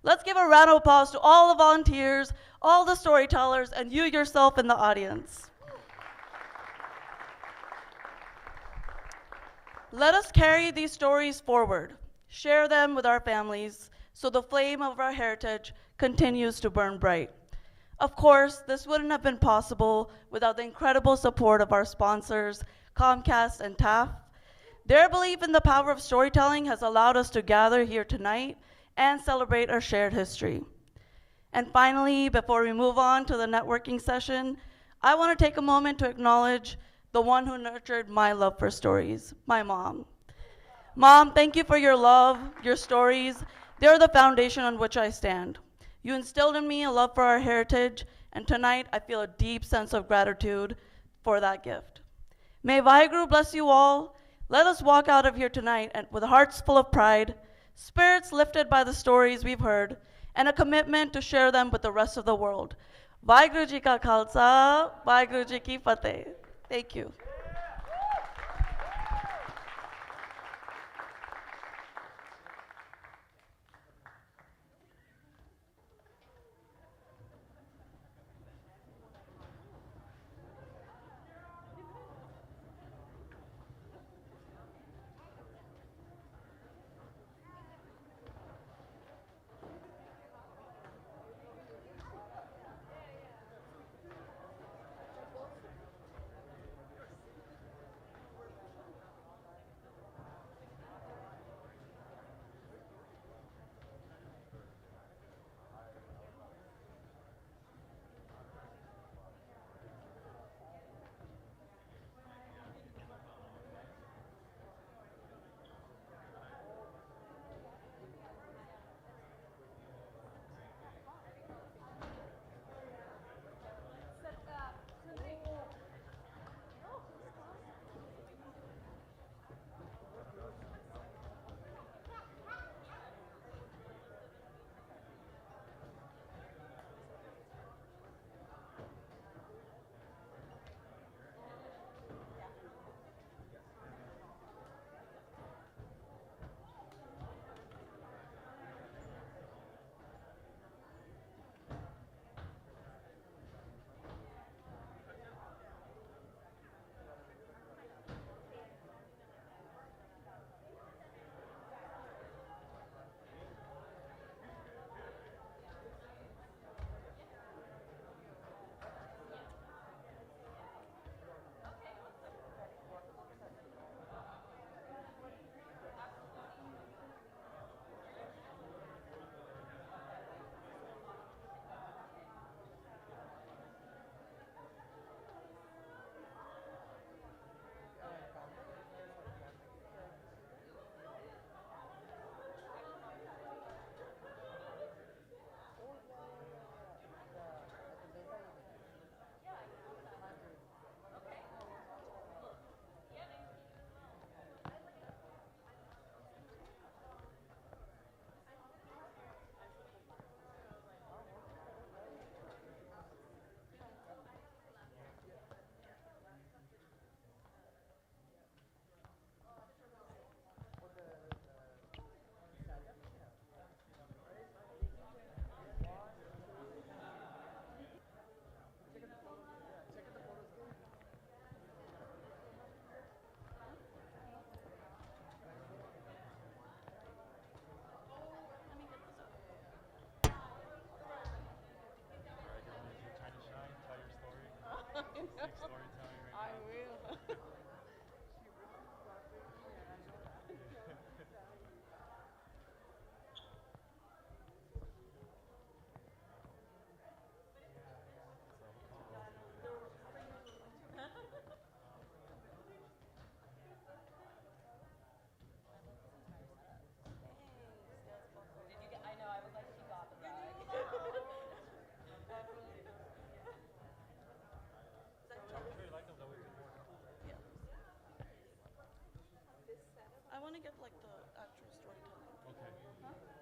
Let's give a round of applause to all the volunteers, all the storytellers, and you yourself in the audience. Let us carry these stories forward, share them with our families, so the flame of our heritage continues to burn bright. Of course, this wouldn't have been possible without the incredible support of our sponsors, Comcast and TAF. Their belief in the power of storytelling has allowed us to gather here tonight and celebrate our shared history. And finally, before we move on to the networking session, I want to take a moment to acknowledge the one who nurtured my love for stories, my mom. Mom, thank you for your love, your stories. They're the foundation on which I stand. You instilled in me a love for our heritage, and tonight I feel a deep sense of gratitude for that gift. May Vaheguru bless you all. Let us walk out of here tonight and with hearts full of pride, spirits lifted by the stories we've heard, and a commitment to share them with the rest of the world. Vaheguru Ji Ka Khalsa, Vaheguru Ji Ki Fateh. Thank you. want to get like the actual storytelling. Okay. Huh?